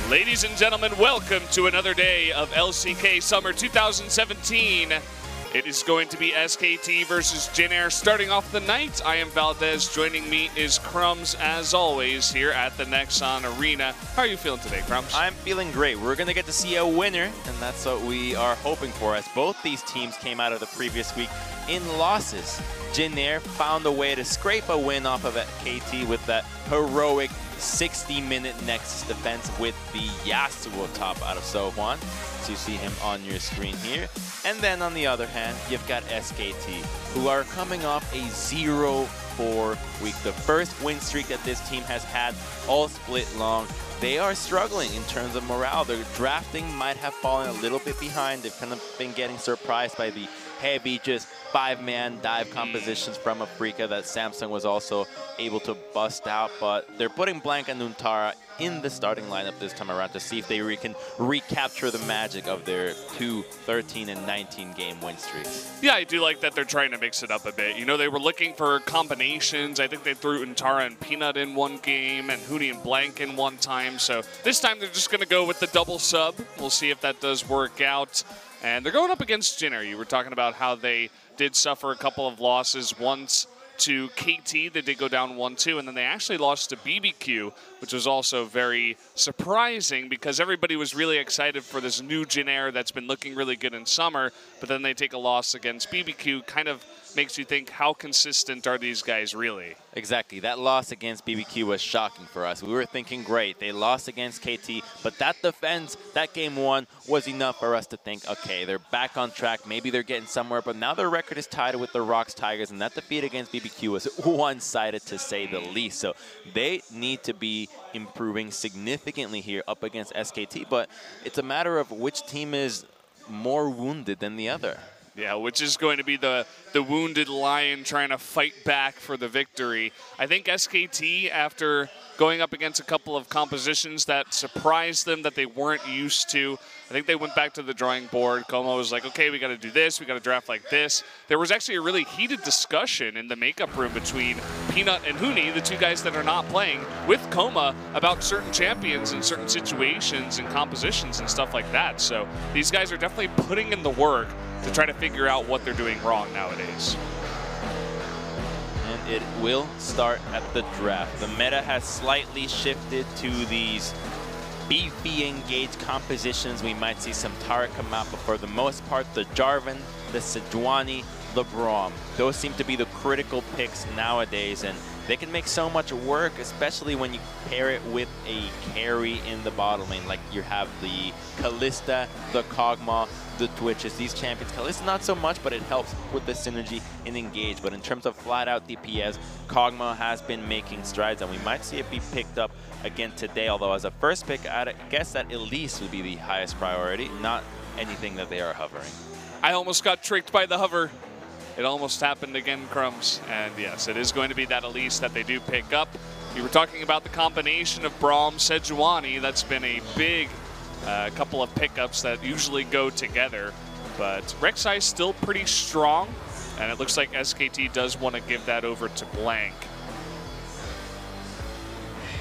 Ladies and gentlemen, welcome to another day of LCK Summer 2017. It is going to be SKT versus Jin Air starting off the night. I am Valdez. Joining me is Crumbs, as always, here at the Nexon Arena. How are you feeling today, Crumbs? I'm feeling great. We're going to get to see a winner, and that's what we are hoping for, as both these teams came out of the previous week in losses. Jin Air found a way to scrape a win off of KT with that heroic 60-minute Nexus defense with the Yasuo top out of Sohwan. So you see him on your screen here. And then on the other hand, you've got SKT, who are coming off a 0-4 week. The first win streak that this team has had all split long. They are struggling in terms of morale. Their drafting might have fallen a little bit behind. They've kind of been getting surprised by the heavy, just 5-man dive compositions from Afreeca that Samsung was also able to bust out. But they're putting Blank and Nuntara in the starting lineup this time around to see if they can recapture the magic of their 13 and 19 game win streaks. Yeah, I do like that they're trying to mix it up a bit. You know, they were looking for combinations. I think they threw Nuntara and Peanut in one game and Hootie and Blank in one time. So this time they're just going to go with the double sub. We'll see if that does work out. And they're going up against Jin Air. You were talking about how they did suffer a couple of losses. Once to KT, they did go down 1-2, and then they actually lost to BBQ, which was also very surprising because everybody was really excited for this new Jin Air that's been looking really good in summer, but then they take a loss against BBQ. Kind of makes you think, how consistent are these guys really? Exactly. That loss against BBQ was shocking for us. We were thinking, great, they lost against KT, but that defense, that game one, was enough for us to think, okay, they're back on track, maybe they're getting somewhere, but now their record is tied with the Rocks Tigers, and that defeat against BBQ was one-sided to say the least. So they need to be improving significantly here up against SKT, but it's a matter of which team is more wounded than the other. Yeah, which is going to be the wounded lion trying to fight back for the victory. I think SKT, after going up against a couple of compositions that surprised them that they weren't used to, I think they went back to the drawing board. Como was like, okay, we got to do this. We got to draft like this. There was actually a really heated discussion in the makeup room between Peanut and Hoonie, the two guys that are not playing, with Coma about certain champions and certain situations and compositions and stuff like that. So these guys are definitely putting in the work to try to figure out what they're doing wrong nowadays. And it will start at the draft. The meta has slightly shifted to these beefy engaged compositions. We might see some Tara come out, but for the most part, the Jarvan, the Sejuani, the Braum, those seem to be the critical picks nowadays, and they can make so much work, especially when you pair it with a carry in the bottom lane. Like you have the Kalista, the Kog'Maw, the Twitches, these champions. Kalista not so much, but it helps with the synergy in engage. But in terms of flat-out DPS, Kog'Maw has been making strides, and we might see it be picked up again today. Although as a first pick, I guess that Elise would be the highest priority, not anything that they are hovering. I almost got tricked by the hover. It almost happened again, Crumbs. And yes, it is going to be that Elise that they do pick up. You were talking about the combination of Braum, Sejuani. That's been a big couple of pickups that usually go together. But Rek'Sai is still pretty strong, and it looks like SKT does want to give that over to Blank.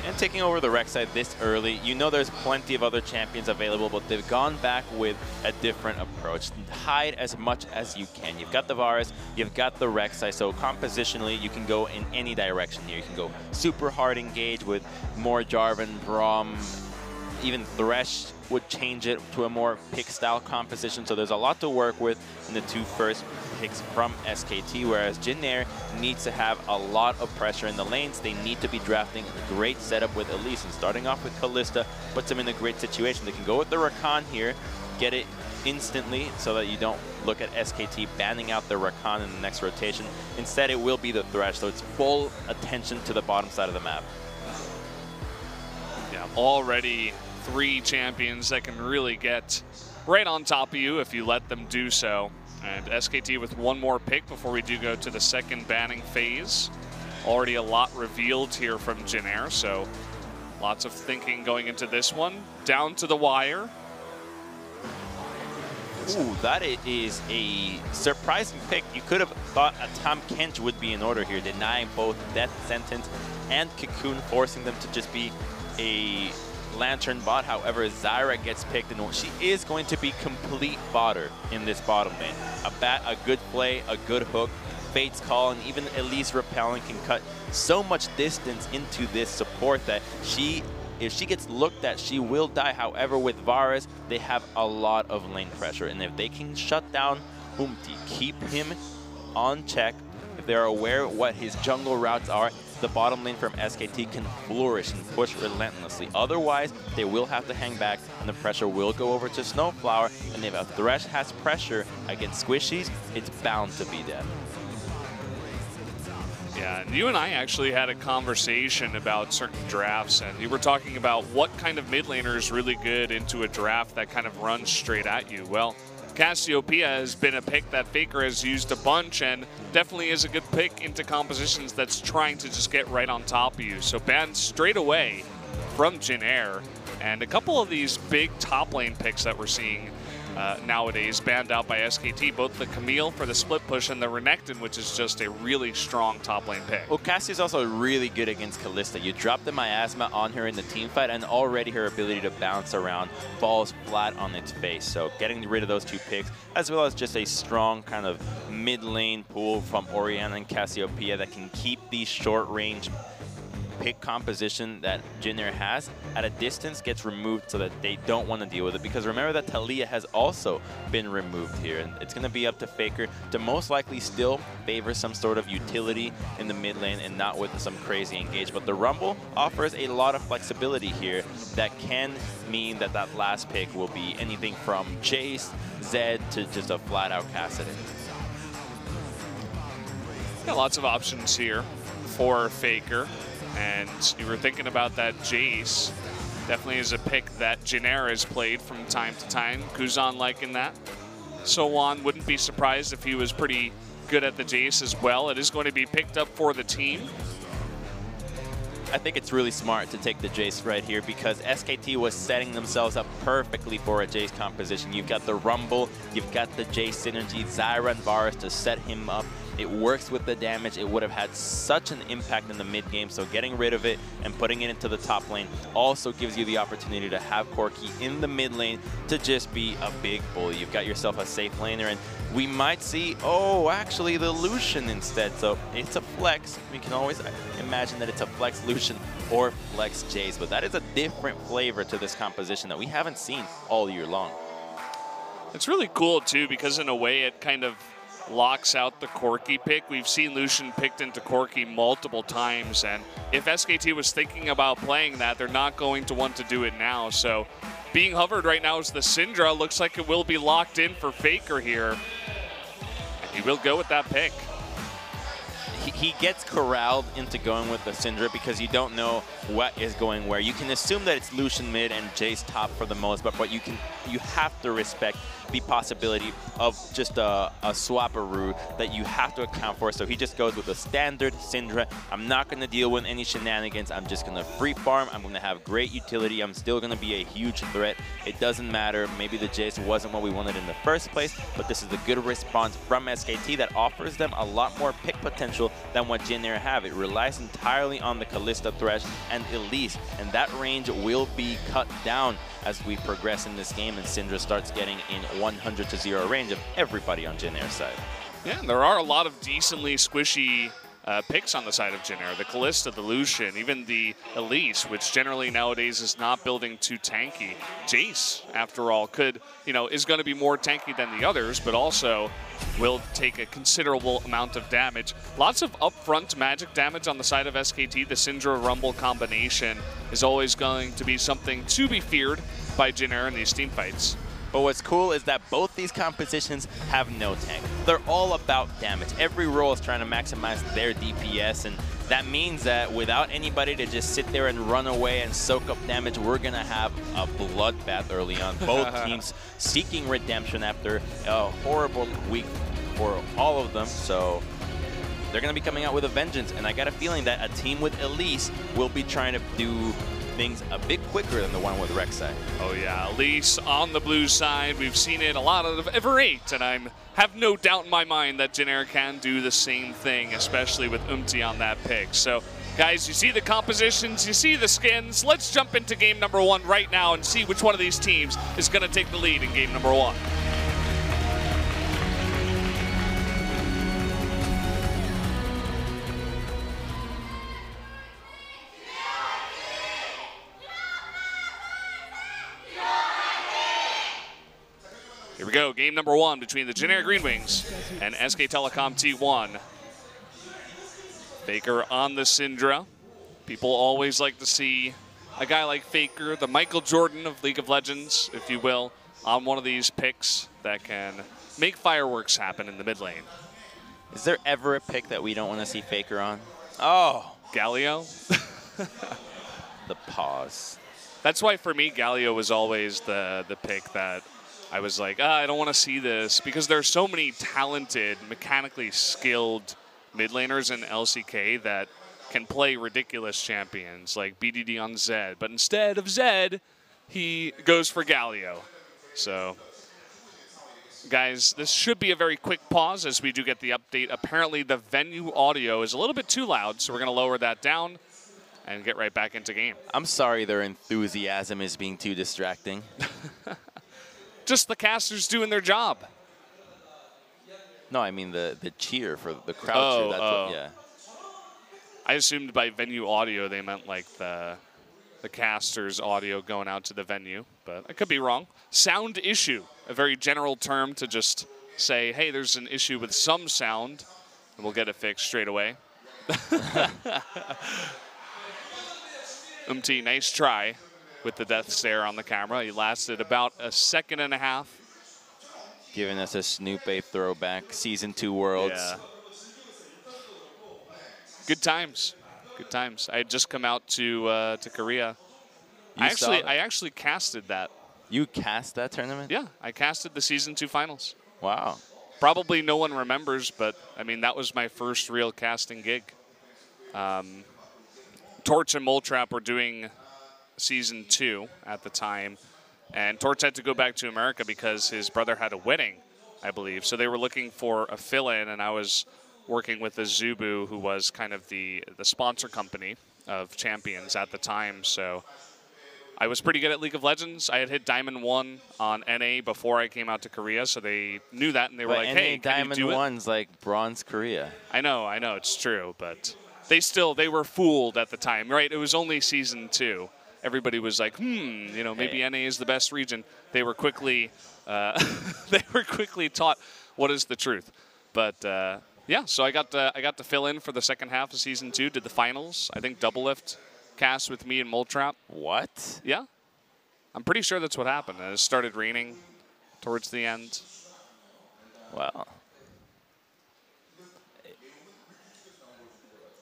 And taking over the Rek'Sai this early, you know there's plenty of other champions available, but they've gone back with a different approach. Hide as much as you can. You've got the Varus, you've got the Rek'Sai, so compositionally you can go in any direction here. You can go super hard engage with more Jarvan, Braum, even Thresh would change it to a more pick-style composition, so there's a lot to work with in the two first picks from SKT, whereas Jin Air needs to have a lot of pressure in the lanes. They need to be drafting a great setup with Elise, and starting off with Kalista puts them in a great situation. They can go with the Rakan here, get it instantly so that you don't look at SKT banning out the Rakan in the next rotation. Instead, it will be the Thresh, so it's full attention to the bottom side of the map. Yeah, already 3 champions that can really get right on top of you if you let them do so. And SKT with one more pick before we do go to the second banning phase. Already a lot revealed here from Jin Air, so lots of thinking going into this one. Down to the wire. Ooh, that is a surprising pick. You could have thought a Tahm Kench would be in order here, denying both Death Sentence and Cocoon, forcing them to just be a Lantern bot. However, Zyra gets picked, and she is going to be complete fodder in this bottom lane. A good play, a good hook, Fate's Call, and even Elise Repelling can cut so much distance into this support that if she gets looked at, she will die. However, with Varus, they have a lot of lane pressure, and if they can shut down Umti, keep him on check, if they're aware what his jungle routes are, the bottom lane from SKT can flourish and push relentlessly. Otherwise, they will have to hang back, and the pressure will go over to Snowflower, and if a Thresh has pressure against Squishies, it's bound to be dead. Yeah, and you and I actually had a conversation about certain drafts, and you were talking about what kind of mid laner is really good into a draft that kind of runs straight at you. Well, Cassiopeia has been a pick that FLICKR has used a bunch, and definitely is a good pick into compositions that's trying to just get right on top of you. So banned straight away from Jin Air, and a couple of these big top lane picks that we're seeing nowadays banned out by SKT, both the Camille for the split push and the Renekton, which is just a really strong top lane pick. Well, Cassie's also really good against Kalista. You drop the miasma on her in the team fight, and already her ability to bounce around falls flat on its face. So getting rid of those two picks, as well as just a strong kind of mid lane pool from Orianna and Cassiopeia that can keep these short range pick composition that Jin Air has at a distance gets removed so that they don't want to deal with it. Because remember that Taliyah has also been removed here, and it's going to be up to FLICKR to most likely still favor some sort of utility in the mid lane and not with some crazy engage. But the Rumble offers a lot of flexibility here that can mean that that last pick will be anything from Jace, Zed to just a flat out Kassadin. Yeah, lots of options here for FLICKR. And you were thinking about that Jace. Definitely is a pick that Jin Air has played from time to time. Kuzan liking that. So on, wouldn't be surprised if he was pretty good at the Jace as well. It is going to be picked up for the team. I think it's really smart to take the Jace right here because SKT was setting themselves up perfectly for a Jace composition. You've got the Rumble, you've got the Jace synergy, Zyra and Varus to set him up. It works with the damage. It would have had such an impact in the mid game, so getting rid of it and putting it into the top lane also gives you the opportunity to have Corki in the mid lane to just be a big bully. You've got yourself a safe laner, and we might see, oh, actually the Lucian instead. So it's a flex. We can always imagine that it's a flex Lucian or flex Jace, but that is a different flavor to this composition that we haven't seen all year long. It's really cool too, because in a way it kind of locks out the Corki pick. We've seen Lucian picked into Corki multiple times, and if SKT was thinking about playing that, they're not going to want to do it now. So being hovered right now is the Syndra. Looks like it will be locked in for FLICKR here. And he will go with that pick. He gets corralled into going with the Syndra because you don't know what is going where. You can assume that it's Lucian mid and Jace top for the most, but you have to respect the possibility of just a swapperoo that you have to account for. So he just goes with a standard Syndra. I'm not going to deal with any shenanigans. I'm just going to free farm. I'm going to have great utility. I'm still going to be a huge threat. It doesn't matter. Maybe the Jace wasn't what we wanted in the first place, but this is a good response from SKT that offers them a lot more pick potential than what Jin Air have. It relies entirely on the Kalista, Thresh, and Elise, and that range will be cut down as we progress in this game and Syndra starts getting in 100-0 range of everybody on Jin Air's side. Yeah, there are a lot of decently squishy picks on the side of Jin Air. The Kalista, the Lucian, even the Elise, which generally nowadays is not building too tanky. Jace, after all, is going to be more tanky than the others, but also will take a considerable amount of damage. Lots of upfront magic damage on the side of SKT. The Syndra Rumble combination is always going to be something to be feared by Jin Air in these team fights. But what's cool is that both these compositions have no tank. They're all about damage. Every role is trying to maximize their DPS, and that means that without anybody to just sit there and run away and soak up damage, we're going to have a bloodbath early on. Both teams seeking redemption after a horrible week for all of them. So they're going to be coming out with a vengeance, and I got a feeling that a team with Elise will be trying to do things a bit quicker than the one with Rek'Sai. Oh yeah, Elise on the blue side. We've seen it a lot of ever 8, and I have no doubt in my mind that Jin Air can do the same thing, especially with Umti on that pick. So Guys, you see the compositions, you see the skins. Let's jump into game number 1 right now and see which one of these teams is going to take the lead in game number 1. Here we go, game number 1 between the Jin Air GreenWings and SK Telecom T1. FLICKR on the Syndra. People always like to see a guy like FLICKR, the Michael Jordan of League of Legends, if you will, on one of these picks that can make fireworks happen in the mid lane. Is there ever a pick that we don't want to see FLICKR on? Oh! Galio? The pause. That's why for me, Galio was always the pick that I was like, I don't want to see this, because there are so many talented, mechanically skilled mid laners in LCK that can play ridiculous champions like BDD on Zed, but instead of Zed, he goes for Galio. So, guys, this should be a very quick pause as we do get the update. Apparently, the venue audio is a little bit too loud, so we're going to lower that down and get right back into game. I'm sorry their enthusiasm is being too distracting. Just the casters doing their job. No, I mean the cheer for the crowd cheer. That's what, yeah. I assumed by venue audio they meant like the casters' audio going out to the venue, but I could be wrong. Sound issue, a very general term to just say, hey, there's an issue with some sound, and we'll get it fixed straight away. Nice try with the death stare on the camera. He lasted about a second and a half. Giving us a Snoop Ape throwback, Season 2 Worlds. Yeah. Good times. Good times. I had just come out to Korea. I actually casted that. You cast that tournament? Yeah, I casted the Season 2 finals. Wow. Probably no one remembers, but I mean, that was my first real casting gig. Torch and Moletrap were doing Season 2 at the time. And Torch had to go back to America because his brother had a wedding, I believe. So they were looking for a fill-in, and I was working with Azubu, who was kind of the sponsor company of Champions at the time. So I was pretty good at League of Legends. I had hit Diamond 1 on NA before I came out to Korea, so they knew that, and they were like, hey, can you do it? Diamond 1's like Bronze Korea. I know, it's true, but they were fooled at the time, right? It was only Season 2. Everybody was like, maybe NA is the best region. They were quickly, taught what is the truth. But yeah, so I got to fill in for the second half of Season 2. Did the finals. I think double lift cast with me and Moletrap. What? Yeah, I'm pretty sure that's what happened. It started raining towards the end. Wow.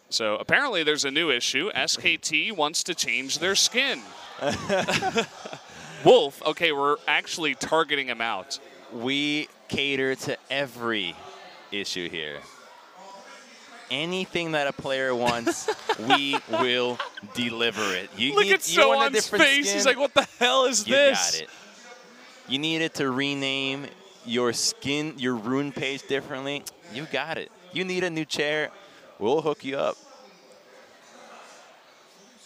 So apparently there's a new issue. SKT wants to change their skin. Wolf, okay, we're actually targeting him out. We cater to every issue here. Anything that a player wants, we will deliver it. Look at Soan's face. Skin? He's like, what the hell is this? You got it. You needed to rename your skin, your rune page differently. You got it. You need a new chair. We'll hook you up.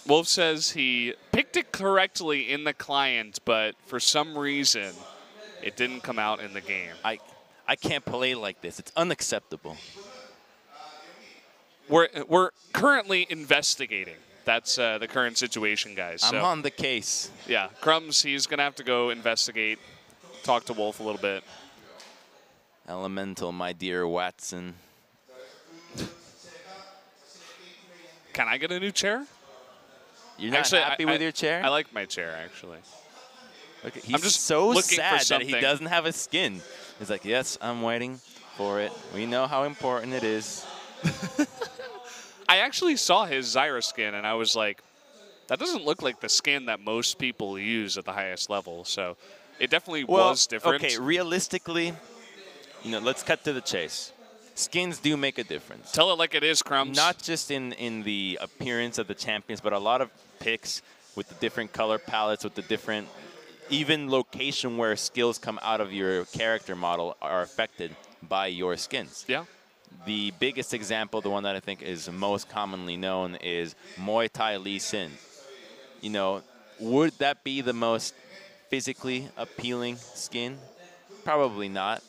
Wolf says he picked it correctly in the client, but for some reason, it didn't come out in the game. I can't play like this. It's unacceptable. We're currently investigating. That's the current situation, guys. I'm on the case. Yeah, Crumbs, he's going to have to go investigate, talk to Wolf a little bit. Elemental, my dear Watson. Can I get a new chair? You're not happy with your chair? I like my chair, actually. Okay, he's just so sad that he doesn't have a skin. He's like, yes, I'm waiting for it. We know how important it is. I actually saw his Zyra skin, and I was like, that doesn't look like the skin that most people use at the highest level. So it definitely was different. Okay, realistically, let's cut to the chase. Skins do make a difference. Tell it like it is, Crumbs. Not just in the appearance of the champions, but a lot of picks with the different color palettes, with the different, even location where skills come out of your character model are affected by your skins. Yeah. The biggest example, the one that I think is most commonly known, is Muay Thai Lee Sin. You know, would that be the most physically appealing skin? Probably not.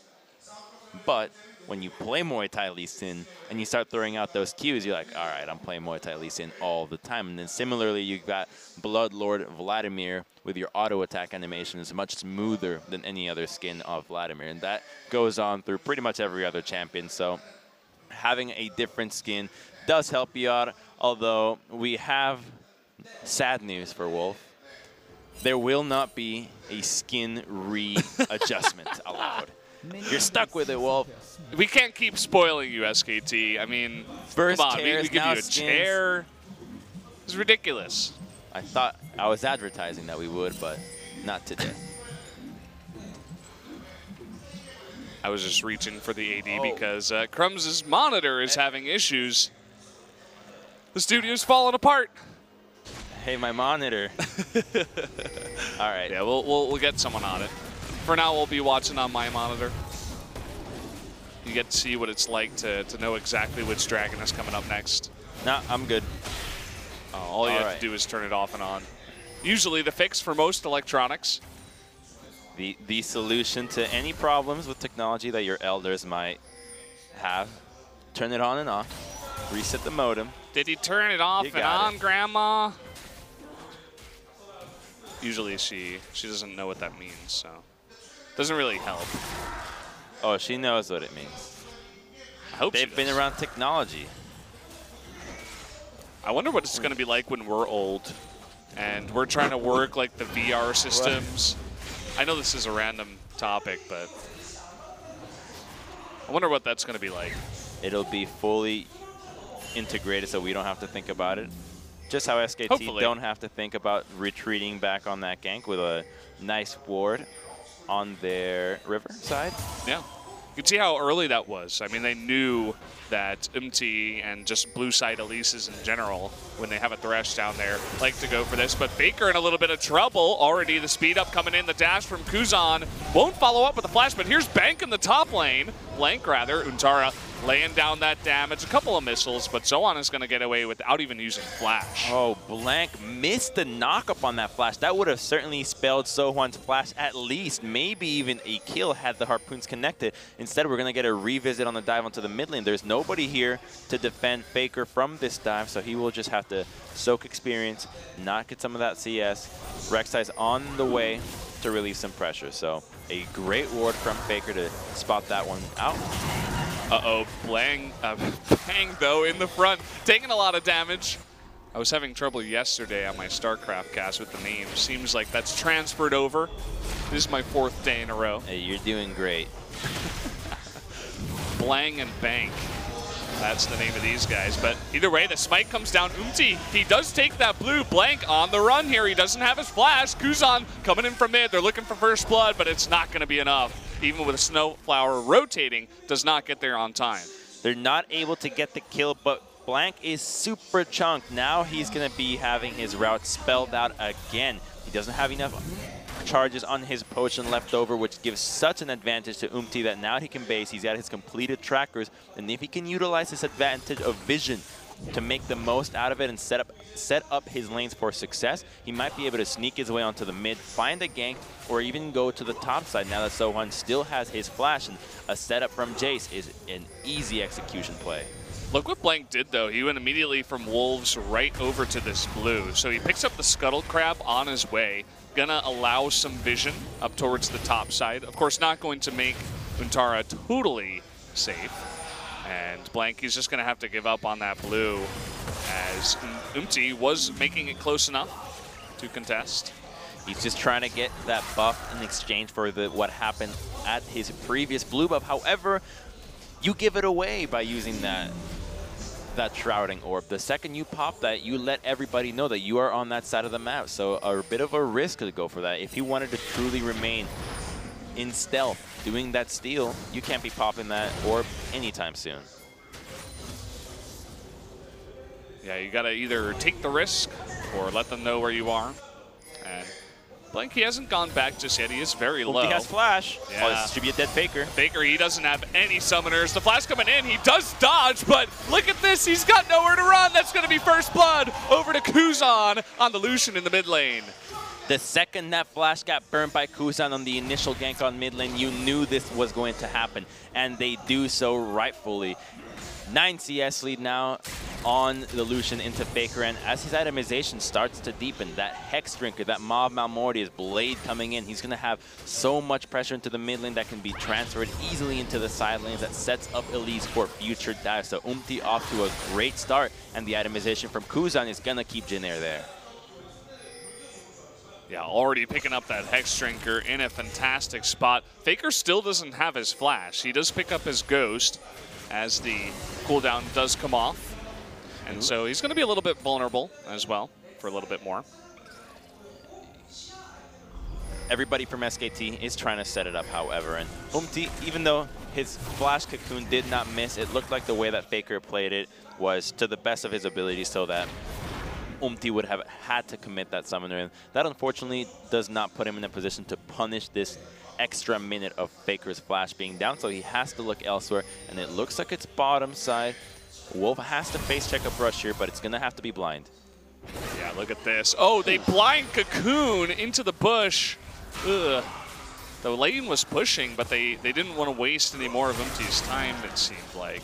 But when you play Muay Thai Lee Sin and you start throwing out those cues, you're like, all right, I'm playing Muay Thai Lee Sin all the time. And then similarly, you've got Blood Lord Vladimir with your auto attack animation is much smoother than any other skin of Vladimir. And that goes on through pretty much every other champion. So having a different skin does help you out, although we have sad news for Wolf. There will not be a skin readjustment allowed. You're stuck with it, Wolf. We can't keep spoiling you, SKT. I mean, First come on, we chairs, give you now a skins. chair. It's ridiculous. I thought I was advertising that we would, but not today. I was just reaching for the AD because Crumbs' monitor is having issues. The studio's falling apart. Hey, my monitor. All right. Yeah, we'll get someone on it. For now, we'll be watching on my monitor. You get to see what it's like to know exactly which dragon is coming up next. No, I'm good. All you have to do is turn it off and on. Usually the fix for most electronics. The solution to any problems with technology that your elders might have, turn it on and off, reset the modem. Did he turn it off and on, Grandma? Usually she doesn't know what that means, so doesn't really help. Oh, she knows what it means. I hope they've been around technology. I wonder what it's going to be like when we're old and we're trying to work like the VR systems. I know this is a random topic, but I wonder what that's going to be like. It'll be fully integrated so we don't have to think about it. Just how SKT Hopefully don't have to think about retreating back on that gank with a nice ward on their river side. Yeah. You can see how early that was. I mean, they knew that and just blue side Elises in general, when they have a Thresh down there, like to go for this. But FLICKR in a little bit of trouble. Already the speed up coming in. The dash from Kuzan won't follow up with the flash, but here's Bank in the top lane. Blank, rather. Untara laying down that damage. A couple of missiles, but Zoan is going to get away without even using flash. Oh, Blank missed the knock-up on that flash. That would have certainly spelled Sohwan's flash at least, maybe even a kill had the harpoons connected. Instead, we're going to get a revisit on the dive onto the mid lane. There's nobody here to defend FLICKR from this dive, so he will just have to soak experience, not get some of that CS. Rek'Sai's on the way to relieve some pressure, so a great ward from FLICKR to spot that one out. Uh-oh, Bang, though, in the front, taking a lot of damage. I was having trouble yesterday on my StarCraft cast with the names. Seems like that's transferred over. This is my 4th day in a row. Hey, you're doing great. Blang and Bank. That's the name of these guys. But either way, the smite comes down. He does take that blue. Blank on the run here. He doesn't have his flash. Kuzan coming in from mid. They're looking for first blood, but it's not going to be enough. Even with a Snowflower rotating, does not get there on time. They're not able to get the kill, but Blank is super chunked. Now he's going to be having his route spelled out again. He doesn't have enough charges on his potion left over, which gives such an advantage to that now he can base. He's got his completed trackers, and if he can utilize this advantage of vision to make the most out of it and set up his lanes for success, he might be able to sneak his way onto the mid, find a gank, or even go to the top side now that Sohwan still has his flash, and a setup from Jace is an easy execution play. Look what Blank did, though. He went immediately from Wolves right over to this blue. So he picks up the Scuttle Crab on his way. Gonna allow some vision up towards the top side. Of course, not going to make Untara totally safe. And Blank, he's just gonna have to give up on that blue, as was making it close enough to contest. He's just trying to get that buff in exchange for what happened at his previous blue buff. However, you give it away by using that Shrouding Orb. The second you pop that, you let everybody know that you are on that side of the map. So a bit of a risk to go for that. If he wanted to truly remain in stealth, doing that steal, you can't be popping that orb anytime soon. Yeah, you gotta either take the risk or let them know where you are. And Blank, he hasn't gone back just yet. He is very low. He has flash. Yeah. Oh, this should be a dead FLICKR. FLICKR, he doesn't have any summoners. The flash coming in, he does dodge, but look at this. He's got nowhere to run. That's going to be first blood over to Kuzan on the Lucian in the mid lane. The second that flash got burned by Kuzan on the initial gank on mid lane, you knew this was going to happen, and they do so rightfully. 9 CS lead now on the Lucian into FLICKR, and as his itemization starts to deepen, that Hex Drinker, that Mob Malmortius Blade coming in, he's going to have so much pressure into the mid lane that can be transferred easily into the side lanes that sets up Elise for future dives. So off to a great start, and the itemization from Kuzan is going to keep Jin Air there. Yeah, already picking up that Hex Drinker in a fantastic spot. FLICKR still doesn't have his flash. He does pick up his Ghost as the cooldown does come off. And so he's going to be a little bit vulnerable as well for a little bit more. Everybody from SKT is trying to set it up, however. And even though his flash cocoon did not miss, it looked like the way that FLICKR played it was to the best of his ability, so that would have had to commit that summoner, and that unfortunately does not put him in a position to punish this extra minute of FLICKR's flash being down, so he has to look elsewhere, and it looks like it's bottom side. Wolf has to face check a brush here, but it's going to have to be blind. Yeah, look at this. Oh, they blind Cocoon into the bush. Ugh. The lane was pushing, but they didn't want to waste any more of Umti's time, it seemed like.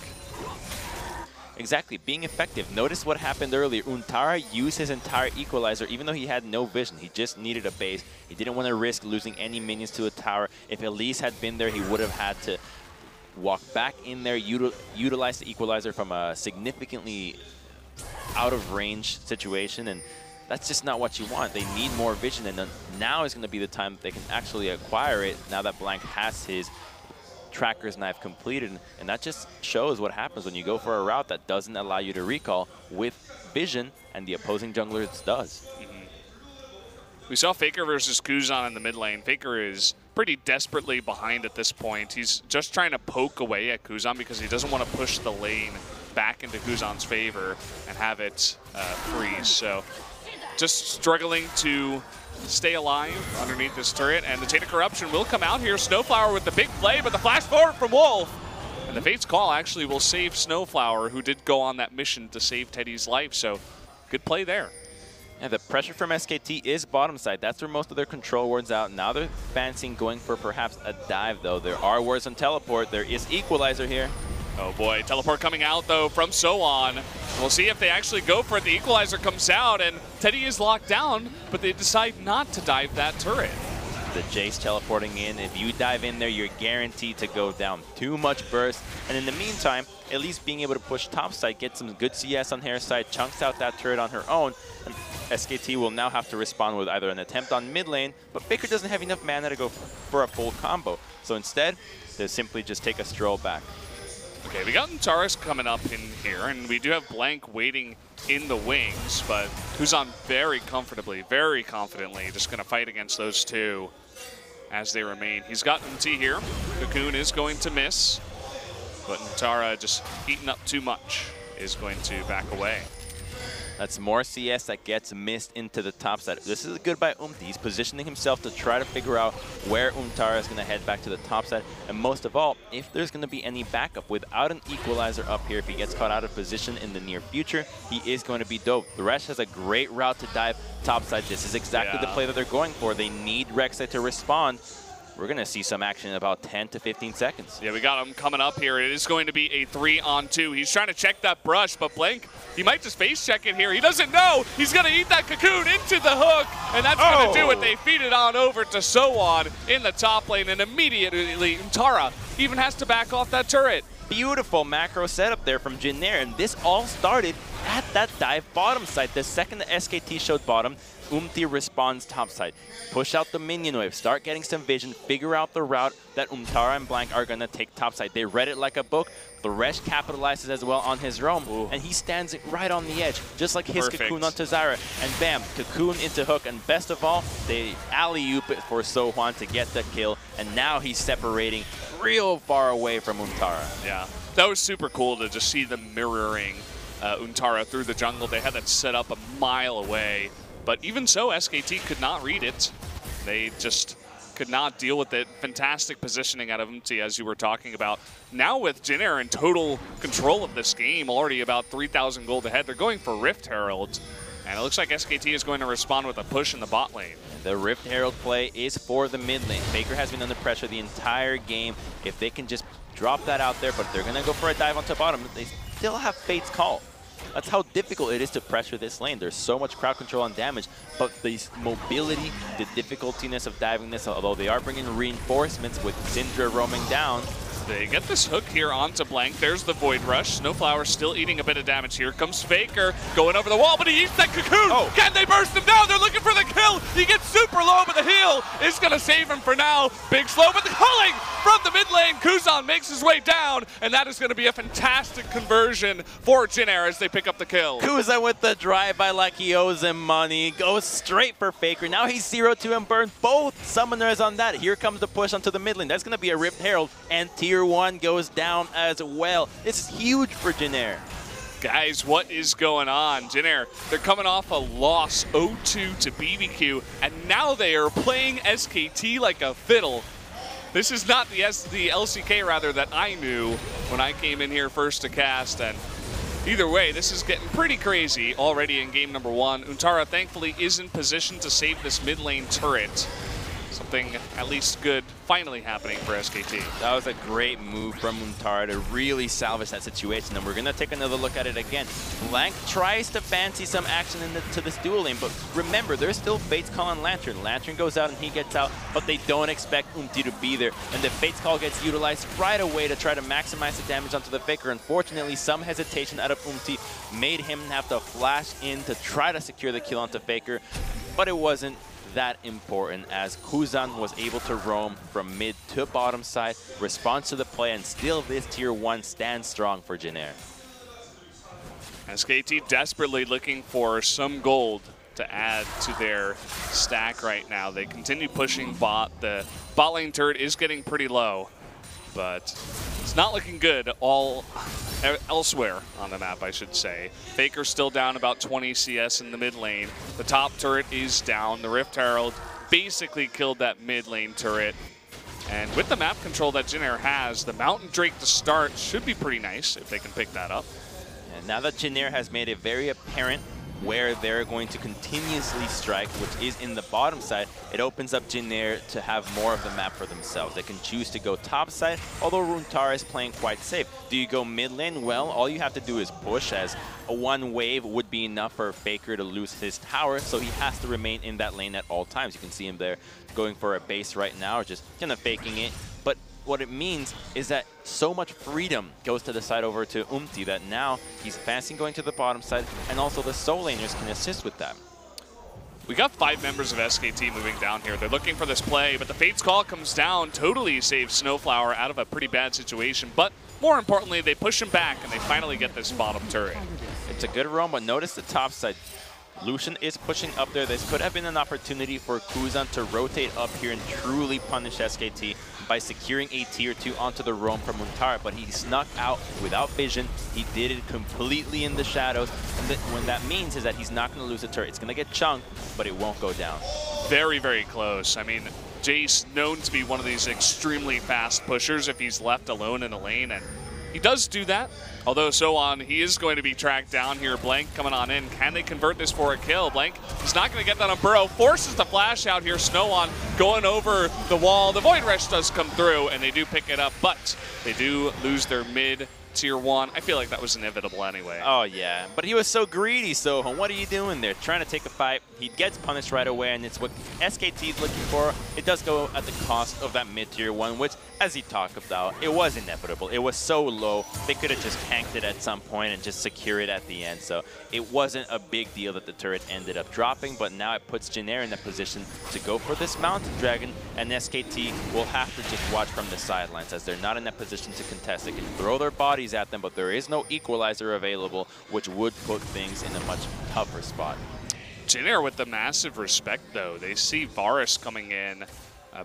Exactly, being effective. Notice what happened earlier. Untara used his entire equalizer, even though he had no vision. He just needed a base. He didn't want to risk losing any minions to a tower. If Elise had been there, he would have had to walk back in there, utilize the equalizer from a significantly out of range situation, and that's just not what you want. They need more vision, and now is going to be the time that they can actually acquire it, now that Blank has his Tracker's Knife completed, and that just shows what happens when you go for a route that doesn't allow you to recall with vision, and the opposing jungler does. We saw FLICKR versus Kuzan in the mid lane. FLICKR is pretty desperately behind at this point. He's just trying to poke away at Kuzan because he doesn't want to push the lane back into Kuzan's favor and have it freeze. So just struggling to stay alive underneath this turret, and the Tainted Corruption will come out here. Snowflower with the big play, but the flash forward from Wolf. And the Fate's Call actually will save Snowflower, who did go on that mission to save Teddy's life, so good play there. Yeah, the pressure from SKT is bottom side. That's where most of their control wards out. Now they're fancying going for perhaps a dive, though. There are wards on teleport. There is equalizer here. Oh boy, teleport coming out though from So-On. We'll see if they actually go for it. The equalizer comes out and Teddy is locked down, but they decide not to dive that turret. The Jace teleporting in. If you dive in there, you're guaranteed to go down. Too much burst. And in the meantime, at least being able to push topside, get some good CS on her side, chunks out that turret on her own. And SKT will now have to respond with either an attempt on mid lane, but FLICKR doesn't have enough mana to go for a full combo. So instead, they simply just take a stroll back. Okay, we got Taurus coming up in here, and we do have Blank waiting in the wings, but Kuzan very comfortably, very confidently just going to fight against those two as they remain. He's got MT here. Cocoon is going to miss, but Ntara just eating up too much is going to back away. That's more CS that gets missed into the top side. This is good by Umti. He's positioning himself to try to figure out where Untara is going to head back to the top side. And most of all, if there's going to be any backup without an equalizer up here, if he gets caught out of position in the near future, he is going to be dope. The Resh has a great route to dive top side. This is exactly the play that they're going for. They need Rek'Sai to respond. We're going to see some action in about 10 to 15 seconds. Yeah, we got him coming up here. It is going to be a 3-on-2. He's trying to check that brush, but Blank, he might just face check it here. He doesn't know. He's going to eat that Cocoon into the hook, and that's going to do it. They feed it on over to So-On in the top lane, and immediately Ntara even has to back off that turret. Beautiful macro setup there from Jin Air, and this all started at that dive bottom side. The second the SKT showed bottom, Umti responds topside. Push out the minion wave, start getting some vision, figure out the route that Untara and Blank are going to take topside. They read it like a book. The Resh capitalizes as well on his roam, and he stands right on the edge, just like his Cocoon onto Zyra. And bam, Cocoon into hook, and best of all, they alley-oop it for So-Hwan to get the kill, and now he's separating real far away from Untara. Yeah, that was super cool to just see them mirroring Untara through the jungle. They had that set up a mile away. But even so, SKT could not read it. They just could not deal with it. Fantastic positioning out of Umti, as you were talking about. Now with Jin Air in total control of this game, already about 3,000 gold ahead, they're going for Rift Herald. And it looks like SKT is going to respond with a push in the bot lane. The Rift Herald play is for the mid lane. FLICKR has been under pressure the entire game. If they can just drop that out there, but they're going to go for a dive onto bottom, they still have Fate's Call. That's how difficult it is to pressure this lane. There's so much crowd control and damage, but the mobility, the difficultiness of diving this, although they are bringing reinforcements with Syndra roaming down. They get this hook here onto Blank. There's the Void Rush. Snowflower still eating a bit of damage here. Comes FLICKR going over the wall, but he eats that cocoon. Oh. Can they burst him down? They're looking for the kill. He gets super low, but the heal is going to save him for now. Big slow, but the culling from the mid lane. Kuzan makes his way down, and that is going to be a fantastic conversion for Jin Air as they pick up the kill. Kuzan with the drive-by like he owes him money. Goes straight for FLICKR. Now he's 0-2 and burn both summoners on that. Here comes the push onto the mid lane. That's going to be a Rift Herald, and Tier 1 goes down as well. This is huge for Jin Air. Guys, what is going on? Jin Air, they're coming off a loss 0-2 to BBQ, and now they are playing SKT like a fiddle. This is not the LCK rather that I knew when I came in here first to cast, and either way, this is getting pretty crazy already in game number 1. Untara thankfully is in position to save this mid lane turret. Something at least good finally happening for SKT. That was a great move from Untara to really salvage that situation, and we're going to take another look at it again. Blank tries to fancy some action into this dual lane, but remember, there's still Fate's Call on Lantern. Lantern goes out and he gets out, but they don't expect Umti to be there, and the Fate's Call gets utilized right away to try to maximize the damage onto the FLICKR. Unfortunately, some hesitation out of Umti made him have to flash in to try to secure the kill onto FLICKR, but it wasn't that important as Kuzan was able to roam from mid to bottom side, responds to the play, and still this Tier 1 stands strong for Jin Air. SKT desperately looking for some gold to add to their stack right now. They continue pushing bot. The bot lane turret is getting pretty low, but it's not looking good elsewhere on the map, I should say. FLICKR still down about 20 CS in the mid lane. The top turret is down. The Rift Herald basically killed that mid lane turret. And with the map control that Jin Air has, the Mountain Drake to start should be pretty nice if they can pick that up. And now that Jin Air has made it very apparent where they're going to continuously strike, which is in the bottom side, it opens up Jin Air to have more of the map for themselves. They can choose to go top side, although Runeterra is playing quite safe. Do you go mid lane? Well, all you have to do is push, as a one wave would be enough for FLICKR to lose his tower, so he has to remain in that lane at all times. You can see him there going for a base right now, or just kind of faking it. But what it means is that so much freedom goes to the side over to Umti that now he's fancying going to the bottom side, and also the soul laners can assist with that. We got 5 members of SKT moving down here. They're looking for this play, but the Fate's Call comes down, totally saves Snowflower out of a pretty bad situation. But more importantly, they push him back, and they finally get this bottom turret. It's a good roam, but notice the top side. Lucian is pushing up there. This could have been an opportunity for Kuzan to rotate up here and truly punish SKT by securing a Tier 2 onto the roam from Untara, but he snuck out without vision. He did it completely in the shadows, and what that means is that he's not going to lose a turret. It's going to get chunked, but it won't go down. Very, very close. I mean, Jace known to be one of these extremely fast pushers if he's left alone in a lane, and he does do that. Although he is going to be tracked down here. Blank coming on in. Can they convert this for a kill? Blank is not going to get that on Burrow. Forces the flash out here. Snow going over the wall. The Void Rush does come through, and they do pick it up, but they do lose their mid Tier 1. I feel like that was inevitable anyway. Oh, yeah. But he was so greedy, Soho. What are you doing there? Trying to take a fight. He gets punished right away, and it's what SKT is looking for. It does go at the cost of that mid-tier 1, which, as he talked about, it was inevitable. It was so low. They could have just tanked it at some point and just secure it at the end. So it wasn't a big deal that the turret ended up dropping, but now it puts Jin Air in a position to go for this Mountain Dragon, and SKT will have to just watch from the sidelines, as they're not in that position to contest. They can throw their bodies at them, but there is no equalizer available, which would put things in a much tougher spot. Jin Air with the massive respect, though. They see Varus coming in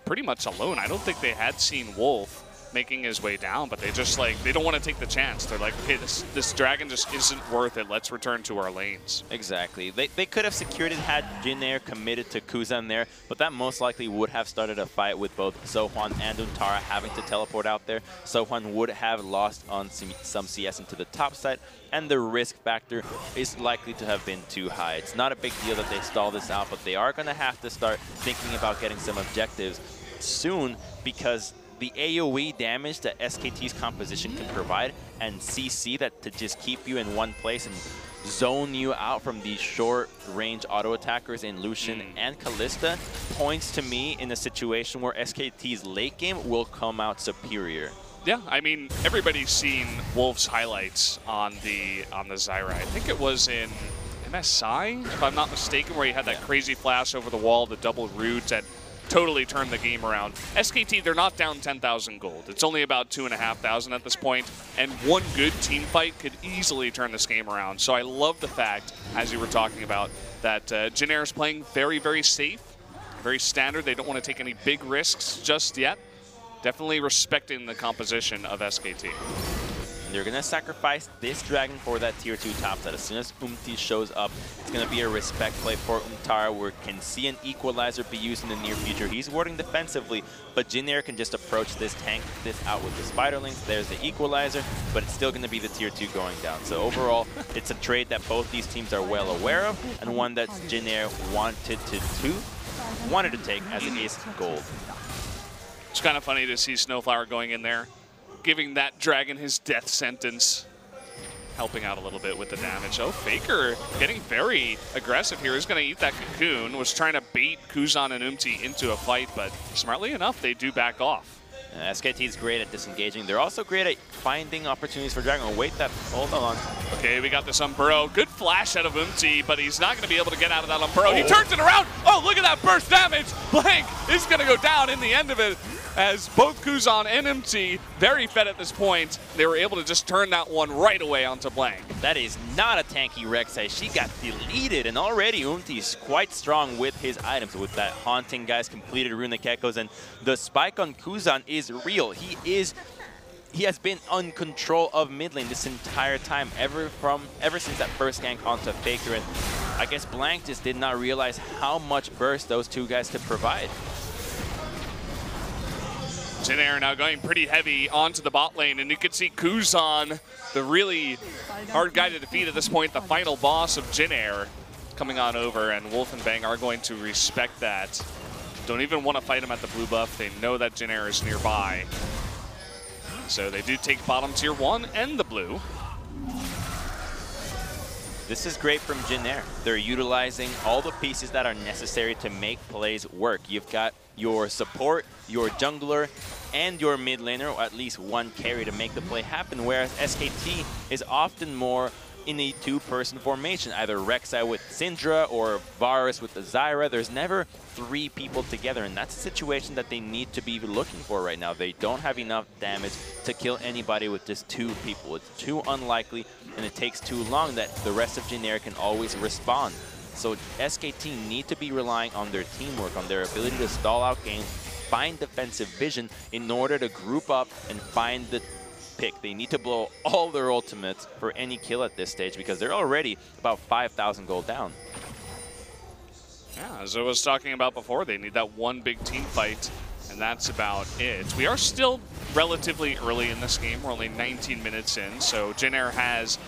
pretty much alone. I don't think they had seen Wolf. making his way down, but they just like, they don't want to take the chance. They're like, okay, this dragon just isn't worth it. Let's return to our lanes. Exactly. They could have secured it had Jin Air committed to Kuzan there, but that most likely would have started a fight with both Sohwan and Untara having to teleport out there. Sohwan would have lost on some CS into the top side, and the risk factor is likely to have been too high. It's not a big deal that they stall this out, but they are going to have to start thinking about getting some objectives soon, because the AoE damage that SKT's composition can provide, and CC that to just keep you in one place and zone you out from these short-range auto-attackers in Lucian and Kalista, points to me in a situation where SKT's late game will come out superior. Yeah, I mean, everybody's seen Wolf's highlights on the Zyra. I think it was in MSI, if I'm not mistaken, where he had that crazy flash over the wall, the double roots that totally turned the game around. SKT, they're not down 10,000 gold. It's only about 2,500 at this point, and one good team fight could easily turn this game around. So I love the fact, as you were talking about, that Jin Air is playing very, very safe, very standard. They don't want to take any big risks just yet. Definitely respecting the composition of SKT. They're going to sacrifice this dragon for that tier 2 top side. As soon as Umti shows up, it's going to be a respect play for Untara, where can see an equalizer be used in the near future. He's warding defensively, but Jin Air can just approach this, tank this out with the spiderlings. There's the equalizer, but it's still going to be the tier 2 going down. So overall, it's a trade that both these teams are well aware of, and one that Jin Air wanted to take, as it is gold. It's kind of funny to see Snowflower going in there, giving that dragon his death sentence, helping out a little bit with the damage. Oh, FLICKR getting very aggressive here. He's going to eat that cocoon, was trying to bait Kuzan and Umti into a fight, but smartly enough, they do back off. SKT is great at disengaging. They're also great at finding opportunities for Dragon. Wait, hold on. Okay, we got this Umbro. Good flash out of Umti, but he's not going to be able to get out of that Umbro. He turns it around. Oh, look at that burst damage. Blank is going to go down in the end of it, as both Kuzan and Umti, very fed at this point. They were able to just turn that one right away onto Blank. That is not a tanky Rek'Sai. She got deleted, and already Umti is quite strong with his items. With that Haunting Guys, completed Runic Echoes, and the spike on Kuzan is real. He has been on control of mid lane this entire time, ever since that first gank onto FLICKR, and I guess Blank just did not realize how much burst those two guys could provide. Jin Air now going pretty heavy onto the bot lane, and you can see Kuzan, the really hard guy to defeat at this point, the final boss of Jin Air, coming on over, and Wolf and Bang are going to respect that. Don't even want to fight him at the blue buff. They know that Jin Air is nearby. So they do take bottom tier 1 and the blue. This is great from Jin Air. They're utilizing all the pieces that are necessary to make plays work. You've got your support, your jungler, and your mid laner, or at least one carry to make the play happen, whereas SKT is often more in a two-person formation, either Rek'Sai with Syndra or Varus with the Zyra. There's never three people together, and that's a situation that they need to be looking for right now. They don't have enough damage to kill anybody with just two people. It's too unlikely, and it takes too long that the rest of Jin Air can always respond. So SKT need to be relying on their teamwork, on their ability to stall out games, find defensive vision in order to group up and find the pick. They need to blow all their ultimates for any kill at this stage, because they're already about 5,000 gold down. Yeah, as I was talking about before, they need that one big team fight, and that's about it. We are still relatively early in this game. We're only 19 minutes in, so Jin Air has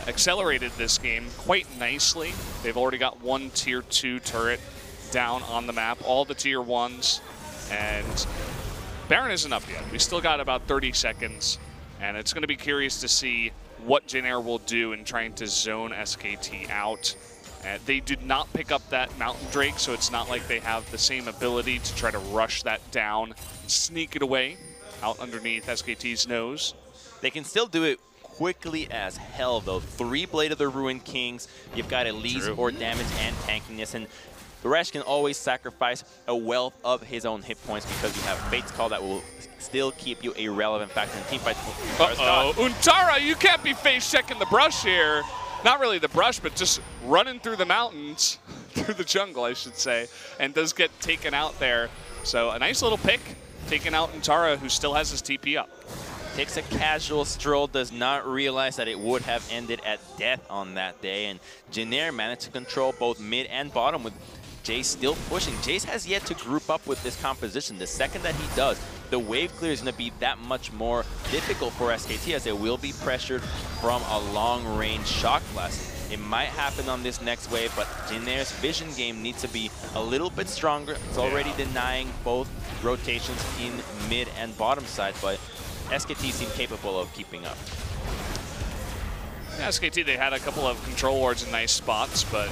accelerated this game quite nicely. They've already got one tier 2 turret down on the map, all the tier 1s, and Baron isn't up yet. We still got about 30 seconds, and it's going to be curious to see what Jin Air will do in trying to zone SKT out. They did not pick up that Mountain Drake, so it's not like they have the same ability to try to rush that down and sneak it away out underneath SKT's nose. They can still do it quickly as hell, though. 3 Blade of the Ruined Kings. You've got at least more damage and tankiness, and Thresh can always sacrifice a wealth of his own hit points because you have Fate's Call that will still keep you a relevant factor in teamfights. Uh-oh, Untara, you can't be face checking the brush here. Not really the brush, but just running through the mountains, through the jungle, I should say, and does get taken out there. So a nice little pick taking out Ntara, who still has his TP up. Takes a casual stroll, does not realize that it would have ended at death on that day, and Jin Air managed to control both mid and bottom with Jace still pushing. Jace has yet to group up with this composition. The second that he does, the wave clear is going to be that much more difficult for SKT, as they will be pressured from a long-range shock blast. It might happen on this next wave, but Jin Air's vision game needs to be a little bit stronger. It's already denying both rotations in mid and bottom side, but SKT seem capable of keeping up. Yeah, SKT, they had a couple of control wards in nice spots, but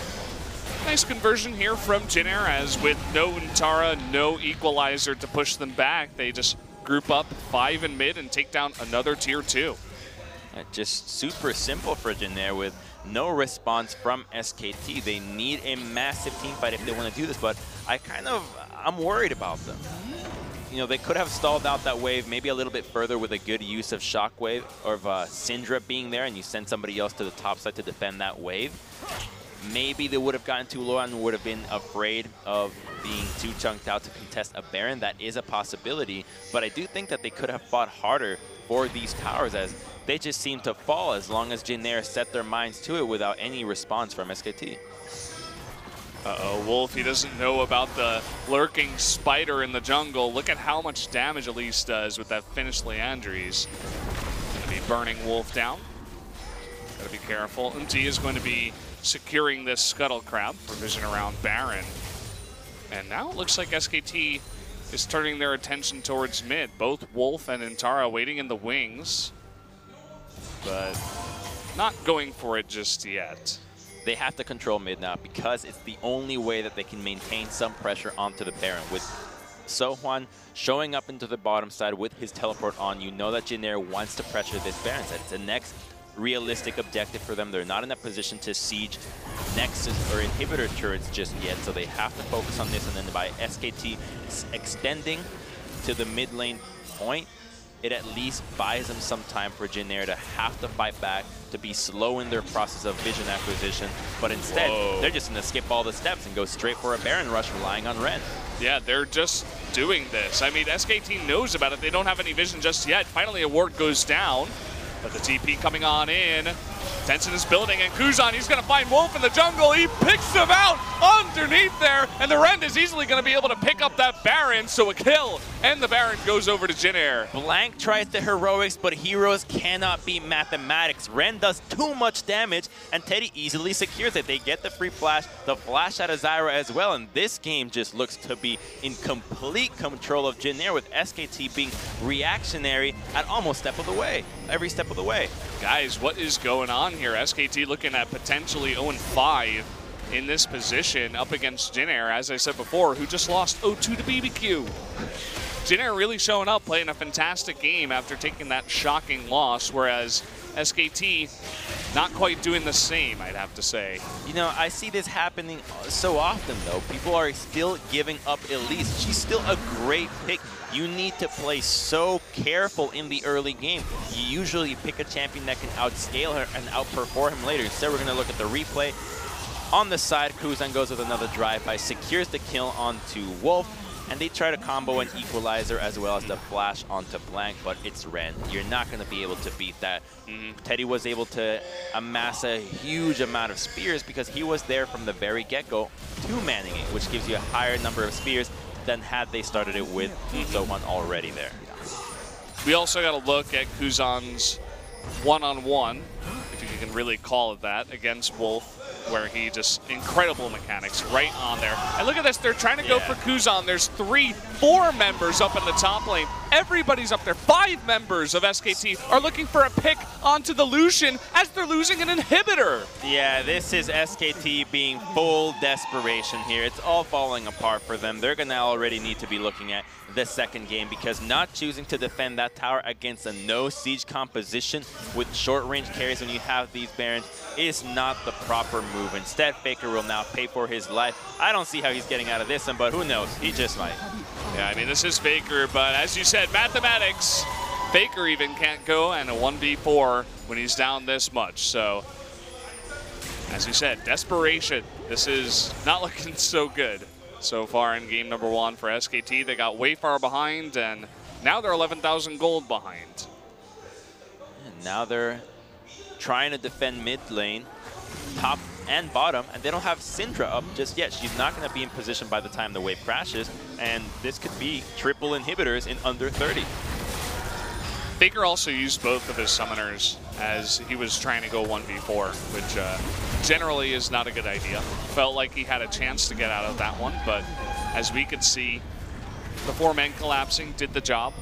nice conversion here from Jin Air, as with no Ntara, no equalizer to push them back, they just group up 5 in mid and take down another tier 2. Just super simple for Jin Air with no response from SKT. They need a massive team fight if they want to do this, but I'm worried about them. You know, they could have stalled out that wave maybe a little bit further with a good use of Shockwave or of Syndra being there, and you send somebody else to the top side to defend that wave. Maybe they would have gotten too low and would have been afraid of being too chunked out to contest a Baron. That is a possibility, but I do think that they could have fought harder for these towers, as they just seem to fall as long as Jin Air set their minds to it without any response from SKT. Uh-oh, Wolf, he doesn't know about the lurking spider in the jungle. Look at how much damage Elise does with that finished Leandries. Gonna be burning Wolf down. Gotta be careful. MT is going to be securing this Scuttle Crab for vision around Baron. And now it looks like SKT is turning their attention towards mid. Both Wolf and Ntara waiting in the wings, but not going for it just yet. They have to control mid now because it's the only way that they can maintain some pressure onto the Baron. With Sohwan showing up into the bottom side with his teleport on, you know that Jin Air wants to pressure this Baron side. It's the next realistic objective for them. They're not in a position to siege Nexus or inhibitor turrets just yet, so they have to focus on this. And then by SKT extending to the mid lane point, it at least buys them some time for Jin Air to have to fight back, to be slow in their process of vision acquisition. But instead, they're just going to skip all the steps and go straight for a Baron rush, relying on Ren. Yeah, they're just doing this. I mean, SKT knows about it. They don't have any vision just yet. Finally, a ward goes down, but the TP coming on in. Tension is building, and Kuzan, he's going to find Wolf in the jungle. He picks him out underneath there, and the Ren is easily going to be able to pick up that Baron, so a kill, and the Baron goes over to Jin Air. Blank tries the heroics, but heroes cannot beat mathematics. Ren does too much damage, and Teddy easily secures it. They get the free flash, the flash out of Zyra as well, and this game just looks to be in complete control of Jin Air, with SKT being reactionary at almost every step of the way. Guys, what is going on here? SKT looking at potentially 0-5 in this position up against Jin Air, as I said before, who just lost 0-2 to BBQ. Jin Air really showing up, playing a fantastic game after taking that shocking loss, whereas SKT not quite doing the same, I'd have to say. You know, I see this happening so often, though. People are still giving up Elise. She's still a great pick. You need to play so careful in the early game. You usually pick a champion that can outscale her and outperform him later. Instead, we're going to look at the replay. On the side, Kuzan goes with another drive-by, secures the kill onto Wolf, and they try to combo an equalizer as well as the flash onto Blank, but it's Ren. You're not going to be able to beat that. Teddy was able to amass a huge amount of spears because he was there from the very get-go, two-manning it, which gives you a higher number of spears than had they started it with someone already there. We also got to look at Kuzan's one-on-one, if you can really call it that, against Wolf, where he just, incredible mechanics right on there. And look at this, they're trying to go for Kuzan. There's 4 members up in the top lane. Everybody's up there. 5 members of SKT are looking for a pick onto the Lucian as they're losing an inhibitor. Yeah, this is SKT being full desperation here. It's all falling apart for them. They're gonna already need to be looking at the second game, because not choosing to defend that tower against a no siege composition with short range carries when you have these Barons is not the proper move. Instead, FLICKR will now pay for his life. I don't see how he's getting out of this one, but who knows? He just might. Yeah, I mean, this is FLICKR, but as you said, mathematics, FLICKR even can't go and a 1v4 when he's down this much. So, as you said, desperation. This is not looking so good. so far in game number 1 for SKT. They got way far behind, and now they're 11,000 gold behind. And now they're trying to defend mid lane, top and bottom, and they don't have Syndra up just yet. She's not going to be in position by the time the wave crashes, and this could be triple inhibitors in under 30. FLICKR also used both of his summoners as he was trying to go 1v4, which generally is not a good idea. Felt like he had a chance to get out of that one, but as we could see, the 4 men collapsing did the job.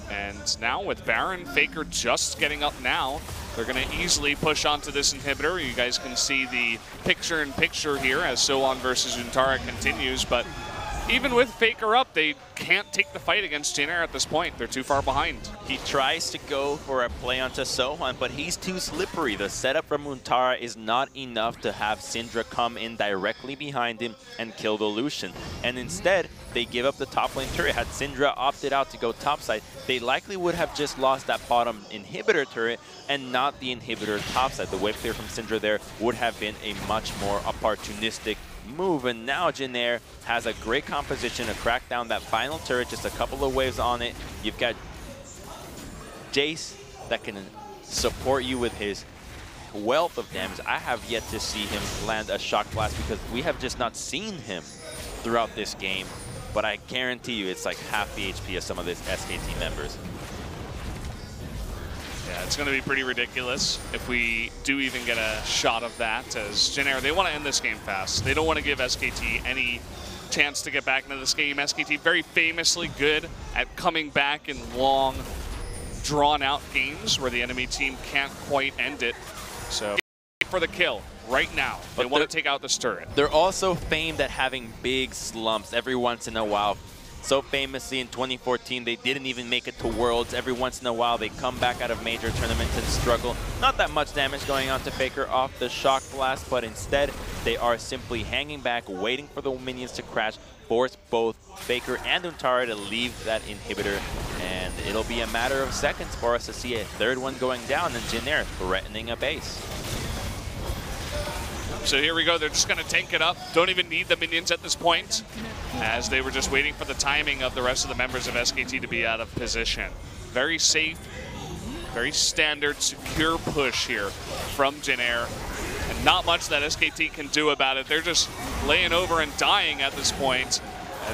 And now with Baron, FLICKR just getting up now, they're going to easily push onto this inhibitor. You guys can see the picture-in-picture here as Sohan versus Untara continues, but even with FLICKR up, they can't take the fight against Jin Air at this point. They're too far behind. He tries to go for a play onto Sohan, but he's too slippery. The setup from Untara is not enough to have Syndra come in directly behind him and kill the Lucian. And instead, they give up the top lane turret. Had Syndra opted out to go topside, they likely would have just lost that bottom inhibitor turret and not the inhibitor topside. The wave clear from Syndra there would have been a much more opportunistic move, and now Jin Air has a great composition to crack down that final turret, just a couple of waves on it. You've got Jace that can support you with his wealth of damage. I have yet to see him land a shock blast because we have just not seen him throughout this game, but I guarantee you it's like half the HP of some of these SKT members. Yeah, it's going to be pretty ridiculous if we do even get a shot of that, as Jin Air, they want to end this game fast. They don't want to give SKT any chance to get back into this game. SKT very famously good at coming back in long, drawn-out games where the enemy team can't quite end it. So for the kill right now. They want to take out this turret. They're also famed at having big slumps every once in a while. So famously in 2014, they didn't even make it to Worlds. Every once in a while, they come back out of major tournaments and struggle. Not that much damage going on to FLICKR off the shock blast, but instead, they are simply hanging back, waiting for the minions to crash, force both FLICKR and Untara to leave that inhibitor, and it'll be a matter of seconds for us to see a third one going down, and Jin Air threatening a base. So here we go, they're just gonna tank it up. Don't even need the minions at this point, as they were just waiting for the timing of the rest of the members of SKT to be out of position. Very safe, very standard, secure push here from Jin Air, and not much that SKT can do about it. They're just laying over and dying at this point.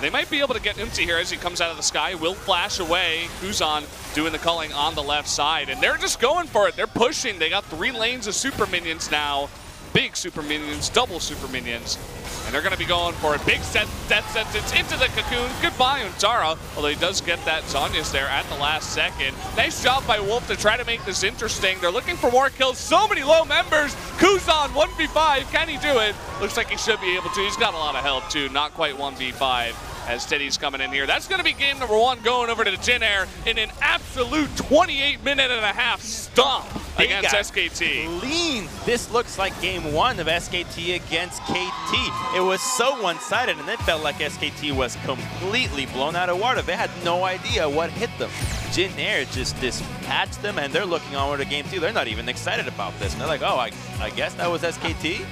They might be able to get Umti here as he comes out of the sky. Will flash away. Kuzan doing the culling on the left side, and they're just going for it. They're pushing. They got 3 lanes of super minions now. Big super minions, double super minions, and they're going to be going for a big death sentence into the cocoon. Goodbye, Untara, although he does get that Zhonya's there at the last second. Nice job by Wolf to try to make this interesting. They're looking for more kills. So many low members. Kuzan, 1v5. Can he do it? Looks like he should be able to. He's got a lot of health, too. Not quite 1v5 as Teddy's coming in here. That's going to be game number 1 going over to Jin Air in an absolute 28-minute-and-a-half stomp against SKT. Lean. This looks like game 1 of SKT against KT. It was so one-sided, and it felt like SKT was completely blown out of water. They had no idea what hit them. Jin Air just dispatched them, and they're looking onward to game 2. They're not even excited about this. And they're like, oh, I guess that was SKT?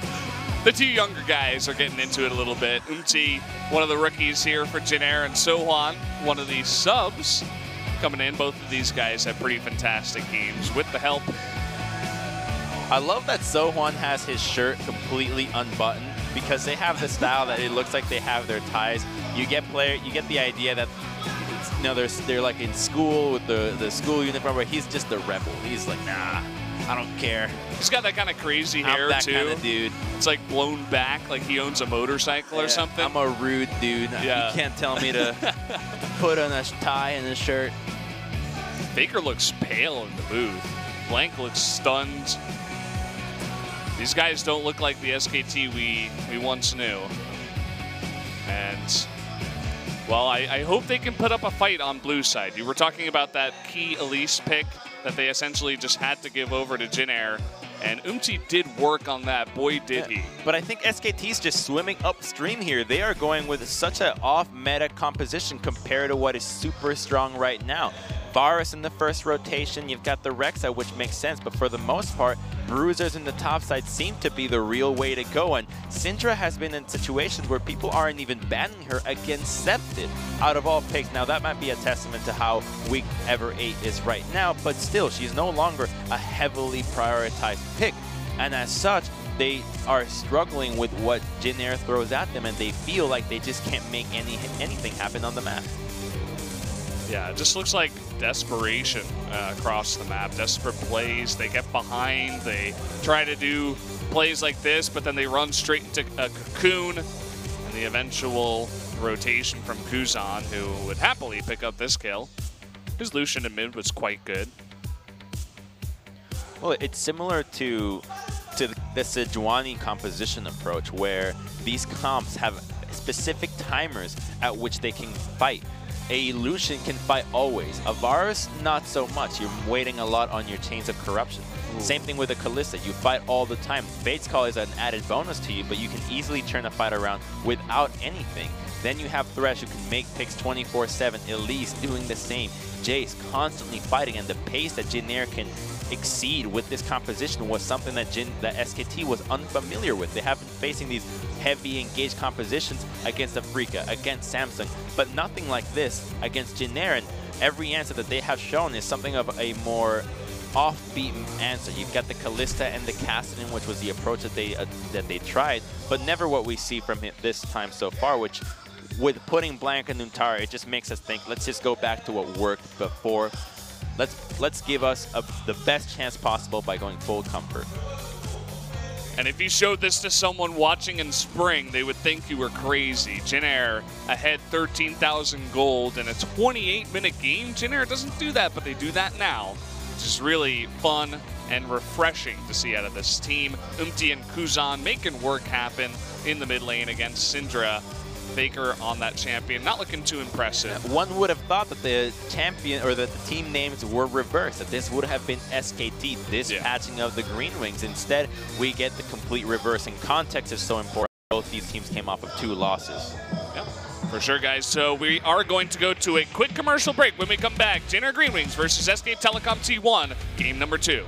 The 2 younger guys are getting into it a little bit. Umti, one of the rookies here for Jin Air, and Sohan, one of these subs coming in. Both of these guys have pretty fantastic games with the help. I love that Sohan has his shirt completely unbuttoned because they have the style that it looks like they have their ties. You get the idea that they're like in school with the school uniform, where he's just a rebel. He's like, nah, I don't care. He's got that kind of crazy hair, that too. kind of dude. It's like blown back, like he owns a motorcycle or something. I'm a rude dude. Yeah. You can't tell me to put on a tie and a shirt. FLICKR looks pale in the booth. Blank looks stunned. These guys don't look like the SKT we once knew. And, well, I hope they can put up a fight on blue side. You were talking about that key Elise pick that they essentially just had to give over to Jin Air, and Umti did work on that. Boy, did he. But I think SKT's just swimming upstream here. They are going with such an off-meta composition compared to what is super strong right now. Varus in the first rotation, you've got the Rexa, which makes sense, but for the most part, bruisers in the top side seem to be the real way to go, and Syndra has been in situations where people aren't even banning her against Septed out of all picks. Now that might be a testament to how weak Ever 8 is right now, but still, she's no longer a heavily prioritized pick, and as such, they are struggling with what Jin Air throws at them, and they feel like they just can't make anything happen on the map. Yeah, it just looks like desperation across the map. Desperate plays. They get behind. They try to do plays like this, but then they run straight into a cocoon. And the eventual rotation from Kuzan, who would happily pick up this kill. His Lucian in mid was quite good. Well, it's similar to the Sejuani composition approach, where these comps have specific timers at which they can fight. A Lucian can fight always. A Varus, not so much. You're waiting a lot on your chains of corruption. Ooh. Same thing with a Kalista. You fight all the time. Fate's Call is an added bonus to you, but you can easily turn a fight around without anything. Then you have Thresh, who can make picks 24/7. Elise doing the same. Jace constantly fighting, and the pace that Jin Air can exceed with this composition was something that SKT was unfamiliar with. They have been facing these heavy engaged compositions against Afreeca, against Samsung, but nothing like this against Jin Air, and every answer that they have shown is something of a more offbeat answer. You've got the Kalista and the Cassidy, which was the approach that they tried, but never what we see from him this time so far, which with putting Blanca and Nuntara, it just makes us think, let's just go back to what worked before. Let's give us the best chance possible by going full comfort. And if you showed this to someone watching in spring, they would think you were crazy. Jin Air ahead 13,000 gold in a 28-minute game. Jin Air doesn't do that, but they do that now, which is really fun and refreshing to see out of this team. Umti and Kuzan making work happen in the mid lane against Syndra. FLICKR on that champion, not looking too impressive. One would have thought that the champion or that the team names were reversed, that this would have been SKT, this patching of the GreenWings. Instead, we get the complete reverse, and context is so important. Both these teams came off of 2 losses. Yep, for sure, guys. So we are going to go to a quick commercial break. When we come back, Jin Air GreenWings versus SK Telecom T1, game number 2.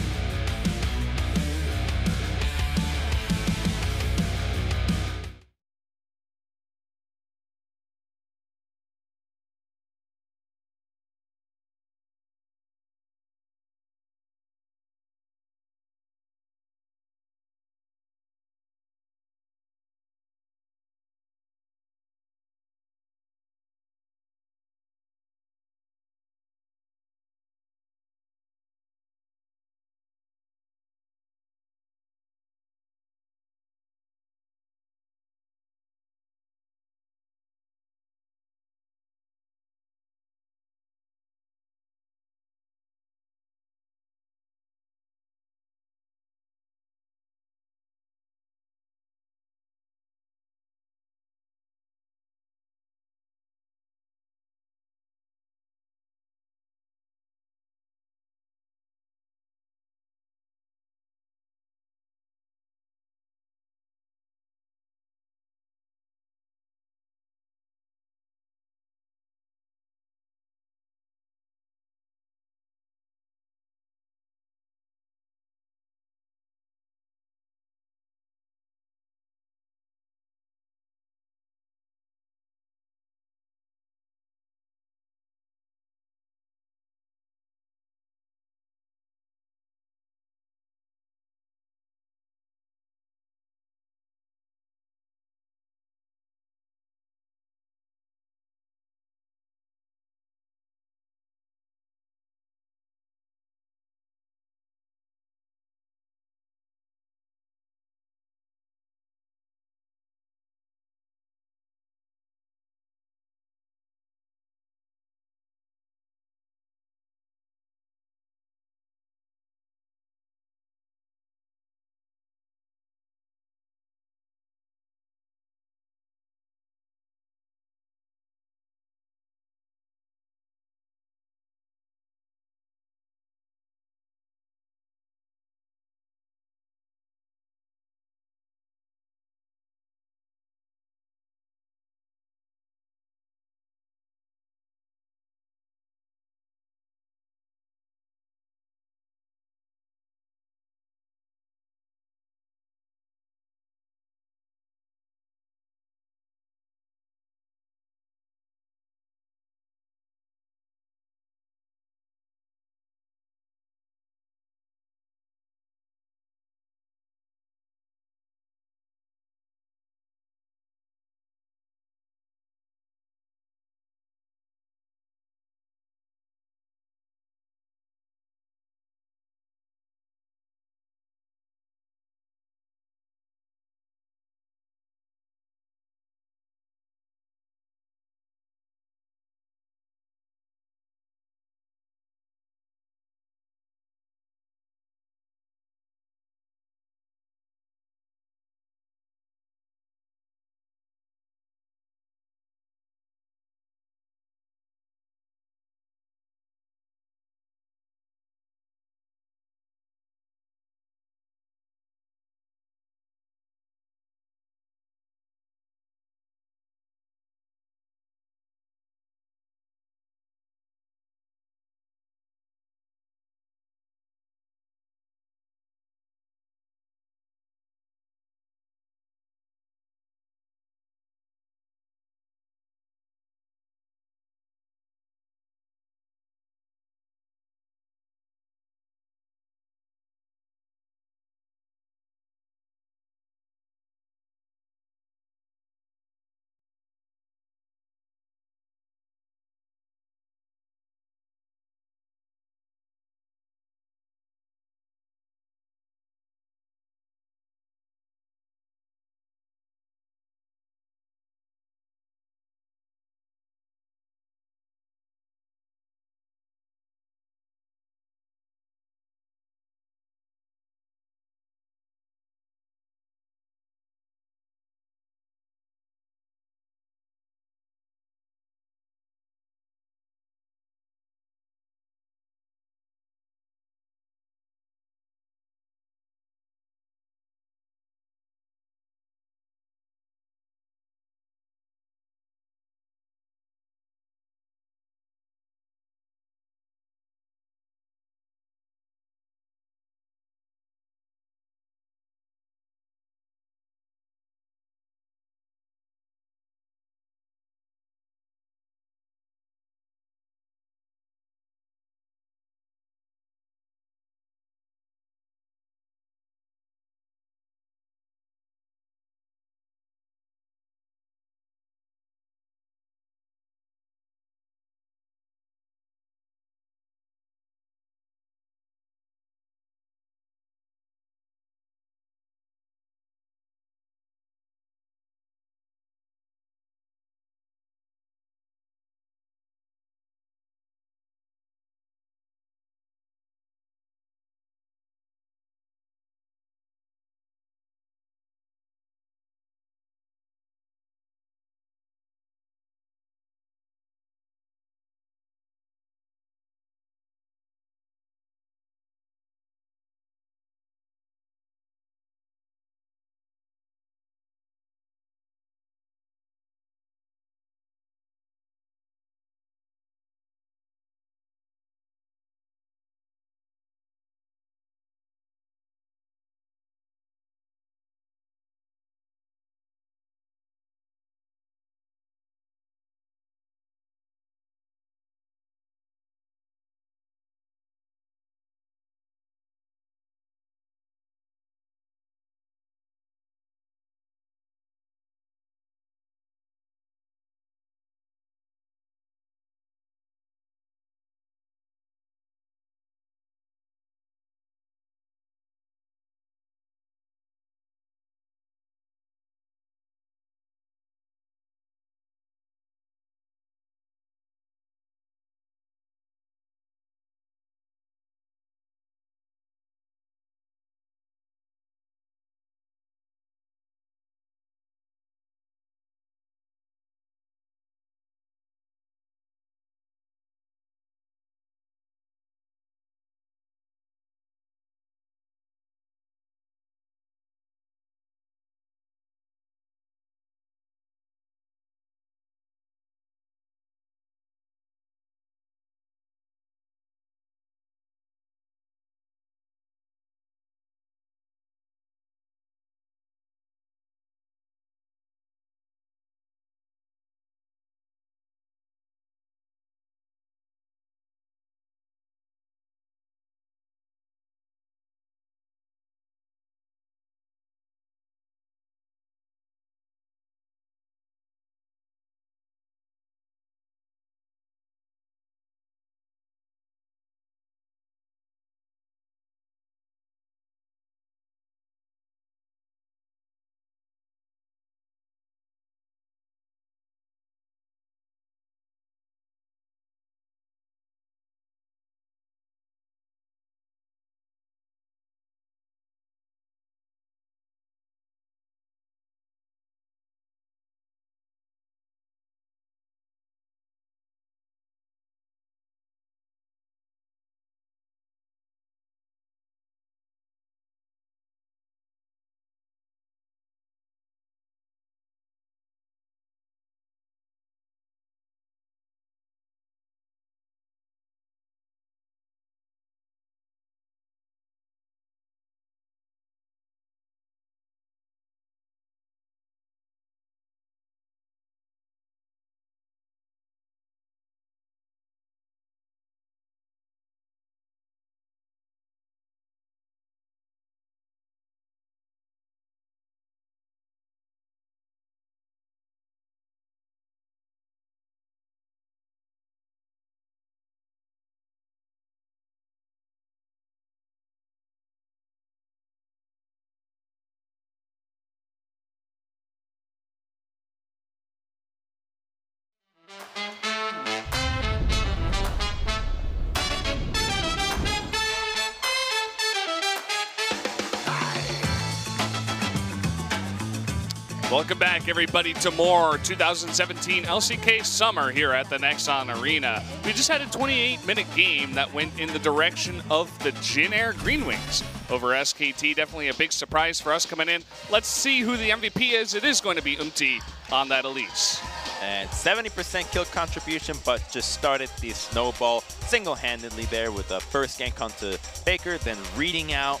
Welcome back, everybody, to more 2017 LCK Summer here at the Nexon Arena. We just had a 28-minute game that went in the direction of the Jin Air GreenWings over SKT. Definitely a big surprise for us coming in. Let's see who the MVP is. It is going to be Umti on that Elise. And 70% kill contribution, but just started the snowball single-handedly there with the first gank onto FLICKR, then reading out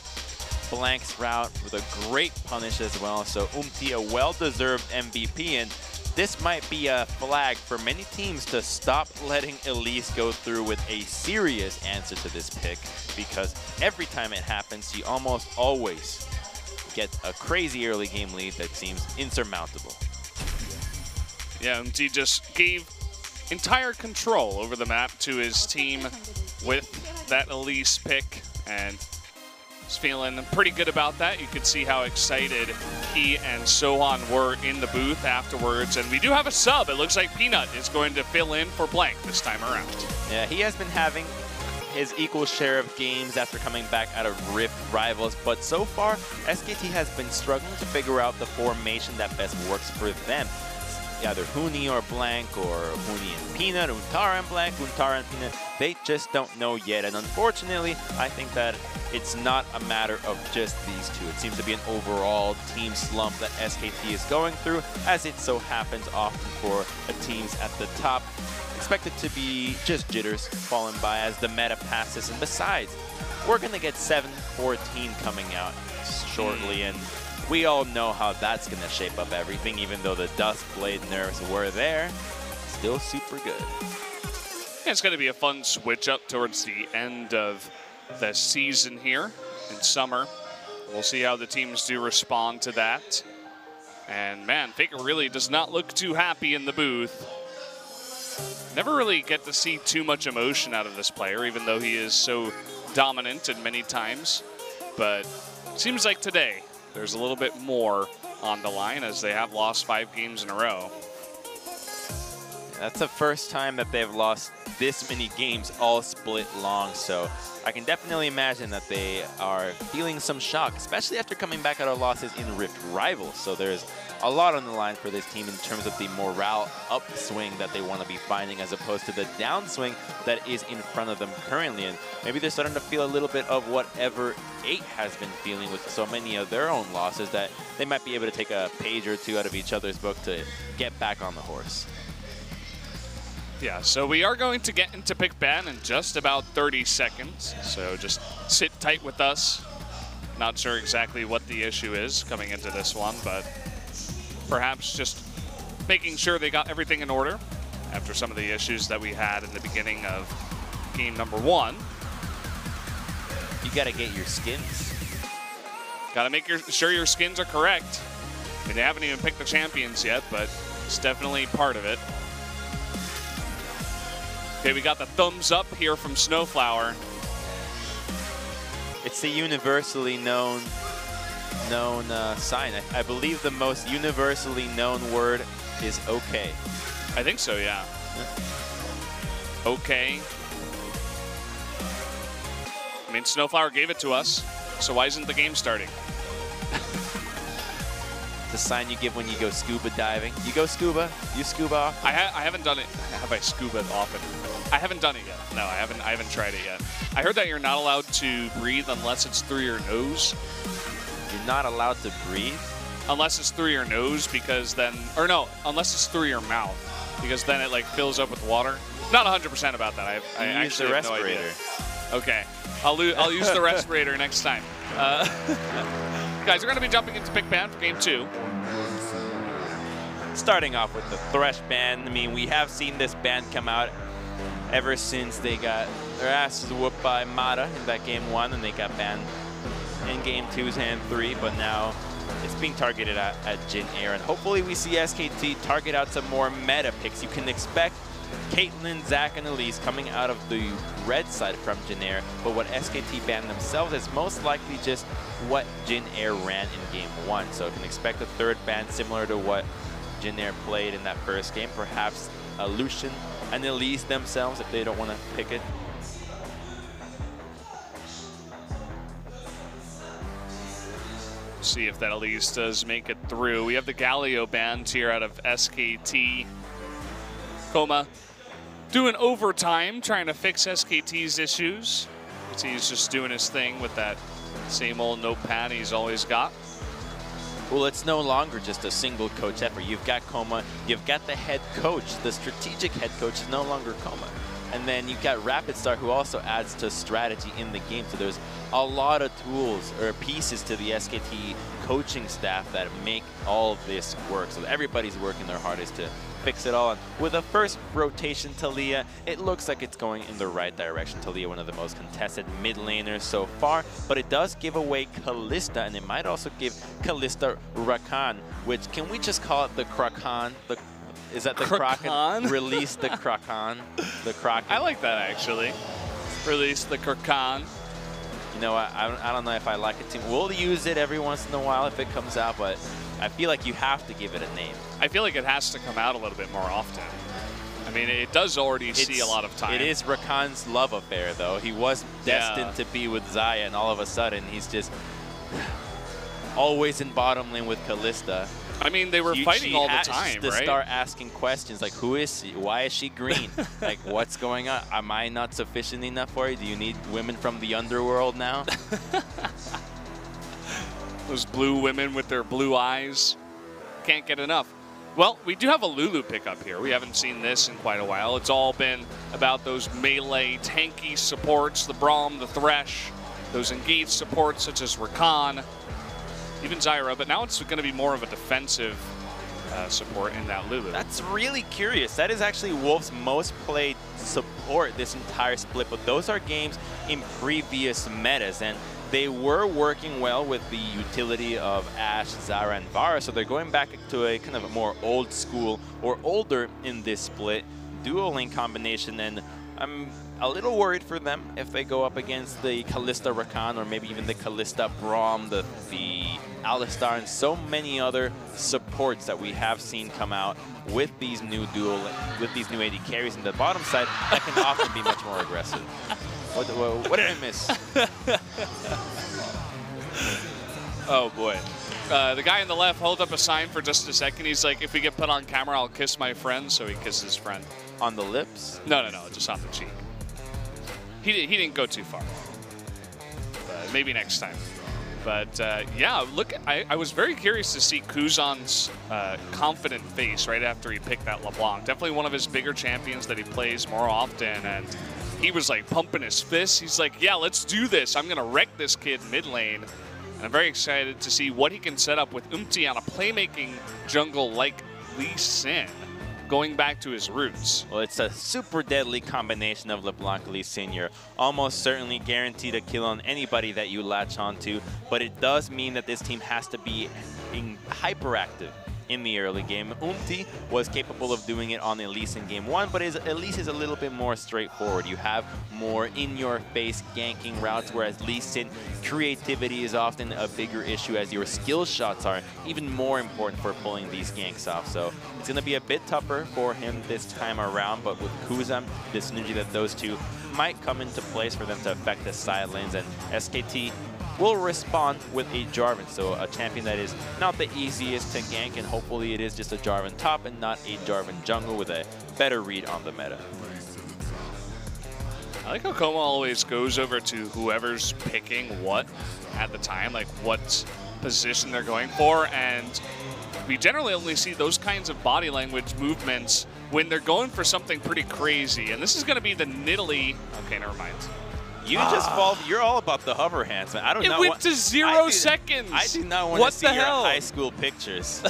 Blank's route with a great punish as well. So Umti, a well-deserved MVP, and this might be a flag for many teams to stop letting Elise go through with a serious answer to this pick, because every time it happens, you almost always get a crazy early game lead that seems insurmountable. Yeah, Umti just gave entire control over the map to his team with that Elise pick, and he's feeling pretty good about that. You could see how excited he and Sohan were in the booth afterwards. And we do have a sub. It looks like Peanut is going to fill in for Blank this time around. Yeah, he has been having his equal share of games after coming back out of Rift Rivals. But so far, SKT has been struggling to figure out the formation that best works for them. Either Huni or Blank, or Huni and Peanut, Untara and Blank, Untara and Peanut. They just don't know yet. And unfortunately, I think that it's not a matter of just these two. It seems to be an overall team slump that SKT is going through, as it so happens often for teams at the top. Expected to be just jitters falling by as the meta passes. And besides, we're going to get 7-14 coming out shortly, and we all know how that's going to shape up everything. Even though the Duskblade nerfs were there, still super good. Yeah, it's going to be a fun switch up towards the end of the season here in summer. We'll see how the teams do respond to that. And man, FLICKR really does not look too happy in the booth. Never really get to see too much emotion out of this player, even though he is so dominant in many times. But seems like today there's a little bit more on the line, as they have lost 5 games in a row. That's the first time that they've lost this many games all split long, so I can definitely imagine that they are feeling some shock, especially after coming back out of losses in Rift Rivals. So there's a lot on the line for this team in terms of the morale upswing that they want to be finding, as opposed to the downswing that is in front of them currently. And maybe they're starting to feel a little bit of whatever 8 has been feeling with so many of their own losses, that they might be able to take a page or two out of each other's book to get back on the horse. Yeah, so we are going to get into pick ban in just about 30 seconds. So just sit tight with us. Not sure exactly what the issue is coming into this one, but perhaps just making sure they got everything in order after some of the issues that we had in the beginning of game number 1. You gotta get your skins. Gotta make sure your skins are correct. I mean, they haven't even picked the champions yet, but it's definitely part of it. Okay, we got the thumbs up here from Snowflower. It's the universally known sign. I believe the most universally known word is okay. I think so, yeah. Okay. I mean, Snowflower gave it to us, so why isn't the game starting? The sign you give when you go scuba diving. You go scuba? You scuba off? I haven't done it. Have I scuba often? I haven't done it yet. No, I haven't tried it yet. I heard that you're not allowed to breathe unless it's through your nose. You're not allowed to breathe? Unless it's through your nose, because then, or no, unless it's through your mouth, because then it like fills up with water. Not 100% about that. I actually have no idea. Okay, I'll use the respirator next time. Guys, we're going to be jumping into pick ban for game 2. Starting off with the Thresh ban. I mean, we have seen this ban come out ever since they got their asses whooped by Mata in that game 1, and they got banned in game 2's and 3, but now it's being targeted at Jin Air, and hopefully we see SKT target out some more meta picks. You can expect Caitlyn, Zac, and Elise coming out of the red side from Jin Air, but what SKT banned themselves is most likely just what Jin Air ran in game 1. So you can expect a third ban similar to what Jin Air played in that first game, perhaps a Lucian and Elise themselves if they don't want to pick it. See if that at least does make it through. We have the Galio band here out of SKT. Coma doing overtime, trying to fix SKT's issues. He's just doing his thing with that same old notepad he's always got. Well, it's no longer just a single coach effort. You've got Coma, you've got the head coach. The strategic head coach is no longer Coma. And then you've got Rapid Star, who also adds to strategy in the game. So there's a lot of tools or pieces to the SKT coaching staff that make all of this work. So everybody's working their hardest to fix it all. And with the first rotation, Talia, it looks like it's going in the right direction. Talia, one of the most contested mid laners so far, but it does give away Kalista, and it might also give Kalista Rakan, which, can we just call it the Kraken? Is that the Kraken? Release the Kraken. The Kraken. I like that, actually. Release the Kraken. You know, I don't know if I like it too. We'll use it every once in a while if it comes out, but I feel like you have to give it a name. I feel like it has to come out a little bit more often. I mean, it does already see a lot of time. It is Rakan's love affair, though. He was destined to be with Xayah, and all of a sudden, he's just always in bottom lane with Kalista. I mean, they were fighting all the time, to right? start asking questions like, who is she? Why is she green? Like, what's going on? Am I not sufficient enough for you? Do you need women from the underworld now? Those blue women with their blue eyes. Can't get enough. Well, we do have a Lulu pickup here. We haven't seen this in quite a while. It's all been about those melee tanky supports, the Braum, the Thresh, those engaged supports such as Rakan, even Zyra, but now it's going to be more of a defensive support in that Lulu. That's really curious. That is actually Wolf's most played support this entire split, but those are games in previous metas, and they were working well with the utility of Ashe, Zyra, and Vara, so they're going back to a kind of a more old school or older in this split dual lane combination, and I'm a little worried for them if they go up against the Kalista Rakan or maybe even the Kalista Braum, the Alistar, and so many other supports that we have seen come out with these new new AD carries in the bottom side that can often be much more aggressive. What did I miss? Oh boy. The guy on the left held up a sign for just a second. He's like, if we get put on camera, I'll kiss my friend. So he kissed his friend. On the lips? No, just on the cheek. He didn't go too far. Maybe next time. But yeah, look, I was very curious to see Kuzan's confident face right after he picked that LeBlanc. Definitely one of his bigger champions that he plays more often, and he was like pumping his fists. He's like, yeah, let's do this. I'm gonna wreck this kid mid lane. And I'm very excited to see what he can set up with Umti on a playmaking jungle like Lee Sin, going back to his roots. Well, it's a super deadly combination of LeBlanc Lee Sin. You're almost certainly guaranteed a kill on anybody that you latch onto, but it does mean that this team has to be hyperactive in the early game. Umti was capable of doing it on Elise in game 1, but Elise is a little bit more straightforward. You have more in-your-face ganking routes, whereas Lee Sin, creativity is often a bigger issue, as your skill shots are even more important for pulling these ganks off. So it's going to be a bit tougher for him this time around, but with Kuzan, the synergy that those two might come into place for them to affect the side lanes, and SKT will respond with a Jarvan, so a champion that is not the easiest to gank, and hopefully it is just a Jarvan top and not a Jarvan jungle with a better read on the meta. I like how Coma always goes over to whoever's picking what at the time, like what position they're going for, and we generally only see those kinds of body language movements when they're going for something pretty crazy, and this is going to be the Nidalee. Okay, never mind. You just fall. You're all about the hover hands, man. I don't know. It went to 0 seconds. I do not want to see your high school pictures.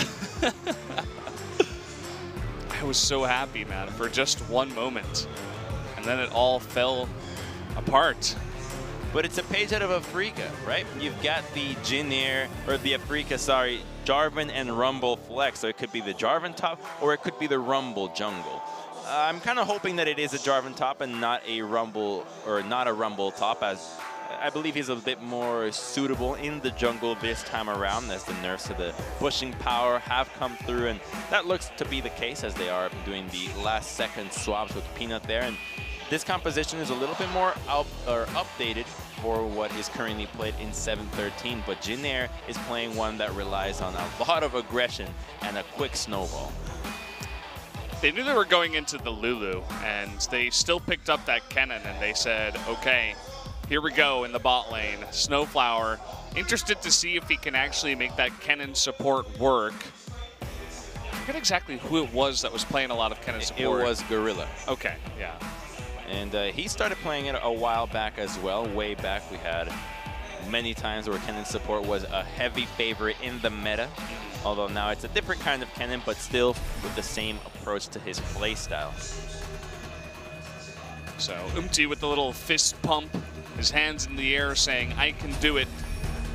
I was so happy, man, for just one moment, and then it all fell apart. But it's a page out of Afreeca, right? You've got the Jin Air, or the Afreeca, sorry, Jarvan and Rumble flex. So it could be the Jarvan top, or it could be the Rumble jungle. I'm kind of hoping that it is a Jarvan top and not a Rumble, or not a Rumble top, as I believe he's a bit more suitable in the jungle this time around, as the nerfs to the pushing power have come through, and that looks to be the case as they are doing the last second swaps with Peanut there. And this composition is a little bit more updated for what is currently played in 7-13, but Jin Air is playing one that relies on a lot of aggression and a quick snowball. They knew they were going into the Lulu, and they still picked up that Kennen, and they said, okay, here we go in the bot lane. Snowflower, interested to see if he can actually make that Kennen support work. I forget exactly who it was that was playing a lot of Kennen support. It was Gorilla. Okay, yeah. And he started playing it a while back as well. Way back, we had many times where Kennen support was a heavy favorite in the meta. Although now it's a different kind of Kennen, but still with the same approach to his playstyle. So Umti with the little fist pump, his hands in the air saying, I can do it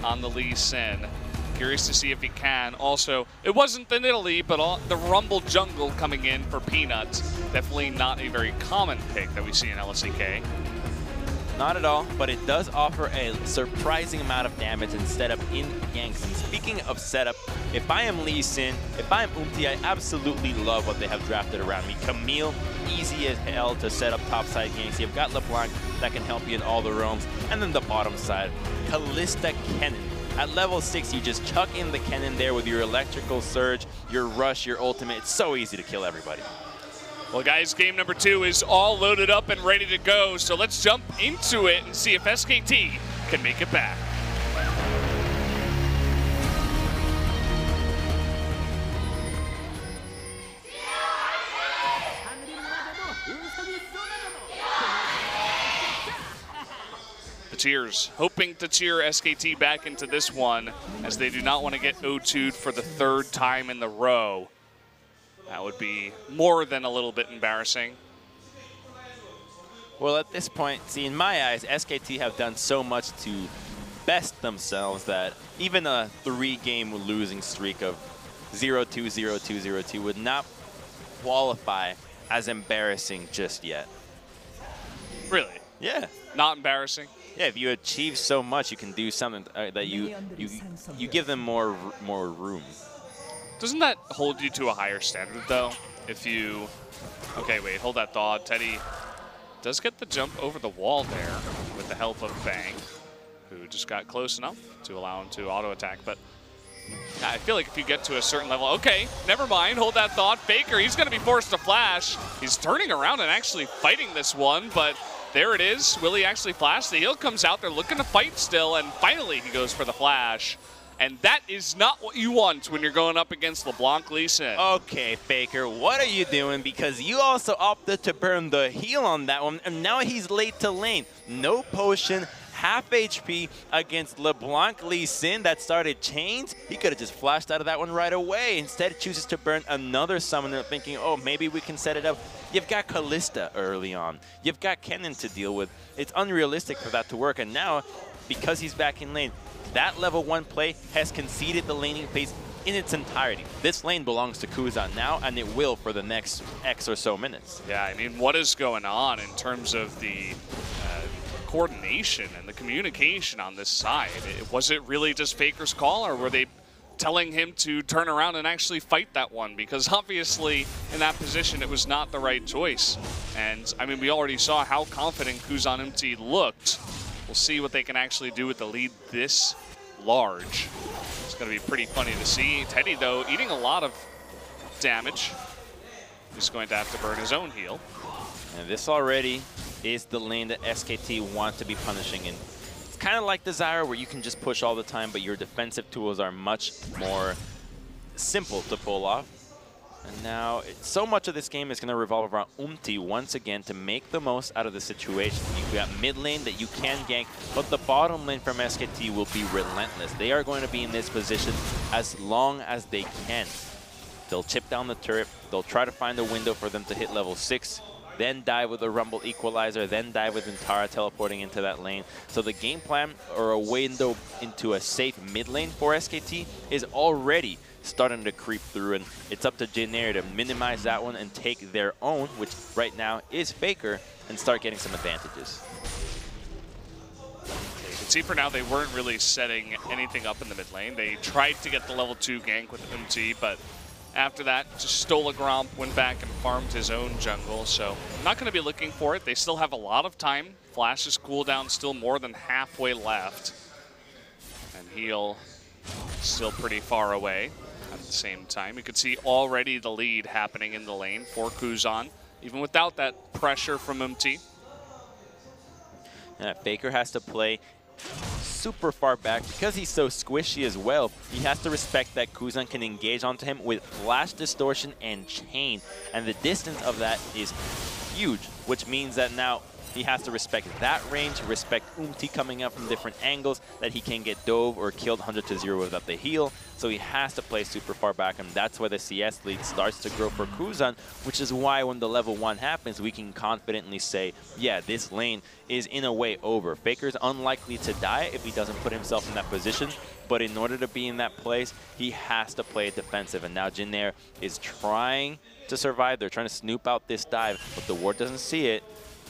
on the Lee Sin. Curious to see if he can. Also, it wasn't the Nidalee, but the Rumble Jungle coming in for Peanuts. Definitely not a very common pick that we see in LCK. Not at all, but it does offer a surprising amount of damage and setup in ganks. And speaking of setup, if I am Lee Sin, if I am Umti, I absolutely love what they have drafted around me. Camille, easy as hell to set up topside ganks. You've got LeBlanc that can help you in all the roams. And then the bottom side, Kalista Kennen. At level 6, you just chuck in the Kennen there with your electrical surge, your rush, your ultimate. It's so easy to kill everybody. Well, guys, game number 2 is all loaded up and ready to go. So let's jump into it and see if SKT can make it back. The Cheers hoping to cheer SKT back into this one, as they do not want to get O2'd for the 3rd time in the row. That would be more than a little bit embarrassing. Well, at this point, see, in my eyes, SKT have done so much to best themselves that even a 3-game losing streak of 0-2, 0-2, 0-2 would not qualify as embarrassing just yet. Really? Yeah. Not embarrassing? Yeah, if you achieve so much, you can do something that you give them more room. Doesn't that hold you to a higher standard, though? If you... Okay, wait, hold that thought. Teddy does get the jump over the wall there with the help of Bang, who just got close enough to allow him to auto-attack. But yeah, I feel like if you get to a certain level... Okay, never mind. Hold that thought. FLICKR, he's going to be forced to flash. He's turning around and actually fighting this one, but there it is. Will he actually flash? The heal comes out. They're looking to fight still, and finally he goes for the flash. And that is not what you want when you're going up against LeBlanc Lee Sin. Okay, FLICKR, what are you doing? Because you also opted to burn the heal on that one, and now he's late to lane. No potion, half HP against LeBlanc Lee Sin that started chains. He could have just flashed out of that one right away. Instead, chooses to burn another summoner, thinking, oh, maybe we can set it up. You've got Kalista early on. You've got Kennen to deal with. It's unrealistic for that to work, and now, because he's back in lane, that level 1 play has conceded the laning phase in its entirety. This lane belongs to Kuzan now, and it will for the next X or so minutes. Yeah, I mean, what is going on in terms of the coordination and the communication on this side? Was it really just FLICKR's call, or were they telling him to turn around and actually fight that one? Because obviously, in that position, it was not the right choice. And, I mean, we already saw how confident Kuzan Umti looked. We'll see what they can actually do with the lead this large. It's going to be pretty funny to see. Teddy, though, eating a lot of damage. He's going to have to burn his own heal. And this already is the lane that SKT want to be punishing in. It's kind of like the Zyra, where you can just push all the time, but your defensive tools are much more simple to pull off. And now, so much of this game is going to revolve around Umti once again to make the most out of the situation. You've got mid lane that you can gank, but the bottom lane from SKT will be relentless. They are going to be in this position as long as they can. They'll chip down the turret, they'll try to find a window for them to hit level 6, then dive with a Rumble Equalizer, then dive with Intara teleporting into that lane. So the game plan, or a window into a safe mid lane for SKT, is already starting to creep through, and it's up to Jin Air to minimize that one and take their own, which right now is FLICKR, and start getting some advantages. You can see for now they weren't really setting anything up in the mid lane. They tried to get the level 2 gank with Umti, but After that, just stole a Gromp, went back and farmed his own jungle. So I'm not going to be looking for it. They still have a lot of time. Flash's cooldown still more than halfway left. And heal still pretty far away at the same time. You can see already the lead happening in the lane for Kuzan, even without that pressure from Umti. Yeah, FLICKR has to play super far back because he's so squishy as well. He has to respect that Kuzan can engage onto him with flash distortion and chain, and the distance of that is huge, which means that now he has to respect that range, respect Umti coming up from different angles, that he can get dove or killed 100 to 0 without the heal. So he has to play super far back, and that's why the CS lead starts to grow for Kuzan, which is why when the level 1 happens, we can confidently say, yeah, this lane is in a way over. FLICKR's unlikely to die if he doesn't put himself in that position, but in order to be in that place, he has to play defensive. And now Jin Air is trying to survive. They're trying to snoop out this dive, but the ward doesn't see it.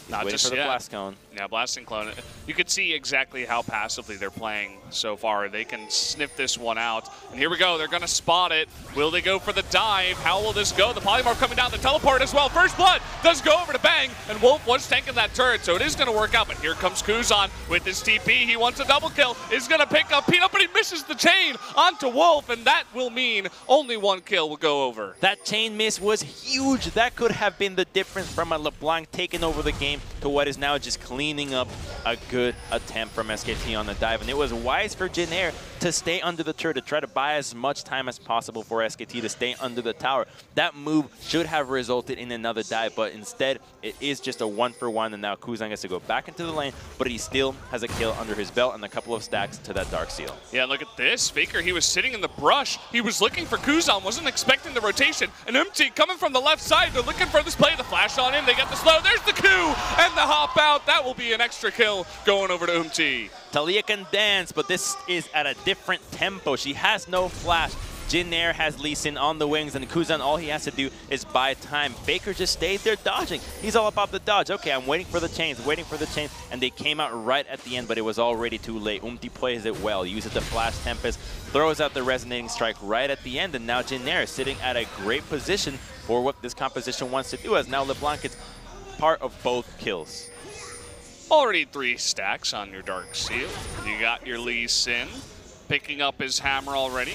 Not waiting just for the blast cone. Yeah, blasting clone. You can see exactly how passively they're playing so far. They can sniff this one out. And here we go. They're going to spot it. Will they go for the dive? How will this go? The polymorph coming down. The teleport as well. First blood does go over to Bang. And Wolf was tanking that turret, so it is going to work out. But here comes Kuzan with his TP. He wants a double kill. He's going to pick up Peanut, but he misses the chain onto Wolf. And that will mean only one kill will go over. That chain miss was huge. That could have been the difference from a LeBlanc taking over the game to what is now just cleaning up a good attempt from SKT on the dive. And it was wise for Jin Air to stay under the turret, to try to buy as much time as possible for SKT to stay under the tower. That move should have resulted in another dive, but instead it is just a 1-for-1, and now Kuzan gets to go back into the lane, but he still has a kill under his belt and a couple of stacks to that Dark Seal. Yeah, look at this. FLICKR, he was sitting in the brush. He was looking for Kuzan, wasn't expecting the rotation. And Umti coming from the left side. They're looking for this play. The flash on him. They get the slow. There's the coup and the hop out. That will be an extra kill going over to Umti. Talia can dance, but this is at a different tempo. She has no flash. Jin Air has Lee Sin on the wings, and Kuzan, all he has to do is buy time. FLICKR just stayed there dodging. He's all about the dodge. Okay, I'm waiting for the chains, and they came out right at the end, but it was already too late. Umti plays it well, uses the Flash Tempest, throws out the Resonating Strike right at the end, and now Jin Air is sitting at a great position for what this composition wants to do, as now LeBlanc is part of both kills. Already 3 stacks on your Dark Seal. You got your Lee Sin picking up his hammer already.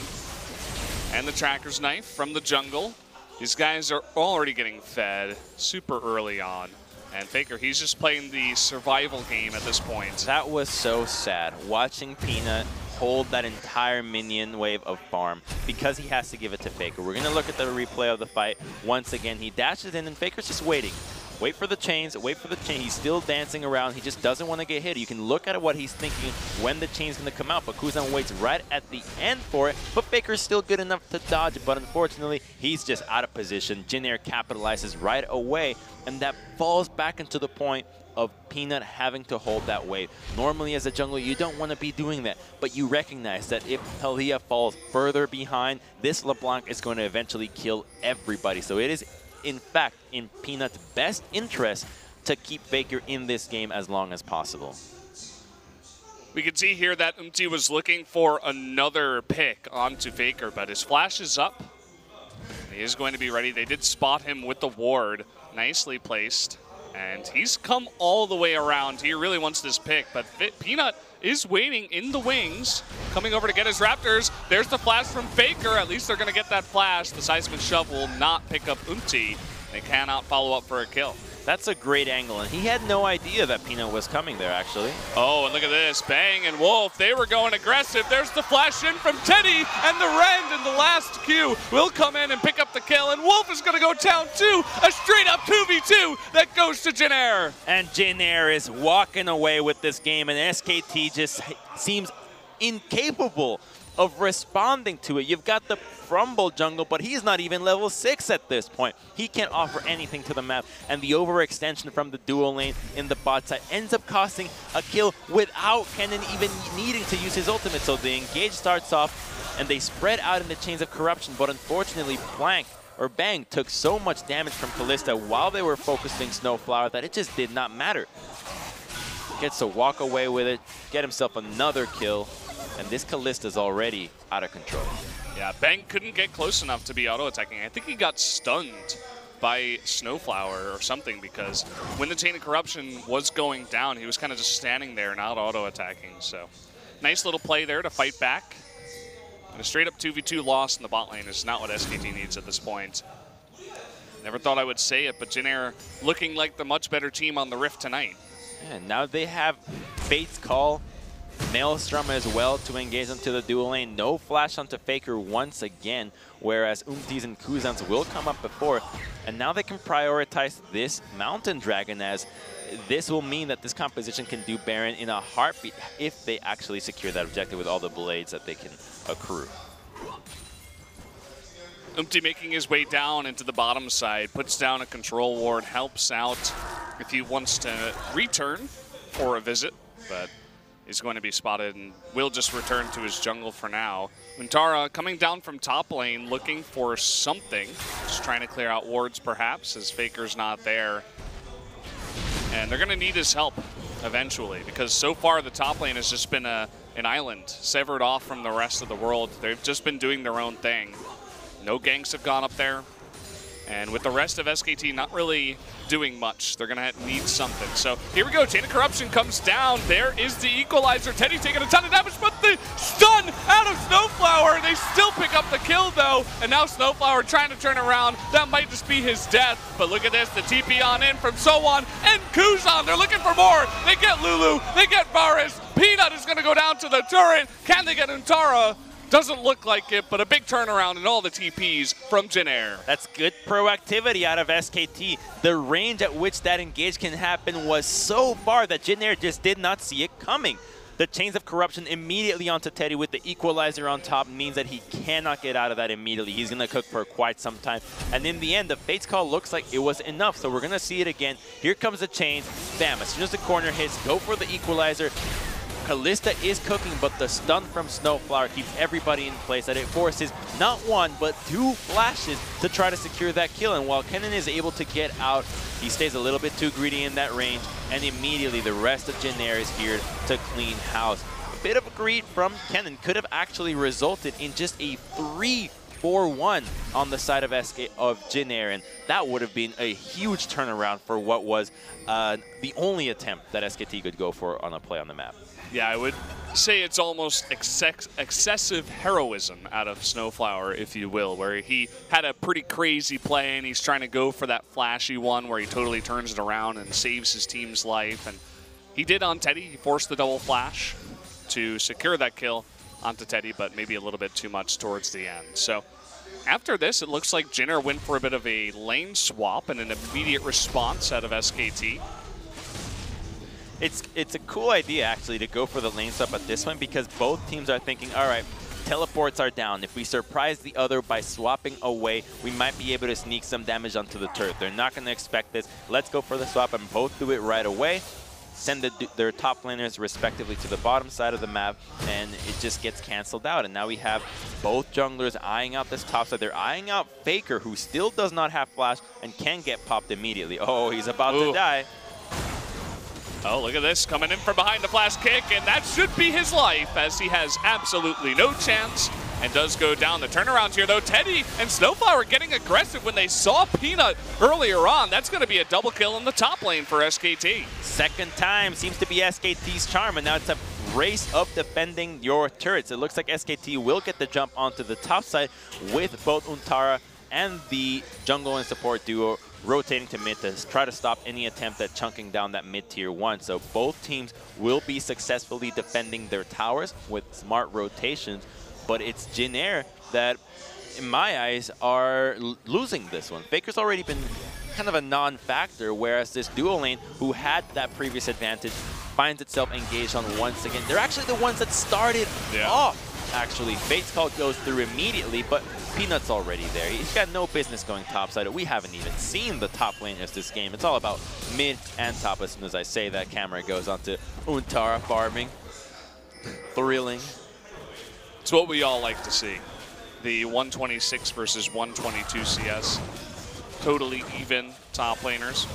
And the Tracker's Knife from the jungle. These guys are already getting fed super early on. And FLICKR, he's just playing the survival game at this point. That was so sad, watching Peanut hold that entire minion wave of farm because he has to give it to FLICKR. We're going to look at the replay of the fight. Once again, he dashes in and FLICKR's just waiting. Wait for the chains, wait for the chain. He's still dancing around. He just doesn't want to get hit. You can look at what he's thinking when the chain's going to come out, but Kuzan waits right at the end for it. But FLICKR's still good enough to dodge, but unfortunately, he's just out of position. Jin Air capitalizes right away, and that falls back into the point of Peanut having to hold that wave. Normally, as a jungler, you don't want to be doing that, but you recognize that if Talia falls further behind, this LeBlanc is going to eventually kill everybody. So it is, in fact, in Peanut's best interest to keep FLICKR in this game as long as possible. We can see here that Umti was looking for another pick onto FLICKR, but his flash is up. He is going to be ready. They did spot him with the ward. Nicely placed. And he's come all the way around. He really wants this pick, but Peanut is waiting in the wings, coming over to get his Raptors. There's the flash from FLICKR. At least they're going to get that flash. The Seismic Shove will not pick up Umti. They cannot follow up for a kill. That's a great angle, and he had no idea that Peanut was coming there, actually. Oh, and look at this. Bang and Wolf, they were going aggressive. There's the flash in from Teddy, and the Rend in the last Q will come in and pick up the kill, and Wolf is going to go down too. A straight-up 2v2 that goes to Jin Air. And Jin Air is walking away with this game, and SKT just seems incapable of responding to it. You've got the Frumble jungle, but he's not even level 6 at this point. He can't offer anything to the map, and the overextension from the dual lane in the bot side ends up costing a kill without Kennen even needing to use his ultimate. So the engage starts off, and they spread out in the chains of corruption, but unfortunately Bang took so much damage from Kalista while they were focusing Snowflower that it just did not matter. Gets to walk away with it, get himself another kill, and this Kalista's already out of control. Yeah, Bang couldn't get close enough to be auto-attacking. I think he got stunned by Snowflower or something, because when the Chain of Corruption was going down, he was kind of just standing there, not auto-attacking. So nice little play there to fight back. And a straight-up 2v2 loss in the bot lane is not what SKT needs at this point. Never thought I would say it, but Jin Air looking like the much better team on the Rift tonight. And now they have Fate's Call, Maelstrom as well to engage into the dual lane. No flash onto FLICKR once again, whereas Umtis and Kuzans will come up before. And now they can prioritize this Mountain Dragon, as this will mean that this composition can do Baron in a heartbeat if they actually secure that objective with all the blades that they can accrue. Umti making his way down into the bottom side, puts down a control ward, helps out if he wants to return for a visit, but he's going to be spotted and will just return to his jungle for now. Untara coming down from top lane looking for something, just trying to clear out wards perhaps, as FLICKR's not there. And they're going to need his help eventually, because so far the top lane has just been an island, severed off from the rest of the world. They've just been doing their own thing. No ganks have gone up there. And with the rest of SKT not really doing much, they're going to need something. So here we go. Chain of Corruption comes down. There is the equalizer. Teddy taking a ton of damage, but the stun out of Snowflower. They still pick up the kill, though. And now Snowflower trying to turn around. That might just be his death. But look at this. The TP on in from Sowon and Kuzan. They're looking for more. They get Lulu. They get Varus. Peanut is going to go down to the turret. Can they get Untara? Doesn't look like it, but a big turnaround in all the TPs from Jin Air. That's good proactivity out of SKT. The range at which that engage can happen was so far that Jin Air just did not see it coming. The Chains of Corruption immediately onto Teddy with the equalizer on top means that he cannot get out of that immediately. He's going to cook for quite some time. And in the end, the Fate's Call looks like it was enough. So we're going to see it again. Here comes the Chains. Bam, as soon as the corner hits, go for the equalizer. Kalista is cooking, but the stun from Snowflower keeps everybody in place, that it forces not one, but two flashes to try to secure that kill. And while Kennen is able to get out, he stays a little bit too greedy in that range, and immediately the rest of Jin Air is here to clean house. A bit of a greed from Kennen could have actually resulted in just a 3-4-1 on the side of Jin Air, and that would have been a huge turnaround for what was the only attempt that SKT could go for on a play on the map. Yeah, I would say it's almost excessive heroism out of Snowflower, if you will, where he had a pretty crazy play and he's trying to go for that flashy one where he totally turns it around and saves his team's life. And he did on Teddy. He forced the double flash to secure that kill onto Teddy, but maybe a little bit too much towards the end. So after this, it looks like Jin Air went for a bit of a lane swap and an immediate response out of SKT. It's a cool idea, actually, to go for the lane swap at this one, because both teams are thinking, all right, teleports are down. If we surprise the other by swapping away, we might be able to sneak some damage onto the turret. They're not going to expect this. Let's go for the swap and both do it right away. Send their top laners respectively to the bottom side of the map, and it just gets canceled out. And now we have both junglers eyeing out this top side. They're eyeing out FLICKR, who still does not have flash and can get popped immediately. Oh, he's about to die. Oh, look at this, coming in from behind the flash kick, and that should be his life, as he has absolutely no chance and does go down. The turnaround here, though, Teddy and Snowflower getting aggressive when they saw Peanut earlier on. That's going to be a double kill in the top lane for SKT. Second time seems to be SKT's charm, and now it's a race of defending your turrets. It looks like SKT will get the jump onto the top side with both Untara and the jungle and support duo rotating to mid to try to stop any attempt at chunking down that mid-tier 1. So both teams will be successfully defending their towers with smart rotations, but it's Jin Air that, in my eyes, are losing this one. FLICKR's already been kind of a non-factor, whereas this duo lane, who had that previous advantage, finds itself engaged on once again. They're actually the ones that started off, actually. Fate's Call goes through immediately, but Peanut's already there. He's got no business going topside. We haven't even seen the top lane of this game. It's all about mid and top. As soon as I say that, camera goes onto Untara farming. Thrilling. It's what we all like to see. The 126 versus 122 CS. Totally even top laners.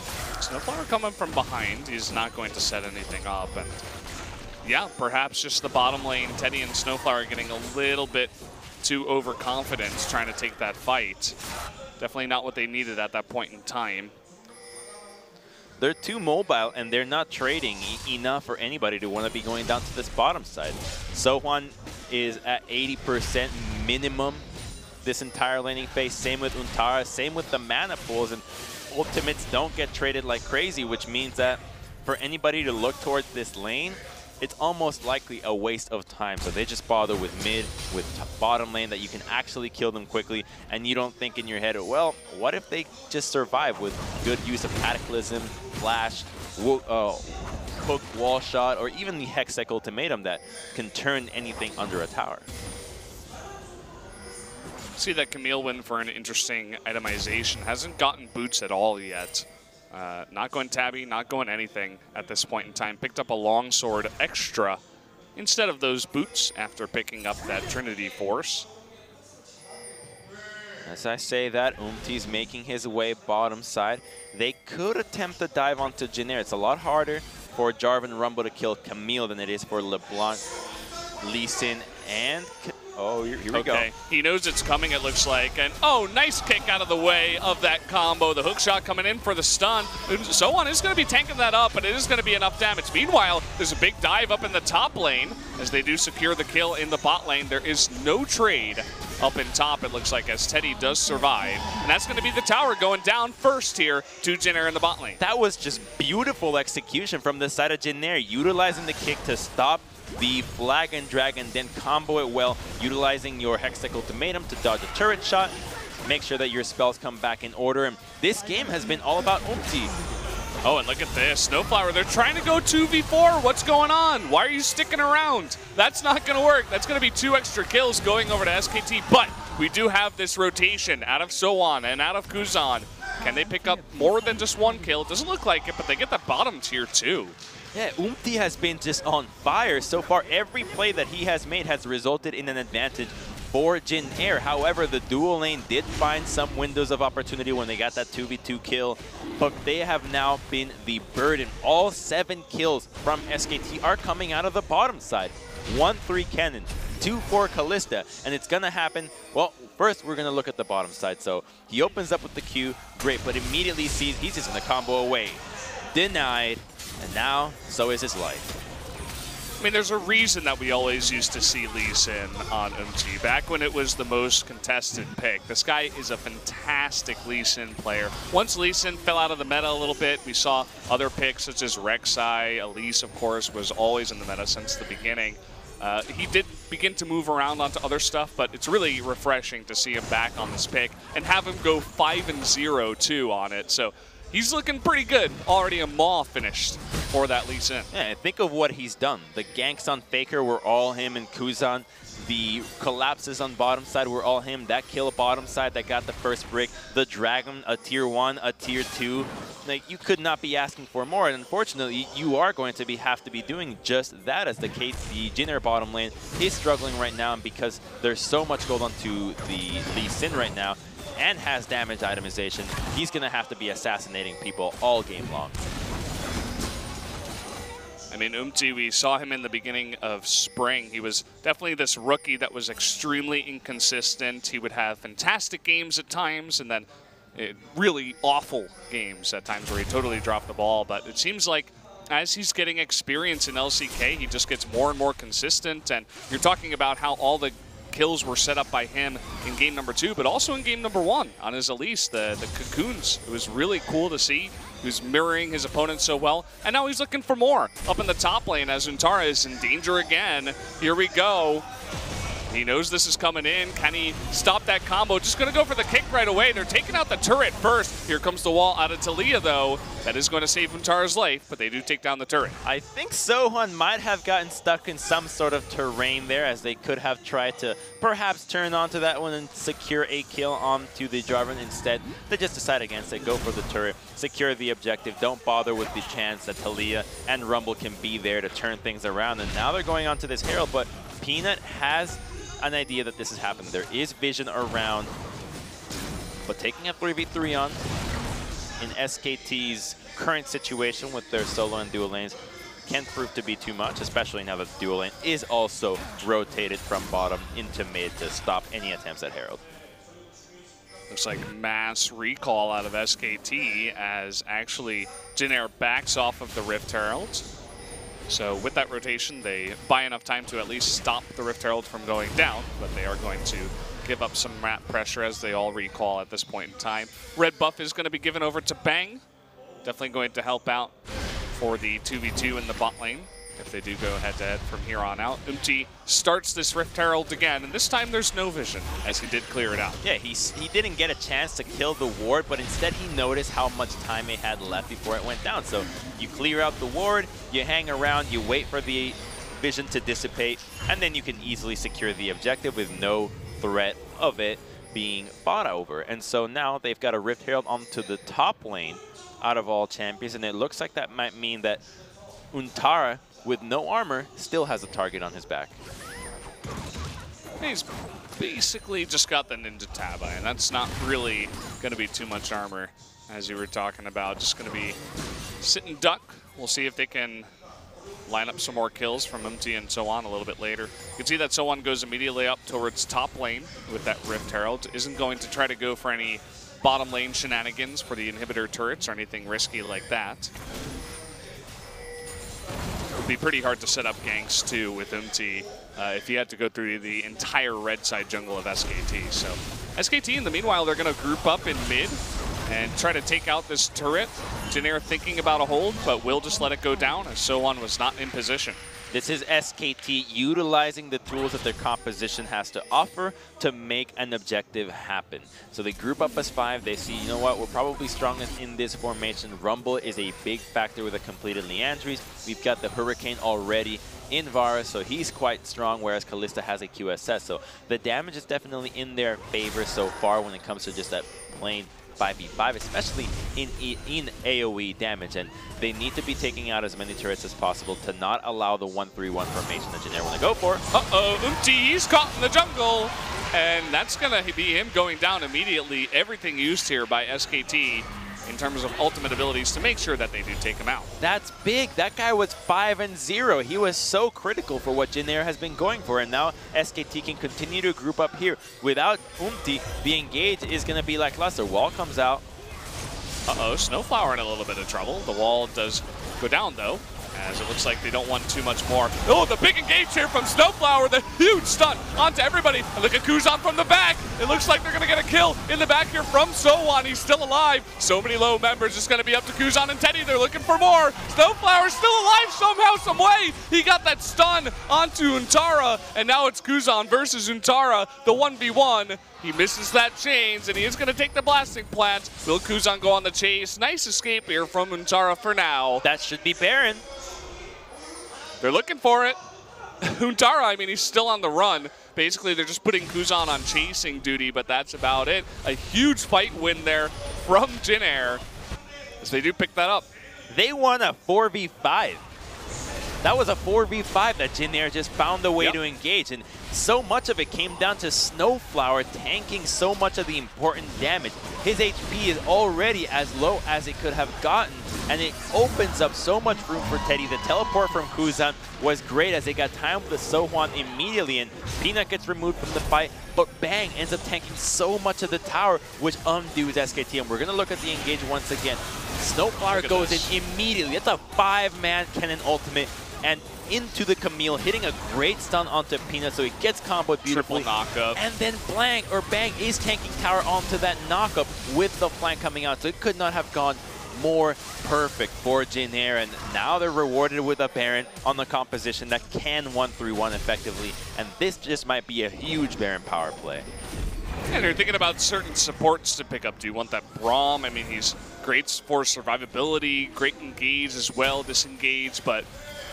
Snowflower coming from behind. He's not going to set anything up. And yeah, perhaps just the bottom lane, Teddy and Snowflower getting a little bit too overconfident trying to take that fight. Definitely not what they needed at that point in time. They're too mobile, and they're not trading enough for anybody to want to be going down to this bottom side. Sohwan is at 80% minimum this entire laning phase. Same with Untara, same with the mana pools, and ultimates don't get traded like crazy, which means that for anybody to look towards this lane, it's almost likely a waste of time. So they just bother with mid, with bottom lane that you can actually kill them quickly, and you don't think in your head, well, what if they just survive with good use of Cataclysm, Flash, hook, wall shot, or even the Hextech ultimatum that can turn anything under a tower. See that Camille win for an interesting itemization. Hasn't gotten boots at all yet. Not going tabby, not going anything at this point in time. Picked up a longsword extra instead of those boots after picking up that Trinity Force. As I say that, Umti's making his way bottom side. They could attempt to dive onto Jin Air. It's a lot harder for Jarvan Rumble to kill Camille than it is for LeBlanc, Lee Sin, and... Oh, here we go. He knows it's coming, it looks like. And, oh, nice kick out of the way of that combo. The hook shot coming in for the stun. Sohwan is going to be tanking that up, but it is going to be enough damage. Meanwhile, there's a big dive up in the top lane as they do secure the kill in the bot lane. There is no trade up in top, it looks like, as Teddy does survive. And that's going to be the tower going down first here to Jin Air in the bot lane. That was just beautiful execution from the side of Jin Air, utilizing the kick to stop the flag and drag and then combo it well, utilizing your Hextech ultimatum to dodge a turret shot, make sure that your spells come back in order. And this game has been all about Umti. Oh, and look at this. Snowflower, they're trying to go 2v4. What's going on? Why are you sticking around? That's not going to work. That's going to be 2 extra kills going over to SKT. But we do have this rotation out of Sohwan and out of Kuzan. Can they pick up more than just 1 kill? It doesn't look like it, but they get the bottom tier too. Yeah, Umti has been just on fire so far. Every play that he has made has resulted in an advantage for Jin Air. However, the dual lane did find some windows of opportunity when they got that 2v2 kill, but they have now been the burden. All 7 kills from SKT are coming out of the bottom side. 1-3 Cannon, 2-4 Callista, and it's gonna happen. Well, first we're gonna look at the bottom side. So he opens up with the Q, great, but immediately sees he's just gonna combo away. Denied. And now, so is his life. I mean, there's a reason that we always used to see Lee Sin on Umti. Back when it was the most contested pick. This guy is a fantastic Lee Sin player. Once Lee Sin fell out of the meta a little bit, we saw other picks such as Rek'Sai. Elise, of course, was always in the meta since the beginning. He did begin to move around onto other stuff, but it's really refreshing to see him back on this pick and have him go 5-0 too on it. So he's looking pretty good. Already a Maw finished for that Lee Sin. Yeah, think of what he's done. The ganks on FLICKR were all him and Kuzan. The collapses on bottom side were all him. That kill bottom side that got the first brick. The Dragon, a tier 1, a tier 2. Like, you could not be asking for more. And unfortunately, you are going to have to be doing just that, as the Jin Air bottom lane is struggling right now. And because there's so much gold onto the Lee Sin right now, and has damage itemization, he's going to have to be assassinating people all game long. I mean, Umti, we saw him in the beginning of spring. He was definitely this rookie that was extremely inconsistent. He would have fantastic games at times and then really awful games at times where he totally dropped the ball. But it seems like as he's getting experience in LCK, he just gets more and more consistent. And you're talking about how all the kills were set up by him in game number 2, but also in game number 1 on his Elise, the cocoons. It was really cool to see. He was mirroring his opponent so well, and now he's looking for more up in the top lane as Untara is in danger again. Here we go. He knows this is coming in. Can he stop that combo? Just going to go for the kick right away. They're taking out the turret first. Here comes the wall out of Talia, though. That is going to save Untara's life, but they do take down the turret. I think Sohwan might have gotten stuck in some sort of terrain there, as they could have tried to perhaps turn onto that one and secure a kill onto the Jarvan. Instead, they just decide against it, go for the turret, secure the objective, don't bother with the chance that Talia and Rumble can be there to turn things around. And now they're going onto this Herald, but Peanut has an idea that this is happening. There is vision around, but taking a 3v3 on in SKT's current situation with their solo and dual lanes can prove to be too much, especially now that the dual lane is also rotated from bottom into mid to stop any attempts at Herald. Looks like mass recall out of SKT as actually Jin Air backs off of the Rift Herald. So with that rotation, they buy enough time to at least stop the Rift Herald from going down, but they are going to give up some map pressure as they all recall at this point in time. Red buff is going to be given over to Bang. Definitely going to help out for the 2v2 in the bot lane if they do go head-to-head from here on out. Umti starts this Rift Herald again, and this time there's no vision, as he did clear it out. Yeah, he didn't get a chance to kill the ward, but instead he noticed how much time he had left before it went down. So you clear out the ward, you hang around, you wait for the vision to dissipate, and then you can easily secure the objective with no threat of it being bought over. And so now they've got a Rift Herald onto the top lane out of all champions, and it looks like that might mean that Untara, with no armor, still has a target on his back. He's basically just got the Ninja Tab, and that's not really going to be too much armor, as you were talking about. Just going to be sit and duck. We'll see if they can line up some more kills from Umti and so on a little bit later. You can see that so on goes immediately up towards top lane with that Rift Herald. Isn't going to try to go for any bottom lane shenanigans for the inhibitor turrets or anything risky like that. It would be pretty hard to set up ganks too with Umti if he had to go through the entire red side jungle of SKT. So SKT in the meanwhile, they're going to group up in mid and try to take out this turret. Jin Air thinking about a hold, but will just let it go down as So1 was not in position. This is SKT utilizing the tools that their composition has to offer to make an objective happen. So they group up as 5. They see, you know what, we're probably strongest in this formation. Rumble is a big factor with a completed Leandries. We've got the Hurricane already in Varus, so he's quite strong, whereas Kalista has a QSS. So the damage is definitely in their favor so far when it comes to just that plain 5v5, especially in AoE damage, and they need to be taking out as many turrets as possible to not allow the 1-3-1 formation that Jin Air want to go for. Uh-oh, Umti, he's caught in the jungle, and that's going to be him going down immediately. Everything used here by SKT in terms of ultimate abilities to make sure that they do take him out. That's big. That guy was 5-0. He was so critical for what Jin Air has been going for, and now SKT can continue to group up here. Without Umti, the engage is going to be lackluster. Wall comes out. Uh-oh, Snowflower in a little bit of trouble. The wall does go down, though, as it looks like they don't want too much more. Oh, the big engage here from Snowflower, the huge stun onto everybody. And look at Kuzan from the back. It looks like they're going to get a kill in the back here from So1. He's still alive. So many low members. It's going to be up to Kuzan and Teddy. They're looking for more. Snowflower's still alive somehow, some way. He got that stun onto Untara, and now it's Kuzan versus Untara, the 1v1. He misses that chains, and he is going to take the blasting plant. Will Kuzan go on the chase? Nice escape here from Untara for now. That should be Baron. They're looking for it. Untara, I mean, he's still on the run. Basically, they're just putting Kuzan on chasing duty, but that's about it. A huge fight win there from Jin Air, as they do pick that up. They won a 4v5. That was a 4v5 that Jin Air just found a way to engage, and so much of it came down to Snowflower tanking so much of the important damage. His HP is already as low as it could have gotten, and it opens up so much room for Teddy. The teleport from Kuzan was great as they got timed with So1 immediately, and Peanut gets removed from the fight, but Bang ends up tanking so much of the tower, which undoes SKT, and we're going to look at the engage once again. Snowflower goes in immediately. It's a 5-man cannon ultimate, and into the Camille, hitting a great stun onto Peanut, so he gets comboed beautifully. Triple knockup. And then Bang is tanking tower onto that knockup with the flank coming out, so it could not have gone more perfect for Jin Air, and now they're rewarded with a Baron on the composition that can 1-3-1 effectively, and this just might be a huge Baron power play. And you're thinking about certain supports to pick up. Do you want that Braum? I mean, he's great for survivability, great engage as well, disengage, but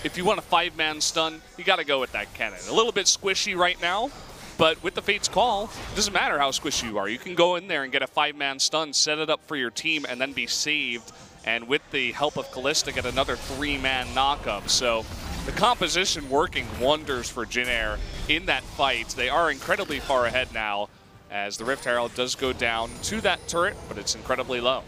if you want a 5-man stun, you got to go with that cannon. A little bit squishy right now, but with the Fate's Call, it doesn't matter how squishy you are. You can go in there and get a 5-man stun, set it up for your team, and then be saved. And with the help of Kalista, get another 3-man knockup. So the composition working wonders for Jin Air in that fight. They are incredibly far ahead now, as the Rift Herald does go down to that turret, but it's incredibly low.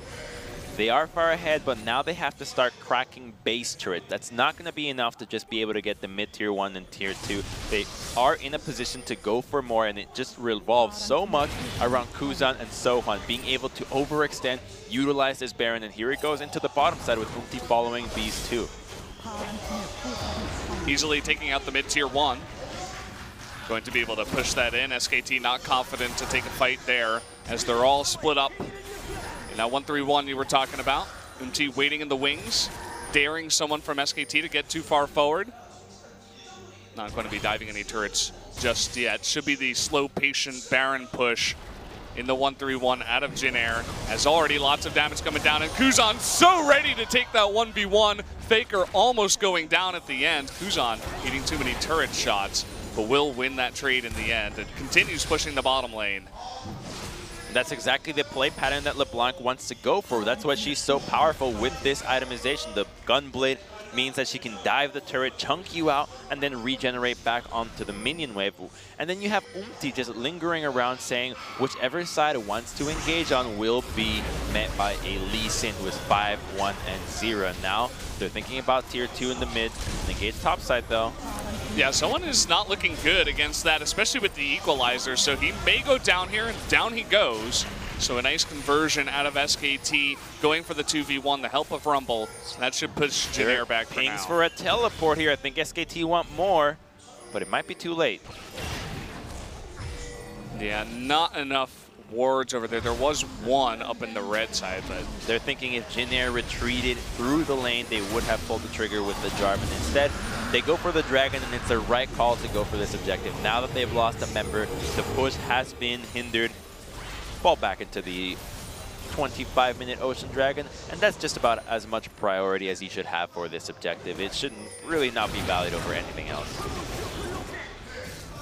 They are far ahead, but now they have to start cracking base turret. That's not going to be enough to just be able to get the mid tier 1 and tier 2. They are in a position to go for more, and it just revolves so much around Kuzan and Sohan being able to overextend, utilize this Baron, and here it goes into the bottom side with Umti following these two. Easily taking out the mid tier 1. Going to be able to push that in. SKT not confident to take a fight there as they're all split up. And that 1-3-1 you were talking about. Umti waiting in the wings, daring someone from SKT to get too far forward. Not going to be diving any turrets just yet. Should be the slow, patient Baron push in the 1-3-1 out of Jin Air. As already lots of damage coming down, and Kuzan so ready to take that 1v1. FLICKR almost going down at the end. Kuzan eating too many turret shots, but will win that trade in the end and continues pushing the bottom lane. And that's exactly the play pattern that LeBlanc wants to go for. That's why she's so powerful with this itemization. The Gunblade means that she can dive the turret, chunk you out, and then regenerate back onto the minion wave. And then you have Umti just lingering around saying whichever side it wants to engage on will be met by a Lee Sin who is 5, 1, and 0. Now they're thinking about tier 2 in the mid. Engage top side though. Yeah, someone is not looking good against that, especially with the equalizer. So he may go down here, and down he goes. So a nice conversion out of SKT, going for the 2v1, the help of Rumble. That should push Jin Air back for now. Pings for a teleport here. I think SKT want more, but it might be too late. Yeah, not enough wards over there. There was one up in the red side, but they're thinking if Jin Air retreated through the lane, they would have pulled the trigger with the Jarvan. Instead, they go for the Dragon, and it's the right call to go for this objective. Now that they've lost a member, the push has been hindered. Fall back into the 25-minute Ocean Dragon, and that's just about as much priority as you should have for this objective. It shouldn't really not be valued over anything else.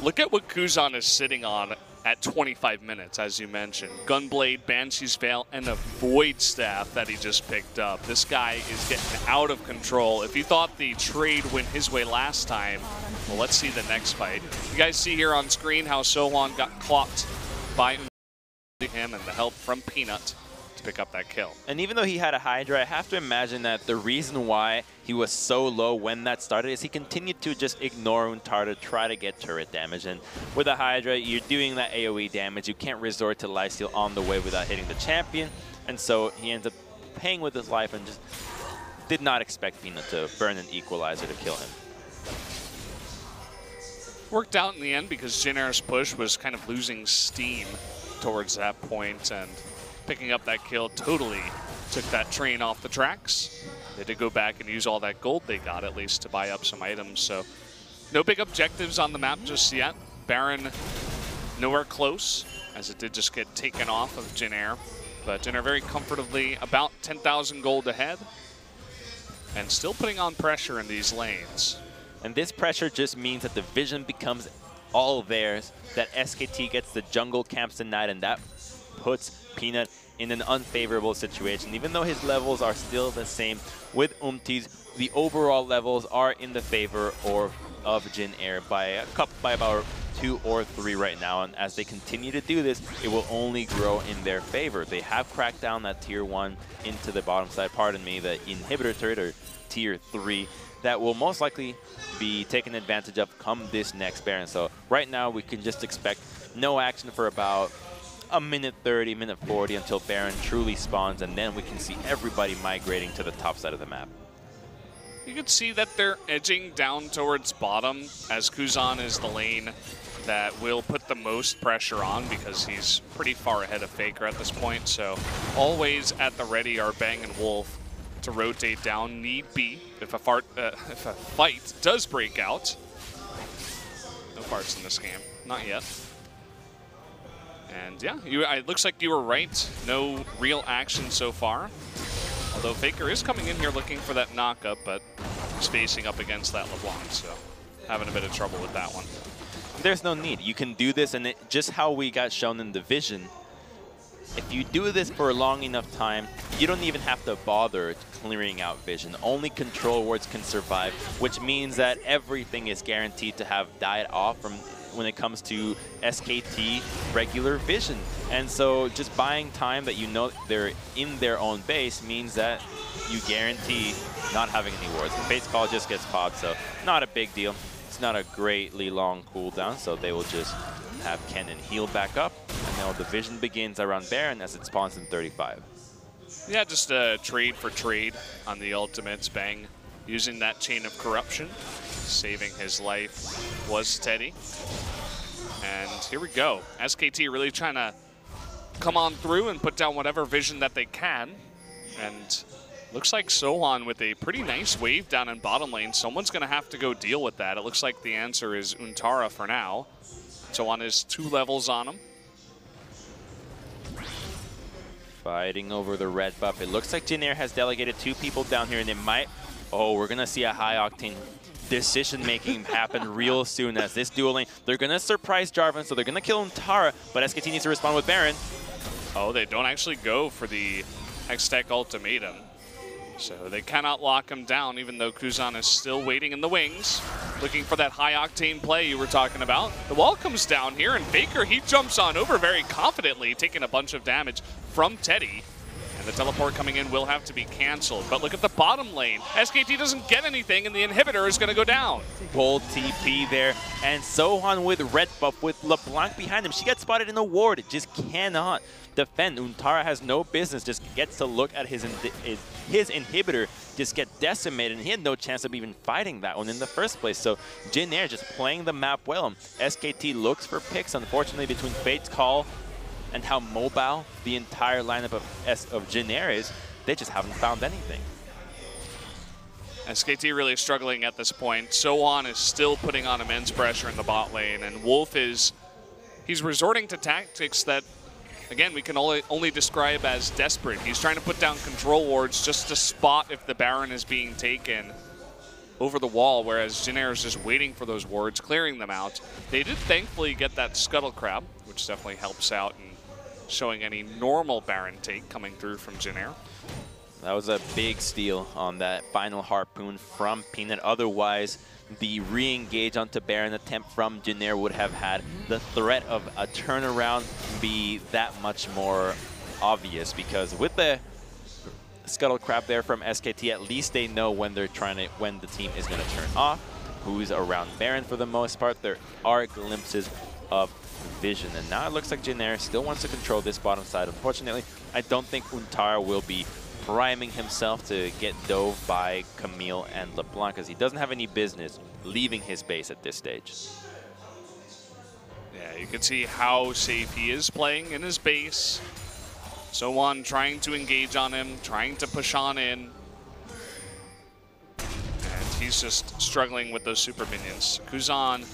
Look at what Kuzan is sitting on at 25 minutes, as you mentioned. Gunblade, Banshee's Veil, and a Void Staff that he just picked up. This guy is getting out of control. If you thought the trade went his way last time, well, let's see the next fight. You guys see here on screen how Sohan got clocked by him and the help from Peanut to pick up that kill. And even though he had a Hydra, I have to imagine that the reason why he was so low when that started is he continued to just ignore Untar to try to get turret damage. And with a Hydra, you're doing that AoE damage. You can't resort to lifesteal on the way without hitting the champion. And so he ends up paying with his life and just did not expect Peanut to burn an equalizer to kill him. Worked out in the end because Jin Air's push was kind of losing steam towards that point, and picking up that kill totally took that train off the tracks. They did go back and use all that gold they got, at least, to buy up some items. So no big objectives on the map just yet. Baron nowhere close, as it did just get taken off of Jin Air. But Jin Air very comfortably about 10,000 gold ahead, and still putting on pressure in these lanes. And this pressure just means that the vision becomes all theirs, that SKT gets the jungle camps tonight, and that puts Peanut in an unfavorable situation. Even though his levels are still the same with Umti's, the overall levels are in the favor of Jin Air by about 2 or 3 right now, and as they continue to do this, it will only grow in their favor. They have cracked down that tier 1 into the bottom side, the inhibitor turret, or tier 3, that will most likely be taken advantage of come this next Baron. So right now we can just expect no action for about a minute 30, minute 40 until Baron truly spawns, and then we can see everybody migrating to the top side of the map. You can see that they're edging down towards bottom, as Kuzan is the lane that will put the most pressure on because he's pretty far ahead of FLICKR at this point. So always at the ready are Bang and Wolf to rotate down, need be, if a fight does break out. No farts in this game, not yet. And yeah, it looks like you were right. No real action so far. Although FLICKR is coming in here looking for that knockup, but he's facing up against that LeBlanc, so having a bit of trouble with that one. There's no need. You can do this, and just how we got shown in the vision, if you do this for a long enough time, you don't even have to bother clearing out vision. Only control wards can survive, which means that everything is guaranteed to have died off from when it comes to SKT regular vision. And so just buying time that you know they're in their own base means that you guarantee not having any wards. The base call just gets popped, so not a big deal. It's not a greatly long cooldown, so they will just have Kennen heal back up, and now the vision begins around Baron as it spawns in 35. Yeah, just a trade for trade on the ultimates. Bang using that chain of corruption, saving his life was Teddy. And here we go. SKT really trying to come on through and put down whatever vision that they can. And looks like Sohan with a pretty nice wave down in bottom lane. Someone's going to have to go deal with that. It looks like the answer is Untara for now. Sohan is 2 levels on him. Fighting over the red buff. It looks like Jin Air has delegated 2 people down here, and it might... Oh, we're going to see a high-octane decision-making happen real soon as this duel lane. They're going to surprise Jarvan, so they're going to kill Untara, but SKT needs to respond with Baron. Oh, they don't actually go for the Hextech ultimatum. So they cannot lock him down, even though Kuzan is still waiting in the wings, looking for that high-octane play you were talking about. The wall comes down here, and FLICKR, he jumps on over very confidently, taking a bunch of damage from Teddy. And the teleport coming in will have to be canceled. But look at the bottom lane. SKT doesn't get anything, and the inhibitor is going to go down. Bold TP there, and Sohan with red buff with LeBlanc behind him. She gets spotted in the ward. It just cannot defend. Untara has no business, just gets to look at his inhibitor just get decimated, and he had no chance of even fighting that one in the first place. So Jin Air just playing the map well. SKT looks for picks, unfortunately, between Fate's Call and how mobile the entire lineup of Jin Air is, they just haven't found anything. SKT really struggling at this point. Sohan is still putting on immense pressure in the bot lane, and Wolf he's resorting to tactics that, again, we can only describe as desperate. He's trying to put down control wards just to spot if the Baron is being taken over the wall, whereas Jin Air is just waiting for those wards, clearing them out. They did thankfully get that Scuttle Crab, which definitely helps out in showing any normal Baron take coming through from Jin Air. That was a big steal on that final Harpoon from Peanut. Otherwise, the re-engage onto Baron attempt from Jin Air would have had the threat of a turnaround be that much more obvious, because with the Scuttle Crab there from SKT, at least they know when the team is going to turn off, who's around Baron for the most part. There are glimpses of vision, and now it looks like Jin Air still wants to control this bottom side. Unfortunately, I don't think Untara will be priming himself to get dove by Camille and LeBlanc, because he doesn't have any business leaving his base at this stage. Yeah, you can see how safe he is playing in his base. Sohan trying to engage on him, trying to push on in. And he's just struggling with those super minions. Kuzan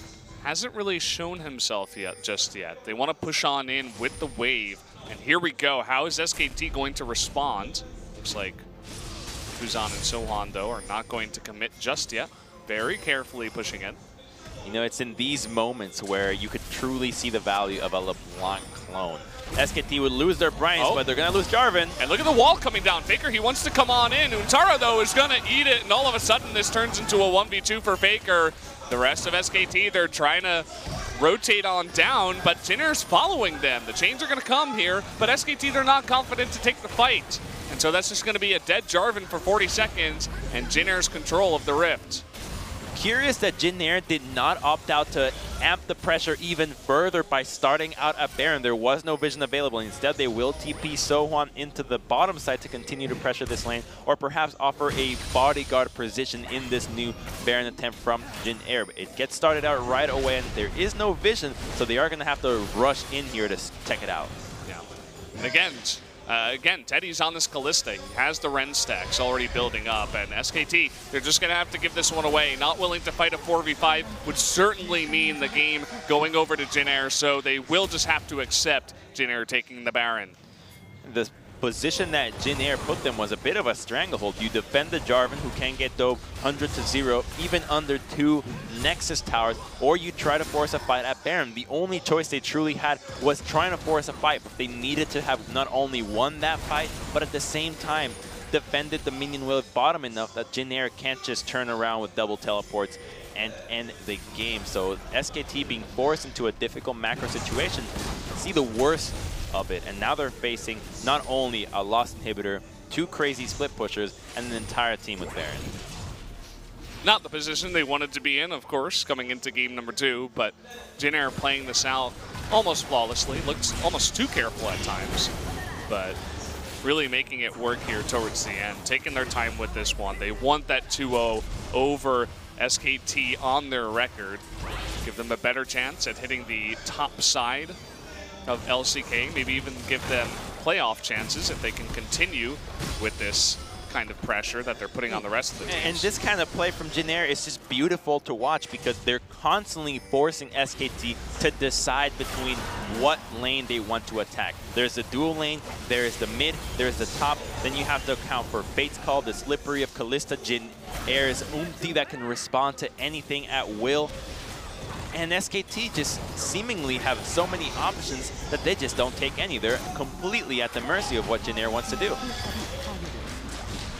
hasn't really shown himself just yet. They want to push on in with the wave. And here we go. How is SKT going to respond? Looks like Kuzan and Sohan, though, are not going to commit just yet. Very carefully pushing in. You know, it's in these moments where you could truly see the value of a LeBlanc clone. SKT would lose their brains, but they're going to lose Jarvan. And look at the wall coming down. FLICKR, he wants to come on in. Untara, though, is going to eat it, and all of a sudden this turns into a 1v2 for FLICKR. The rest of SKT, they're trying to rotate on down, but Jin Air's following them. The chains are going to come here, but SKT, they're not confident to take the fight. And so that's just going to be a dead Jarvan for 40 seconds, and Jin Air's control of the Rift. Curious that Jin Air did not opt out to amp the pressure even further by starting out at Baron. There was no vision available. Instead, they will TP Sohan into the bottom side to continue to pressure this lane, or perhaps offer a bodyguard position in this new Baron attempt from Jin Air. But it gets started out right away, and there is no vision, so they are going to have to rush in here to check it out. Yeah. And again, Teddy's on this Kalista. He has the Ren stacks already building up, and SKT, they're just going to have to give this one away. Not willing to fight a 4v5 would certainly mean the game going over to Jin Air, so they will just have to accept Jin Air taking the Baron. The position that Jin Air put them was a bit of a stranglehold. You defend the Jarvan, who can get dove 100-0, even under 2 Nexus towers, or you try to force a fight at Baron. The only choice they truly had was trying to force a fight, but they needed to have not only won that fight, but at the same time defended the minion wave bottom enough that Jin Air can't just turn around with double teleports and end the game. So SKT being forced into a difficult macro situation, see the worst of it. And now they're facing not only a Lost Inhibitor, 2 crazy split pushers, and an entire team with Baron. Not the position they wanted to be in, of course, coming into game number 2, but Jin Air playing this out almost flawlessly. Looks almost too careful at times, but really making it work here towards the end. Taking their time with this one. They want that 2-0 over SKT on their record. Give them a better chance at hitting the top side of LCK. Maybe even give them playoff chances if they can continue with this kind of pressure that they're putting on the rest of the teams. And this kind of play from Jin Air is just beautiful to watch because they're constantly forcing SKT to decide between what lane they want to attack. There's the dual lane, there's the mid, there's the top, then you have to account for Fate's Call, the Slippery of Kalista, Jin Air's Umti that can respond to anything at will. And SKT just seemingly have so many options that they just don't take any. They're completely at the mercy of what Jin Air wants to do.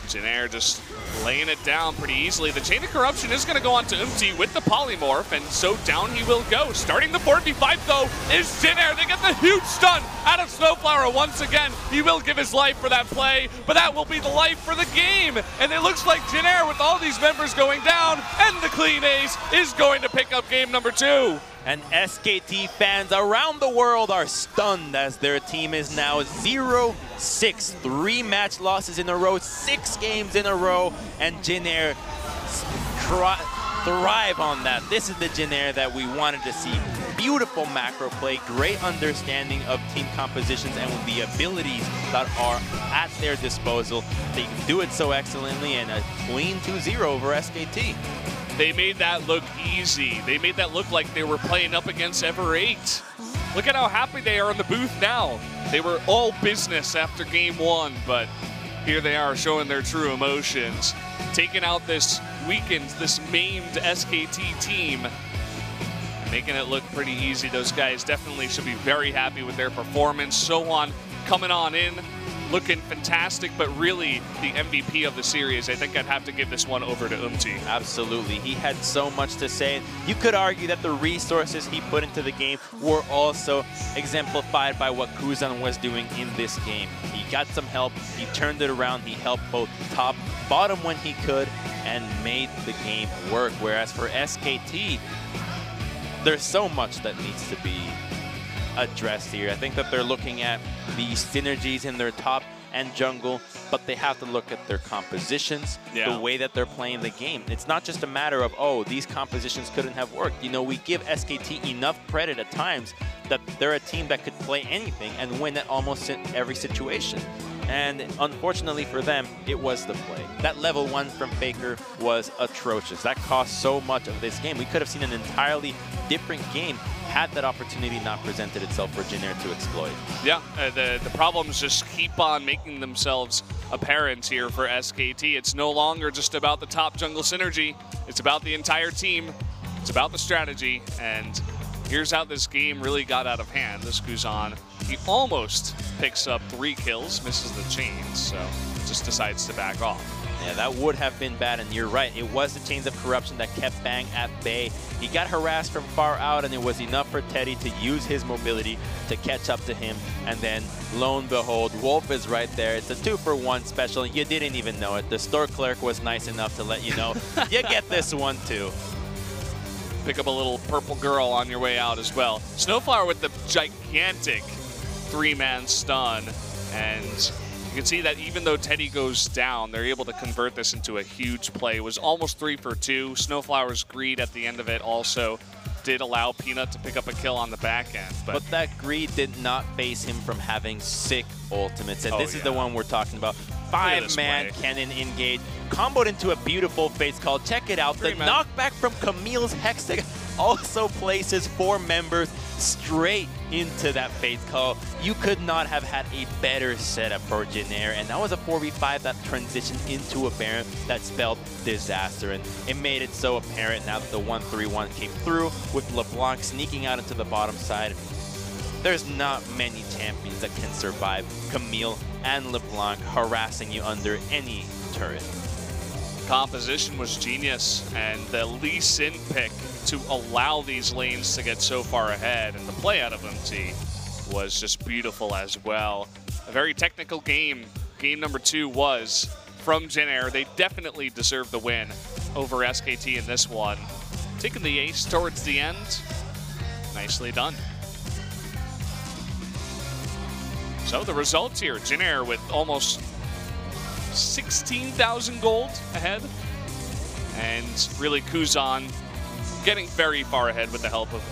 Jin Air just laying it down pretty easily. The Chain of Corruption is going to go on to Umti with the Polymorph, and so down he will go. Starting the 4v5, though, is Jin Air. They get the huge stun out of Snowflower once again. He will give his life for that play, but that will be the life for the game. And it looks like Jin Air, with all these members going down, and the clean ace, is going to pick up game number 2. And SKT fans around the world are stunned as their team is now 0-6. 3 match losses in a row, 6 games in a row, and Jin Air thrive on that. This is the Jin Air that we wanted to see. Beautiful macro play, great understanding of team compositions, and with the abilities that are at their disposal, they can do it so excellently, and a clean 2-0 over SKT. They made that look easy. They made that look like they were playing up against Ever 8. Look at how happy they are in the booth now. They were all business after game 1, but here they are showing their true emotions. Taking out this weakened, this maimed SKT team. Making it look pretty easy. Those guys definitely should be very happy with their performance. Sohan coming on in, looking fantastic, but really the MVP of the series. I think I'd have to give this one over to Umti. Absolutely. He had so much to say. You could argue that the resources he put into the game were also exemplified by what Kuzan was doing in this game. He got some help, he turned it around, he helped both top, bottom when he could, and made the game work. Whereas for SKT, there's so much that needs to be addressed here. I think that they're looking at the synergies in their top and jungle, but they have to look at their compositions, the way that they're playing the game. It's not just a matter of, oh, these compositions couldn't have worked. You know, we give SKT enough credit at times that they're a team that could play anything and win at almost every situation. And unfortunately for them, it was the play. That level 1 from FLICKR was atrocious. That cost so much of this game. We could have seen an entirely different game had that opportunity not presented itself for Jin Air to exploit. Yeah, the problems just keep on making themselves apparent here for SKT. It's no longer just about the top jungle synergy. It's about the entire team. It's about the strategy. And here's how this game really got out of hand. This Kuzan, he almost picks up 3 kills, misses the chains, so just decides to back off. Yeah, that would have been bad, and you're right. It was the Chains of Corruption that kept Bang at bay. He got harassed from far out, and it was enough for Teddy to use his mobility to catch up to him. And then, lo and behold, Wolf is right there. It's a 2-for-1 special. You didn't even know it. The store clerk was nice enough to let you know. You get this one, too. Pick up a little purple girl on your way out as well. Snowflower with the gigantic 3-man stun, and you can see that even though Teddy goes down, they're able to convert this into a huge play. It was almost 3 for 2. Snowflower's greed at the end of it also did allow Peanut to pick up a kill on the back end. But that greed did not phase him from having sick ultimates. And this is the one we're talking about. 5-man cannon engage, comboed into a beautiful face call. Check it out. The knockback from Camille's Hextech also places 4 members straight into that face call. You could not have had a better setup for Jin Air, and that was a 4v5 that transitioned into a Baron that spelled disaster, and it made it so apparent now that the 1-3-1 came through with LeBlanc sneaking out into the bottom side. There's not many champions that can survive Camille and LeBlanc harassing you under any turret. Composition was genius, and the Lee Sin pick to allow these lanes to get so far ahead, and the play out of was just beautiful as well. A very technical game. Game number 2 was from Jin Air. They definitely deserve the win over SKT in this one. Taking the ace towards the end. Nicely done. So the results here, Jin Air with almost 16,000 gold ahead. And really Kuzan getting very far ahead with the help of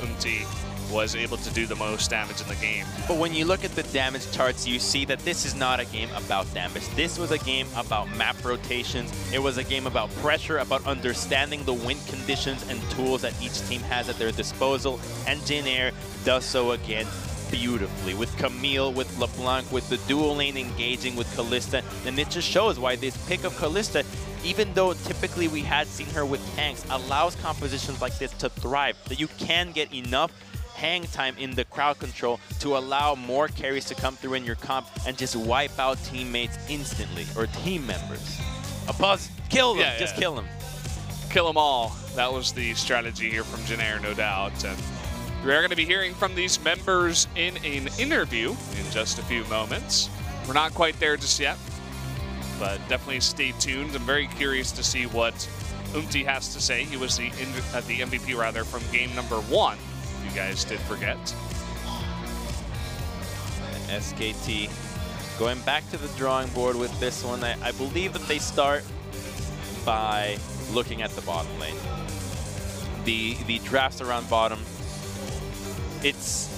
was able to do the most damage in the game. But when you look at the damage charts, you see that this is not a game about damage. This was a game about map rotations. It was a game about pressure, about understanding the win conditions and tools that each team has at their disposal. And Jin Air does so again beautifully with Camille, with LeBlanc, with the dual lane engaging with Kalista. And it just shows why this pick of Kalista, even though typically we had seen her with tanks, allows compositions like this to thrive, that you can get enough hang time in the crowd control to allow more carries to come through in your comp and just wipe out teammates instantly, or team members. A buzz, kill them, just kill them. Kill them all. That was the strategy here from Jin Air, no doubt. And we are going to be hearing from these members in an interview in just a few moments. We're not quite there just yet, but definitely stay tuned. I'm very curious to see what has to say. He was the MVP rather from game number 1. You guys did forget. SKT going back to the drawing board with this one. I believe that they start by looking at the bottom lane. The drafts around bottom, it's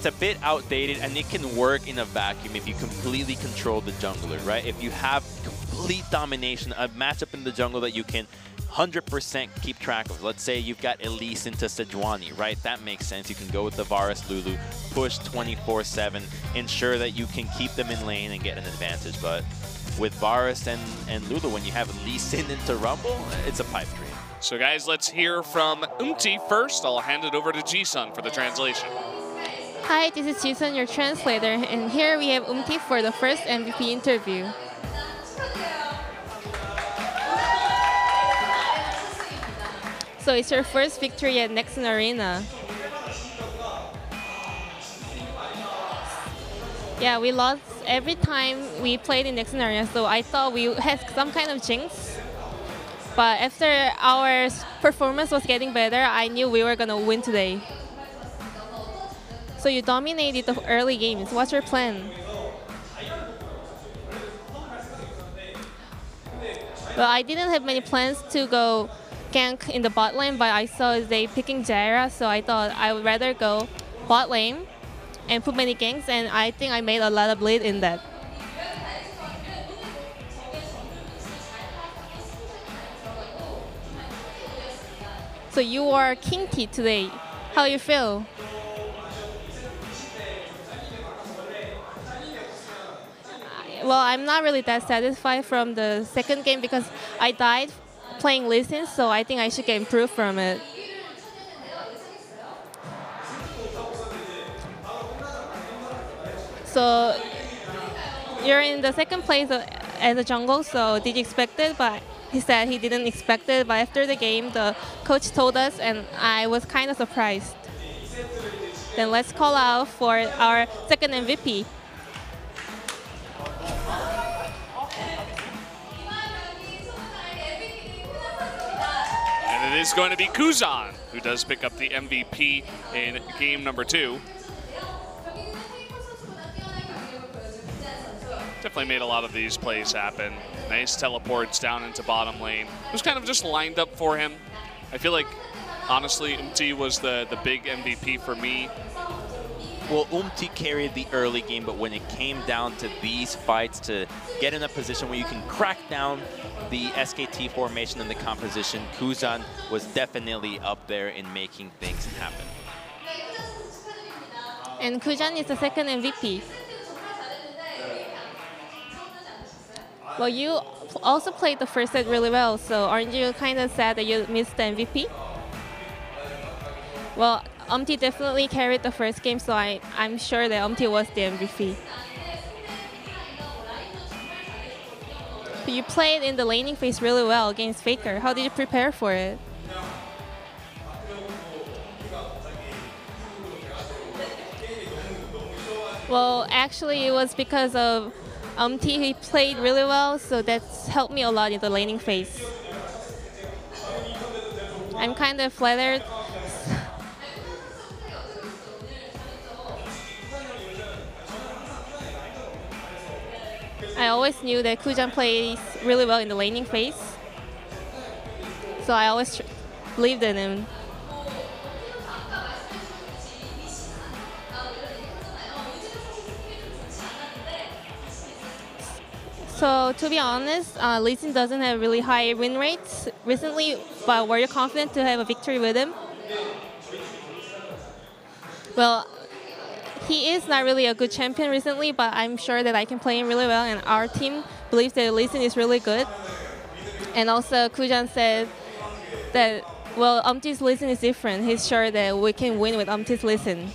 a bit outdated, and it can work in a vacuum if you completely control the jungler, right? If you have complete domination, a matchup in the jungle that you can 100% keep track of. Let's say you've got Elise into Sejuani, right? That makes sense. You can go with the Varus Lulu, push 24/7, ensure that you can keep them in lane and get an advantage. But with Varus and Lulu, when you have Elise into Rumble, it's a pipe dream. So guys, let's hear from first. I'll hand it over to Jisun for the translation. Hi, this is Jisun, your translator, and here we have for the first MVP interview. So it's your first victory at Nexon Arena. Yeah, we lost every time we played in Nexon Arena, so I thought we had some kind of jinx. But after our performance was getting better, I knew we were going to win today. So you dominated the early games. What's your plan? Well, I didn't have many plans to go gank in the bot lane, but I saw they picking Jaira, so I thought I would rather go bot lane and put many ganks, and I think I made a lot of bleed in that. So you are King T today. How you feel? Well, I'm not really that satisfied from the second game because I died playing Lee Sin, so I think I should get improved from it. So you're in the second place as a jungle, so did you expect it? But he said he didn't expect it, but after the game, the coach told us, and I was kind of surprised. Then let's call out for our second MVP. And it is going to be Kuzan, who does pick up the MVP in game number 2. Definitely made a lot of these plays happen. Nice teleports down into bottom lane. It was kind of just lined up for him. I feel like, honestly, was the big MVP for me. Well, carried the early game, but when it came down to these fights, to get in a position where you can crack down the SKT formation and the composition, Kuzan was definitely up there in making things happen. And Kuzan is the second MVP. Well, you also played the first set really well, so aren't you kind of sad that you missed the MVP? Well, definitely carried the first game, so I'm sure that was the MVP. You played in the laning phase really well against FLICKR. How did you prepare for it? Well, actually, it was because of he played really well, so that's helped me a lot in the laning phase. I'm kind of flattered. I always knew that Kujan plays really well in the laning phase, so I always believed in him. So to be honest, Lee Sin doesn't have really high win rates recently, but were you confident to have a victory with him? Well, he is not really a good champion recently, but I'm sure that I can play him really well, and our team believes that Lee Sin is really good. And also, Kujan said that, well, Umti's Lee Sin is different. He's sure that we can win with Umti's Lee Sin.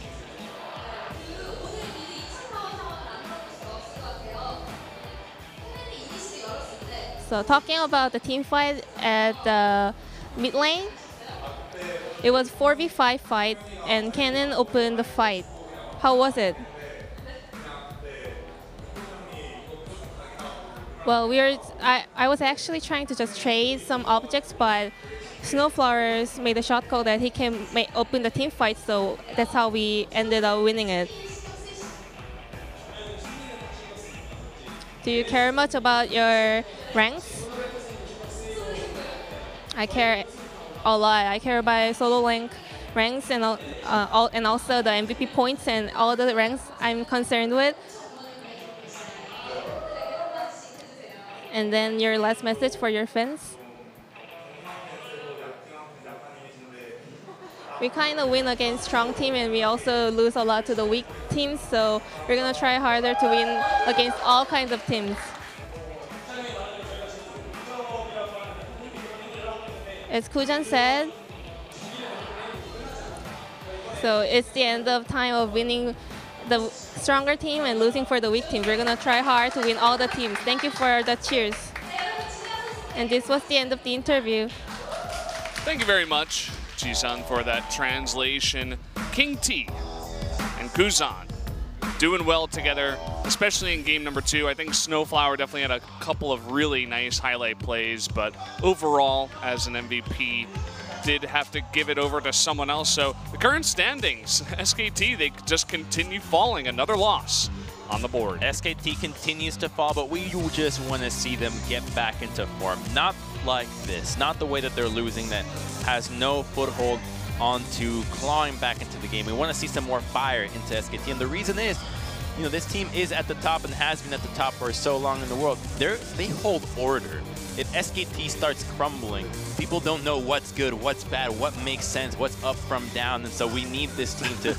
So talking about the team fight at the mid lane, it was 4v5 fight, and Cannon opened the fight. How was it? Well, I was actually trying to just trade some objects, but Snowflowers made a shot call that he can open the team fight, so that's how we ended up winning it. Do you care much about your ranks? I care a lot. I care about solo link ranks and also the MVP points and all the ranks I'm concerned with. And then your last message for your fans? We kind of win against strong team, and we also lose a lot to the weak teams, so we're going to try harder to win against all kinds of teams. As Kujan said, so it's the end of time of winning the stronger team and losing for the weak team. We're going to try hard to win all the teams. Thank you for the cheers. And this was the end of the interview. Thank you very much, Ji-san, for that translation. King T and Kuzan doing well together, especially in game number 2. I think Snowflower definitely had a couple of really nice highlight plays, but overall, as an MVP, did have to give it over to someone else. So the current standings, SKT, they just continue falling. Another loss on the board. SKT continues to fall, but we just want to see them get back into form. Not like this, not the way that they're losing that has no foothold onto clawing back into the game. We want to see some more fire into SKT, and the reason is, you know, this team is at the top and has been at the top for so long in the world. They hold order. If SKT starts crumbling, people don't know what's good, what's bad, what makes sense, what's up from down, and so we need this team to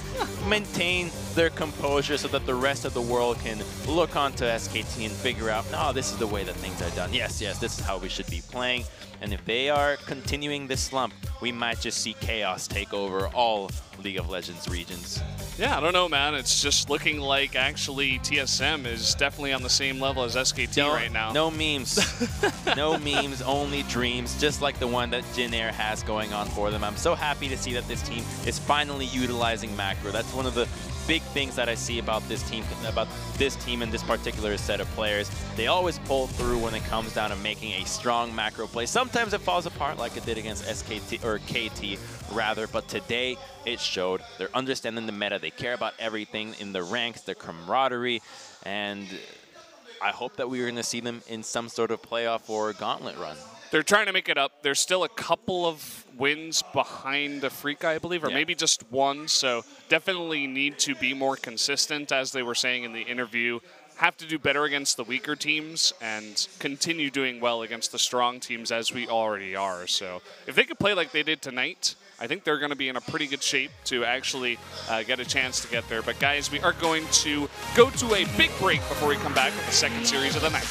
maintain their composure so that the rest of the world can look onto SKT and figure out, no, this is the way that things are done. Yes, yes, this is how we should be playing. And if they are continuing this slump, we might just see chaos take over all League of Legends regions. Yeah, I don't know, man. It's just looking like actually TSM is definitely on the same level as SKT right now. No memes. No memes, only dreams, just like the one that Jin Air has going on for them. I'm so happy to see that this team is finally utilizing macro. That's one of the big things that I see about this team and this particular set of players. They always pull through when it comes down to making a strong macro play. Sometimes it falls apart like it did against SKT, or KT rather, but today it showed. They're understanding the meta. They care about everything in the ranks, their camaraderie, and I hope that we're going to see them in some sort of playoff or gauntlet run. They're trying to make it up. There's still a couple of wins behind Afreeca, I believe, or maybe just one. So definitely need to be more consistent, as they were saying in the interview. Have to do better against the weaker teams and continue doing well against the strong teams, as we already are. So if they could play like they did tonight, I think they're going to be in a pretty good shape to actually get a chance to get there. But guys, we are going to go to a big break before we come back with the second series of the night.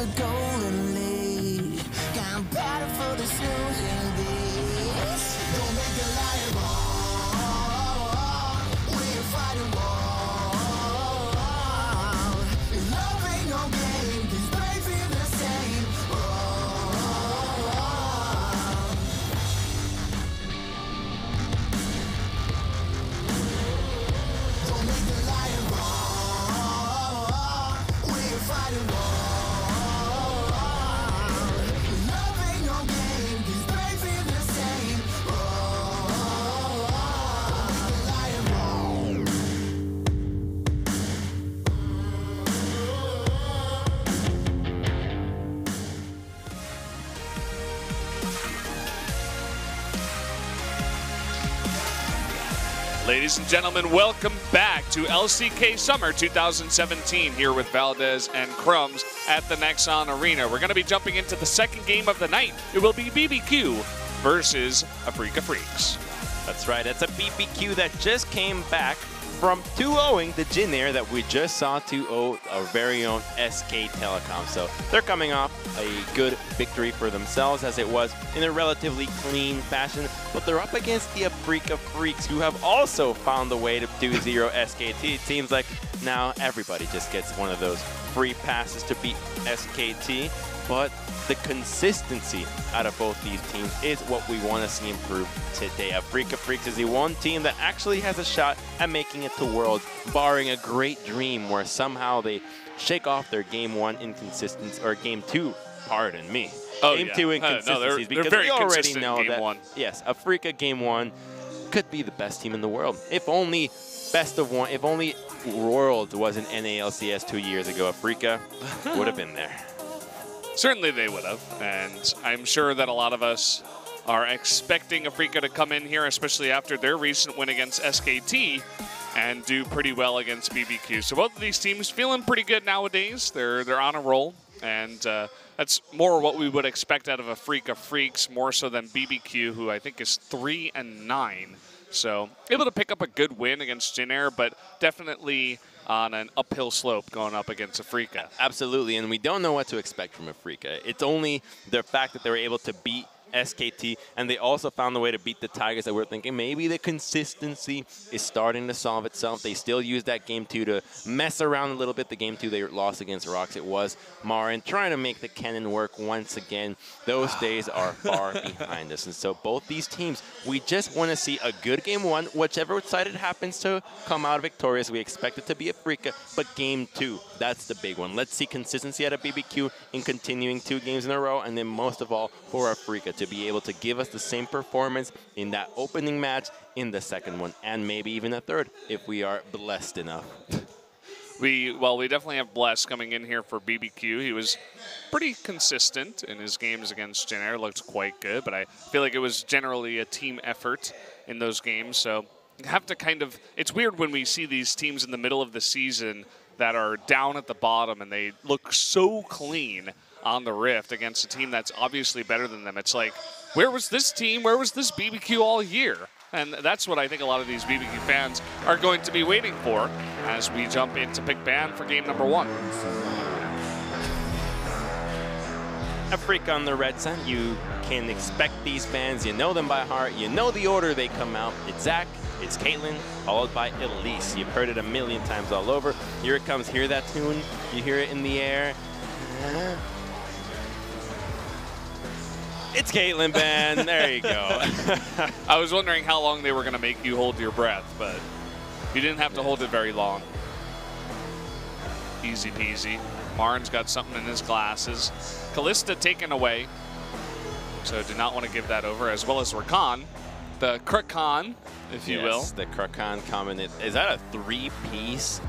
the golden lead. Got battle for the losing beats. Don't make the lion wrong. We're fighting war. Love ain't no game, 'cause brave feel the same. Don't make the lion wrong. We're fighting war. Love ain't no game, 'cause brave feel the same. Don't make the lion wrong. Ladies and gentlemen, welcome back to LCK Summer 2017 here with Valdez and Crumbs at the Nexon Arena. We're going to be jumping into the second game of the night. It will be BBQ versus Afreeca Freecs. That's right. That's a BBQ that just came back from 2-0ing the Jin Air that we just saw 2-0 our very own SK Telecom. So they're coming off a good victory for themselves, as it was in a relatively clean fashion. But they're up against the Afreeca Freecs, who have also found a way to 2-0 SKT. It seems like now everybody just gets one of those free passes to beat SKT. But the consistency out of both these teams is what we want to see improve today. Afreeca Freecs is the one team that actually has a shot at making it to Worlds, barring a great dream where somehow they shake off their Game 1 inconsistency, or Game 2, pardon me. Oh, Game yeah. 2 inconsistencies, They're because very we already consistent know in Game that, 1. yes, Afreeca Game 1 could be the best team in the world. If only best of one, if only Worlds was in NALCS 2 years ago, Afreeca would have been there. Certainly they would have, and I'm sure that a lot of us are expecting Afreeca to come in here, especially after their recent win against SKT, and do pretty well against BBQ. So both of these teams feeling pretty good nowadays. They're on a roll, and that's more what we would expect out of Afreeca Freecs, more so than BBQ, who I think is 3-9. So able to pick up a good win against Jin Air, but definitely on an uphill slope going up against Afreeca. Absolutely, and we don't know what to expect from Afreeca. It's only the fact that they were able to beat SKT, and they also found a way to beat the Tigers that we're thinking maybe the consistency is starting to solve itself. They still used that Game 2 to mess around a little bit. The Game 2 they lost against Rocks, it was Marin trying to make the cannon work once again. Those days are far behind us, and so both these teams, we just want to see a good Game 1. Whichever side it happens to come out victorious, we expect it to be Afreeca, but Game 2, that's the big one. Let's see consistency out of BBQ in continuing 2 games in a row, and then most of all for Afreeca to be able to give us the same performance in that opening match, in the second one, and maybe even a third if we are blessed enough. We definitely have Bless coming in here for BBQ. He was pretty consistent in his games against Jin Air, looked quite good, but I feel like it was generally a team effort in those games. So you have to kind of, it's weird when we see these teams in the middle of the season that are down at the bottom and they look so clean on the Rift against a team that's obviously better than them. It's like, where was this team? Where was this BBQ all year? And that's what I think a lot of these BBQ fans are going to be waiting for as we jump into pick ban for game number 1. Afreeca on the red side, you can expect these bans. You know them by heart. You know the order they come out. It's Zach, it's Caitlyn, followed by Elise. You've heard it a million times all over. Here it comes. Hear that tune? You hear it in the air. It's Caitlyn ban. There you go. I was wondering how long they were going to make you hold your breath, but you didn't have to hold it very long. Easy peasy. Marin's got something in his glasses. Kalista taken away, so do not want to give that over, as well as Rakan, the Krakan, if you will. Yes, the Krakan comment. Is that a 3-piece?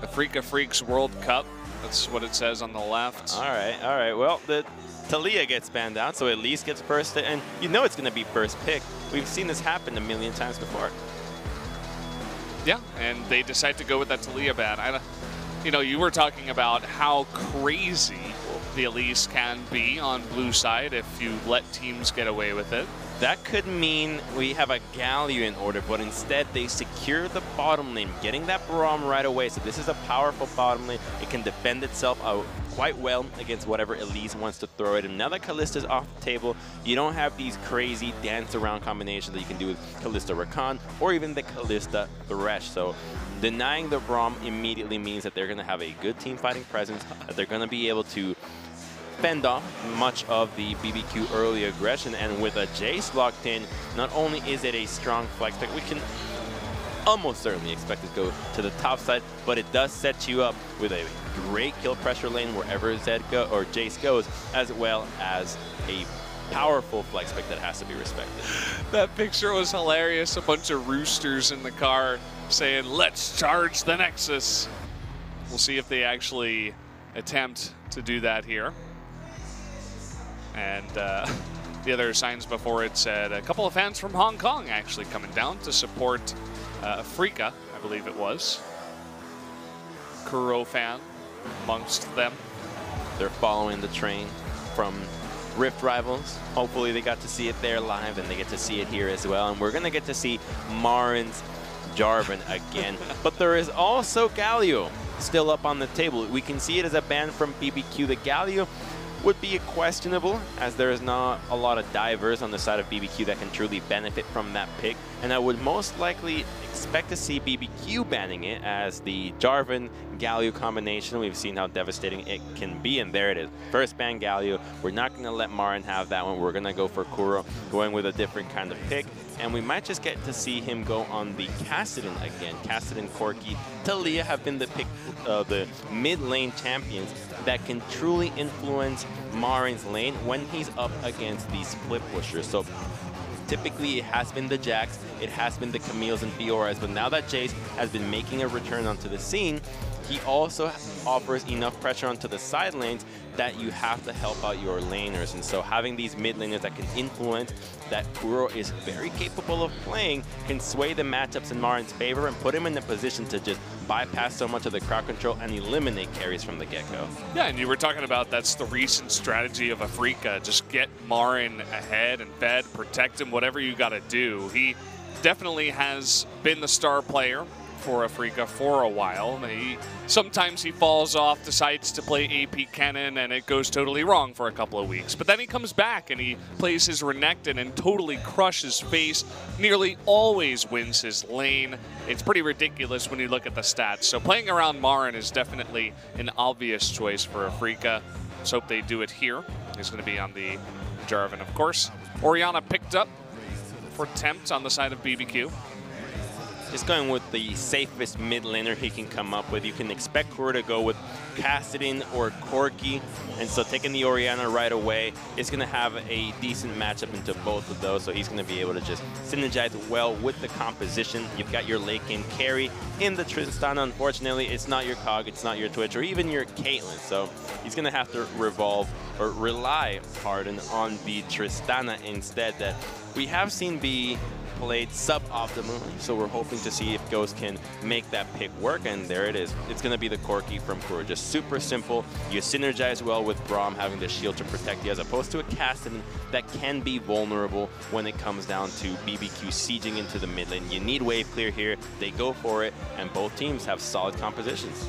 Afreeca Freecs World Cup. That's what it says on the left. All right. Well, the Talia gets banned out, so Elise gets first, and you know it's going to be first pick. We've seen this happen a million times before. Yeah, and they decide to go with that Talia ban. You know, you were talking about how crazy the Elise can be on blue side if you let teams get away with it. That could mean we have a Galio in order, but instead they secure the bottom lane, getting that Braum right away. So this is a powerful bottom lane. It can defend itself quite well against whatever Elise wants to throw it. And now that Kallista's off the table, you don't have these crazy dance around combinations that you can do with Kalista Rakan or even the Kalista Thresh. So denying the Braum immediately means that they're going to have a good team fighting presence, that they're going to be able to fend off much of the BBQ early aggression, and with a Jace locked in, not only is it a strong flex pick, we can almost certainly expect it to go to the top side, but it does set you up with a great kill pressure lane wherever Zed or Jace goes, as well as a powerful flex pick that has to be respected. That picture was hilarious. A bunch of roosters in the car saying, "Let's charge the Nexus." We'll see if they actually attempt to do that here. And the other signs before it said a couple of fans from Hong Kong actually coming down to support Afreeca, I believe it was. Kuro fan amongst them. They're following the train from Rift Rivals. Hopefully they got to see it there live, and they get to see it here as well. And we're going to get to see Marin's Jarvan again. But there is also Galio still up on the table. We can see it as a ban from BBQ. The Galio would be questionable, as there is not a lot of divers on the side of BBQ that can truly benefit from that pick. And I would most likely expect to see BBQ banning it, as the Jarvan Galio combination, we've seen how devastating it can be, and there it is. First ban Galio. We're not going to let Marin have that one. We're going to go for Kuro, going with a different kind of pick. And we might just get to see him go on the Kassadin again. Kassadin, Corki, Talia have been the mid lane champions that can truly influence Marin's lane when he's up against these split pushers. So typically it has been the Jags, it has been the Camille's and Fioras, but now that Jace has been making a return onto the scene, he also offers enough pressure onto the side lanes that you have to help out your laners. And so having these mid laners that can influence, that Kuro is very capable of playing, can sway the matchups in Marin's favor and put him in a position to just bypass so much of the crowd control and eliminate carries from the get-go. Yeah, and you were talking about that's the recent strategy of Afreeca. Just get Marin ahead and fed, protect him, whatever you got to do. He definitely has been the star player for Afreeca for a while. Sometimes he falls off, decides to play AP Kennen, and it goes totally wrong for a couple of weeks. But then he comes back and he plays his Renekton and totally crushes face, nearly always wins his lane. It's pretty ridiculous when you look at the stats. So playing around Marin is definitely an obvious choice for Afreeca. Let's hope they do it here. He's going to be on the Jarvan, of course. Orianna picked up for Tempt on the side of BBQ. Just going with the safest mid laner he can come up with. You can expect Kuro to go with Kassadin or Corki, and so taking the Orianna right away is going to have a decent matchup into both of those, so he's going to be able to just synergize well with the composition. You've got your late game carry in the Tristana. Unfortunately, it's not your Cog, it's not your Twitch, or even your Caitlyn, so he's going to have to rely on the Tristana instead, that we have seen be played suboptimally, so we're hoping to see if Ghost can make that pick work, and there it is. It's going to be the Corki from Kuro. Just super simple. You synergize well with Braum having the shield to protect you, as opposed to a Kassadin that can be vulnerable when it comes down to BBQ sieging into the mid lane. You need wave clear here. They go for it, and both teams have solid compositions.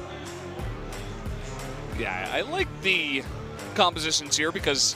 Yeah, I like the compositions here because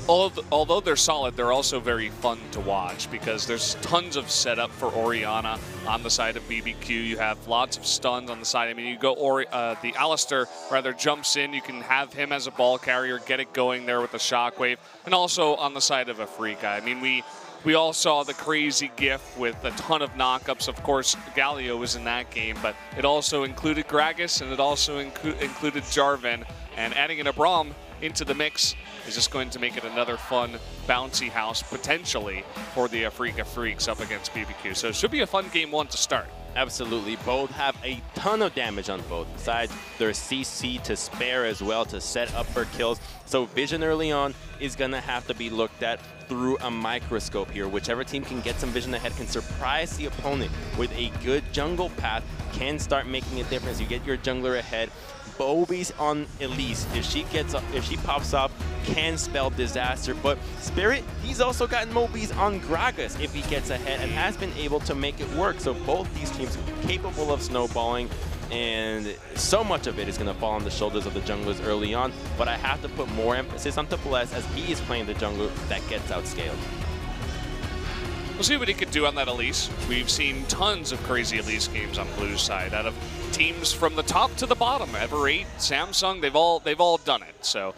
although they're solid, they're also very fun to watch because there's tons of setup for Orianna on the side of BBQ. You have lots of stuns on the side. I mean, you go the Alistair rather jumps in. You can have him as a ball carrier, get it going there with the shockwave, and also on the side of Afreeca. I mean, we all saw the crazy GIF with a ton of knockups. Of course, Galio was in that game, but it also included Gragas and it also included Jarvan, and adding in a Braum into the mix is just going to make it another fun bouncy house potentially for the Afreeca Freecs up against BBQ. So it should be a fun game one to start. Absolutely. Both have a ton of damage on both sides. There's CC to spare as well to set up for kills. So vision early on is going to have to be looked at through a microscope here. Whichever team can get some vision ahead can surprise the opponent with a good jungle path, can start making a difference. You get your jungler ahead, Mobies on Elise, if she pops up, can spell disaster. But Spirit, he's also gotten Mobies on Gragas if he gets ahead and has been able to make it work. So both these teams capable of snowballing, and so much of it is going to fall on the shoulders of the junglers early on. But I have to put more emphasis on Bless as he is playing the jungler that gets outscaled. We'll see what he could do on that Elise. We've seen tons of crazy Elise games on Blue's side out of teams from the top to the bottom. Ever8, Samsung, they've all done it. So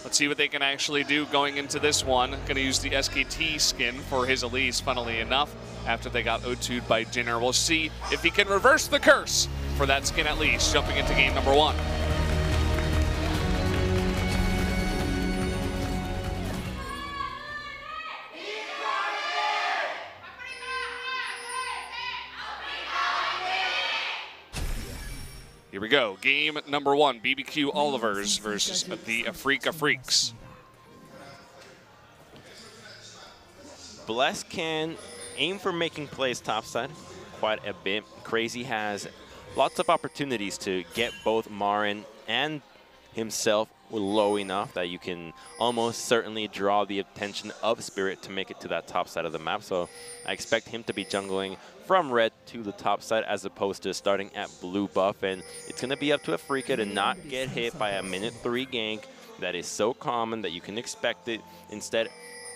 let's see what they can actually do going into this one. Going to use the SKT skin for his Elise, funnily enough, after they got O2'd by Jin Air. We'll see if he can reverse the curse for that skin at least, jumping into game number 1. Here we go, game number 1, BBQ Olivers versus the Afreeca Freecs. Bless can aim for making plays topside quite a bit. Crazy has lots of opportunities to get both Marin and himself low enough that you can almost certainly draw the attention of Spirit to make it to that top side of the map. So I expect him to be jungling from red to the top side as opposed to starting at blue buff. And it's going to be up to Afreeca to not get hit by a minute 3 gank that is so common that you can expect it. Instead,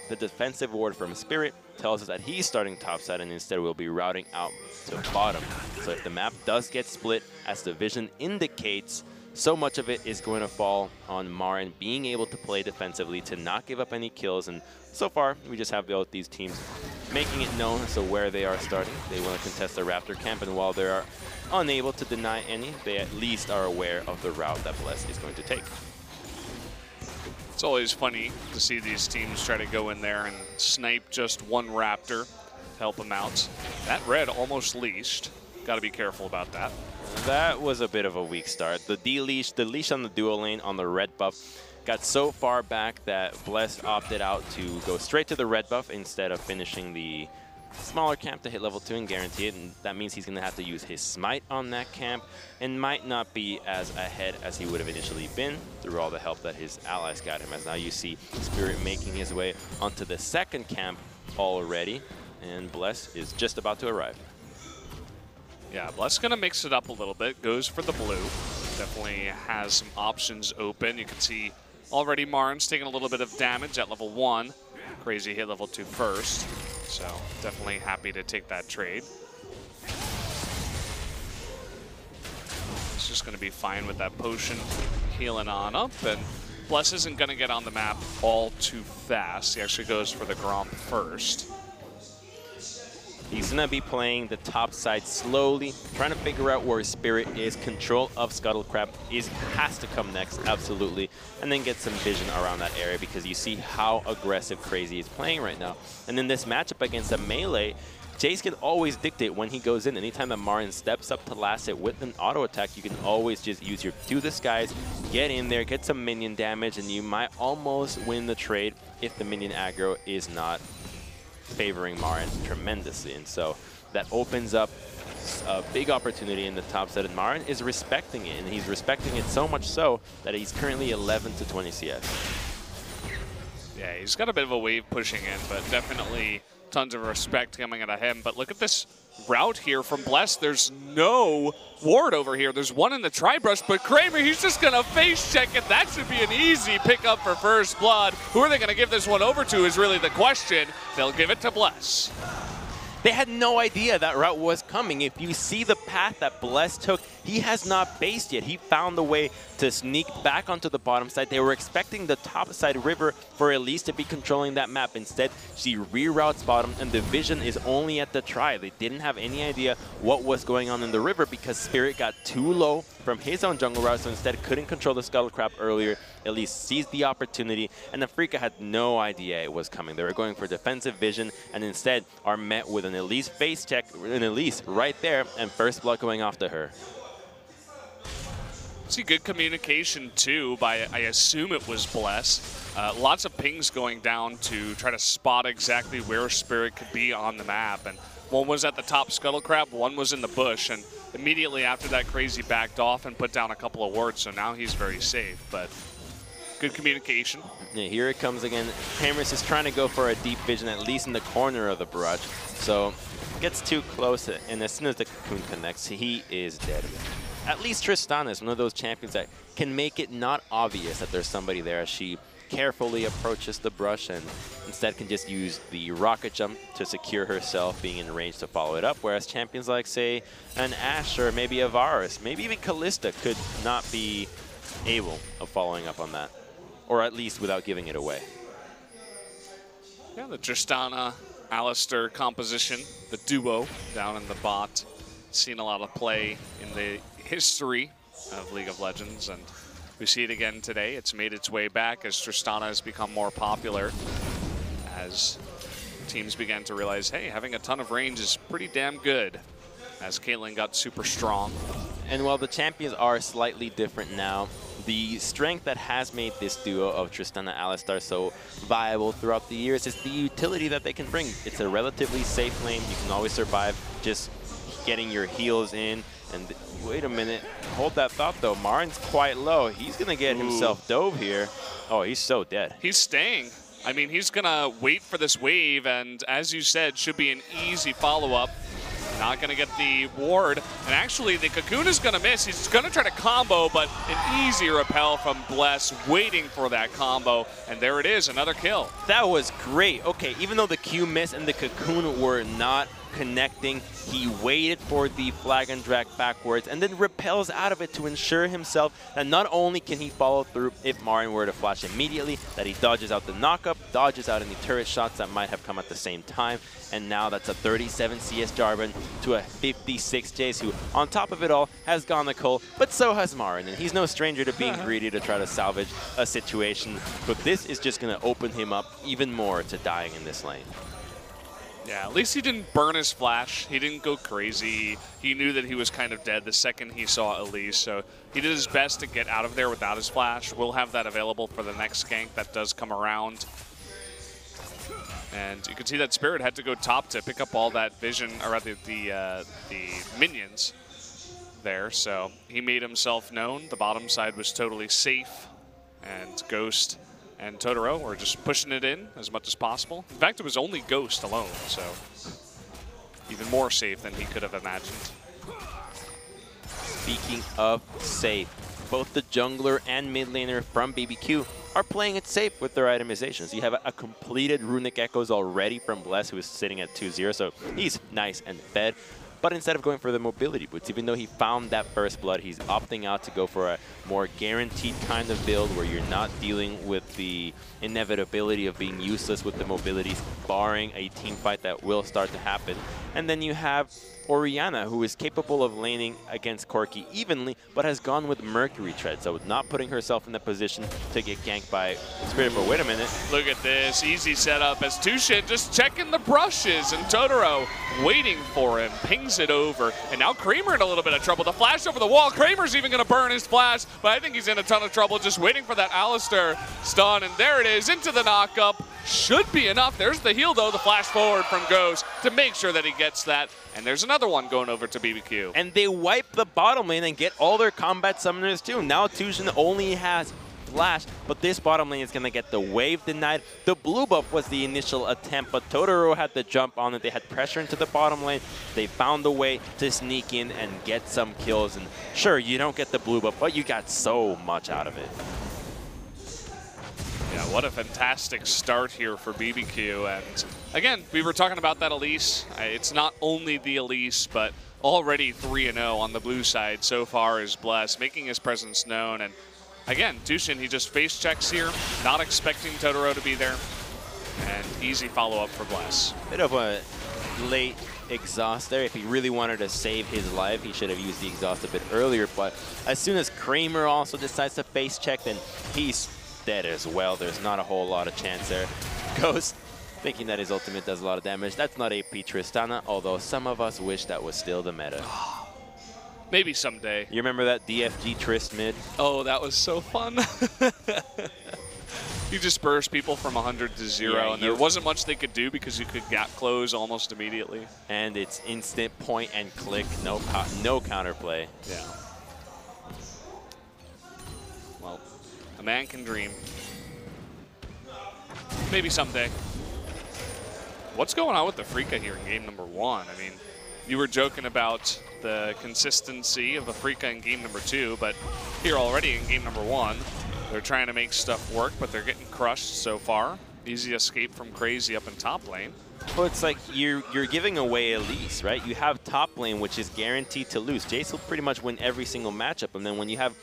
the defensive ward from Spirit tells us that he's starting topside, and instead we'll be routing out to bottom. So if the map does get split, as the vision indicates, so much of it is going to fall on Marin being able to play defensively to not give up any kills. And so far, we just have both these teams making it known as to where they are starting. They want to contest the Raptor camp, and while they are unable to deny any, they at least are aware of the route that Bless is going to take. It's always funny to see these teams try to go in there and snipe just one Raptor to help them out. That red almost leashed. Got to be careful about that. That was a bit of a weak start. The leash on the dual lane on the red buff got so far back that Bless opted out to go straight to the red buff instead of finishing the smaller camp to hit level 2 and guarantee it. And that means he's going to have to use his smite on that camp and might not be as ahead as he would have initially been through all the help that his allies got him. As now you see Spirit making his way onto the second camp already, and Bless is just about to arrive. Yeah, Bless gonna mix it up a little bit, goes for the blue. Definitely has some options open. You can see already Marin's taking a little bit of damage at level 1. Crazy hit level 2 first. So definitely happy to take that trade. It's just gonna be fine with that potion healing on up, and Bless isn't gonna get on the map all too fast. He actually goes for the Gromp first. He's going to be playing the top side slowly, trying to figure out where Spirit is. Control of Scuttlecrab has to come next, absolutely. And then get some vision around that area because you see how aggressive Crazy is playing right now. And in this matchup against a melee, Jace can always dictate when he goes in. Anytime that Marin steps up to last it with an auto attack, you can always just use your Do the Skies, get in there, get some minion damage, and you might almost win the trade if the minion aggro is not favoring Marin tremendously. And so that opens up a big opportunity in the top set, and Marin is respecting it, and he's respecting it so much so that he's currently 11 to 20 CS. Yeah, he's got a bit of a wave pushing in, but definitely tons of respect coming out of him. But look at this route here from Bless. There's no ward over here. There's one in the tri-brush, but Kramer, he's just going to face check it. That should be an easy pickup for first blood. Who are they going to give this one over to is really the question. They'll give it to Bless. They had no idea that route was coming. If you see the path that Bless took, he has not based yet. He found the way to sneak back onto the bottom side. They were expecting the top side river for Elise to be controlling that map. Instead, she reroutes bottom, and the vision is only at the try. They didn't have any idea what was going on in the river because Spirit got too low from his own jungle route, so instead couldn't control the Scuttlecrab earlier. Elise seized the opportunity, and Afreeca had no idea it was coming. They were going for defensive vision, and instead are met with an Elise face check, an Elise right there, and first blood going off to her. See good communication too by, I assume it was Bless. Lots of pings going down to try to spot exactly where Spirit could be on the map. And one was at the top Scuttlecrab, one was in the bush. And immediately after that, Crazy backed off and put down a couple of wards, so now he's very safe. But good communication. Yeah, here it comes again. Cameras is trying to go for a deep vision, at least in the corner of the barrage. So gets too close, and as soon as the Cocoon connects, he is dead. At least Tristana is one of those champions that can make it not obvious that there's somebody there as she carefully approaches the brush and instead can just use the rocket jump to secure herself, being in range to follow it up, whereas champions like, say, an Ashe or maybe a Varus, maybe even Callista could not be able of following up on that, or at least without giving it away. Yeah, the Tristana Alistair composition, the duo down in the bot, seen a lot of play in the history of League of Legends, and we see it again today. It's made its way back as Tristana has become more popular, as teams began to realize, hey, having a ton of range is pretty damn good, as Caitlyn got super strong. And while the champions are slightly different now, the strength that has made this duo of Tristana Alistar so viable throughout the years is the utility that they can bring. It's a relatively safe lane. You can always survive just getting your heals in. And wait a minute, hold that thought though. Marin's quite low. He's gonna get himself dove here. Oh, he's so dead. He's staying. I mean, he's gonna wait for this wave, and as you said, should be an easy follow-up. Not going to get the ward. And actually, the Cocoon is going to miss. He's going to try to combo, but an easy repel from Bless, waiting for that combo. And there it is, another kill. That was great. Okay, even though the Q missed and the Cocoon were not connecting, he waited for the flag and drag backwards and then repels out of it to ensure himself that not only can he follow through if Marin were to flash immediately, that he dodges out the knockup, dodges out any turret shots that might have come at the same time. And now that's a 37 CS Jarvan to a 56 Jace, who on top of it all has gone the Cole, but so has Marin, and he's no stranger to being greedy to try to salvage a situation. But this is just going to open him up even more to dying in this lane. Yeah, at least he didn't burn his flash. He didn't go crazy. He knew that he was kind of dead the second he saw Elise, so he did his best to get out of there without his flash. We'll have that available for the next gank that does come around. And you can see that Spirit had to go top to pick up all that vision, or the minions there. So he made himself known. The bottom side was totally safe, and Ghost and Totoro were just pushing it in as much as possible. In fact, it was only Ghost alone, so even more safe than he could have imagined. Speaking of safe, both the jungler and mid laner from BBQ are playing it safe with their itemizations. You have a completed Runic Echoes already from Bless, who is sitting at 2-0, so he's nice and fed. But instead of going for the mobility boots, even though he found that first blood, he's opting out to go for a more guaranteed kind of build where you're not dealing with the inevitability of being useless with the mobilities, barring a team fight that will start to happen. And then you have Orianna, who is capable of laning against Corki evenly, but has gone with Mercury Tread, so not putting herself in the position to get ganked by Spirit. But wait a minute. Look at this, easy setup as Tushin just checking the brushes, and Totoro waiting for him, pings it over. And now Kramer in a little bit of trouble. The flash over the wall, Kramer's even gonna burn his flash, but I think he's in a ton of trouble just waiting for that Alistair stun, and there it is, into the knockup. Should be enough. There's the heal though, the flash forward from Ghost to make sure that he gets that. And there's another one going over to BBQ. And they wipe the bottom lane and get all their combat summoners too. Now Tushin only has flash, but this bottom lane is going to get the wave denied. The blue buff was the initial attempt, but Totoro had to jump on it. They had pressure into the bottom lane. They found a way to sneak in and get some kills. And sure, you don't get the blue buff, but you got so much out of it. Yeah, what a fantastic start here for BBQ. And again, we were talking about that Elise. It's not only the Elise, but already 3-0 on the blue side so far is Bless, making his presence known. And again, Tushin, he just face checks here, not expecting Totoro to be there. And easy follow-up for Bless. Bit of a late exhaust there. If he really wanted to save his life, he should have used the exhaust a bit earlier. But as soon as Kramer also decides to face check, then he's dead as well. There's not a whole lot of chance there. Ghost thinking that his ultimate does a lot of damage. That's not AP Tristana, although some of us wish that was still the meta. Maybe someday. You remember that DFG Trist mid? Oh, that was so fun. You disperse people from 100 to 0, Yeah, and there wasn't much they could do because you could gap close almost immediately. And it's instant point and click, no counterplay. Yeah. Well, a man can dream. Maybe someday. What's going on with the Afreeca here in game number 1? I mean, you were joking about the consistency of Afreeca in game number 2, but here already in game number 1, they're trying to make stuff work, but they're getting crushed so far. Easy escape from Crazy up in top lane. Well, it's like you're giving away Elise, right? You have top lane, which is guaranteed to lose. Jace will pretty much win every single matchup, and then when you have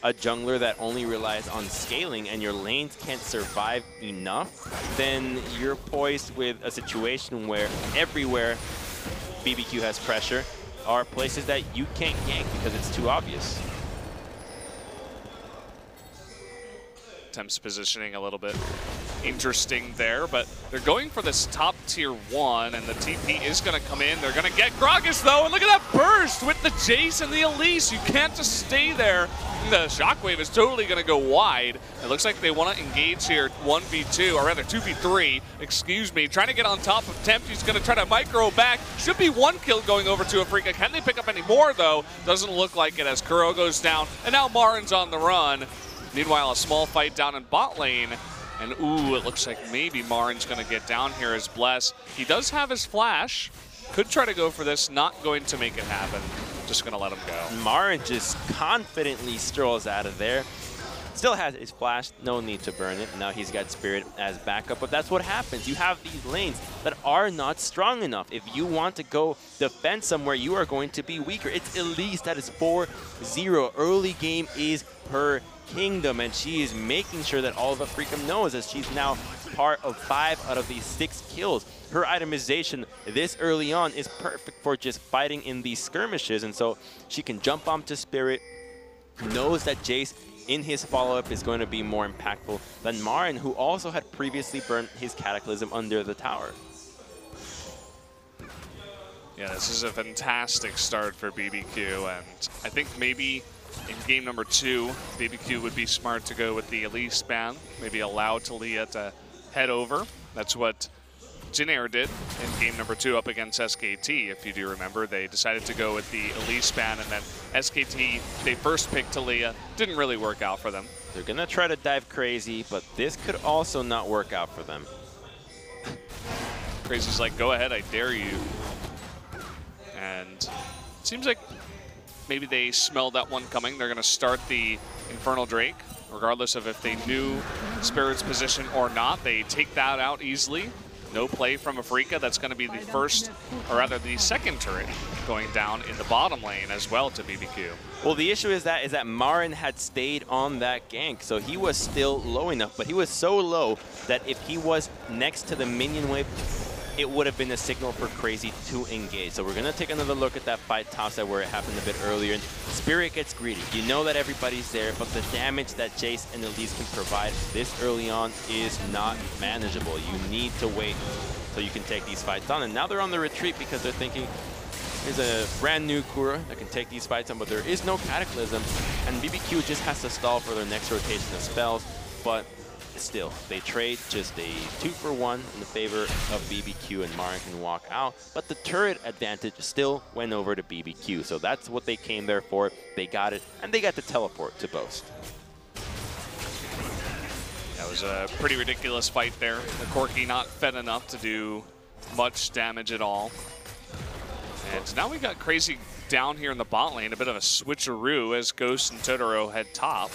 a jungler that only relies on scaling and your lanes can't survive enough, then you're poised with a situation where everywhere BBQ has pressure are places that you can't gank because it's too obvious. Temp's positioning a little bit interesting there, but they're going for this top tier 1, and the TP is going to come in. They're going to get Gragas, though, and look at that burst with the Jace and the Elise. You can't just stay there. The Shockwave is totally going to go wide. It looks like they want to engage here 1v2, or rather 2v3, excuse me. Trying to get on top of Temp. He's going to try to micro back. Should be 1 kill going over to Afreeca. Can they pick up any more, though? Doesn't look like it as Kuro goes down, and now Marin's on the run. Meanwhile, a small fight down in bot lane. And ooh, it looks like maybe Marin's going to get down here as Bless. He does have his flash. Could try to go for this. Not going to make it happen. Just going to let him go. Marin just confidently strolls out of there. Still has his flash. No need to burn it. Now he's got Spirit as backup. But that's what happens. You have these lanes that are not strong enough. If you want to go defend somewhere, you are going to be weaker. It's Elise that is 4-0. Early game is her kingdom, and she is making sure that all of Afreeca knows, as she's now part of 5 out of these 6 kills. Her itemization this early on is perfect for just fighting in these skirmishes, and so she can jump onto Spirit, knows that Jace in his follow-up is going to be more impactful than Marin, who also had previously burned his Cataclysm under the tower. Yeah, this is a fantastic start for BBQ, and I think maybe in game number 2, BBQ would be smart to go with the Elise ban, maybe allow Talia to head over. That's what Jin Air did in game number 2 up against SKT, if you do remember. They decided to go with the Elise ban, and then SKT, they first picked Talia. Didn't really work out for them. They're going to try to dive Crazy, but this could also not work out for them. Crazy's like, go ahead, I dare you. And it seems like maybe they smelled that one coming. They're going to start the Infernal Drake, regardless of if they knew Spirit's position or not. They take that out easily. No play from Afreeca. That's going to be the first, or rather the second turret going down in the bottom lane as well to BBQ. Well, the issue is that Marin had stayed on that gank, so he was still low enough, but he was so low that if he was next to the minion wave, it would have been a signal for Crazy to engage. So we're going to take another look at that fight topside where it happened a bit earlier. And Spirit gets greedy. You know that everybody's there, but the damage that Jace and Elise can provide this early on is not manageable. You need to wait so you can take these fights on. And now they're on the retreat because they're thinking, there's a brand new Kura that can take these fights on, but there is no Cataclysm. And BBQ just has to stall for their next rotation of spells. But still, they trade just a 2-for-1 in the favor of BBQ, and Marin can walk out. But the turret advantage still went over to BBQ, so that's what they came there for. They got it, and they got the teleport to boast. That was a pretty ridiculous fight there. The Corki not fed enough to do much damage at all. And now we got Crazy down here in the bot lane, a bit of a switcheroo as Ghost and Totoro head top.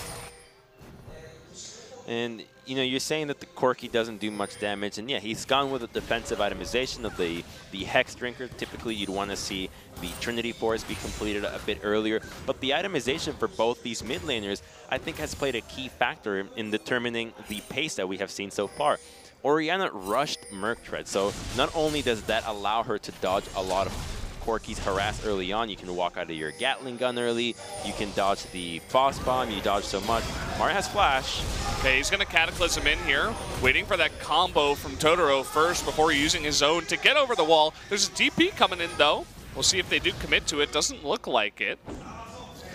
And, you know, you're saying that the Corki doesn't do much damage, and yeah, he's gone with a defensive itemization of the Hex Drinker. Typically, you'd want to see the Trinity Force be completed a bit earlier, but the itemization for both these mid laners, I think, has played a key factor in determining the pace that we have seen so far. Orianna rushed Merc Tread, so not only does that allow her to dodge a lot of Corki's harass early on, you can walk out of your Gatling gun early, you can dodge the Boss Bomb, you dodge so much. Marin has Flash. Okay, he's going to Cataclysm in here, waiting for that combo from Totoro first before using his own to get over the wall. There's a DP coming in, though. We'll see if they do commit to it. Doesn't look like it.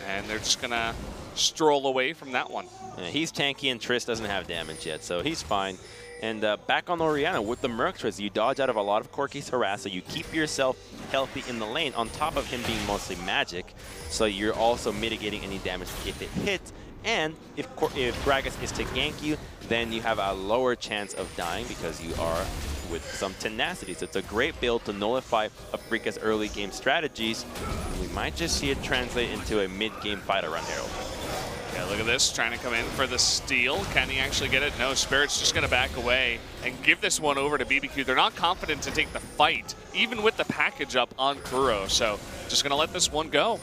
And they're just going to stroll away from that one. Yeah, he's tanky and Triss doesn't have damage yet, so he's fine. And back on Oriana, with the Merc Triss, you dodge out of a lot of Corki's harass, so you keep yourself healthy in the lane, on top of him being mostly magic, so you're also mitigating any damage if it hits. And if Gragas is to gank you, then you have a lower chance of dying because you are with some tenacity. So it's a great build to nullify Afreeca's early game strategies. We might just see it translate into a mid-game fight around Herald. Yeah, look at this, trying to come in for the steal. Can he actually get it? No, Spirit's just going to back away and give this one over to BBQ. They're not confident to take the fight, even with the package up on Kuro, so just going to let this one go.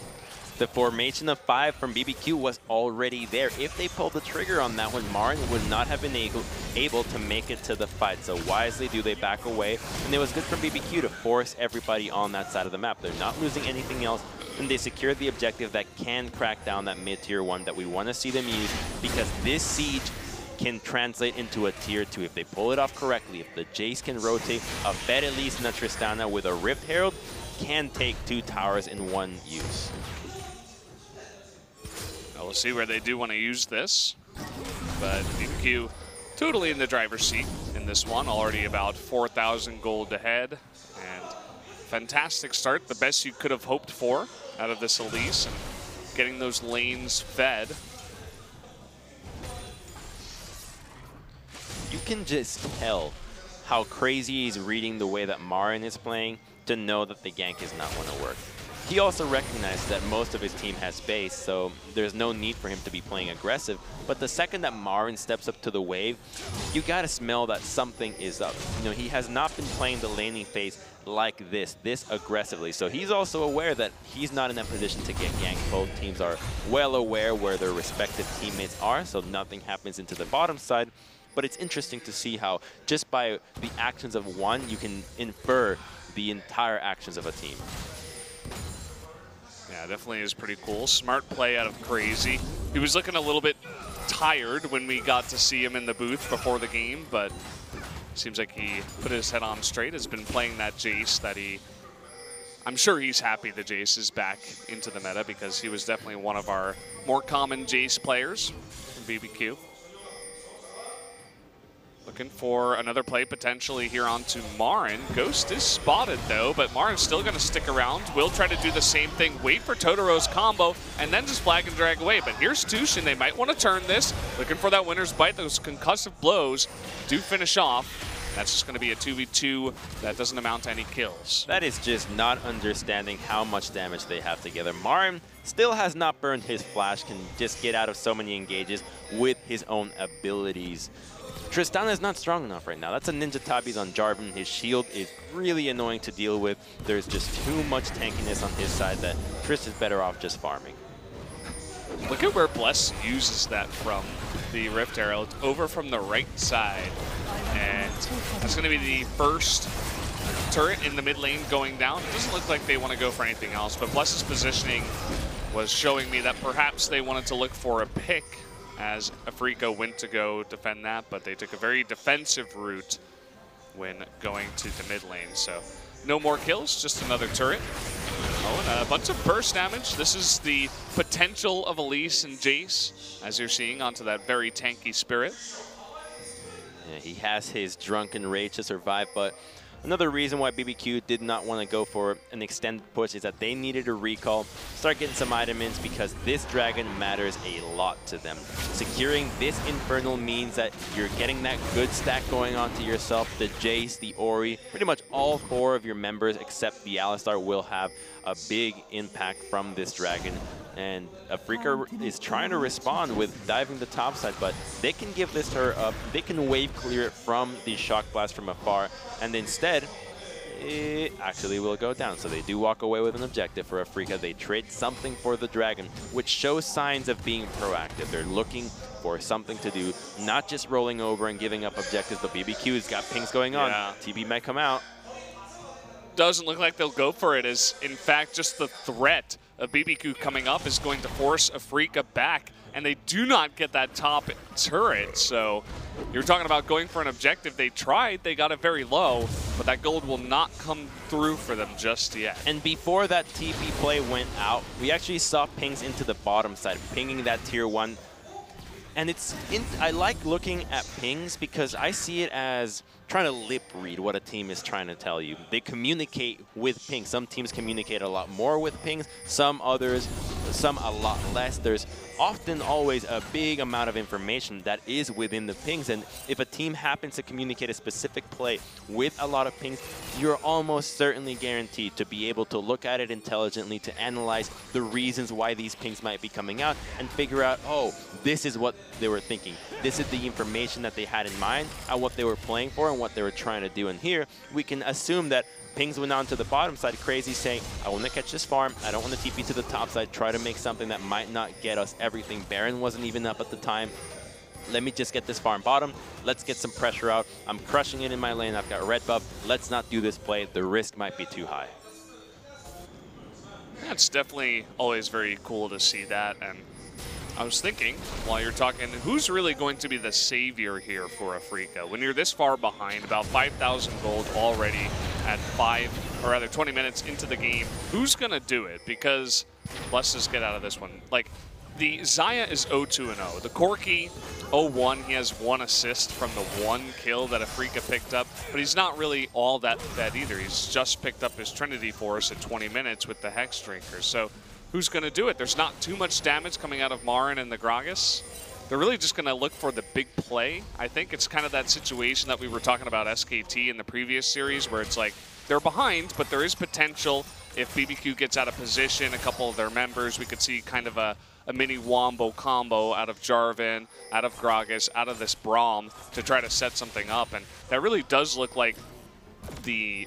The formation of 5 from BBQ was already there. If they pulled the trigger on that one, Marin would not have been able to make it to the fight. So wisely do they back away. And it was good for BBQ to force everybody on that side of the map. They're not losing anything else. And they secured the objective that can crack down that mid-tier 1 that we want to see them use, because this siege can translate into a tier 2 if they pull it off correctly. If the Jace can rotate a Fed at least in a Tristana with a Rift Herald, can take 2 towers in one use. We'll see where they do want to use this, but BBQ totally in the driver's seat in this one, already about 4,000 gold ahead, and fantastic start, the best you could have hoped for out of this Elise, and getting those lanes fed. You can just tell how crazy he's reading the way that Marin is playing to know that the gank is not going to work. He also recognizes that most of his team has base, so there's no need for him to be playing aggressive. But the second that Marin steps up to the wave, you gotta smell that something is up. You know, he has not been playing the laning phase like this aggressively. So he's also aware that he's not in a position to get ganked. Both teams are well aware where their respective teammates are, so nothing happens into the bottom side. But it's interesting to see how just by the actions of one, you can infer the entire actions of a team. Yeah, definitely is pretty cool. Smart play out of Crazy. He was looking a little bit tired when we got to see him in the booth before the game, but seems like he put his head on straight, has been playing that Jace that I'm sure he's happy the Jace is back into the meta, because he was definitely one of our more common Jace players from BBQ. Looking for another play potentially here onto Marin. Ghost is spotted though, but Marin's still going to stick around. Will try to do the same thing, wait for Totoro's combo, and then just flag and drag away. But here's Tushin. They might want to turn this. Looking for that winner's bite. Those concussive blows do finish off. That's just going to be a 2v2 that doesn't amount to any kills. That is just not understanding how much damage they have together. Marin still has not burned his flash, can just get out of so many engages with his own abilities. Tristana is not strong enough right now. That's a Ninja Tabi's on Jarvan. His shield is really annoying to deal with. There's just too much tankiness on his side that Triss is better off just farming. Look at where Bless uses that from, the Rift Arrow. It's over from the right side. And that's going to be the first turret in the mid lane going down. It doesn't look like they want to go for anything else, but Bless's positioning was showing me that perhaps they wanted to look for a pick, as Afreeca went to go defend that, but they took a very defensive route when going to the mid lane. So no more kills, just another turret. Oh, and a bunch of burst damage. This is the potential of Elise and Jace, as you're seeing, onto that very tanky Spirit. Yeah, he has his drunken rage to survive, but another reason why BBQ did not want to go for an extended push is that they needed a recall, start getting some items, because this dragon matters a lot to them. Securing this Infernal means that you're getting that good stack going on to yourself. The Jace, the Ori, pretty much all 4 of your members except the Alistar will have a big impact from this dragon. And Afreeca is trying to respond with diving the top side, but they can give this turret up. They can wave clear it from the Shock Blast from afar, and instead, it actually will go down. So they do walk away with an objective for Afreeca. They trade something for the dragon, which shows signs of being proactive. They're looking for something to do, not just rolling over and giving up objectives, but BBQ's got pings going on. Yeah. TB might come out. Doesn't look like they'll go for it, as in fact just the threat of BBQ coming up is going to force Afreeca back, and they do not get that top turret. So you're talking about going for an objective. They tried, they got it very low, but that gold will not come through for them just yet. And before that TP play went out, we actually saw pings into the bottom side, pinging that tier 1. And I like looking at pings because I see it as trying to lip read what a team is trying to tell you. They communicate with pings. Some teams communicate a lot more with pings, some others, some a lot less. There's often always a big amount of information that is within the pings, and if a team happens to communicate a specific play with a lot of pings, you're almost certainly guaranteed to be able to look at it intelligently, to analyze the reasons why these pings might be coming out and figure out, oh, this is what they were thinking. This is the information that they had in mind and what they were playing for and what they were trying to do. And here we can assume that pings went on to the bottom side, Crazy saying, I want to catch this farm, I don't want to TP to the top side, try to make something that might not get us everything. Baron wasn't even up at the time. Let me just get this farm bottom, let's get some pressure out. I'm crushing it in my lane, I've got red buff, let's not do this play, the risk might be too high. That's definitely always very cool to see that. And I was thinking, while you're talking, who's really going to be the savior here for Afreeca? When you're this far behind, about 5,000 gold already at 20 minutes into the game, who's going to do it? Because let's just get out of this one. Like, the Xayah is 0-2-0. The Corki 0-1. He has 1 assist from the 1 kill that Afreeca picked up, but he's not really all that either. He's just picked up his Trinity Force at 20 minutes with the Hex Drinker. So who's going to do it? There's not too much damage coming out of Marin and the Gragas. They're really just going to look for the big play. I think it's kind of that situation that we were talking about SKT in the previous series, where it's like they're behind, but there is potential. If BBQ gets out of position, a couple of their members, we could see kind of a mini wombo combo out of Jarvan, out of Gragas, out of this Braum to try to set something up. And that really does look like the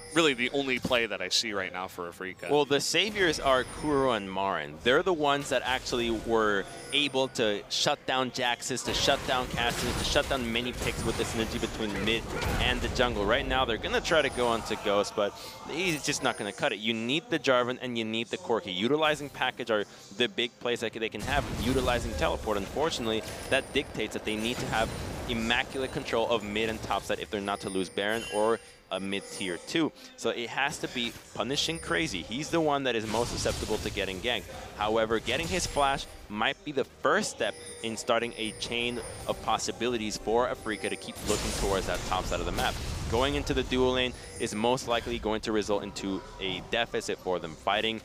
only play that I see right now for Afreeca. Well, the saviors are Kuro and Marin. They're the ones that actually were able to shut down Jaxes, to shut down Castles, to shut down many picks with the synergy between mid and the jungle. Right now, they're going to try to go onto Ghost, but he's just not going to cut it. You need the Jarvan and you need the Corki. Utilizing package are the big plays that they can have. Utilizing teleport, unfortunately, that dictates that they need to have immaculate control of mid and top side if they're not to lose Baron or a mid-tier 2. So it has to be punishing Crazy. He's the one that is most susceptible to getting ganked. However, getting his flash might be the first step in starting a chain of possibilities for Afreeca to keep looking towards that top side of the map. Going into the dual lane is most likely going to result into a deficit for them. Fighting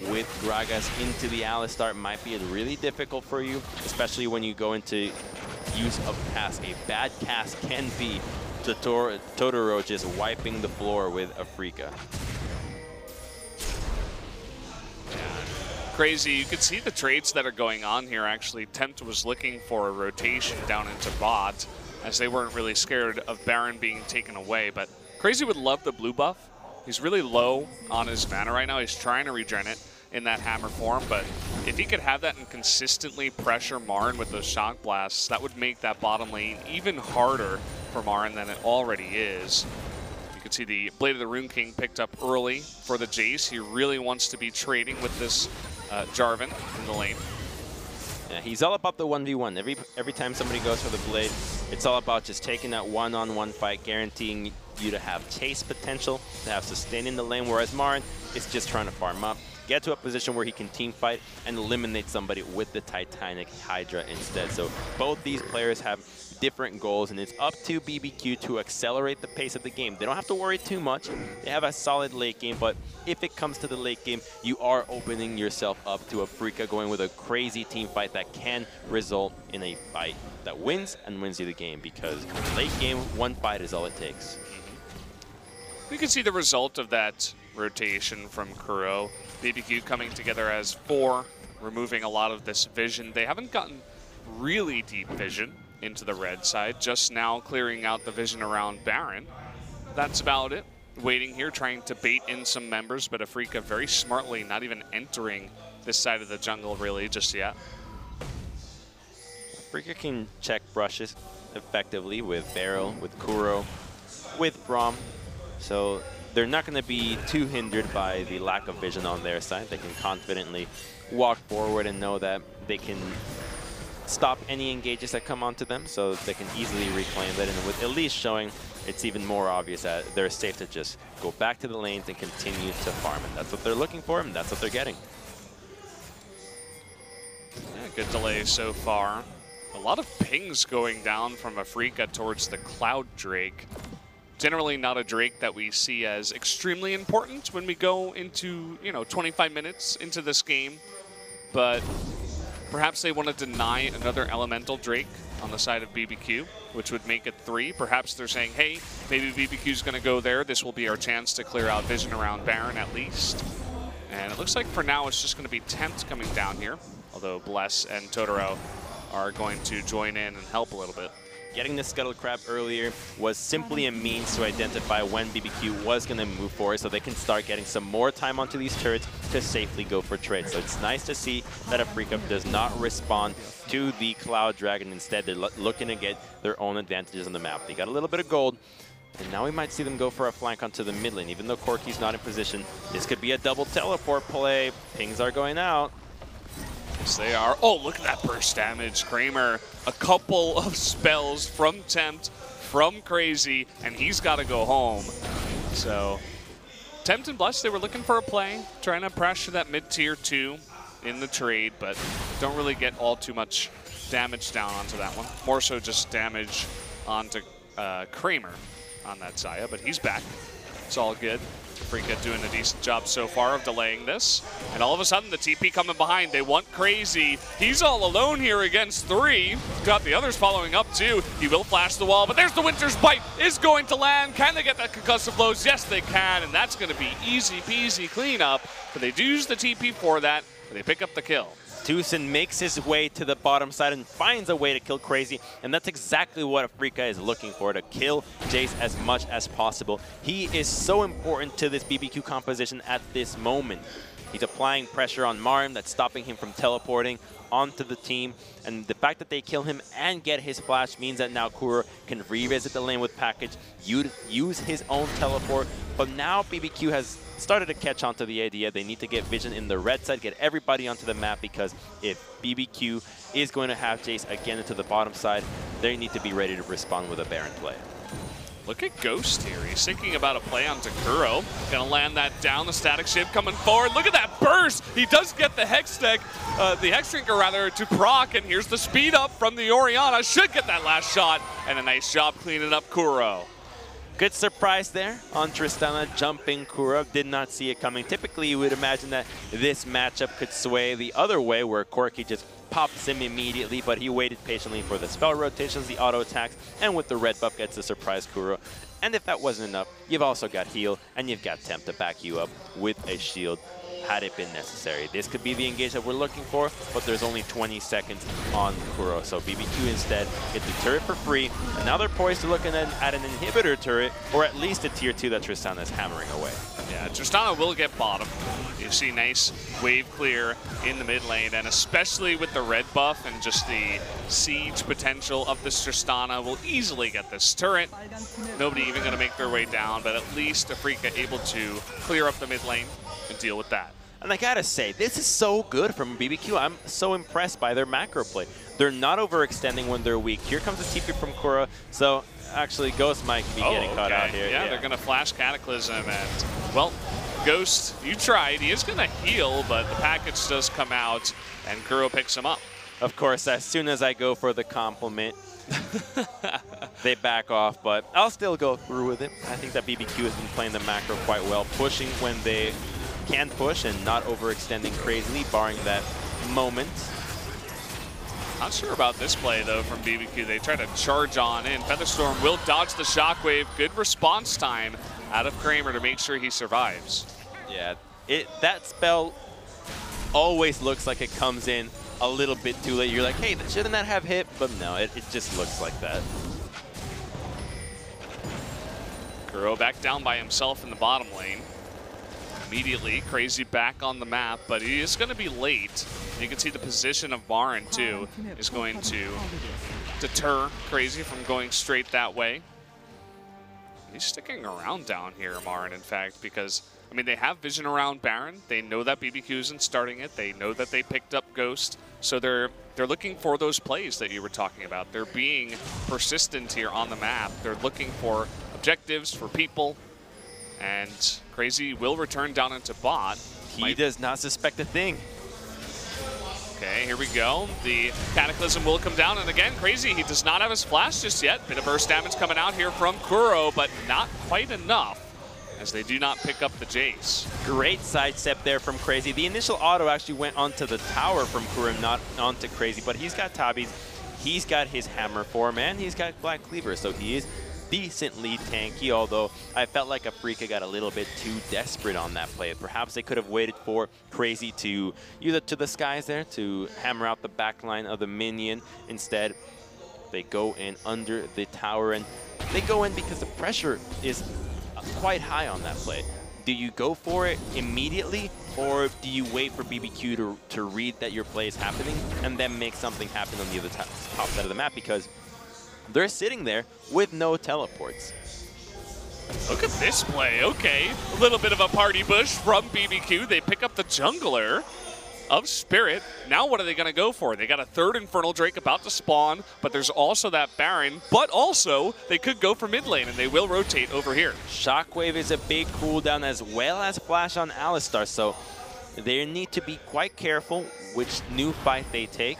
with Gragas into the Alistar might be really difficult for you, especially when you go into use of cast. A bad cast can be Totoro just wiping the floor with Afreeca. Crazy, you can see the trades that are going on here. Actually, Tempt was looking for a rotation down into bot, as they weren't really scared of Baron being taken away. But Crazy would love the blue buff. He's really low on his mana right now. He's trying to regen it in that hammer form, but if he could have that and consistently pressure Marin with those shock blasts, that would make that bottom lane even harder for Marin than it already is. You can see the Blade of the Rune King picked up early for the Jace. He really wants to be trading with this Jarvan in the lane. Yeah, he's all about the 1v1. Every time somebody goes for the Blade, it's all about just taking that one-on-one fight, guaranteeing you to have chase potential, to have sustain in the lane, whereas Marin is just trying to farm up, get to a position where he can team fight and eliminate somebody with the Titanic Hydra instead. So both these players have different goals, and it's up to BBQ to accelerate the pace of the game. They don't have to worry too much. They have a solid late game, but if it comes to the late game, you are opening yourself up to Afreeca going with a crazy team fight that can result in a fight that wins and wins you the game, because late game, one fight is all it takes. We can see the result of that rotation from Kuro. BBQ coming together as 4, removing a lot of this vision. They haven't gotten really deep vision into the red side, just now clearing out the vision around Baron. That's about it. Waiting here, trying to bait in some members, but Afreeca very smartly not even entering this side of the jungle really just yet. Afreeca can check brushes effectively with Beryl, with Kuro, with Braum. So they're not going to be too hindered by the lack of vision on their side. They can confidently walk forward and know that they can stop any engages that come onto them, so they can easily reclaim that, and with at least showing it's even more obvious that they're safe to just go back to the lanes and continue to farm, and that's what they're looking for, and that's what they're getting. Yeah, good delay so far. A lot of pings going down from Afreeca towards the Cloud Drake. Generally not a Drake that we see as extremely important when we go into, 25 minutes into this game, but perhaps they want to deny another elemental Drake on the side of BBQ, which would make it 3. Perhaps they're saying, hey, maybe BBQ's going to go there. This will be our chance to clear out vision around Baron at least. And it looks like for now it's just going to be Tempt coming down here, although Bless and Totoro are going to join in and help a little bit. Getting the Scuttle Crab earlier was simply a means to identify when BBQ was going to move forward so they can start getting some more time onto these turrets to safely go for trades. So it's nice to see that Afreeca does not respond to the Cloud Dragon. Instead, they're looking to get their own advantages on the map. They got a little bit of gold, and now we might see them go for a flank onto the mid lane. Even though Corki's not in position, this could be a double teleport play. Pings are going out. Yes, they are. Oh, look at that burst damage. Kramer, a couple of spells from Tempt, from Crazy, and he's got to go home. So, Tempt and Bless, they were looking for a play, trying to pressure that mid-tier 2 in the trade, but don't really get all too much damage down onto that one. More so just damage onto Kramer on that Xayah, but he's back. It's all good. Afreeca doing a decent job so far of delaying this. And all of a sudden, the TP coming behind. They want Crazy. He's all alone here against 3. Got the others following up, too. He will flash the wall, but there's the Winter's Bite. Is going to land. Can they get that concussive blows? Yes, they can, and that's going to be easy peasy cleanup. But they do use the TP for that, and they pick up the kill. Tucson makes his way to the bottom side and finds a way to kill Crazy, and that's exactly what Afreeca is looking for, to kill Jace as much as possible. He is so important to this BBQ composition at this moment. He's applying pressure on Marm that's stopping him from teleporting onto the team, and the fact that they kill him and get his flash means that now Kuro can revisit the lane with Package, use his own teleport, but now BBQ has started to catch on to the idea they need to get vision in the red side, get everybody onto the map, because if BBQ is going to have Jace again into the bottom side, they need to be ready to respond with a Baron play. Look at Ghost here. He's thinking about a play onto Kuro. Gonna land that down. The static shift coming forward. Look at that burst. He does get the Hex Drinker rather, to proc, and here's the speed up from the Orianna. Should get that last shot, and a nice job cleaning up Kuro. Good surprise there on Tristana jumping Kuro. Did not see it coming. Typically, you would imagine that this matchup could sway the other way, where Corki just pops him immediately, but he waited patiently for the spell rotations, the auto attacks, and with the red buff gets the surprise Kuro. And if that wasn't enough, you've also got heal, and you've got Tempt to back you up with a shield, had it been necessary. This could be the engage that we're looking for, but there's only 20 seconds on Kuro. So BBQ instead get the turret for free, and now they're poised to look at an inhibitor turret, or at least a tier 2 that Tristana is hammering away. Yeah, Tristana will get bottom. You see nice wave clear in the mid lane, and especially with the red buff and just the siege potential of this Tristana, will easily get this turret. Nobody even going to make their way down, but at least Afreeca able to clear up the mid lane and deal with that. And I gotta say, this is so good from BBQ. I'm so impressed by their macro play. They're not overextending when they're weak. Here comes the TP from Kuro, so actually Ghost might be getting caught out here. Yeah, they're going to flash Cataclysm, and, well, Ghost, you tried. He is going to heal, but the package does come out, and Kuro picks him up. Of course, as soon as I go for the compliment, they back off, but I'll still go through with it. I think that BBQ has been playing the macro quite well, pushing when they can push and not overextending crazily, barring that moment. Not sure about this play, though, from BBQ. They try to charge on in. Featherstorm will dodge the shockwave. Good response time out of Kramer to make sure he survives. Yeah, that spell always looks like it comes in a little bit too late. You're like, hey, shouldn't that have hit? But no, it just looks like that. Kuro back down by himself in the bottom lane. Immediately, Crazy back on the map, but he is going to be late. You can see the position of Marin, too, is going to deter Crazy from going straight that way. He's sticking around down here, Marin, in fact, because I mean, they have vision around Baron. They know that BBQ isn't starting it. They know that they picked up Ghost. So they're looking for those plays that you were talking about. They're being persistent here on the map. They're looking for objectives, for people. And Crazy will return down into bot. He does not suspect a thing. Okay, here we go. The Cataclysm will come down, and again, Crazy, he does not have his flash just yet. Bit of burst damage coming out here from Kuro, but not quite enough, as they do not pick up the Jace. Great sidestep there from Crazy. The initial auto actually went onto the tower from Kuro, not onto Crazy, but he's got Tabis, he's got his Hammer form, and he's got Black Cleaver, so he is decently tanky, although I felt like Afreeca got a little bit too desperate on that play. Perhaps they could have waited for Crazy to use it to the skies there to hammer out the back line of the minion. Instead, they go in under the tower, and they go in because the pressure is quite high on that play. Do you go for it immediately, or do you wait for BBQ to read that your play is happening and then make something happen on the other top side of the map? Because they're sitting there with no teleports. Look at this play. Okay, a little bit of a party bush from BBQ. They pick up the jungler of Spirit. Now what are they going to go for? They got a third Infernal Drake about to spawn, but there's also that Baron, but also they could go for mid lane, and they will rotate over here. Shockwave is a big cooldown, as well as Flash on Alistar, so they need to be quite careful which new fight they take.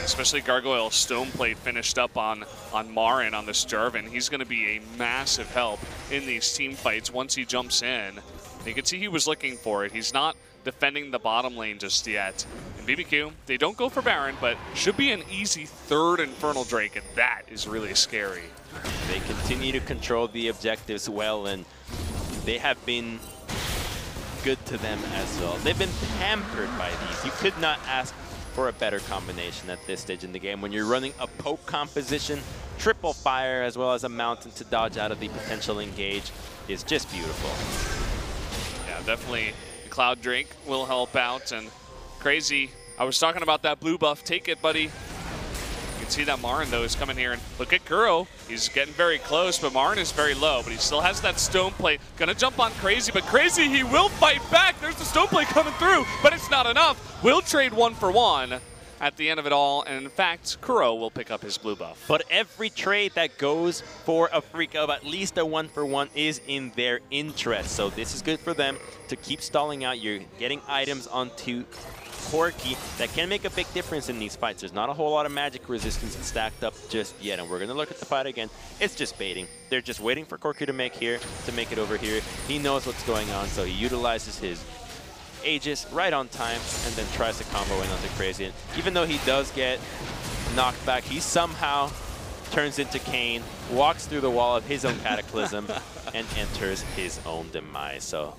Especially Gargoyle Stoneplate finished up on Marin on this Jarvan. He's going to be a massive help in these team fights once he jumps in. You can see he was looking for it. He's not defending the bottom lane just yet. And BBQ, they don't go for Baron, but should be an easy third Infernal Drake, and that is really scary. They continue to control the objectives well, and they have been good to them as well. They've been pampered by these. You could not ask for a better combination at this stage in the game. When you're running a poke composition, triple fire, as well as a mountain to dodge out of the potential engage is just beautiful. Yeah, definitely the Cloud Drake will help out. And Crazy, I was talking about that blue buff. Take it, buddy. You can see that Marin, though, is coming here. And look at Kuro. He's getting very close, but Marin is very low. But he still has that stone plate. Gonna jump on Crazy, but Crazy, he will fight back. There's the stone plate coming through, but it's not enough. We'll trade 1-for-1 at the end of it all. And in fact, Kuro will pick up his blue buff. But every trade that goes for Afreeca of at least a 1-for-1 is in their interest. So this is good for them to keep stalling out. You're getting items onto Corki that can make a big difference in these fights. There's not a whole lot of magic resistance stacked up just yet, and we're going to look at the fight again. It's just baiting. They're just waiting for Corki to make it over here. He knows what's going on, so he utilizes his Aegis right on time and then tries to combo in onto Crazy. And even though he does get knocked back, he somehow turns into Kayn, walks through the wall of his own Cataclysm, and enters his own demise. So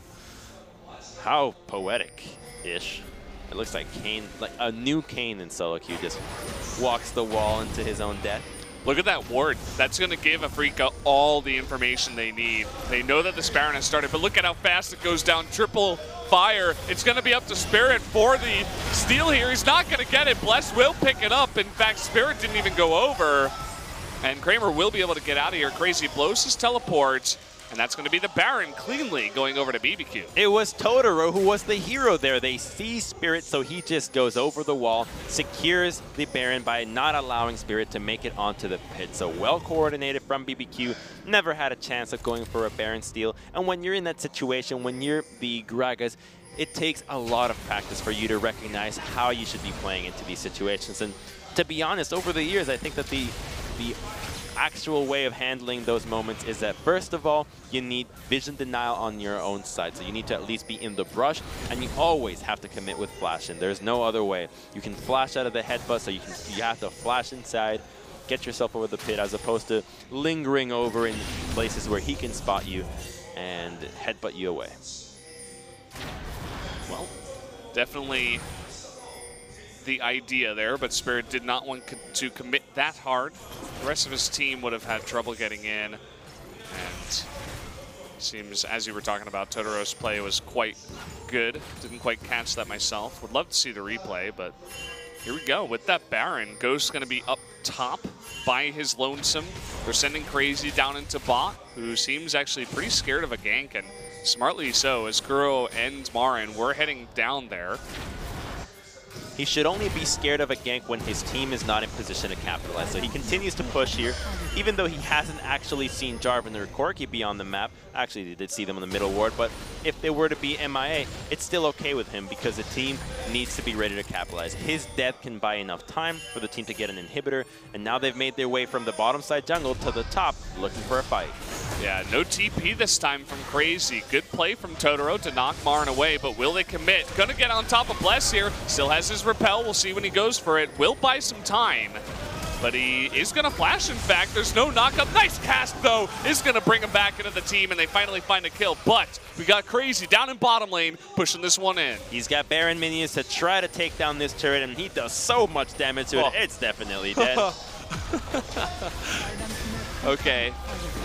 how poetic-ish. It looks like Kayn, like a new Kayn in solo queue, just walks the wall into his own death. Look at that ward. That's going to give Afreeca all the information they need. They know that the Baron has started, but look at how fast it goes down. Triple fire. It's going to be up to Spirit for the steal here. He's not going to get it. Bless will pick it up. In fact, Spirit didn't even go over. And Kramer will be able to get out of here. Crazy blows his teleport. And that's going to be the Baron cleanly going over to BBQ. It was Totoro who was the hero there. They see Spirit, so he just goes over the wall, secures the Baron by not allowing Spirit to make it onto the pit. So well coordinated from BBQ. Never had a chance of going for a Baron steal. And when you're in that situation, when you're the Gragas, it takes a lot of practice for you to recognize how you should be playing into these situations. And to be honest, over the years, I think that the actual way of handling those moments is that, first of all, you need vision denial on your own side. So you need to at least be in the brush, and you always have to commit with flashing. There's no other way. You can flash out of the headbutt, so you have to flash inside, get yourself over the pit, as opposed to lingering over in places where he can spot you and headbutt you away. Well, definitely the idea there, but Spirit did not want to commit that hard. The rest of his team would have had trouble getting in, and seems, as you were talking about, Totoro's play was quite good. Didn't quite catch that myself. Would love to see the replay, but here we go with that Baron. Ghost's going to be up top by his lonesome. They're sending Crazy down into bot, who seems actually pretty scared of a gank, and smartly so, as Kuro and Marin, we're heading down there. He should only be scared of a gank when his team is not in position to capitalize. So he continues to push here, even though he hasn't actually seen Jarvan or Corki be on the map. Actually, they did see them on the middle ward, but if they were to be MIA, it's still okay with him because the team needs to be ready to capitalize. His death can buy enough time for the team to get an inhibitor, and now they've made their way from the bottom side jungle to the top, looking for a fight. Yeah, no TP this time from Crazy. Good play from Totoro to knock Marin away, but will they commit? Gonna get on top of Bless here. Still has his repel. We'll see when he goes for it. Will buy some time, but he is gonna flash, in fact. There's no knockup. Nice cast, though. Is gonna bring him back into the team, and they finally find a kill. But we got Crazy down in bottom lane, pushing this one in. He's got Baron minions to try to take down this turret, and he does so much damage to it. It's definitely dead. Okay,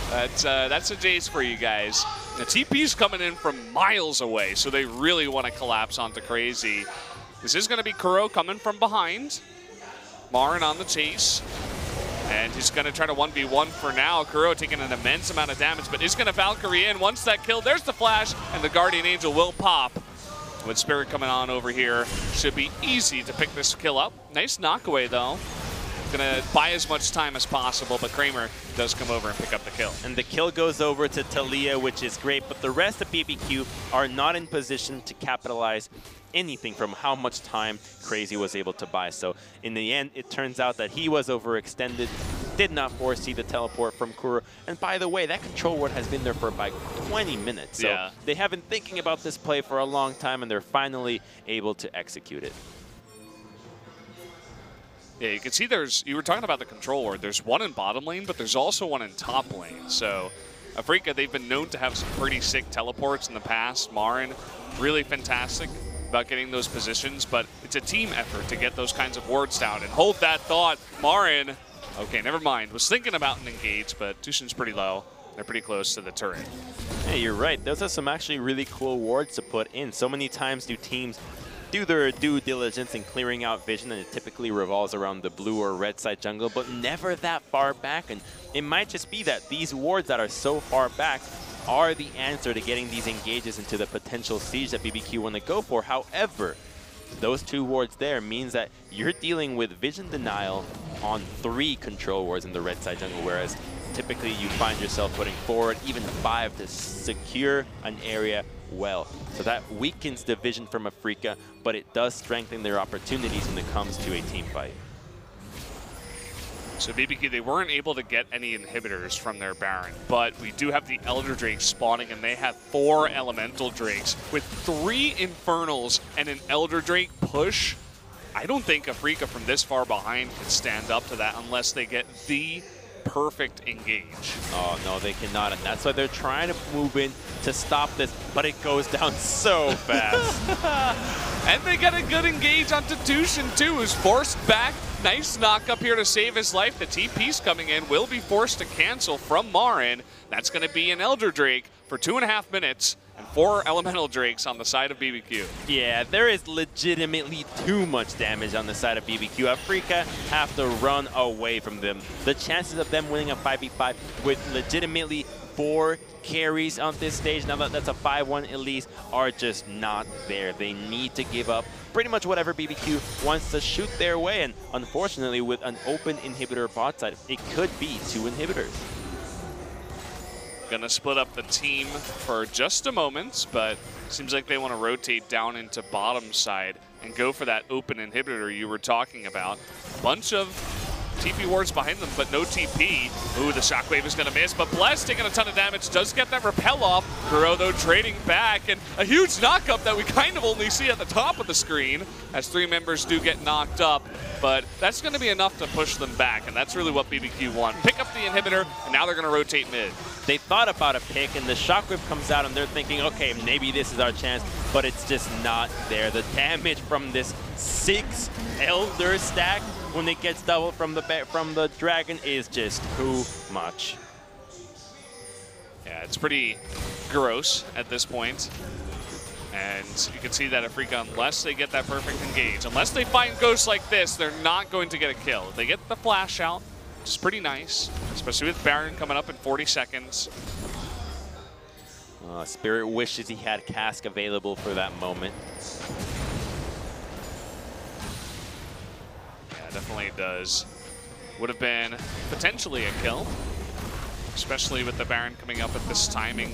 that's a Jace for you guys. The TP's coming in from miles away, so they really want to collapse onto Crazy. This is going to be Kuro coming from behind. Marin on the chase. And he's going to try to 1v1 for now. Kuro taking an immense amount of damage, but he's going to Valkyrie in. Once that kill, there's the flash, and the Guardian Angel will pop. With Spirit coming on over here, should be easy to pick this kill up. Nice knockaway, though. Gonna buy as much time as possible, but Kramer does come over and pick up the kill. And the kill goes over to Talia, which is great, but the rest of BBQ are not in position to capitalize anything from how much time Crazy was able to buy. So in the end, it turns out that he was overextended, did not foresee the teleport from Kuro. And by the way, that control ward has been there for about 20 minutes. So yeah, they have been thinking about this play for a long time, and they're finally able to execute it. Yeah, you can see you were talking about the control ward. There's one in bottom lane, but there's also one in top lane. So Afreeca, they've been known to have some pretty sick teleports in the past. Marin, really fantastic about getting those positions, but it's a team effort to get those kinds of wards down. And hold that thought, Marin, okay, never mind. Was thinking about an engage, but Tushin's pretty low. They're pretty close to the turret. Hey, you're right. Those are some actually really cool wards to put in. So many times do teams do their due diligence in clearing out vision, and it typically revolves around the blue or red side jungle, but never that far back. And it might just be that these wards that are so far back are the answer to getting these engages into the potential siege that BBQ want to go for. However, those two wards there means that you're dealing with vision denial on 3 control wards in the red side jungle, whereas typically you find yourself putting 4, even 5 to secure an area well. So that weakens the vision from Afreeca, but it does strengthen their opportunities when it comes to a team fight. So BBQ, they weren't able to get any inhibitors from their Baron, but we do have the Elder Drake spawning, and they have 4 Elemental Drakes. With 3 Infernals and an Elder Drake push, I don't think Afreeca from this far behind can stand up to that unless they get the perfect engage. Oh, no, they cannot, and that's why they're trying to move in to stop this, but it goes down so fast. And they got a good engage onto Tushin, too, who's forced back. Nice knock up here to save his life. The TP's coming in, will be forced to cancel from Marin. That's going to be an Elder Drake for 2.5 minutes. And 4 Elemental Drakes on the side of BBQ. Yeah, there is legitimately too much damage on the side of BBQ. Afreeca have to run away from them. The chances of them winning a 5v5 with legitimately 4 carries on this stage, now that that's a 5-1 at least, are just not there. They need to give up pretty much whatever BBQ wants to shoot their way. And unfortunately, with an open inhibitor bot side, it could be 2 inhibitors. Gonna split up the team for just a moment, but seems like they want to rotate down into bottom side and go for that open inhibitor you were talking about. A bunch of TP wards behind them, but no TP. Ooh, the shockwave is gonna miss, but Bless taking a ton of damage, does get that repel off. Kuro, though, trading back, and a huge knockup that we kind of only see at the top of the screen, as 3 members do get knocked up, but that's gonna be enough to push them back, and that's really what BBQ want. Pick up the inhibitor, and now they're gonna rotate mid. They thought about a pick, and the shockwave comes out, and they're thinking, okay, maybe this is our chance, but it's just not there. The damage from this 6 Elder stack when it gets doubled from the dragon is just too much. Yeah, it's pretty gross at this point. And you can see that Afreeca, unless they get that perfect engage, unless they find ghosts like this, they're not going to get a kill. They get the flash out, which is pretty nice, especially with Baron coming up in 40 seconds. Spirit wishes he had Cask available for that moment. Yeah, definitely does. Would have been potentially a kill, especially with the Baron coming up at this timing.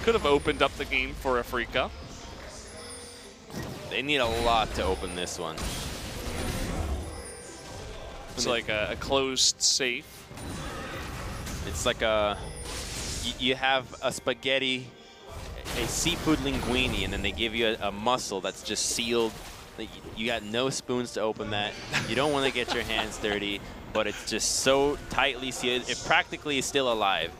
Could have opened up the game for Afreeca. They need a lot to open this one. It's like a closed safe. It's like you have a spaghetti, a seafood linguine, and then they give you a mussel that's just sealed. You got no spoons to open that. You don't want to get your hands dirty, but it's just so tightly sealed. It practically is still alive.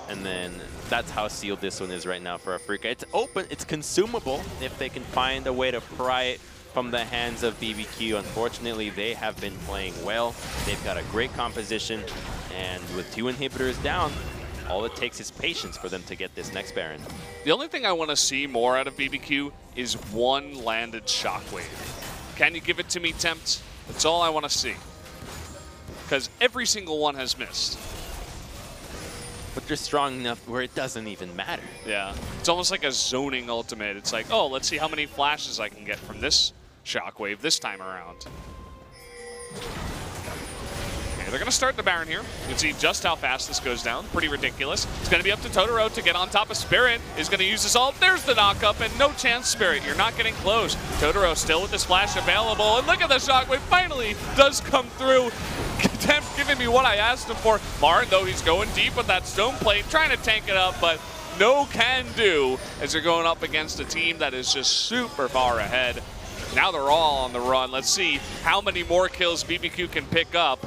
And then that's how sealed this one is right now for Afreeca. It's open, it's consumable if they can find a way to pry it from the hands of BBQ. Unfortunately, they have been playing well. They've got a great composition, and with 2 inhibitors down, all it takes is patience for them to get this next Baron. The only thing I want to see more out of BBQ is one landed shockwave. Can you give it to me, Tempt? That's all I want to see. Because every single one has missed. But you're strong enough where it doesn't even matter. Yeah, it's almost like a zoning ultimate. It's like, oh, let's see how many flashes I can get from this shockwave this time around. Okay, they're going to start the Baron here. You can see just how fast this goes down. Pretty ridiculous. It's going to be up to Totoro to get on top of Spirit. Is going to use his ult. There's the knock-up, and no chance, Spirit. You're not getting close. Totoro still with this flash available, and look at the shockwave. Finally does come through. Tempt giving me what I asked him for. Martin, though, he's going deep with that stone plate, trying to tank it up, but no can do as they're going up against a team that is just super far ahead. Now they're all on the run. Let's see how many more kills BBQ can pick up.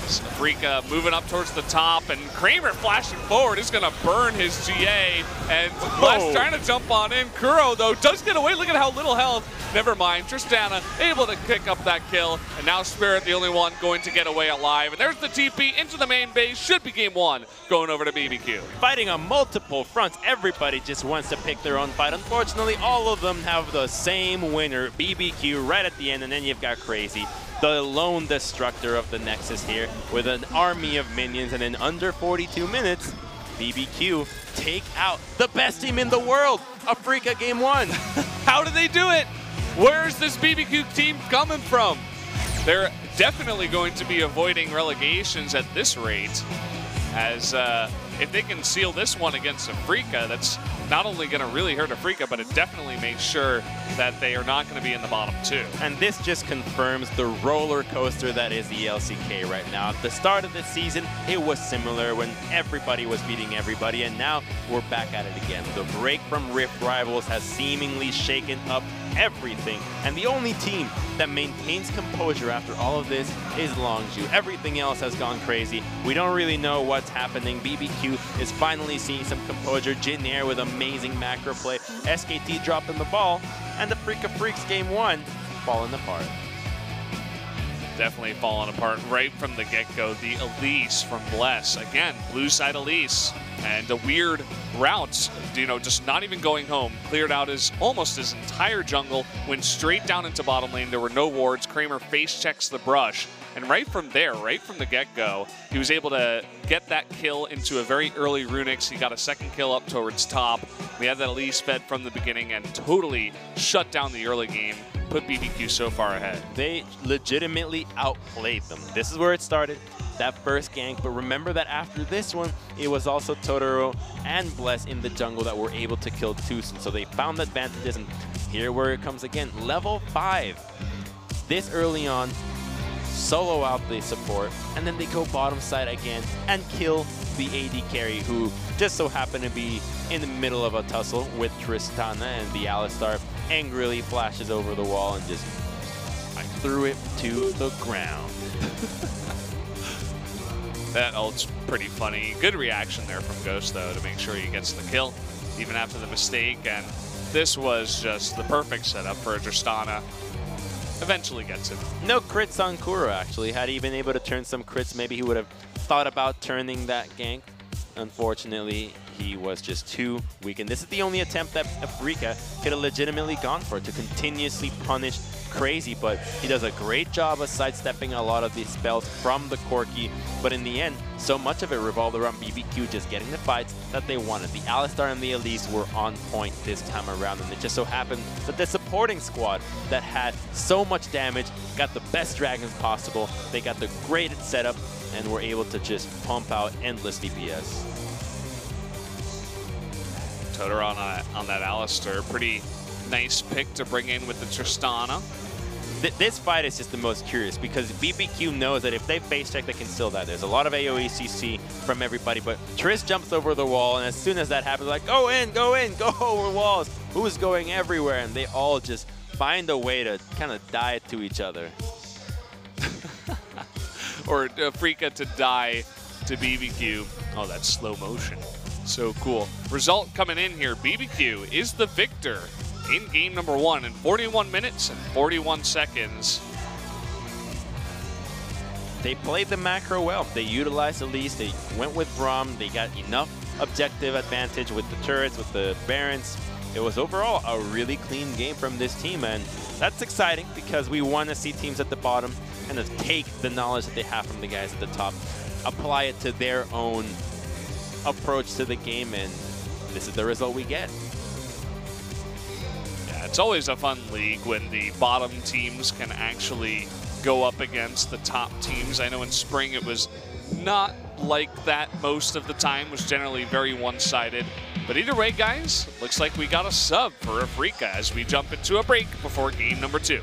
Afreeca moving up towards the top, and Kramer flashing forward is going to burn his GA, and Flash trying to jump on in. Kuro, though, does get away. Look at how little health. Never mind. Tristana able to pick up that kill, and now Spirit the only one going to get away alive. And there's the TP into the main base. Should be game 1 going over to BBQ. Fighting on multiple fronts. Everybody just wants to pick their own fight. Unfortunately, all of them have the same winner, BBQ, right at the end, and then you've got Crazy, the lone destructor of the Nexus here, with an army of minions, and in under 42 minutes, BBQ take out the best team in the world, Afreeca game 1. How did they do it? Where's this BBQ team coming from? They're definitely going to be avoiding relegations at this rate, as if they can seal this one against Afreeca, that's not only going to really hurt Afreeca, but it definitely makes sure that they are not going to be in the bottom 2. And this just confirms the roller coaster that is the LCK right now. At the start of the season, it was similar when everybody was beating everybody, and now we're back at it again. The break from Rift Rivals has seemingly shaken up everything, and the only team that maintains composure after all of this is Longzhu. Everything else has gone crazy. We don't really know what's happening. BBQ is finally seeing some composure. Jin Air with amazing macro play. SKT dropping the ball, and the Freecs game 1 falling apart. Definitely falling apart right from the get-go. The Elise from Bless. Again, blue side Elise. And a weird route, you know, just not even going home. Cleared out almost his entire jungle, went straight down into bottom lane. There were no wards. Kramer face checks the brush. And right from there, right from the get-go, he was able to get that kill into a very early Runix. He got a second kill up towards top. We had that Elise fed from the beginning and totally shut down the early game, put BBQ so far ahead. They legitimately outplayed them. This is where it started, that first gank, but remember that after this one, it was also Totoro and Bless in the jungle that were able to kill Tucson. So they found advantages, and here where it comes again, level 5. This early on, solo out the support, and then they go bottom side again and kill the AD carry, who just so happened to be in the middle of a tussle with Tristana, and the Alistar angrily flashes over the wall and just threw it to the ground. That ult's pretty funny. Good reaction there from Ghost, though, to make sure he gets the kill, even after the mistake. And this was just the perfect setup for Tristana. Eventually gets it. No crits on Kuro, actually. Had he been able to turn some crits, maybe he would have thought about turning that gank. Unfortunately, SKT was just too weak. And this is the only attempt that Afreeca could have legitimately gone for, to continuously punish Crazy. But he does a great job of sidestepping a lot of these spells from the Corki. But in the end, so much of it revolved around BBQ just getting the fights that they wanted. The Alistar and the Elise were on point this time around, and it just so happened that the supporting squad that had so much damage got the best dragons possible. They got the greatest setup and were able to just pump out endless DPS. Toter on that Alistar. Pretty nice pick to bring in with the Tristana. This fight is just the most curious because BBQ knows that if they face check, they can still die. There's a lot of AoE CC from everybody, but Triss jumps over the wall, and as soon as that happens, like, go in, go over walls. Who's going everywhere? And they all just find a way to kind of die to each other. Or Afreeca to die to BBQ. Oh, that's slow motion. So cool. Result coming in here. BBQ is the victor in game number 1 in 41 minutes and 41 seconds. They played the macro well. They utilized Elise. They went with Braum. They got enough objective advantage with the turrets, with the Barons. It was overall a really clean game from this team, and that's exciting because we want to see teams at the bottom kind of take the knowledge that they have from the guys at the top, apply it to their own approach to the game, and this is the result we get. Yeah, it's always a fun league when the bottom teams can actually go up against the top teams. I know in spring it was not like that most of the time. It was generally very one-sided. But either way, guys, looks like we got a sub for Afreeca as we jump into a break before game number 2.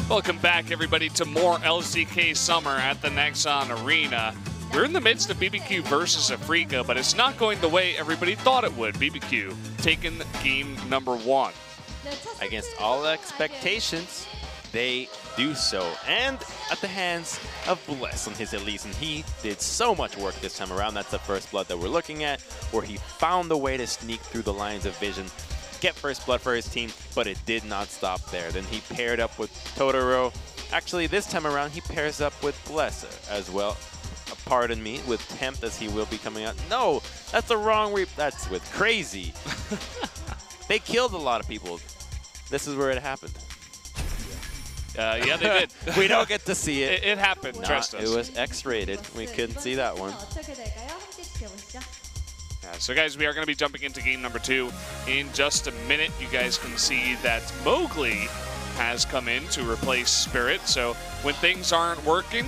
Welcome back, everybody, to more LCK Summer at the Nexon Arena. We're in the midst of BBQ versus Afreeca, but it's not going the way everybody thought it would. BBQ taking game number 1. Against all expectations, they do so. And at the hands of Bless on his Elise. And he did so much work this time around. That's the first blood that we're looking at, where he found a way to sneak through the lines of vision, get first blood for his team, but it did not stop there. Then he paired up with Totoro. Actually, this time around, he pairs up with Bless as well. Pardon me, with Tempt, as he will be coming out. No, that's the wrong that's with Crazy. They killed a lot of people. This is where it happened. Yeah, they did. We don't get to see it. It happened, trust us. It was X-rated. We couldn't see that one. Yeah, so guys, we are going to be jumping into game number 2 in just a minute. You guys can see that Mowgli has come in to replace Spirit. So when things aren't working,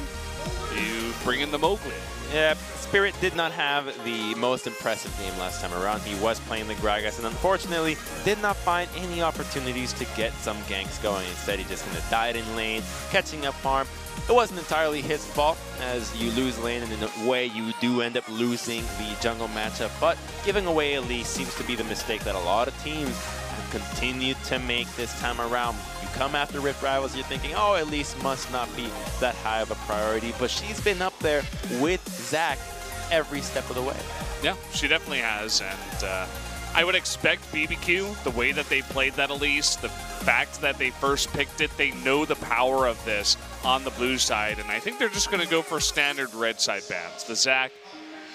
you bring in the Mowgli. Yeah, Spirit did not have the most impressive game last time around. He was playing the Gragas and unfortunately did not find any opportunities to get some ganks going. Instead, he just kind of died in lane, catching up farm. It wasn't entirely his fault, as you lose lane and in a way you do end up losing the jungle matchup, but giving away Elise seems to be the mistake that a lot of teams have continued to make this time around. Come after Rift Rivals, you're thinking, oh, Elise must not be that high of a priority, but she's been up there with Zach every step of the way. Yeah, she definitely has, and I would expect BBQ, the way that they played that Elise, the fact that they first picked it, they know the power of this on the blue side, and I think they're just going to go for standard red side bans. The Zach,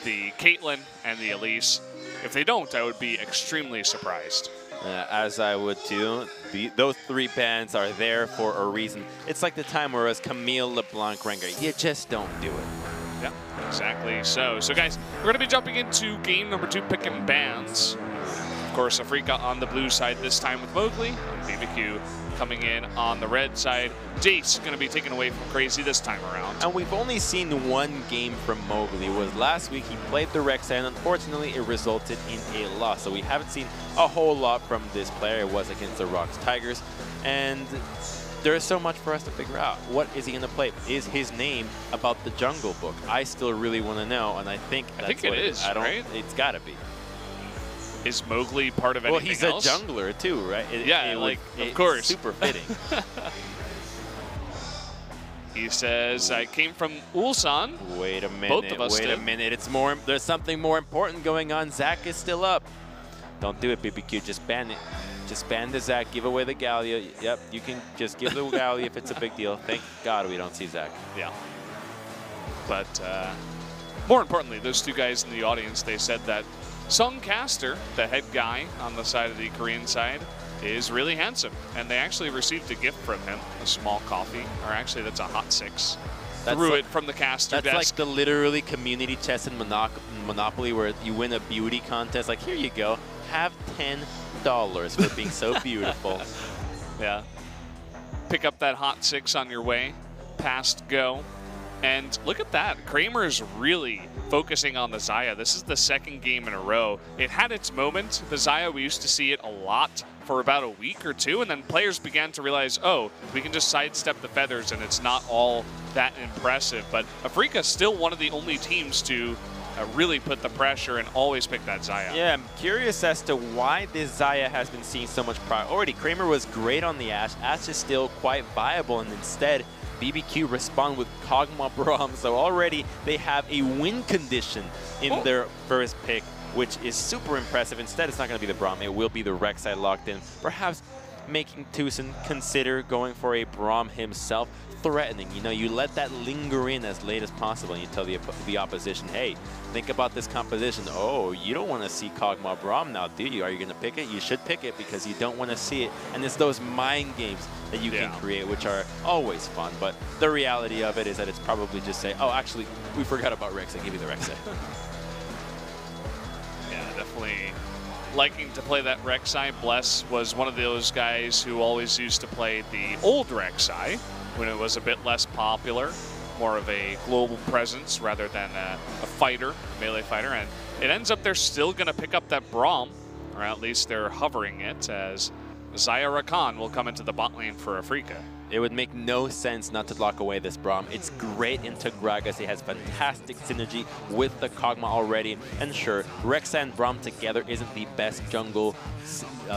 the Caitlyn, and the Elise. If they don't, I would be extremely surprised. As I would too. Those 3 bans are there for a reason. It's like the time where it was Camille, LeBlanc, Rengar. You just don't do it. Yeah, exactly. So guys, we're going to be jumping into game number 2, picking bans. Of course, Afreeca on the blue side this time with Mowgli, and BBQ coming in on the red side. Jace going to be taken away from Crazy this time around. And we've only seen one game from Mowgli. It was last week. He played the Rex, and unfortunately, it resulted in a loss. So we haven't seen a whole lot from this player. It was against the Rocks Tigers. And there is so much for us to figure out. What is he going to play? Is his name about the Jungle Book? I still really want to know, and I think that's it is, right? It's got to be. Is Mowgli part of anything else? Well, he's a jungler too, right? Of course. Super fitting. He says, I came from Ulsan. Wait a minute. Both of us Wait a minute. It's more. There's something more important going on. Zach is still up. Don't do it, BBQ. Just ban it. Just ban the Zach. Give away the Gallia. Yep, you can just give the Gallia if it's a big deal. Thank God we don't see Zach. Yeah. But more importantly, those 2 guys in the audience, they said that Sung Caster, the head guy on the side of the Korean side, is really handsome. And they actually received a gift from him, a small coffee. Or actually, that's a hot 6. Threw it from the caster desk. That's like the literally community chess in Monopoly where you win a beauty contest. Like, here you go. Have $10 for being so beautiful. Yeah. Pick up that hot 6 on your way. Past go. And look at that. Kramer's really focusing on the Xayah. This is the 2nd game in a row. It had its moment. The Xayah, we used to see it a lot for about a week or 2, and then players began to realize, oh, we can just sidestep the feathers and it's not all that impressive. But Afreeca's still one of the only teams to really put the pressure and always pick that Xayah. Yeah, I'm curious as to why this Xayah has been seeing so much priority. Kramer was great on the Ashe. Ashe is still quite viable, and instead, BBQ respond with Kog'Maw Braum, so already they have a win condition in their first pick, which is super impressive. Instead, it's not going to be the Braum, it will be the Rek'Sai locked in. Perhaps making Tucson consider going for a Braum himself, threatening. You know, you let that linger in as late as possible, and you tell the opposition, hey, think about this composition. Oh, you don't want to see Kog'Maw Braum now, do you? Are you going to pick it? You should pick it because you don't want to see it. And it's those mind games that you can create, which are always fun. But the reality of it is that it's probably just say, oh, actually, we forgot about Rex. I give you the Rek'Sai. Yeah, definitely liking to play that Rek'Sai. Bless was one of those guys who always used to play the old Rek'Sai when it was a bit less popular, more of a global presence rather than a fighter, a melee fighter. And it ends up they're still going to pick up that Braum, or at least they're hovering it, as Zaya Rakan will come into the bot lane for Afreeca. It would make no sense not to lock away this Braum. It's great into Gragas. It has fantastic synergy with the Kog'Maw already. And sure, Rek'Sai and Braum together isn't the best jungle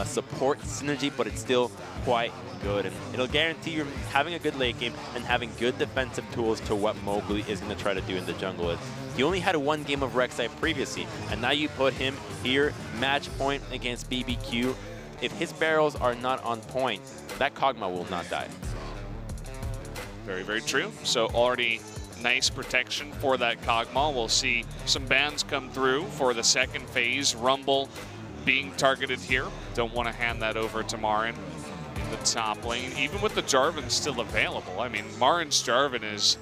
support synergy, but it's still quite good. And it'll guarantee you having a good late game and having good defensive tools to what Mowgli is going to try to do in the jungle. He only had one game of Rek'Sai previously, and now you put him here, match point against BBQ. If his barrels are not on point, that Kog'Maw will not die. Very, very true. So already nice protection for that Kog'Maw. We'll see some bans come through for the second phase. Rumble being targeted here. Don't want to hand that over to Marin in the top lane, even with the Jarvan still available. I mean, Marin's Jarvan is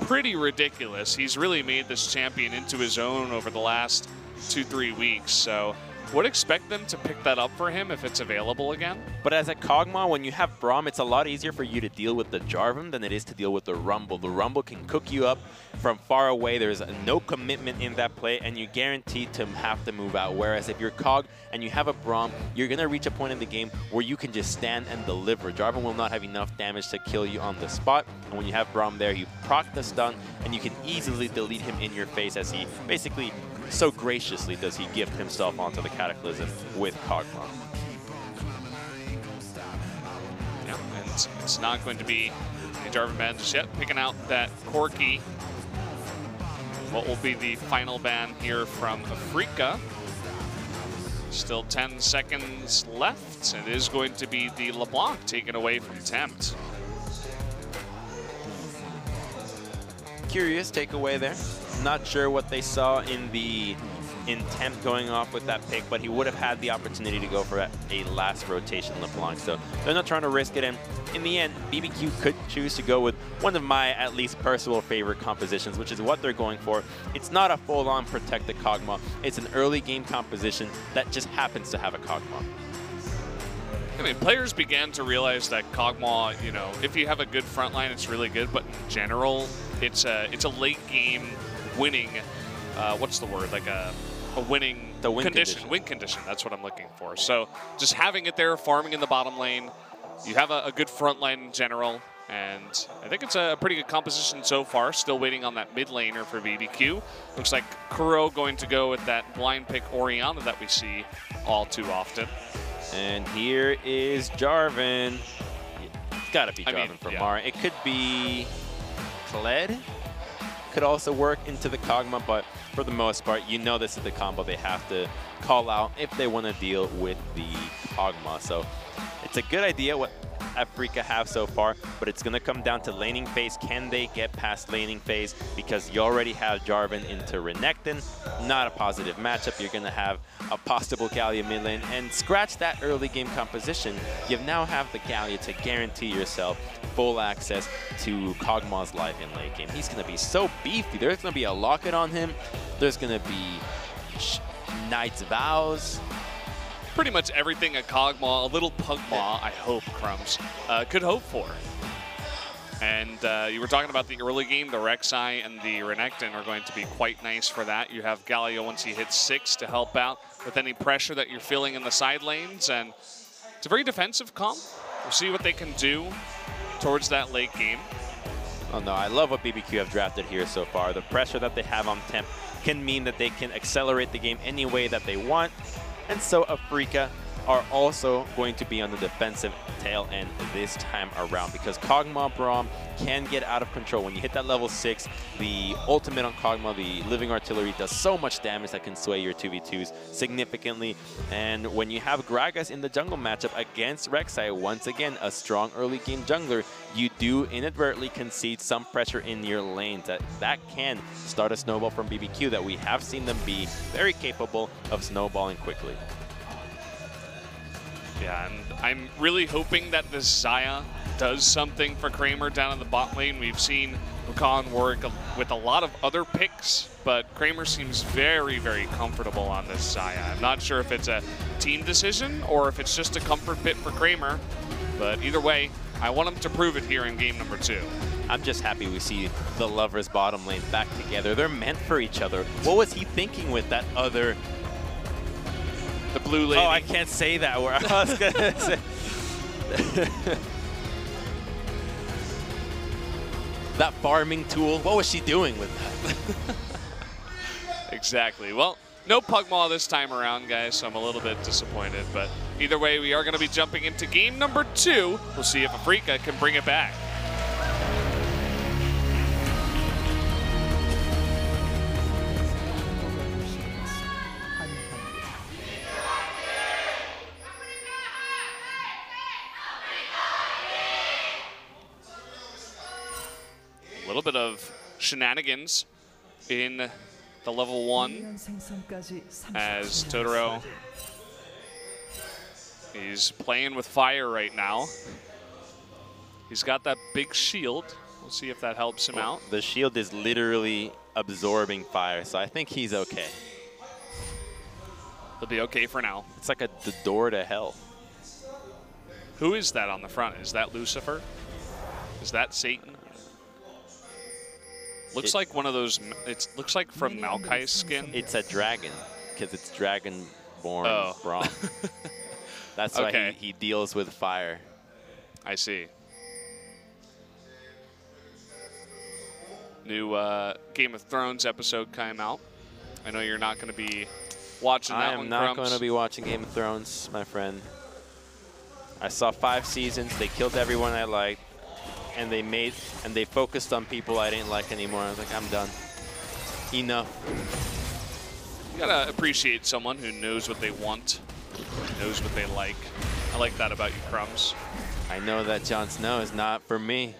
pretty ridiculous. He's really made this champion into his own over the last 2-3 weeks. So would expect them to pick that up for him if it's available again. But as a Kog'Maw, when you have Braum, it's a lot easier for you to deal with the Jarvan than it is to deal with the Rumble. The Rumble can cook you up from far away. There's no commitment in that play, and you're guaranteed to have to move out. Whereas if you're Kog and you have a Braum, you're going to reach a point in the game where you can just stand and deliver. Jarvan will not have enough damage to kill you on the spot. And when you have Braum there, you proc the stun, and you can easily delete him in your face, as he basically, so graciously does he gift himself onto the Cataclysm with Kog'Maw. Yeah, and it's not going to be a Jarvan ban just yet. Picking out that Corki. What will be the final ban here from Afreeca? Still 10 seconds left. It is going to be the LeBlanc taken away from Tempt. Curious takeaway there. Not sure what they saw in the intent going off with that pick, but he would have had the opportunity to go for a last rotation LeBlanc. So they're not trying to risk it. And in the end, BBQ could choose to go with one of my, at least, personal favorite compositions, which is what they're going for. It's not a full-on protected Kog'Maw. It's an early game composition that just happens to have a Kog'Maw. I mean, players began to realize that Kog'Maw, you know, if you have a good front line, it's really good. But in general, it's a late game winning, what's the word? Like a winning win condition. Win condition, that's what I'm looking for. So just having it there, farming in the bottom lane, you have a good front line in general. And I think it's a pretty good composition so far. Still waiting on that mid laner for BBQ. Looks like Kuro going to go with that blind pick Orianna that we see all too often. And here is Jarvan. It's got to be Jarvan from Marin. It could be Kled. Could also work into the Kog'Maw, but for the most part, you know this is the combo they have to call out if they want to deal with the Kog'Maw. So it's a good idea what Afreeca have so far, but it's going to come down to laning phase. Can they get past laning phase? Because you already have Jarvan into Renekton. Not a positive matchup. You're going to have a possible Gallia mid lane. And scratch that early game composition. You now have the Gallia to guarantee yourself full access to Kog'Maw's life in late game. He's going to be so beefy. There's going to be a locket on him. There's going to be Knight's Vows. Pretty much everything a Kog'Maw, a little Pugmaw, I hope, Crumbs, could hope for. And you were talking about the early game. The Rek'Sai and the Renekton are going to be quite nice for that. You have Galio once he hits 6 to help out with any pressure that you're feeling in the side lanes. And it's a very defensive comp. We'll see what they can do towards that late game. Oh no, I love what BBQ have drafted here so far. The pressure that they have on Temp can mean that they can accelerate the game any way that they want. And so Afreeca are also going to be on the defensive tail end this time around, because Kog'Maw Braum can get out of control. When you hit that level 6, the ultimate on Kog'Maw, the Living Artillery, does so much damage that can sway your 2v2s significantly. And when you have Gragas in the jungle matchup against Rek'Sai, once again, a strong early game jungler, you do inadvertently concede some pressure in your lanes. That can start a snowball from BBQ that we have seen them be very capable of snowballing quickly. Yeah, and I'm really hoping that this Zaya does something for Kramer down in the bot lane. We've seen Rakan work with a lot of other picks, but Kramer seems very, very comfortable on this Zaya. I'm not sure if it's a team decision or if it's just a comfort bit for Kramer, but either way, I want him to prove it here in game number 2. I'm just happy we see the lovers bottom lane back together. They're meant for each other. What was he thinking with that other... The blue lady. Oh, I can't say that word. I was going to say. That farming tool, what was she doing with that? Exactly. Well, no Pugmaw this time around, guys, so I'm a little bit disappointed. But either way, we are going to be jumping into game number 2. We'll see if Afreeca can bring it back. A little bit of shenanigans in the level 1 as Totoro, he's playing with fire right now. He's got that big shield. We'll see if that helps him out. The shield is literally absorbing fire, so I think he's okay. He'll be okay for now. It's like the door to hell. Who is that on the front? Is that Lucifer? Is that Satan? Looks like one of those, it looks like from Maokai's skin. It's a dragon, because it's dragon-born Braum. That's why he deals with fire. I see. New Game of Thrones episode came out. I know you're not going to be watching that one, I am not going to be watching Game of Thrones, my friend. I saw 5 seasons. They killed everyone I liked. And they focused on people I didn't like anymore. I was like, I'm done. Enough. You gotta appreciate someone who knows what they want, knows what they like. I like that about you, Crumbs. I know that Jon Snow is not for me.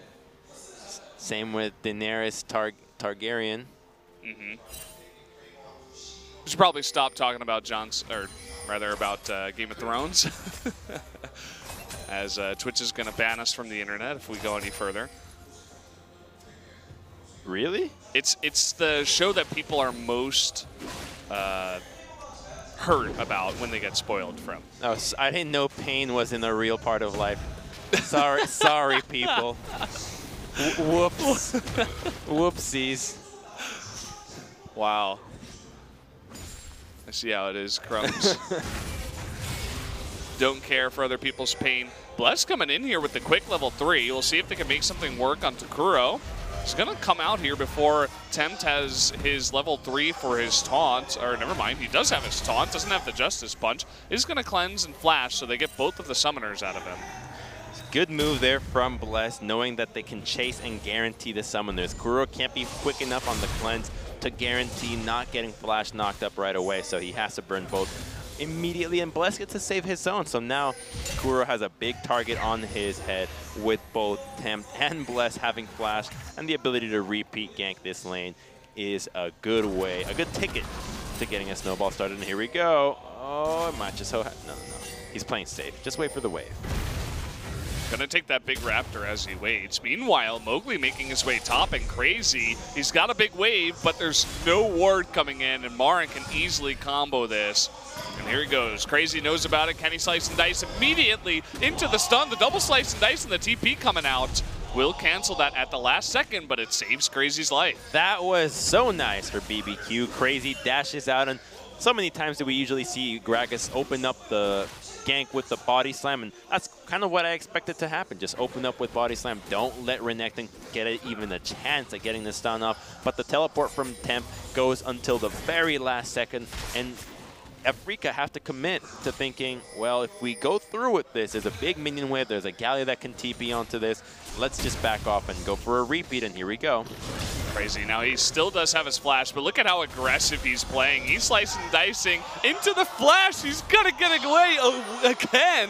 Same with Daenerys Targaryen. Mm-hmm. We should probably stop talking about Game of Thrones. As Twitch is going to ban us from the internet if we go any further. Really? It's the show that people are most hurt about when they get spoiled from. Oh, I didn't know pain was in a real part of life. Sorry, people. Whoops. Whoopsies. Wow. I see how it is, Crumbs. Don't care for other people's pain. Bless coming in here with the quick level 3. We'll see if they can make something work on Takuro. He's going to come out here before Tempt has his level 3 for his taunt. Or never mind, he does have his taunt. Doesn't have the Justice Punch. He's going to cleanse and flash, so they get both of the summoners out of him. Good move there from Bless, knowing that they can chase and guarantee the summoners. Kuro can't be quick enough on the cleanse to guarantee not getting flash knocked up right away, so he has to burn both immediately, and Bless gets to save his zone. So now Kuro has a big target on his head with both Tempt and Bless having flash, and the ability to repeat gank this lane is a good way, a good ticket to getting a snowball started. And here we go. Oh, it might just no. He's playing safe. Just wait for the wave. Gonna take that big raptor as he waits. Meanwhile, Mowgli making his way top and crazy. He's got a big wave, but there's no ward coming in, and Marin can easily combo this. And here he goes. Crazy knows about it. Can he slice and dice immediately into the stun? The double slice and dice and the TP coming out will cancel that at the last second, but it saves Crazy's life. That was so nice for BBQ. Crazy dashes out, and so many times do we usually see Gragas open up the gank with the body slam, and that's kind of what I expected to happen. Just open up with body slam. Don't let Renekton get even a chance at getting the stun off. But the teleport from Temp goes until the very last second, and Afreeca have to commit to thinking, well, if we go through with this, there's a big minion wave, there's a Gallia that can TP onto this, let's just back off and go for a repeat, and here we go. Crazy. Now, he still does have his flash, but look at how aggressive he's playing. He's slicing and dicing into the flash. He's going to get away again.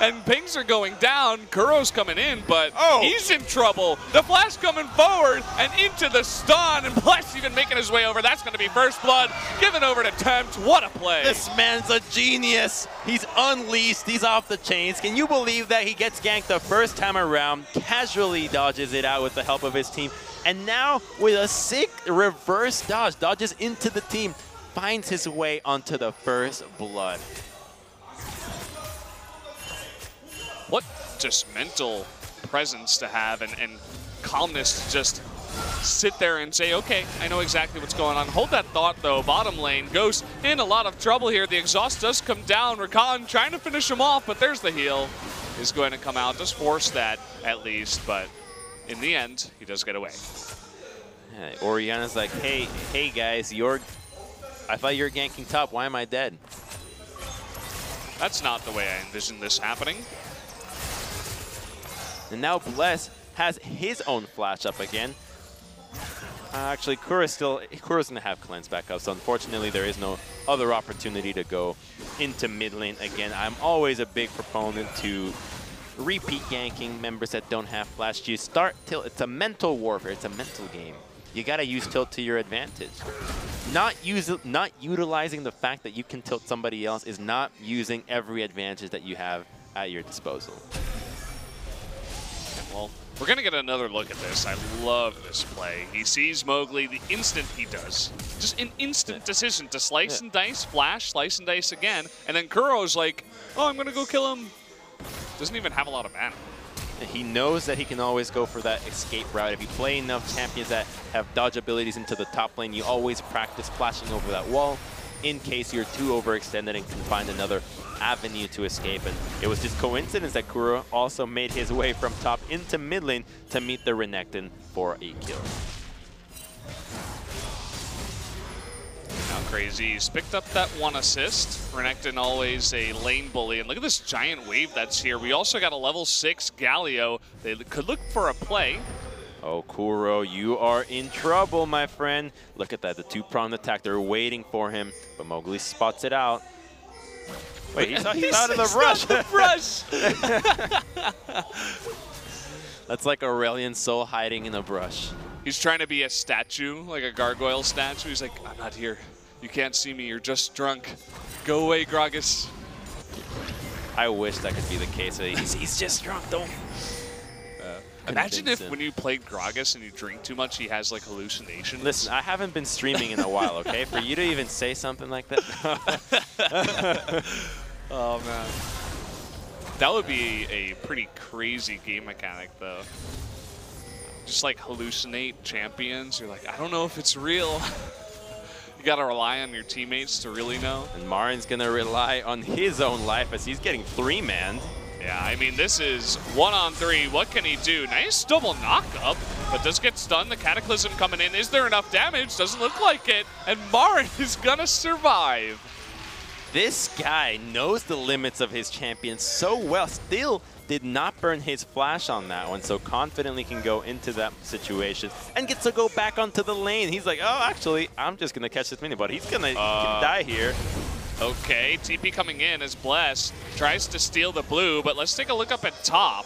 And pings are going down. Kuro's coming in, but he's in trouble. The flash coming forward and into the stun, and Bless even making his way over. That's going to be first blood. Given over to Tempt. What a play. This man's a genius. He's unleashed. He's off the chains. Can you believe that he gets ganked the first time around, casually dodges it out with the help of his team, and now with a sick reverse dodge, dodges into the team, finds his way onto the first blood. What just mental presence to have, and calmness to just sit there and say, okay, I know exactly what's going on. Hold that thought, though. Bottom lane, Ghost in a lot of trouble here. The exhaust does come down. Rakan trying to finish him off, but there's the heal. is going to come out, just force that at least, but in the end, he does get away. Yeah, Oriana's like, hey guys, I thought you were ganking top. Why am I dead? That's not the way I envisioned this happening. And now Bless has his own flash up again. Actually, Kura's going to have cleanse back up, so unfortunately there is no other opportunity to go into mid lane again. I'm always a big proponent to repeat ganking members that don't have flash. You start tilt. It's a mental warfare. It's a mental game. You got to use tilt to your advantage. Not utilizing the fact that you can tilt somebody else is not using every advantage that you have at your disposal. Well, we're going to get another look at this. I love this play. He sees Mowgli the instant he does. Just an instant decision to slice and dice, flash, slice and dice again. And then Kuro's like, oh, I'm going to go kill him. Doesn't even have a lot of mana. He knows that he can always go for that escape route. If you play enough champions that have dodge abilities into the top lane, you always practice flashing over that wall in case you're too overextended and can find another avenue to escape. And it was just coincidence that Kuro also made his way from top into mid lane to meet the Renekton for a kill. Now Crazy, he's picked up that 1 assist. Renekton always a lane bully. And look at this giant wave that's here. We also got a level 6 Galio. They could look for a play. Oh, Kuro, you are in trouble, my friend. Look at that, the 2-pronged attack. They're waiting for him, but Mowgli spots it out. Wait, he's out of the brush. That's like Aurelion Soul hiding in a brush. He's trying to be a statue, like a gargoyle statue. He's like, I'm not here. You can't see me. You're just drunk. Go away, Gragas. I wish that could be the case. He's just drunk. Don't. Imagine if when you played Gragas and you drink too much, he has like hallucinations. Listen, I haven't been streaming in a while, okay? For you to even say something like that. Oh, man. That would be a pretty crazy game mechanic, though. Just like hallucinate champions. You're like, I don't know if it's real. You got to rely on your teammates to really know. And Marin's going to rely on his own life as he's getting 3-manned. Yeah, I mean, this is 1-on-3. What can he do? Nice double knock-up, but does get stunned. The Cataclysm coming in. Is there enough damage? Doesn't look like it. And Marin is going to survive. This guy knows the limits of his champion so well. Still did not burn his flash on that one, so confidently can go into that situation and gets to go back onto the lane. He's like, oh, actually, I'm just going to catch this mini, but he's going to die here. Okay, TP coming in as Bless tries to steal the blue, but let's take a look up at top.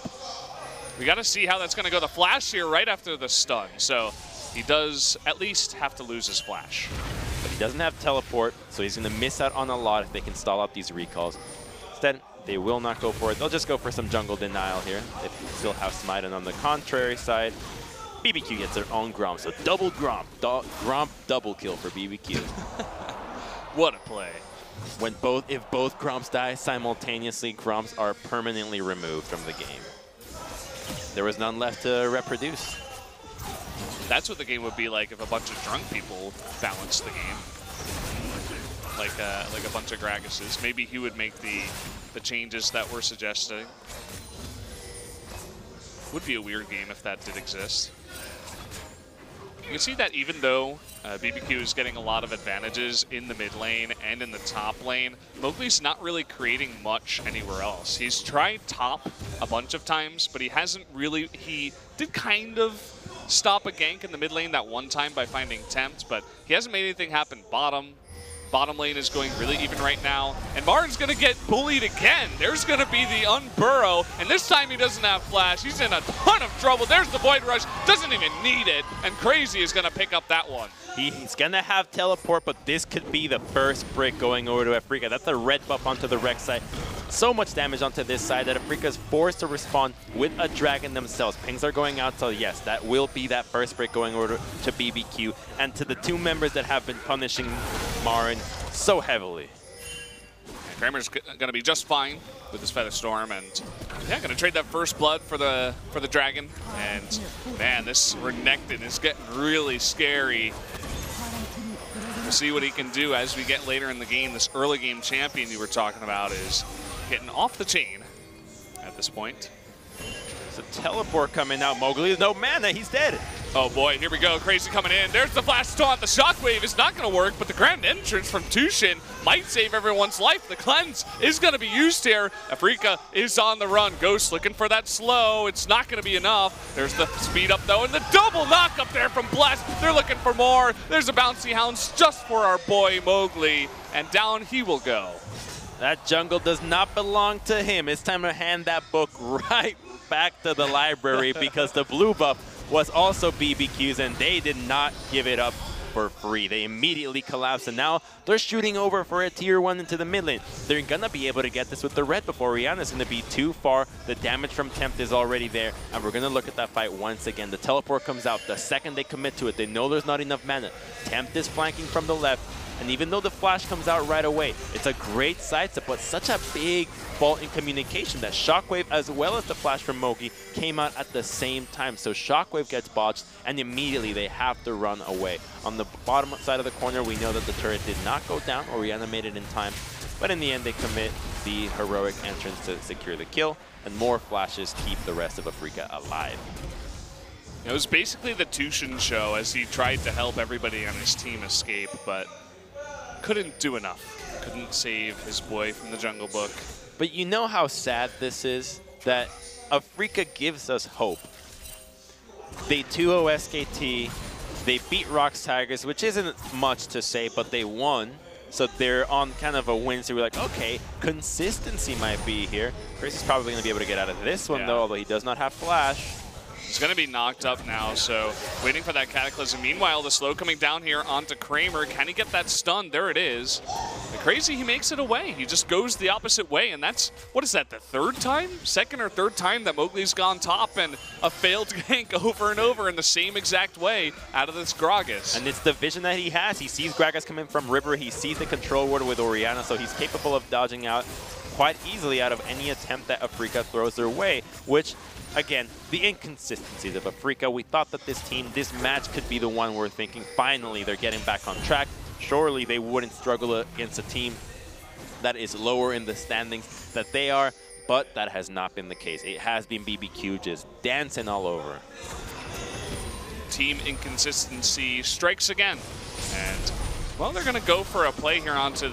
We got to see how that's going to go. The flash here right after the stun, so he does at least have to lose his flash. But he doesn't have teleport, so he's going to miss out on a lot if they can stall out these recalls. Instead, they will not go for it. They'll just go for some jungle denial here. They still have Smite, and on the contrary side, BBQ gets their own Gromp, so double Gromp. Gromp double kill for BBQ. What a play. If both Gromps die simultaneously, Gromps are permanently removed from the game. There was none left to reproduce. That's what the game would be like if a bunch of drunk people balanced the game. Like a bunch of Gragases. Maybe he would make the changes that we're suggesting. Would be a weird game if that did exist. You can see that even though BBQ is getting a lot of advantages in the mid lane and in the top lane, Mowgli's not really creating much anywhere else. He's tried top a bunch of times, but he hasn't really, he did kind of stop a gank in the mid lane that one time by finding Tempt, but he hasn't made anything happen bottom. Bottom lane is going really even right now, and Marin's going to get bullied again. There's going to be the unburrow, and this time he doesn't have flash. He's in a ton of trouble. There's the Void Rush, doesn't even need it, and Crazy is going to pick up that one. He's going to have teleport, but this could be the first brick going over to Afreeca. That's a red buff onto the Rex side. So much damage onto this side that Afreeca is forced to respond with a dragon themselves. Pings are going out, so yes, that will be that first brick going over to BBQ and to the two members that have been punishing Marin so heavily. Kramer's going to be just fine with his Feather Storm, and yeah, going to trade that first blood for the dragon. And man, this Renekton is getting really scary. We'll see what he can do as we get later in the game. This early game champion you were talking about is getting off the chain at this point. There's a teleport coming out. Mowgli, no mana, he's dead. Oh boy, here we go. Crazy coming in. There's the flash taunt. The shockwave is not going to work, but the grand entrance from Tushin might save everyone's life. The cleanse is going to be used here. Afreeca is on the run. Ghost looking for that slow. It's not going to be enough. There's the speed up though, and the double knock up there from Bless. They're looking for more. There's a bouncy hounds just for our boy Mowgli, and down he will go. That jungle does not belong to him. It's time to hand that book right back to the library because the blue buff was also BBQs, and they did not give it up for free. They immediately collapsed, and now they're shooting over for a tier 1 into the mid lane. They're going to be able to get this with the red before Rihanna's going to be too far. The damage from Tempt is already there, and we're going to look at that fight once again. The teleport comes out. The second they commit to it, they know there's not enough mana. Tempt is flanking from the left, and even though the flash comes out right away, it's a great sidestep, but such a big fault in communication that Shockwave as well as the flash from Mogi came out at the same time. So Shockwave gets botched, and immediately they have to run away. On the bottom side of the corner, we know that the turret did not go down. Orianna made it in time, but in the end they commit the heroic entrance to secure the kill, and more flashes keep the rest of Afreeca alive. It was basically the Tushin show as he tried to help everybody on his team escape, but couldn't do enough. Couldn't save his boy from the Jungle Book. But you know how sad this is? That Afreeca gives us hope. They 2-0 SKT. They beat Rocks Tigers, which isn't much to say, but they won. So they're on kind of a win, so we're like, okay, consistency might be here. Chris is probably going to be able to get out of this one, though, although he does not have Flash. He's going to be knocked up now, so waiting for that Cataclysm. Meanwhile, the slow coming down here onto Kramer. Can he get that stun? There it is. The Crazy, he makes it away. He just goes the opposite way, and that's, what is that, the third time? Second or third time that Mowgli's gone top, and a failed gank over and over in the same exact way out of this Gragas. And it's the vision that he has. He sees Gragas coming from River. He sees the control ward with Orianna, so he's capable of dodging out quite easily out of any attempt that Afreeca throws their way, which, again, the inconsistencies of Afreeca. We thought that this team, this match could be the one we're thinking, finally, they're getting back on track. Surely they wouldn't struggle against a team that is lower in the standings that they are, but that has not been the case. It has been BBQ just dancing all over. Team inconsistency strikes again, and well, they're going to go for a play here onto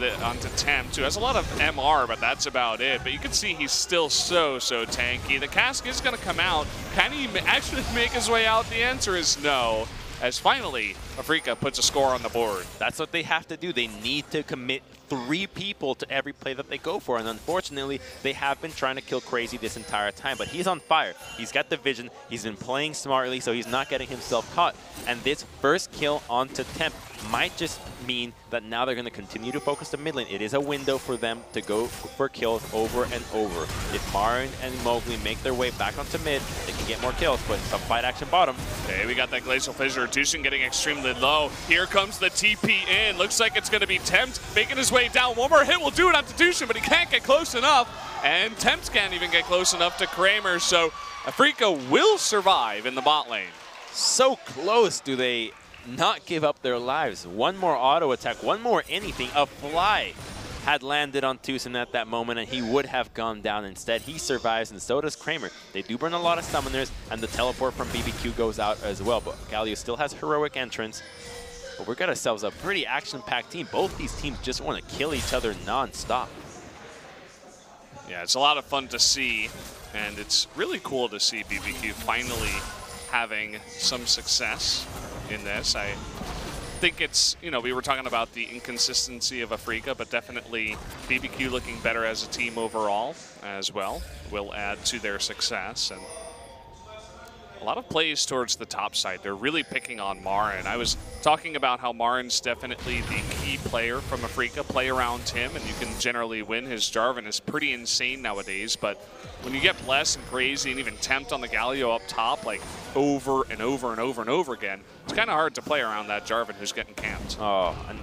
Tempt, who has a lot of MR, but that's about it. But you can see he's still so tanky. The cask is going to come out. Can he actually make his way out? The answer is no, as finally Afreeca puts a score on the board. That's what they have to do. They need to commit 3 people to every play that they go for, and unfortunately, they have been trying to kill Crazy this entire time, but he's on fire. He's got the vision. He's been playing smartly, so he's not getting himself caught. And this first kill onto Temp might just mean that now they're going to continue to focus the mid lane. It is a window for them to go for kills over and over. If Marin and Mowgli make their way back onto mid, they can get more kills, but some fight action bottom. Okay, we got that Glacial Fissure. Tushin getting extremely low. Here comes the TP in. Looks like it's going to be Tempt making his way down. One more hit will do it onto Tushin, but he can't get close enough. And Tempt can't even get close enough to Kramer, so Afreeca will survive in the bot lane. So close do they not give up their lives. One more auto attack, one more anything. A fly had landed on Tushin at that moment, and he would have gone down. Instead, he survives, and so does Kramer. They do burn a lot of summoners, and the teleport from BBQ goes out as well. But Galio still has heroic entrance. But we've got ourselves a pretty action-packed team. Both these teams just want to kill each other non-stop. Yeah, it's a lot of fun to see, and it's really cool to see BBQ finally having some success in this. I think it's, you know, we were talking about the inconsistency of Afreeca, but definitely BBQ looking better as a team overall as well will add to their success. And a lot of plays towards the top side. They're really picking on Marin. I was talking about how Marin's definitely the key player from Afreeca. Play around him and you can generally win. His Jarvan is pretty insane nowadays, but when you get Bless and Crazy and even Tempt on the Galio up top, like over and over and over and over again, it's kind of hard to play around that Jarvan who's getting camped. Oh, and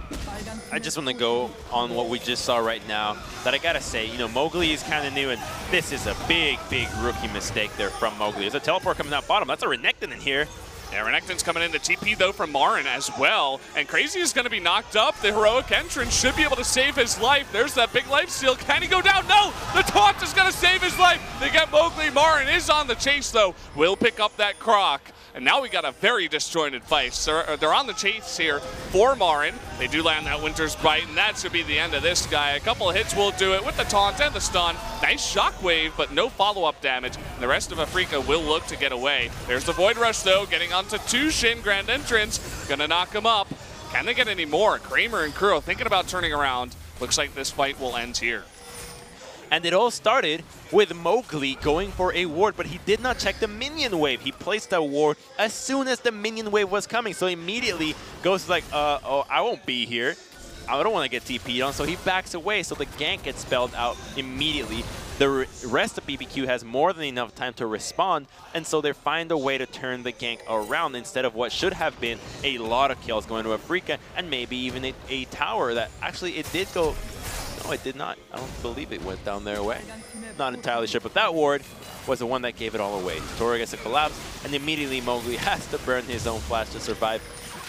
I just want to go on what we just saw right now. That I gotta say, you know, Mowgli is kind of new, and this is a big rookie mistake there from Mowgli. There's a teleport coming out bottom. That's a Renekton in here. Yeah, Renekton's coming in. The TP, though, from Marin as well. And Crazy is going to be knocked up. The heroic entrance should be able to save his life. There's that big life steal. Can he go down? No! The taunt is going to save his life. They get Mowgli. Marin is on the chase, though. Will pick up that Croc. And now we got a very disjointed fight. So they're on the chase here for Marin. They do land that Winter's Bite, and that should be the end of this guy. A couple of hits will do it with the taunt and the stun. Nice shockwave, but no follow-up damage. And the rest of Afreeca will look to get away. There's the Void Rush, though, getting onto Tushin. Grand Entrance, gonna knock him up. Can they get any more? Kramer and Kuro thinking about turning around. Looks like this fight will end here. And it all started with Mowgli going for a ward, but he did not check the minion wave. He placed a ward as soon as the minion wave was coming, so immediately goes like, oh, I won't be here. I don't want to get TP'd on, so he backs away, so the gank gets spelled out immediately. The rest of BBQ has more than enough time to respond, and so they find a way to turn the gank around instead of what should have been a lot of kills going to Afreeca, and maybe even a tower that actually it did go. No, it did not. I don't believe it went down their way. Not entirely sure, but that ward was the one that gave it all away. Tora gets a collapse, and immediately Mowgli has to burn his own flash to survive.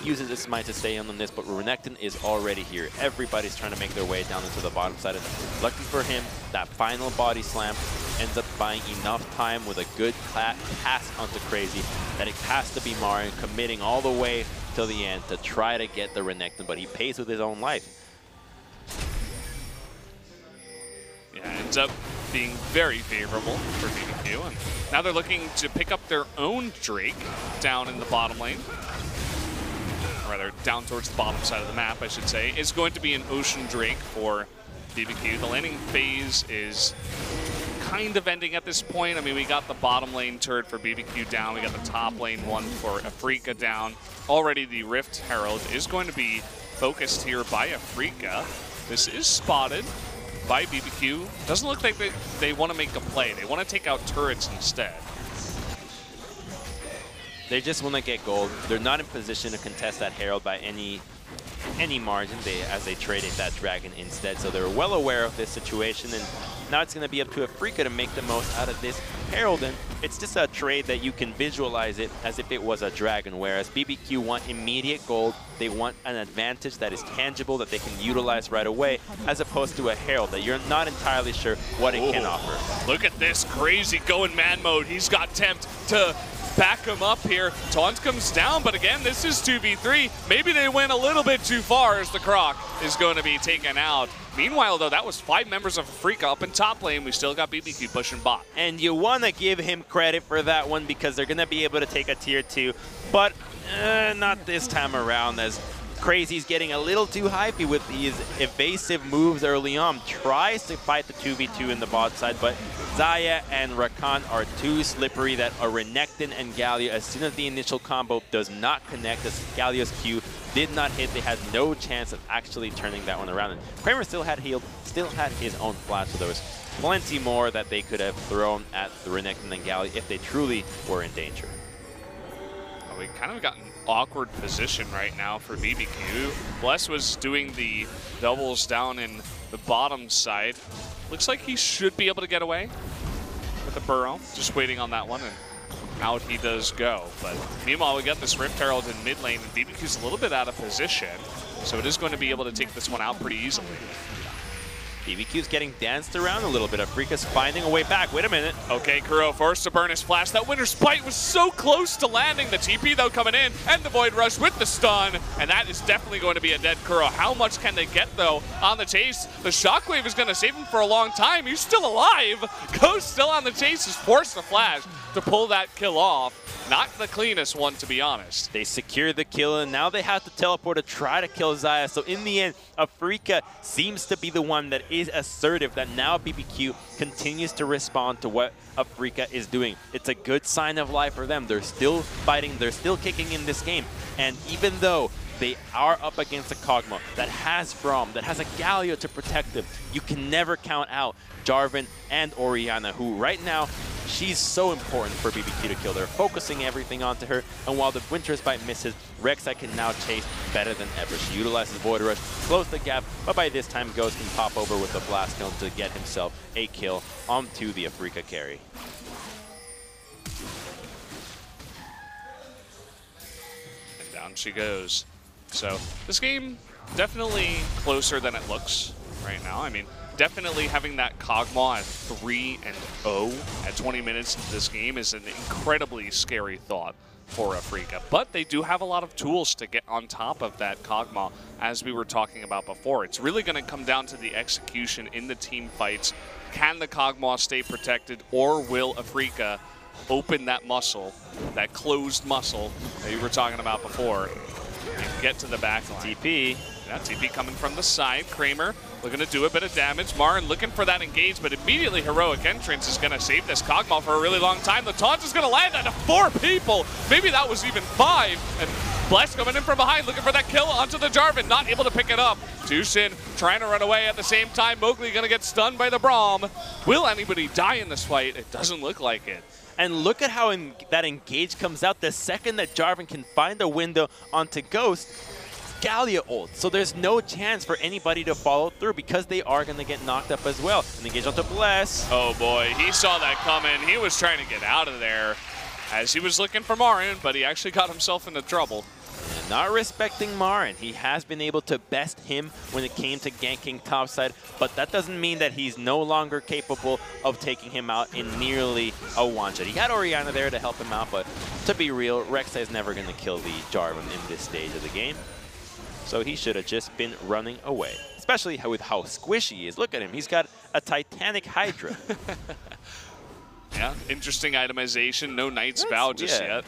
Uses his smite to stay on this, but Renekton is already here. Everybody's trying to make their way down into the bottom side. And lucky for him, that final body slam ends up buying enough time with a good pass onto Crazy that it has to be Marin committing all the way till the end to try to get the Renekton, but he pays with his own life. Yeah, ends up being very favorable for BBQ. And now they're looking to pick up their own Drake down in the bottom lane. Or rather, down towards the bottom side of the map, I should say. It's going to be an Ocean Drake for BBQ. The landing phase is kind of ending at this point. I mean, we got the bottom lane turret for BBQ down. We got the top lane one for Afreeca down. Already the Rift Herald is going to be focused here by Afreeca. This is spotted by BBQ. Doesn't look like they want to make a play. They want to take out turrets instead. They just want to get gold. They're not in position to contest that Herald by any margin as they traded that Dragon instead. So they're well aware of this situation, and now it's going to be up to Afreeca to make the most out of this Herald. And it's just a trade that you can visualize it as if it was a Dragon, whereas BBQ want immediate gold. They want an advantage that is tangible that they can utilize right away, as opposed to a Herald that you're not entirely sure what it can offer. Look at this, Crazy going man mode. He's got Tempt to back him up here. Taunt comes down, but again, this is 2v3. Maybe they went a little bit too far as the Croc is going to be taken out. Meanwhile, though, that was 5 members of Afreeca up in top lane. We still got BBQ pushing bot. And you want to give him credit for that one because they're going to be able to take a tier 2, but not this time around, as Crazy's getting a little too hypey with these evasive moves early on. Tries to fight the 2v2 in the bot side, but Xayah and Rakan are too slippery that a Renekton and Galio, as soon as the initial combo does not connect, as Galio's Q did not hit, they had no chance of actually turning that one around. And Kramer still had healed, still had his own flash, so there was plenty more that they could have thrown at the Renekton and Galio if they truly were in danger. Well, we kind of got an awkward position right now for BBQ. Bless was doing the doubles down in the bottom side. Looks like he should be able to get away with the Burrow. Just waiting on that one, and out he does go. But meanwhile, we got this Rift Herald in mid lane, and BBQ's a little bit out of position, so it is going to be able to take this one out pretty easily. BBQ's getting danced around a little bit. Afreeca's finding a way back. Wait a minute. Okay, Kuro forced to burn his flash. That Winter's Bite was so close to landing. The TP, though, coming in, and the Void Rush with the stun, and that is definitely going to be a dead Kuro. How much can they get, though, on the chase? The Shockwave is going to save him for a long time. He's still alive. Ghost still on the chase. Is forced to flash to pull that kill off. Not the cleanest one, to be honest. They secured the kill, and now they have to teleport to try to kill Xayah. So in the end, Afreeca seems to be the one that is assertive, that now BBQ continues to respond to what Afreeca is doing. It's a good sign of life for them. They're still fighting. They're still kicking in this game. And even though they are up against a Kog'Maw that has Braum, that has a Galio to protect them, you can never count out Jarvan and Orianna, who right now, she's so important for BBQ to kill. They're focusing everything onto her, and while the Winter's Bite misses, Rek'Sai can now chase better than ever. She utilizes Void Rush, close the gap, but by this time, Ghost can pop over with the Blast Cone to get himself a kill onto the Afreeca carry. down she goes. So this game definitely closer than it looks right now. I mean, definitely having that Kog'Maw at 3-0 at 20 minutes into this game is an incredibly scary thought for Afreeca. But they do have a lot of tools to get on top of that Kog'Maw, as we were talking about before. It's really going to come down to the execution in the team fights. Can the Kog'Maw stay protected, or will Afreeca open that muscle, that closed muscle that you were talking about before, and get to the back line? TP. Yeah, TP coming from the side. Kramer looking to do a bit of damage. Marin looking for that engage, but immediately Heroic Entrance is going to save this Kog'Maw for a really long time. The taunt is going to land on 4 people. Maybe that was even 5. And Bless coming in from behind, looking for that kill onto the Jarvan. Not able to pick it up. Tushin trying to run away at the same time. Mowgli going to get stunned by the Braum. Will anybody die in this fight? It doesn't look like it. And look at how that engage comes out. The second that Jarvan can find a window onto Ghost, Gallia ult. So there's no chance for anybody to follow through because they are going to get knocked up as well. And engage onto Bless. Oh boy, he saw that coming. He was trying to get out of there as he was looking for Marin, but he actually got himself into trouble. And not respecting Marin. He has been able to best him when it came to ganking topside, but that doesn't mean that he's no longer capable of taking him out in nearly a one-shot. He had Orianna there to help him out, but to be real, Rek'Sai is never going to kill the Jarvan in this stage of the game. So he should have just been running away, especially with how squishy he is. Look at him. He's got a Titanic Hydra. Yeah, interesting itemization. No Knight's Vow just yet.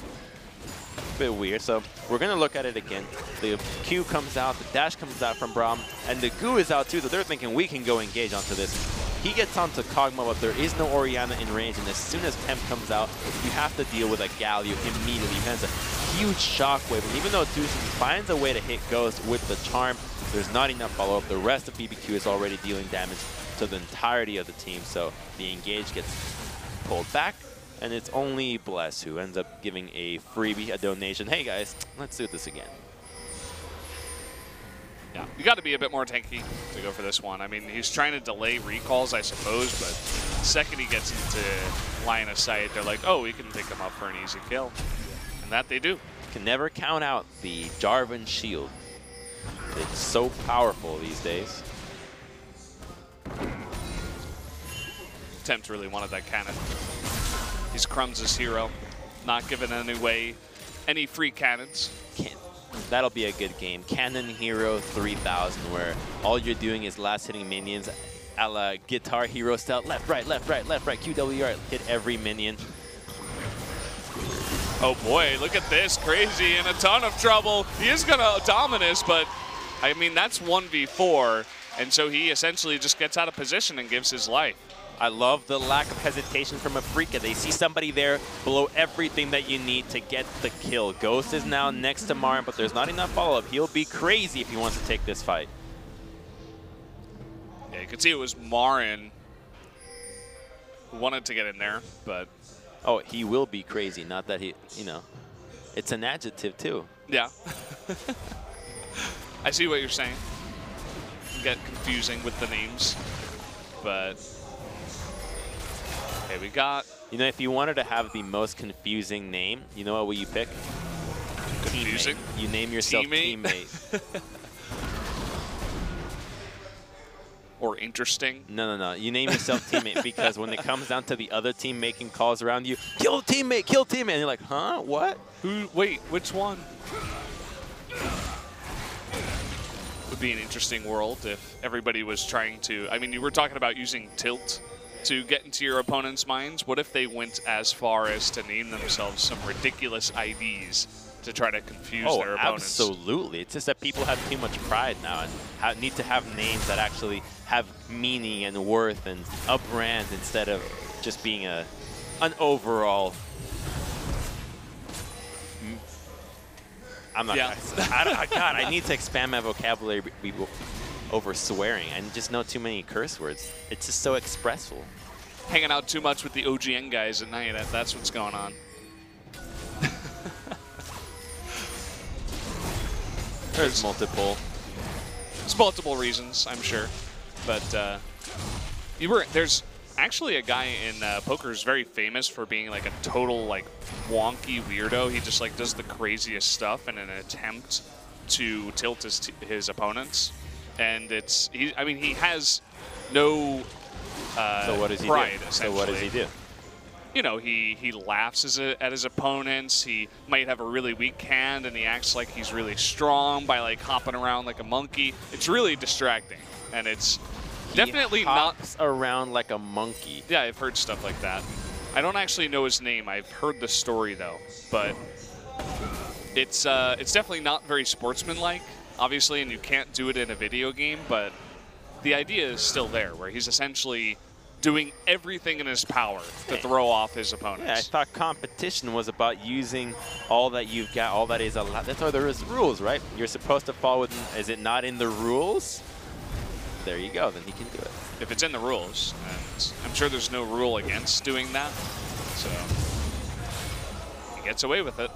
A bit weird. So we're going to look at it again. The Q comes out, the dash comes out from Braum, and the Goo is out too, so they're thinking we can go engage onto this. He gets onto Kog'Maw, but there is no Orianna in range, and as soon as Temp comes out, you have to deal with a Galio immediately. He has a huge shockwave, and even though Tushin finds a way to hit Ghost with the Charm, there's not enough follow-up. The rest of BBQ is already dealing damage to the entirety of the team, so the engage gets pulled back, and it's only Bless who ends up giving a freebie, a donation. Hey guys, let's do this again. Yeah, you got to be a bit more tanky to go for this one. I mean, he's trying to delay recalls, I suppose, but the second he gets into line of sight, they're like, oh, we can pick him up for an easy kill. And that they do. Can never count out the Jarvan shield. It's so powerful these days. Tempt really wanted that cannon. He's Crumbs' hero, not giving any free cannons. That'll be a good game. Cannon Hero 3000, where all you're doing is last hitting minions a la Guitar Hero style. Left, right, left, right, left, right, QWR, hit every minion. Oh boy, look at this. Crazy in a ton of trouble. He is going to Dominus, but I mean, that's 1v4. And so he essentially just gets out of position and gives his life. I love the lack of hesitation from Afreeca. They see somebody there below everything that you need to get the kill. Ghost is now next to Marin, but there's not enough follow-up. He'll be crazy if he wants to take this fight. Yeah, you could see it was Marin who wanted to get in there, but... Oh, he will be crazy. Not that he, you know, it's an adjective too. Yeah. I see what you're saying. Get confusing with the names, but... Okay, we got... You know, if you wanted to have the most confusing name, you know what will you pick? Confusing? Teammate. You name yourself teammate. Or interesting? No. You name yourself teammate because when it comes down to the other team making calls around you, kill teammate, kill teammate, and you're like, huh? What? Wait, which one? Would be an interesting world if everybody was trying to... I mean, you were talking about using tilt to get into your opponent's minds. What if they went as far as to name themselves some ridiculous IDs to try to confuse their opponents? Absolutely. It's just that people have too much pride now and need to have names that actually have meaning and worth and a brand instead of just being an overall... I'm not gonna, God, I need to expand my vocabulary over swearing. I just know too many curse words. It's just so expressful. Hanging out too much with the OGN guys at night, that's what's going on. There's multiple. There's multiple reasons, I'm sure. But there's actually a guy in poker is very famous for being like a total like wonky weirdo. He just like does the craziest stuff in an attempt to tilt his opponents, and I mean, he has no so what does he pride, do? essentially. So what does he do? You know, he laughs at his opponents. He might have a really weak hand, and he acts like he's really strong by like hopping around like a monkey. It's really distracting, and it's definitely he not hops around like a monkey. Yeah, I've heard stuff like that. I don't actually know his name. I've heard the story though, but it's definitely not very sportsmanlike, obviously, and you can't do it in a video game. But the idea is still there, where he's essentially doing everything in his power to throw off his opponents. Yeah, I thought competition was about using all that you've got, all that is allowed. That's why there is rules, right? You're supposed to fall within. Is it not in the rules? There you go. Then he can do it. If it's in the rules, and I'm sure there's no rule against doing that, so he gets away with it.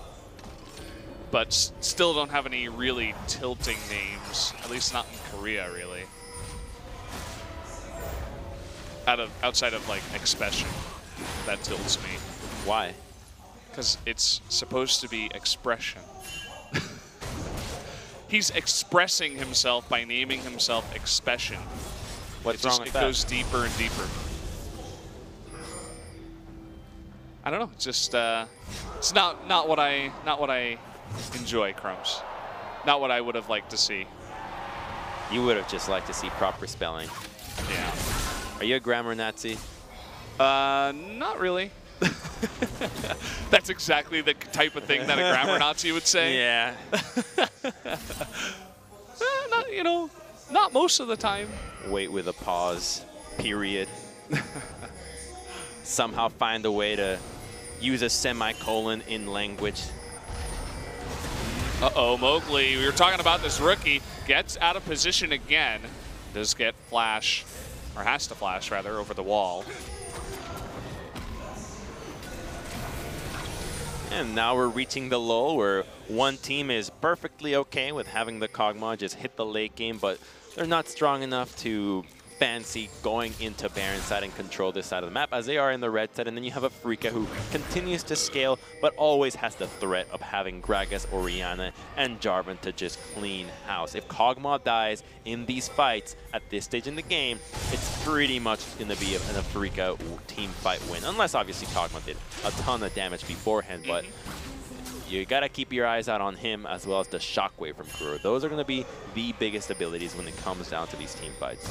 But still don't have any really tilting names, at least not in Korea, really. Outside of like expression, that tilts me. Why? Because it's supposed to be expression. He's expressing himself by naming himself Expression. What's wrong with that? It goes deeper and deeper. I don't know. It's just it's not what I enjoy, Crumbs. Not what I would have liked to see. You would have just liked to see proper spelling. Yeah. Are you a grammar Nazi? Not really. That's exactly the type of thing that a grammar Nazi would say. Yeah. Not, you know, not most of the time. Wait with a pause, period. Somehow find a way to use a semicolon in language. Uh-oh, Mowgli, we were talking about this rookie. Gets out of position again. Does get flash, or has to flash, rather, over the wall. And now we're reaching the lull where one team is perfectly okay with having the Kog'Maw just hit the late game, but they're not strong enough to fancy going into Baron side and control this side of the map, as they are in the red side. And then you have Afreeca, who continues to scale, but always has the threat of having Gragas, Orianna, and Jarvan to just clean house. If Kog'Maw dies in these fights at this stage in the game, it's pretty much going to be an Afreeca team fight win, unless obviously Kog'Maw did a ton of damage beforehand. But you got to keep your eyes out on him, as well as the Shockwave from Kuro. Those are going to be the biggest abilities when it comes down to these team fights.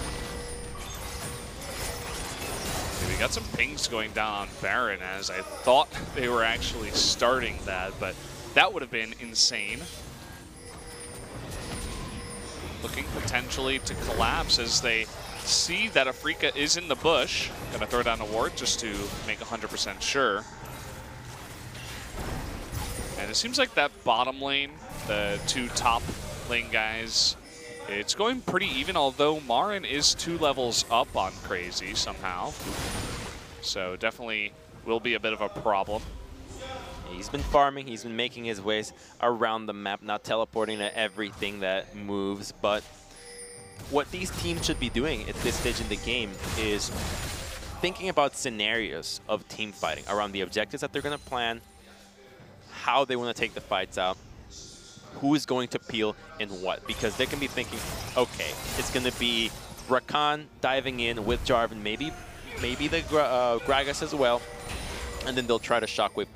We got some pings going down on Baron, as I thought they were actually starting that, but that would have been insane. Looking potentially to collapse as they see that Afreeca is in the bush. Gonna throw down a ward just to make 100% sure. And it seems like that bottom lane, the two top lane guys, it's going pretty even, although Marin is 2 levels up on Crazy somehow. So definitely will be a bit of a problem. He's been farming, he's been making his ways around the map, not teleporting to everything that moves, but what these teams should be doing at this stage in the game is thinking about scenarios of team fighting around the objectives that they're going to plan, how they want to take the fights out, who is going to peel and what, because they can be thinking, okay, it's going to be Rakan diving in with Jarvan, maybe the Gragas as well, and then they'll try to Shockwave,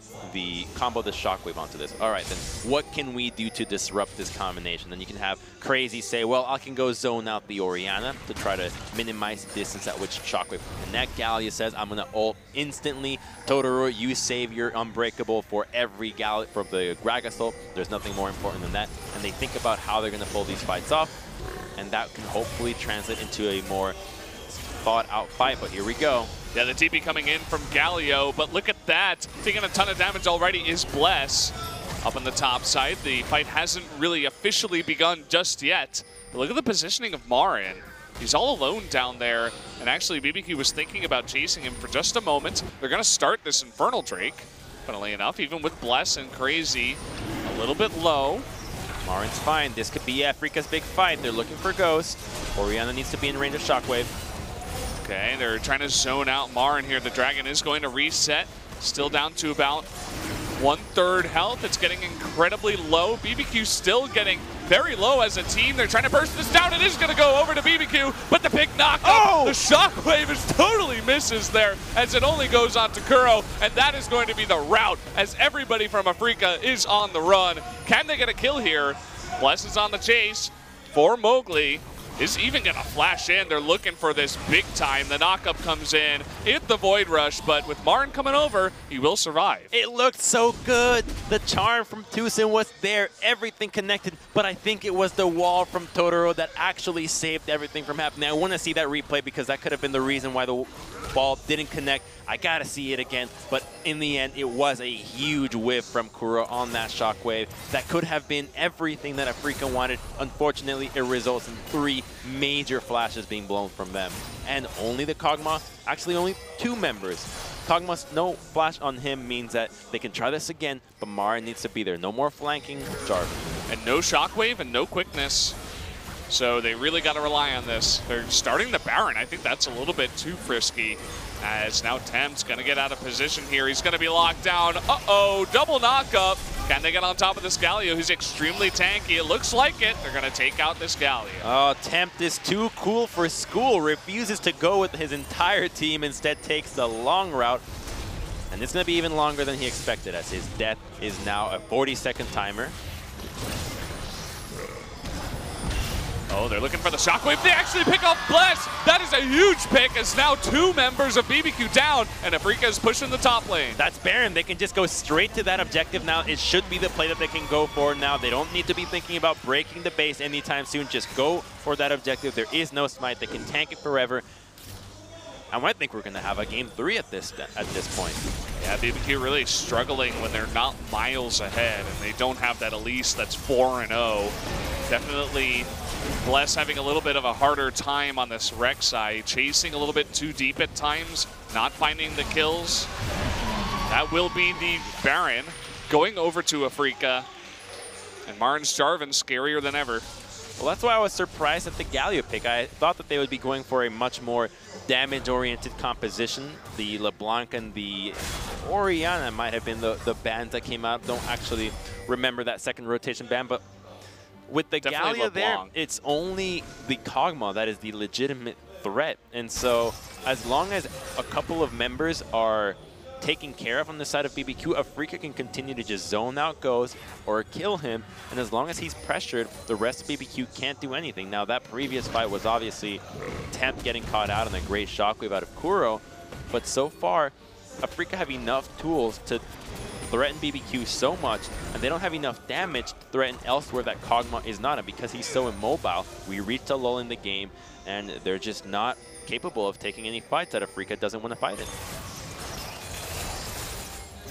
combo the Shockwave onto this. All right, then what can we do to disrupt this combination? Then you can have Crazy say, well, I can go zone out the Orianna to try to minimize the distance at which Shockwave. And that Gallia says, I'm going to ult instantly. Totoro, you save your Unbreakable for every Gallia, for the Gragas ult. There's nothing more important than that. And they think about how they're going to pull these fights off, and that can hopefully translate into a more thought-out fight. But here we go. Yeah, the TP coming in from Galio, but look at that. Taking a ton of damage already is Bless. Up on the top side, the fight hasn't really officially begun just yet. But look at the positioning of Marin. He's all alone down there, and actually BBQ was thinking about chasing him for just a moment. They're going to start this Infernal Drake, funnily enough, even with Bless and Crazy a little bit low. Marin's fine. This could be Afreeca's big fight. They're looking for Ghost. Orianna needs to be in range of Shockwave. Okay, they're trying to zone out Marin here. The Dragon is going to reset. Still down to about 1/3 health. It's getting incredibly low. BBQ still getting very low as a team. They're trying to burst this down. It is going to go over to BBQ, but the big knock up. The shockwave is totally misses there as it only goes on to Kuro, and that is going to be the route as everybody from Afreeca is on the run. Can they get a kill here? Bless is on the chase for Mowgli. Is even going to flash in. They're looking for this big time. The knockup comes in, hit the Void Rush, but with Marin coming over, he will survive. It looked so good. The charm from Tucson was there, everything connected, but I think it was the wall from Totoro that actually saved everything from happening. I want to see that replay because that could have been the reason why the ball didn't connect. I got to see it again, but in the end, it was a huge whiff from Kuro on that shockwave. That could have been everything that Afreeca wanted. Unfortunately, it results in 3 major flashes being blown from them. And only the Kog'Maw, actually only 2 members. Kog'Maw's no flash on him means that they can try this again, but Marin needs to be there. No more flanking Jarvan. And no shockwave and no quickness. So they really got to rely on this. They're starting the Baron. I think that's a little bit too frisky, as now Tem's going to get out of position here. He's going to be locked down. Uh-oh, double knockup. Can they get on top of this Galio, who's extremely tanky? It looks like it. They're going to take out this Galio. Oh, Tempt is too cool for school. Refuses to go with his entire team. Instead takes the long route. And it's going to be even longer than he expected, as his death is now a 40-second timer. Oh, they're looking for the shockwave. They actually pick off Bless. That is a huge pick, as now 2 members of BBQ down, and Afreeca is pushing the top lane. That's Baron. They can just go straight to that objective now. It should be the play that they can go for now. They don't need to be thinking about breaking the base anytime soon. Just go for that objective. There is no smite. They can tank it forever. I might think we're going to have a game 3 at this point. Yeah, BBQ really struggling when they're not miles ahead, and they don't have that Elise that's 4-0. Definitely Bless having a little bit of a harder time on this Rek'Sai, chasing a little bit too deep at times, not finding the kills. That will be the Baron going over to Afreeca, and Marin's Jarvan scarier than ever. Well, that's why I was surprised at the Galio pick. I thought that they would be going for a much more damage-oriented composition. The LeBlanc and the Orianna might have been the bans that came out. Don't actually remember that second rotation ban, but with the Galio there, it's only the Kog'Maw that is the legitimate threat. And so as long as a couple of members are taken care of on the side of BBQ, Afreeca can continue to just zone out Ghost or kill him, and as long as he's pressured, the rest of BBQ can't do anything. Now, that previous fight was obviously Temp getting caught out and a great shockwave out of Kuro, but so far, Afreeca have enough tools to threaten BBQ so much, and they don't have enough damage to threaten elsewhere that Kog'Maw is not, and because he's so immobile, we reached a lull in the game, and they're just not capable of taking any fights that Afreeca doesn't want to fight in.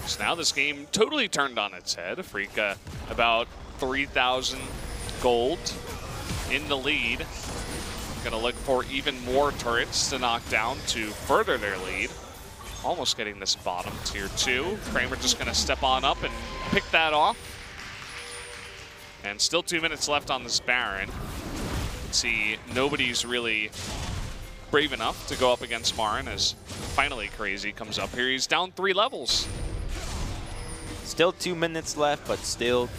So now this game totally turned on its head. Afreeca about 3,000 gold in the lead. Gonna look for even more turrets to knock down to further their lead. Almost getting this bottom tier 2. Kramer just gonna step on up and pick that off. And still 2 minutes left on this Baron. Let's see, nobody's really brave enough to go up against Marin, as finally Crazy comes up here. He's down 3 levels. Still 2 minutes left, but still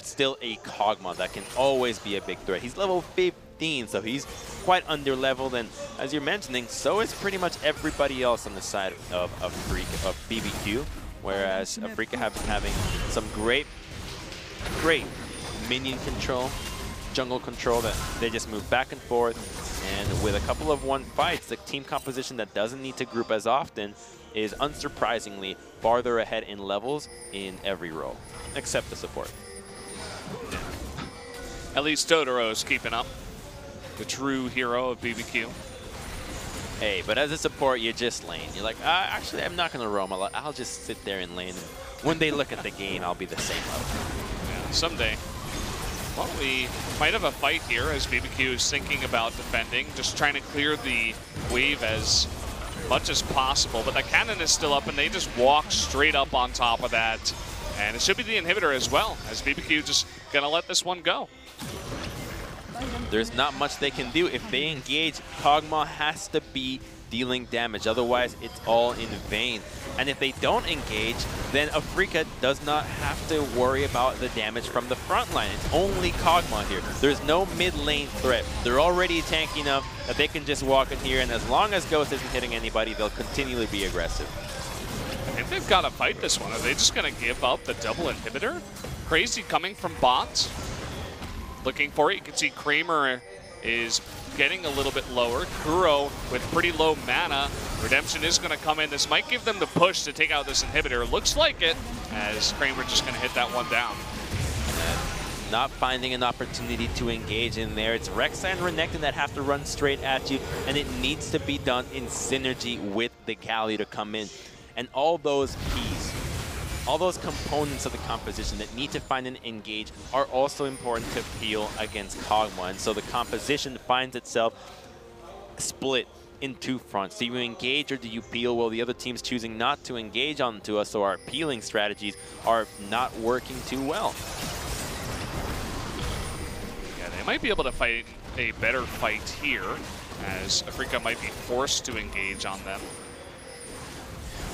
still a Kog'Maw that can always be a big threat. He's level 15, so he's quite under-leveled, and as you're mentioning, so is pretty much everybody else on the side of BBQ, whereas Afreeca have been having some great minion control, jungle control, that they just move back and forth, and with a couple of 1 fights, the team composition that doesn't need to group as often is unsurprisingly farther ahead in levels in every role, except the support. Yeah. At least Totoro's keeping up, the true hero of BBQ. Hey, but as a support, you just lane. You're like, actually, I'm not going to roam a lot. I'll just sit there and lane. And when they look at the game, I'll be the same level. Yeah, someday. Well, we might have a fight here as BBQ is thinking about defending, just trying to clear the wave as much as possible, but the cannon is still up and they just walk straight up on top of that. And it should be the inhibitor as well, as BBQ just gonna let this one go. there's not much they can do. If they engage, Kog'Maw has to be dealing damage. Otherwise, it's all in vain. And if they don't engage, then Afreeca does not have to worry about the damage from the front line. It's only Kog'Maw here. There's no mid lane threat. They're already tanky enough that they can just walk in here, and as long as Ghost isn't hitting anybody, they'll continually be aggressive. I think they've got to fight this one. Are they just going to give up the double inhibitor? Crazy coming from bot. Looking for it. You can see Kramer is getting a little bit lower. Kuro with pretty low mana. Redemption is going to come in. This might give them the push to take out this inhibitor. Looks like it, as Kramer just going to hit that one down. Not finding an opportunity to engage in there. It's Rek'Sai and Renekton that have to run straight at you, and it needs to be done in synergy with the Galio to come in. And all those keys, all those components of the composition that need to find and engage are also important to peel against Kog'Maw. And so the composition finds itself split in two fronts. Do you engage or do you peel? Well, the other team's choosing not to engage onto us, so our peeling strategies are not working too well. Yeah, they might be able to fight a better fight here, as Afreeca might be forced to engage on them.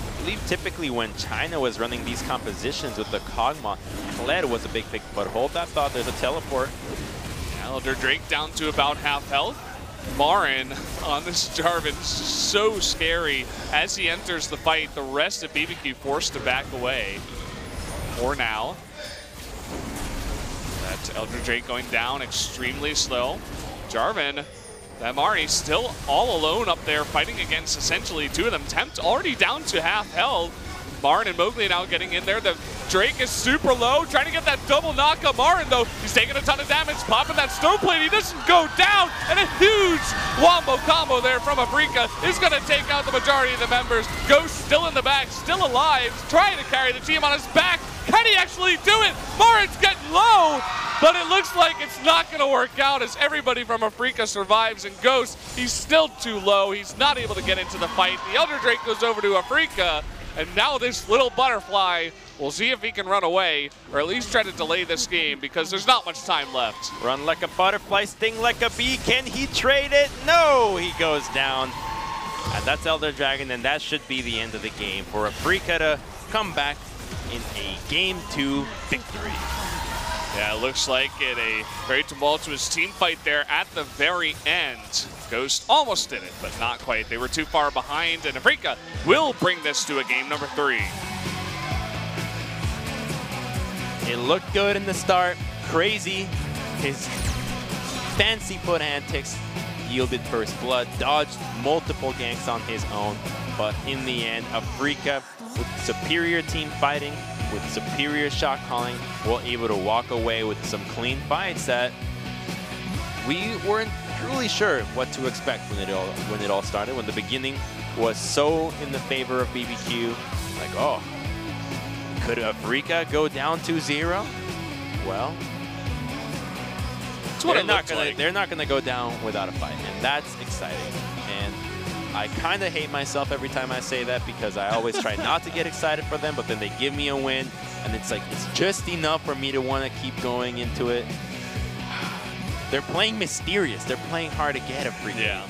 I believe typically when China was running these compositions with the Kog'Maw, Kled was a big pick, but hold that thought, there's a teleport. Elder Drake down to about half health. Marin on this Jarvan, so scary. As he enters the fight, the rest of BBQ forced to back away. For now. That Elder Drake going down extremely slow. Jarvan, that Marin still all alone up there fighting against essentially two of them. Tempt already down to half health. Marin and Mowgli now getting in there. The Drake is super low, trying to get that double knock up. Marin, though, he's taking a ton of damage, popping that snowplate. He doesn't go down, and a huge wombo combo there from Afreeca is going to take out the majority of the members. Ghost still in the back, still alive, trying to carry the team on his back. Can he actually do it? Marin's getting low, but it looks like it's not going to work out as everybody from Afreeca survives. And Ghost, he's still too low. He's not able to get into the fight. The Elder Drake goes over to Afreeca. And now this little butterfly, we'll see if he can run away, or at least try to delay this game, because there's not much time left. Run like a butterfly, sting like a bee. Can he trade it? No, he goes down. And that's Elder Dragon, and that should be the end of the game for Afreeca to come back in a Game 2 victory. Yeah, it looks like it. A very tumultuous team fight there at the very end. Ghost almost did it, but not quite. They were too far behind, and Afreeca will bring this to a game number 3. It looked good in the start. Crazy. His fancy foot antics yielded first blood, dodged multiple ganks on his own, but in the end, Afreeca, with superior team fighting, with superior shot calling, were able to walk away with some clean fights that we weren't truly sure what to expect when it all started. When the beginning was so in the favor of BBQ, like, oh, could Afreeca go down 2-0? Well, they're not gonna go down without a fight, and that's exciting. And I kind of hate myself every time I say that, because I always try not to get excited for them, but then they give me a win, and it's like, it's just enough for me to want to keep going into it. They're playing mysterious. They're playing hard to get Afreeca. Yeah.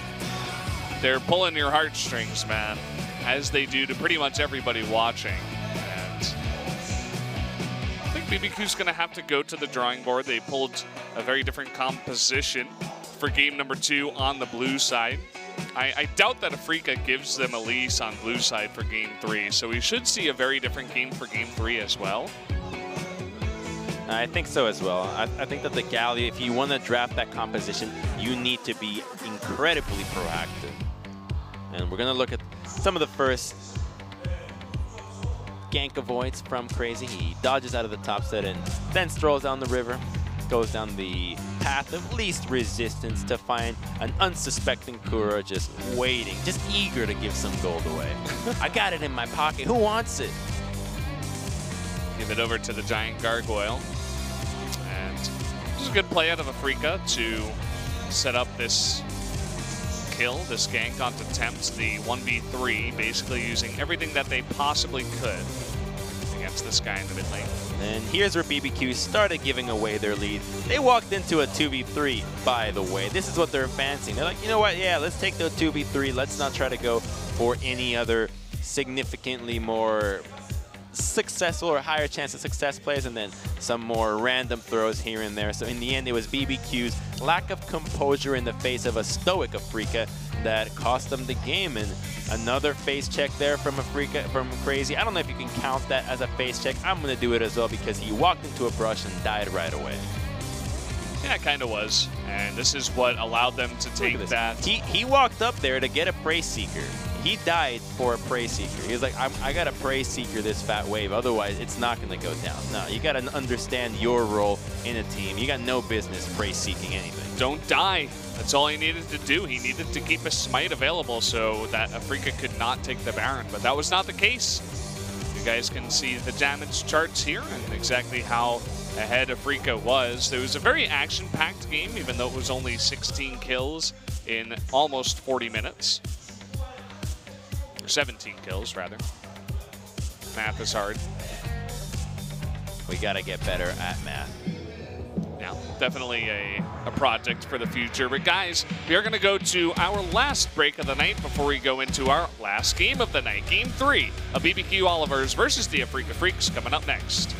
They're pulling your heartstrings, man, as they do to pretty much everybody watching. And I think BBQ's going to have to go to the drawing board. They pulled a very different composition for game number 2 on the blue side. I doubt that Afreeca gives them a lease on blue side for game 3, so we should see a very different game for game 3 as well. I think so as well. I think that the Galio, if you want to draft that composition, you need to be incredibly proactive. And we're going to look at some of the first gank avoids from Crazy. He dodges out of the top set and then strolls down the river, goes down the path of least resistance to find an unsuspecting Kuro just waiting, just eager to give some gold away. I got it in my pocket. Who wants it? Give it over to the giant gargoyle. And this is a good play out of Afreeca to set up this kill, this gank onto Tempt, the 1v3, basically using everything that they possibly could. against this guy in the mid lane. And here's where BBQ started giving away their lead. They walked into a 2v3, by the way. This is what they're fancying. They're like, you know what, yeah, let's take the 2v3. Let's not try to go for any other significantly more successful or higher chance of success plays, and then some more random throws here and there. So in the end, it was BBQ's lack of composure in the face of a stoic Afreeca that cost them the game. And another face check there from Afreeca, from Crazy. I don't know if you can count that as a face check. I'm going to do it as well because he walked into a brush and died right away. Yeah, it kind of was. And this is what allowed them to take that. He walked up there to get a Prey Seeker. He died for a Prey Seeker. He was like, I got a Prey Seeker this fat wave, otherwise it's not going to go down. No, you got to understand your role in a team. You got no business Prey Seeking anything. Don't die. That's all he needed to do. He needed to keep a smite available so that Afreeca could not take the Baron, but that was not the case. You guys can see the damage charts here and exactly how ahead Afreeca was. It was a very action-packed game, even though it was only 16 kills in almost 40 minutes. 17 kills, rather. Math is hard. We got to get better at math. Yeah, definitely a project for the future. But guys, we are going to go to our last break of the night before we go into our last game of the night. Game 3 of BBQ Olivers versus the Afreeca Freecs coming up next.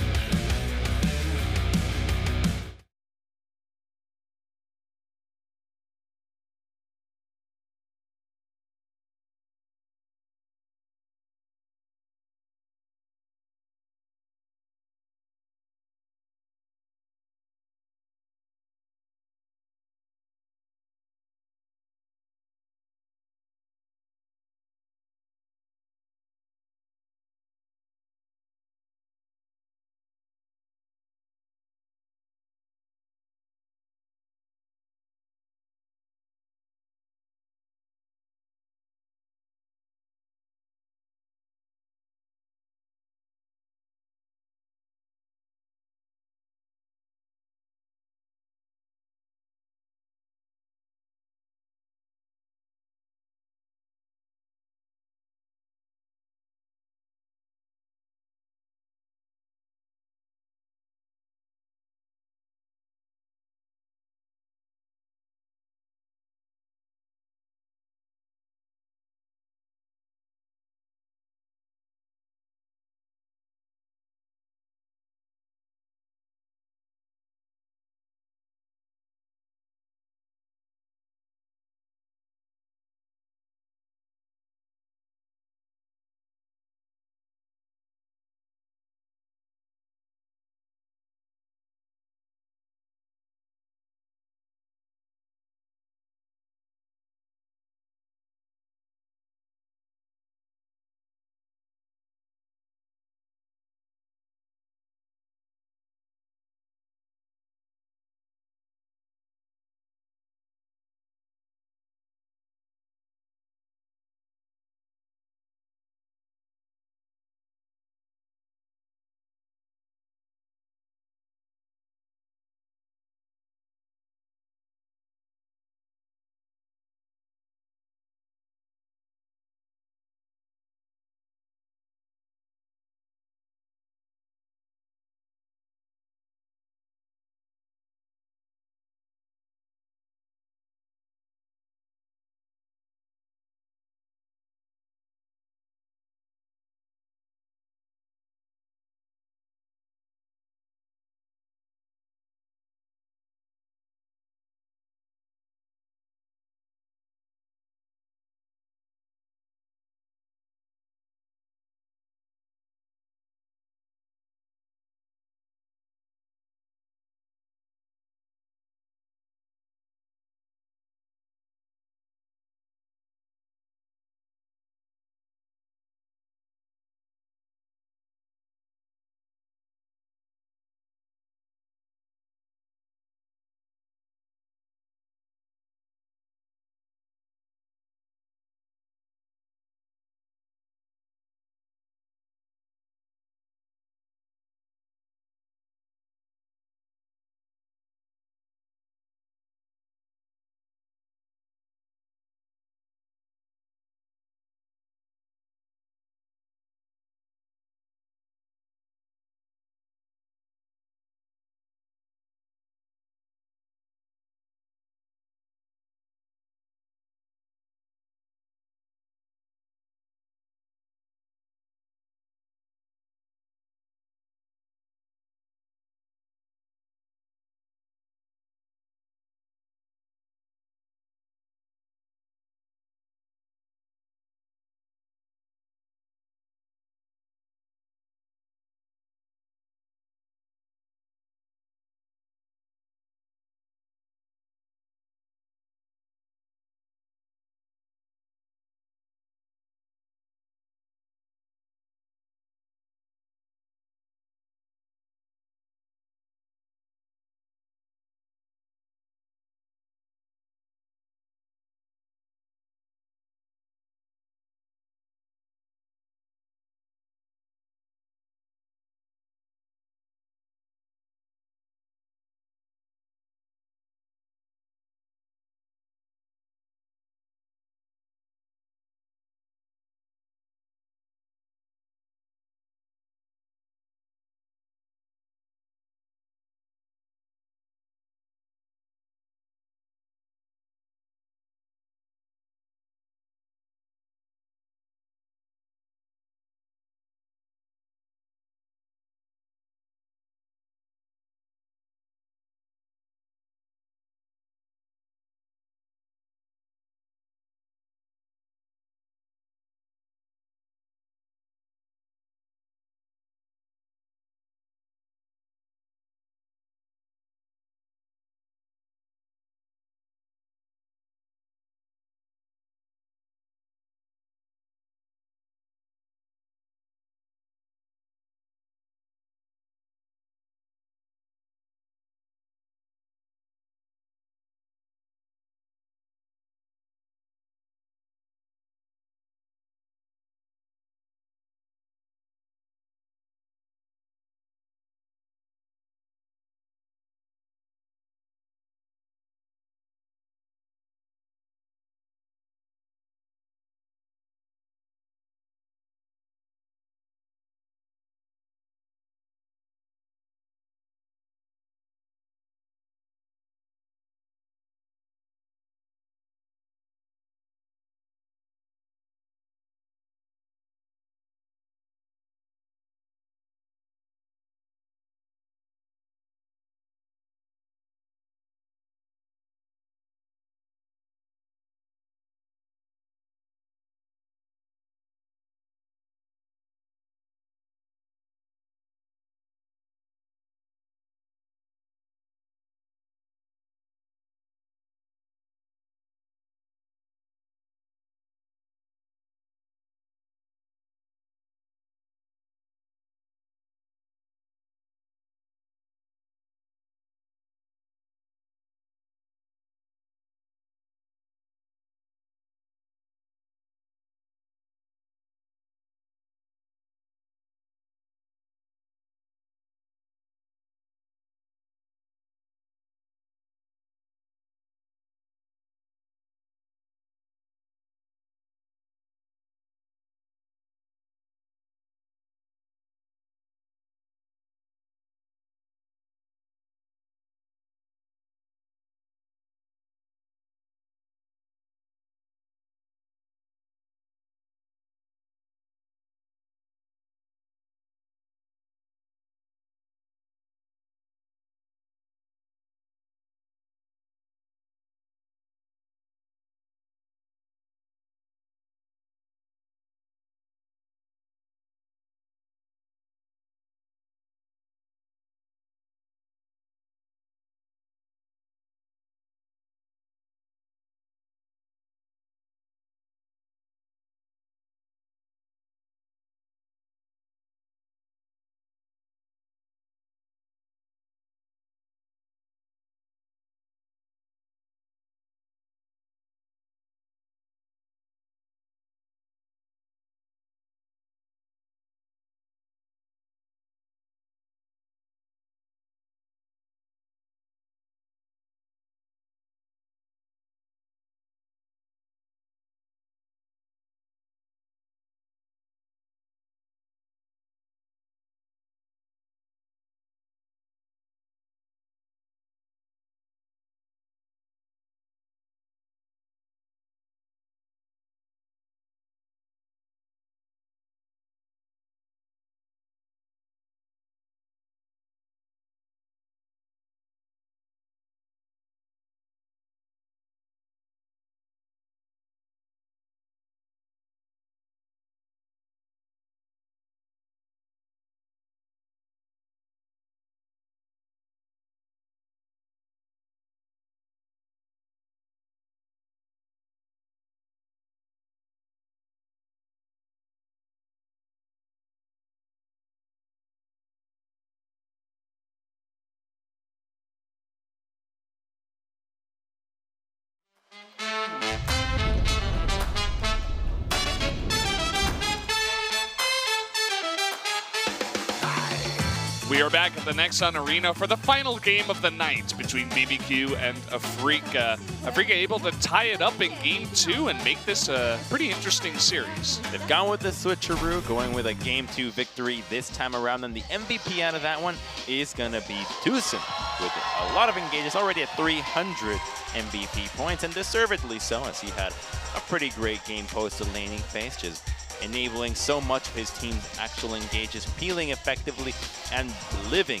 We are back at the Nexon Arena for the final game of the night between BBQ and Afreeca. Afreeca able to tie it up in Game 2 and make this a pretty interesting series. They've gone with the switcheroo, going with a Game 2 victory this time around, and the MVP out of that one is going to be Tucson, with a lot of engages, already at 300 MVP points, and deservedly so, as he had a pretty great game post to laning phase, just enabling so much of his team's actual engages, peeling effectively and living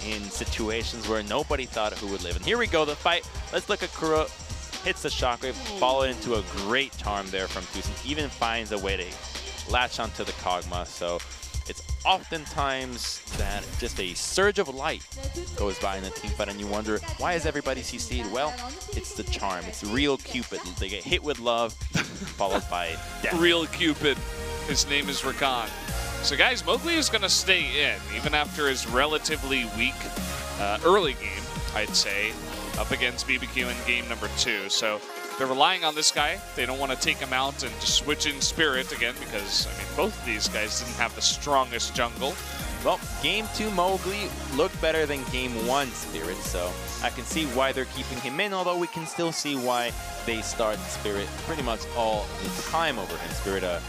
in situations where nobody thought who would live. And here we go, the fight. Let's look at Kuro. Hits the shockwave, followed into a great charm there from Tucson. Even finds a way to latch onto the Kog'Maw. So it's oftentimes that just a surge of light goes by in a team fight, and you wonder, why is everybody CC'd? Well, it's the charm. It's real Cupid. They get hit with love, followed by death. Real Cupid. His name is Rakan. So guys, Mowgli is going to stay in, even after his relatively weak early game, I'd say, up against BBQ in game number 2. So they're relying on this guy. They don't want to take him out and just switch in Spirit again, because, I mean, both of these guys didn't have the strongest jungle. Well, Game 2 Mowgli looked better than Game 1 Spirit, so I can see why they're keeping him in, although we can still see why they start Spirit pretty much all the time over him. Spirit, a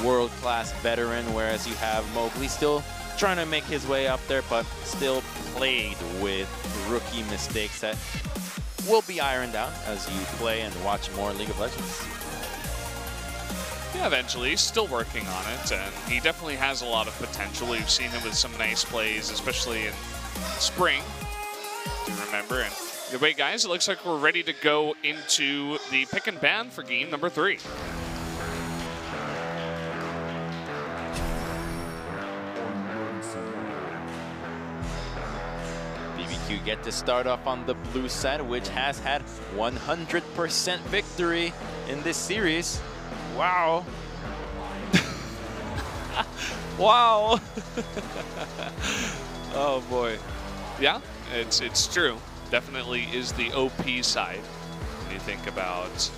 world-class veteran, whereas you have Mowgli still trying to make his way up there, but still plagued with rookie mistakes that will be ironed out as you play and watch more League of Legends. Yeah, eventually. He's still working on it, and he definitely has a lot of potential. We've seen him with some nice plays, especially in spring, do you remember? And good way, guys, it looks like we're ready to go into the pick and ban for game number 3. BBQ get to start off on the blue side, which has had 100% victory in this series. Wow. Wow. Oh boy. Yeah, it's true. Definitely is the OP side when you think about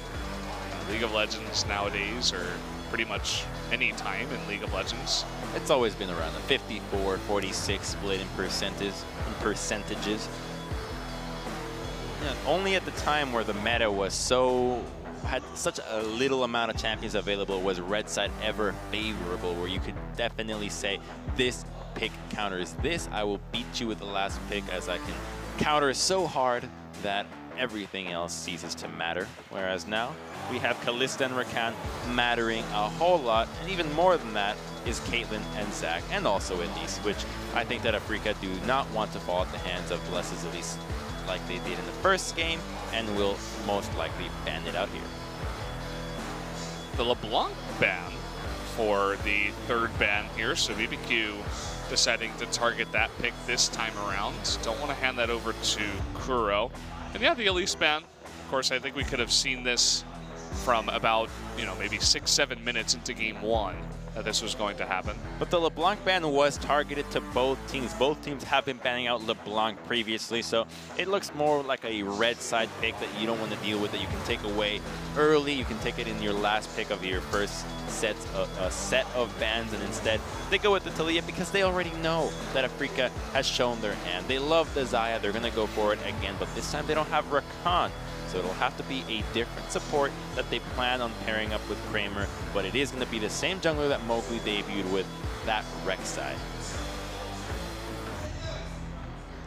League of Legends nowadays, or pretty much any time in League of Legends. It's always been around the 54-46 split in percentages. Yeah, only at the time where the meta was had such a little amount of champions available was red side ever favorable, where you could definitely say, this pick counters this, I will beat you with the last pick, as I can counter so hard that everything else ceases to matter. Whereas now we have Kalista and Rakan mattering a whole lot, and even more than that is Caitlyn and Zach, and also Elise, which I think that Afreeca do not want to fall at the hands of Bless's Elise like they did in the first game, and will most likely ban it out here. The LeBlanc ban for the third ban here, so BBQ deciding to target that pick this time around. Don't want to hand that over to Kuro. And yeah, the Elise ban, of course, I think we could have seen this from about, maybe 6-7 minutes into game 1 that this was going to happen. But the LeBlanc ban was targeted to both teams. Both teams have been banning out LeBlanc previously, so it looks more like a red side pick that you don't want to deal with, that you can take away early. You can take it in your last pick of your first set of bans, and instead they go with the Taliyah because they already know that Afreeca has shown their hand. They love the Xayah. They're going to go for it again, but this time they don't have Rakan. So it'll have to be a different support that they plan on pairing up with Kramer, but it is going to be the same jungler that Mowgli debuted with, that Rek'Sai.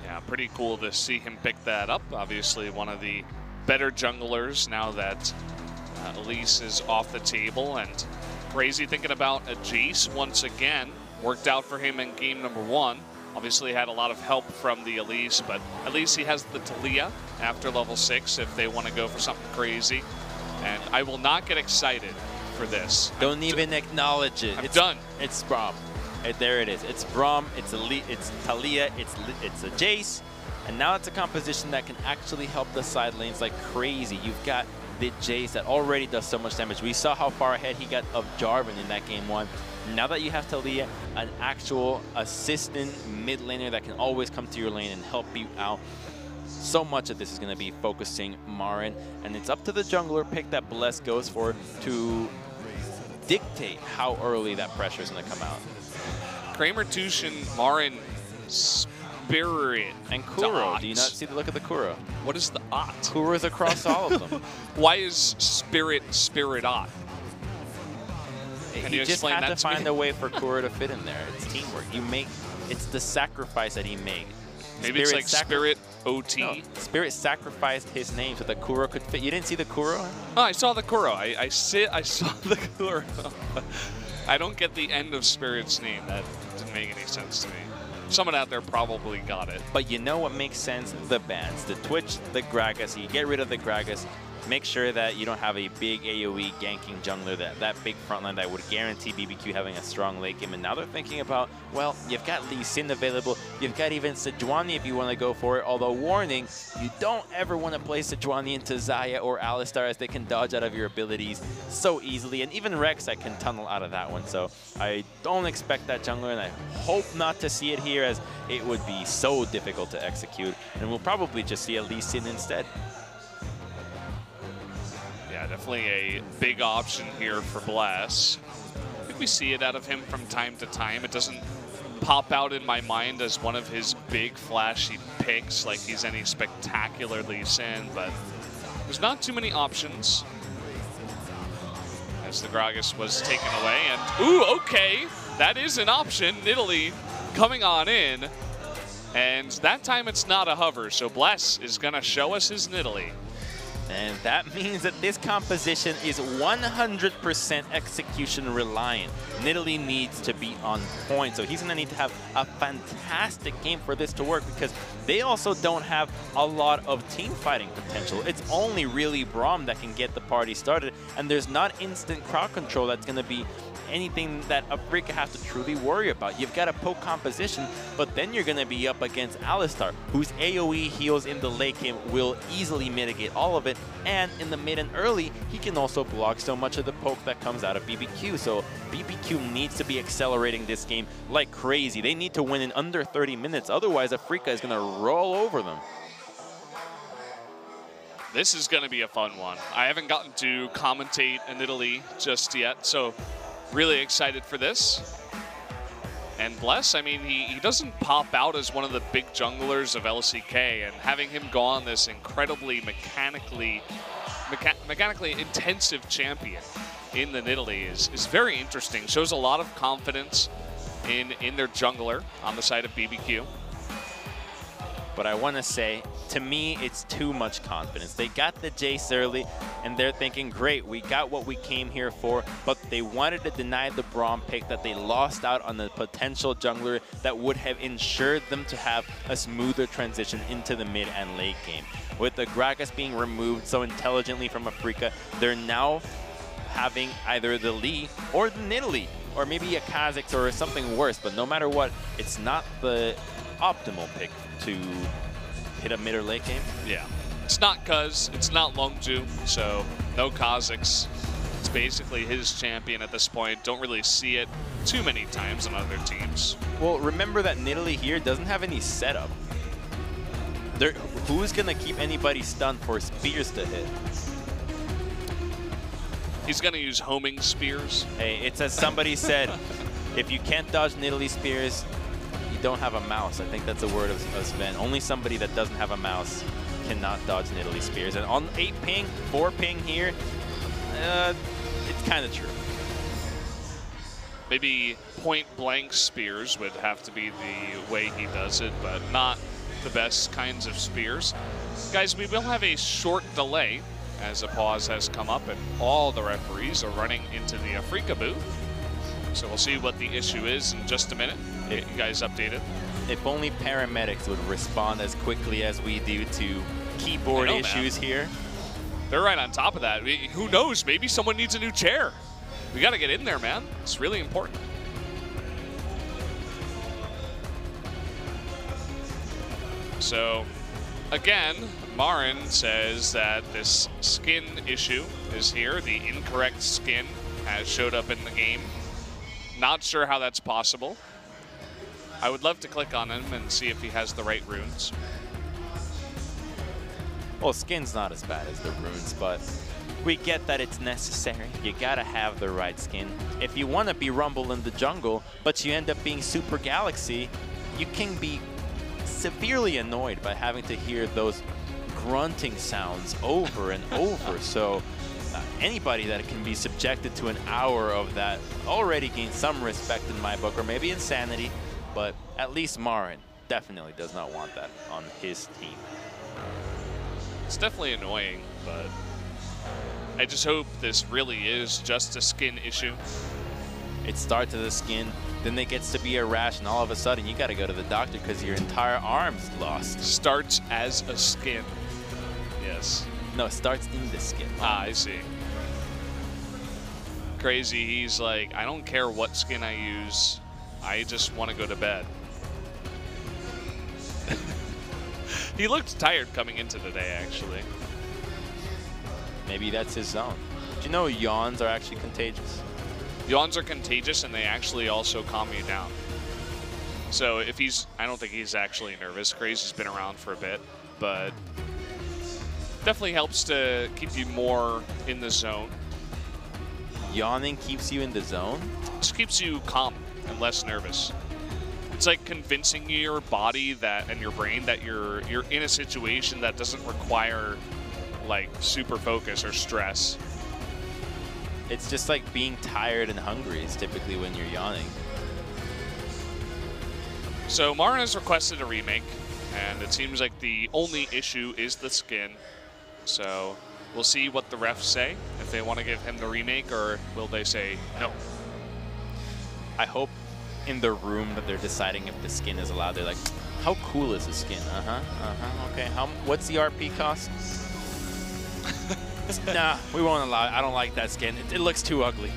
Yeah, pretty cool to see him pick that up. Obviously one of the better junglers now that Elise is off the table, and crazy thinking about a Jace once again. Worked out for him in game number 1. Obviously had a lot of help from the Elise, but at least he has the Taliyah after level 6 if they want to go for something crazy. And I will not get excited for this. Don't even acknowledge it. I'm done. It's Braum. There it is. It's Braum, it's Elite, it's Taliyah, it's a Jace, and now it's a composition that can actually help the side lanes like crazy. You've got the Jace that already does so much damage. We saw how far ahead he got of Jarvan in that game 1. Now that you have Taliyah, an actual assistant mid laner that can always come to your lane and help you out, so much of this is going to be focusing Marin, and it's up to the jungler pick that Bless goes for to dictate how early that pressure is going to come out. Kramer, Tushin, Marin Spirit. And Kuro. Dot. Do you not see the look of the Kuro? What is the ot? Kuro's across all of them. Why is Spirit ot? Can you just explain have that to to find me? a way for Kuro to fit in there. It's teamwork. It's the sacrifice that he made. Maybe it's like Spirit OT. No, Spirit sacrificed his name so that Kuro could fit. You didn't see the Kuro? Oh, I saw the Kuro. I saw the Kuro. I don't get the end of Spirit's name. That didn't make any sense to me. Someone out there probably got it. But you know what makes sense? The bans. The Twitch, the Gragas. You get rid of the Gragas. Make sure that you don't have a big AoE ganking jungler, that big frontline that would guarantee BBQ having a strong late game. And now they're thinking about, well, you've got Lee Sin available. You've got even Sejuani if you want to go for it. Although, warning, you don't ever want to play Sejuani into Xayah or Alistar as they can dodge out of your abilities so easily. And even Rek'Sai can tunnel out of that one. So I don't expect that jungler, and I hope not to see it here as it would be so difficult to execute. And we'll probably just see a Lee Sin instead. Yeah, definitely a big option here for Bless. I think we see it out of him from time to time. It doesn't pop out in my mind as one of his big flashy picks, like he's any spectacular Lee Sin, but there's not too many options. As the Gragas was taken away, and ooh, okay, that is an option. Nidalee coming on in, and that time it's not a hover, so Bless is gonna show us his Nidalee. And that means that this composition is 100% execution reliant. Nidalee needs to be on point, so he's going to need to have a fantastic game for this to work, because they also don't have a lot of team fighting potential. It's only really Braum that can get the party started, and there's not instant crowd control that's going to be anything that Afreeca has to truly worry about. You've got a poke composition, but then you're going to be up against Alistar, whose AoE heals in the late game will easily mitigate all of it, and in the mid and early, he can also block so much of the poke that comes out of BBQ. So BBQ needs to be accelerating this game like crazy. They need to win in under 30 minutes, otherwise Afreeca is going to roll over them. This is going to be a fun one. I haven't gotten to commentate in Italy just yet, so really excited for this. And Bless, I mean, he doesn't pop out as one of the big junglers of LCK, and having him go on this incredibly mechanically intensive champion in the Nidalee is very interesting. Shows a lot of confidence in their jungler on the side of BBQ. But I want to say, to me, it's too much confidence. They got the Jace early, and they're thinking, great, we got what we came here for, but they wanted to deny the Braum pick, that they lost out on the potential jungler that would have ensured them to have a smoother transition into the mid and late game. With the Gragas being removed so intelligently from Afreeca, they're now having either the Lee or the Nidalee, or maybe a Kha'Zix or something worse, but no matter what, it's not the optimal pick to hit a mid or late game. Yeah, it's not Cuz, it's not Longju, so no Kha'Zix. It's basically his champion at this point. Don't really see it too many times on other teams. Well, remember that Nidalee here doesn't have any setup. Who's gonna keep anybody stunned for spears to hit? He's gonna use homing spears. Hey, it's as somebody said, if you can't dodge Nidalee spears, you don't have a mouse. I think that's a word of Sven. Only somebody that doesn't have a mouse cannot dodge Nidalee spears. And on 8 ping, 4 ping here, it's kind of true. Maybe point blank spears would have to be the way he does it, but not the best kinds of spears. Guys, we will have a short delay as a pause has come up and all the referees are running into the Afreeca booth. So we'll see what the issue is in just a minute. Get you guys updated. If only paramedics would respond as quickly as we do to keyboard issues here. They're right on top of that. Who knows? Maybe someone needs a new chair. We got to get in there, man. It's really important. So, again, Marin says that this skin issue is here. The incorrect skin has showed up in the game. Not sure how that's possible. I would love to click on him and see if he has the right runes. Well, skin's not as bad as the runes, but we get that it's necessary. You gotta have the right skin. If you want to be Rumble in the jungle, but you end up being Super Galaxy, you can be severely annoyed by having to hear those grunting sounds over and over. So anybody that can be subjected to an hour of that already gains some respect in my book, or maybe insanity, but at least Marin definitely does not want that on his team. It's definitely annoying, but I just hope this really is just a skin issue. It starts as a skin, then it gets to be a rash, and all of a sudden you got to go to the doctor because your entire arm's lost. Starts as a skin. Yes. No, it starts in the skin. Ah, I see. Crazy. He's like, I don't care what skin I use. I just want to go to bed. He looked tired coming into today, actually. Maybe that's his zone. Do you know yawns are actually contagious? Yawns are contagious, and they actually also calm you down. So if he's, I don't think he's actually nervous. Crazy's been around for a bit, but definitely helps to keep you more in the zone. Yawning keeps you in the zone? Just keeps you calm and less nervous. It's like convincing your body that and your brain that you're in a situation that doesn't require like super focus or stress. It's just like being tired and hungry is typically when you're yawning. So Marin has requested a remake, and it seems like the only issue is the skin. So we'll see what the refs say, if they want to give him the remake, or will they say no. I hope in the room that they're deciding if the skin is allowed, they're like, how cool is the skin? Okay, what's the RP cost? Nah, we won't allow it. I don't like that skin. It looks too ugly.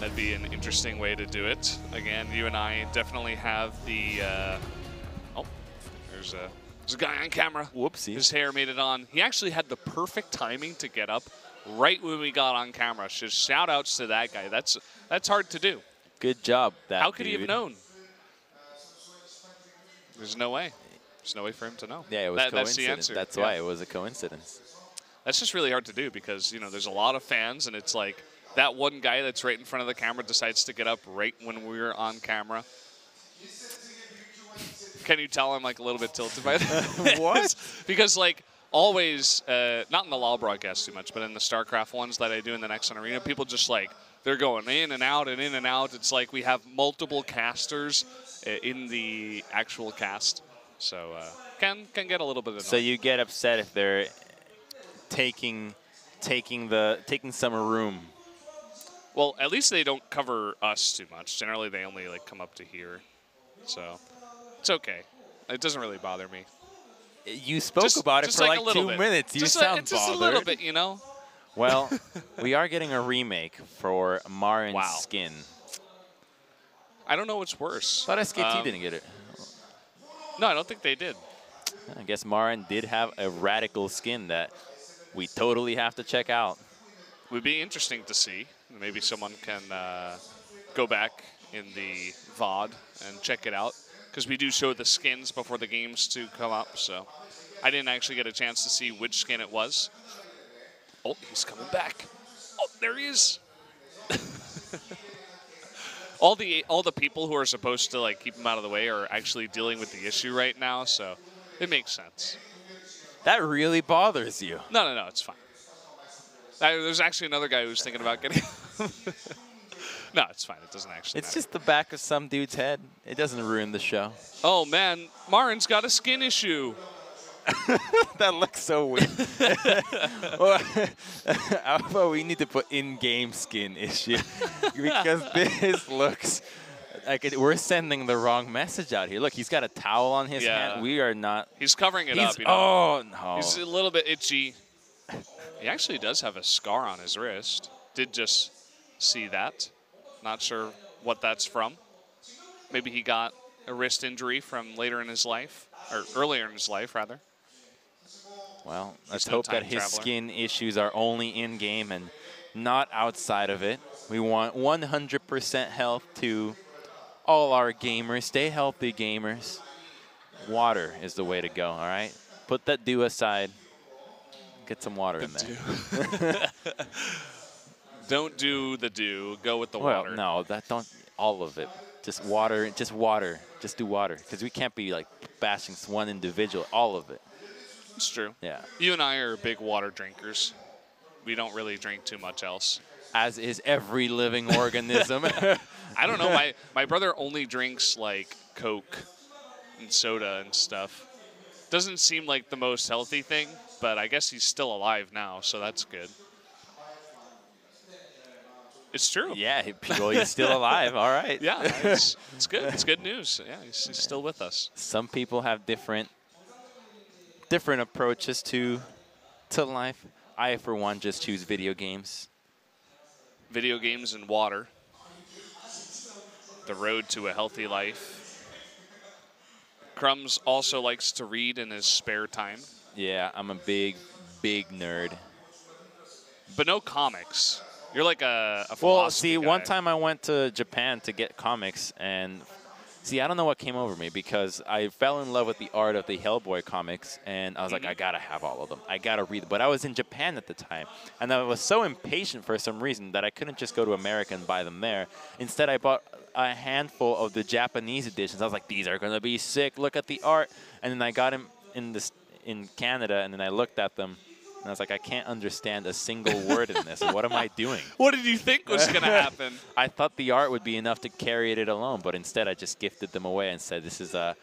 That'd be an interesting way to do it. Again, you and I definitely have the... oh, there's a guy on camera. Whoopsie. His hair made it on. He actually had the perfect timing to get up right when we got on camera. Just shout outs to that guy. That's hard to do. Good job, that How could he dude. have known? There's no way. There's no way for him to know. Yeah, it was That's coincidence. the answer. That's Yeah. why it was a coincidence. That's just really hard to do because, you know, there's a lot of fans, and it's like that one guy that's right in front of the camera decides to get up right when we're on camera. Can you tell I'm like a little bit tilted by that? What? Because like always, not in the LoL broadcast too much, but in the StarCraft ones that I do in the Next Gen Arena, people just like, they're going in and out and in and out. It's like we have multiple casters in the actual cast. So can get a little bit annoying. So you get upset if they're taking some room. Well, at least they don't cover us too much. Generally, they only like come up to here. So it's okay. It doesn't really bother me. You spoke about it for like like 2 minutes. You just sound just bothered. a little bit, you know. Well, we are getting a remake for Marin's Wow. skin. I don't know what's worse. Thought SKT didn't get it. No, I don't think they did. I guess Marin did have a radical skin that we totally have to check out. Would be interesting to see. Maybe someone can go back in the VOD and check it out, because we do show the skins before the games to come up. So I didn't actually get a chance to see which skin it was. Oh, he's coming back. Oh, there he is. all the people who are supposed to like keep him out of the way are actually dealing with the issue right now, so it makes sense. That really bothers you. No, it's fine. There's actually another guy who's thinking about getting. No, it's fine. It doesn't actually. It's matter. just the back of some dude's head. It doesn't ruin the show. Oh man, Marin's got a skin issue. That looks so weird. How about we need to put in-game skin issue? Because this looks like we're sending the wrong message out here. Look, he's got a towel on his hand. We are not. He's covering it up. You know? Oh, no. He's a little bit itchy. He actually does have a scar on his wrist. Did just see that. Not sure what that's from. Maybe he got a wrist injury from later in his life, or earlier in his life, rather. Well, let's no hope that time his traveler. skin issues are only in-game and not outside of it. We want 100% health to all our gamers. Stay healthy, gamers. Water is the way to go, all right? Put that dew aside. Get some water in there. Don't do the do. Go with the Well, water. no, don't all of it. Just water. Just water. Just do water. Because we can't be like bashing one individual. All of it. It's true. Yeah. You and I are big water drinkers. We don't really drink too much else. As is every living organism. I don't know. My brother only drinks like Coke and soda and stuff. Doesn't seem like the most healthy thing, but I guess he's still alive now, so that's good. It's true. Yeah, he's still alive. All right. Yeah, it's good. It's good news. Yeah, he's still with us. Some people have different approaches to life. I, for one, just choose video games. Video games and water. The road to a healthy life. Crumbs also likes to read in his spare time. Yeah, I'm a big nerd. But no comics. You're like a Well, philosophy see, guy. one time I went to Japan to get comics, and see, I don't know what came over me because I fell in love with the art of the Hellboy comics, and I was like, I gotta have all of them. I gotta read them. But I was in Japan at the time, and I was so impatient for some reason that I couldn't just go to America and buy them there. Instead, I bought a handful of the Japanese editions. I was like, these are gonna be sick. Look at the art. And then I got them in Canada, and then I looked at them. And I was like, I can't understand a single word in this. What am I doing? What did you think was going to happen? I thought the art would be enough to carry it alone, but instead I just gifted them away and said, this is a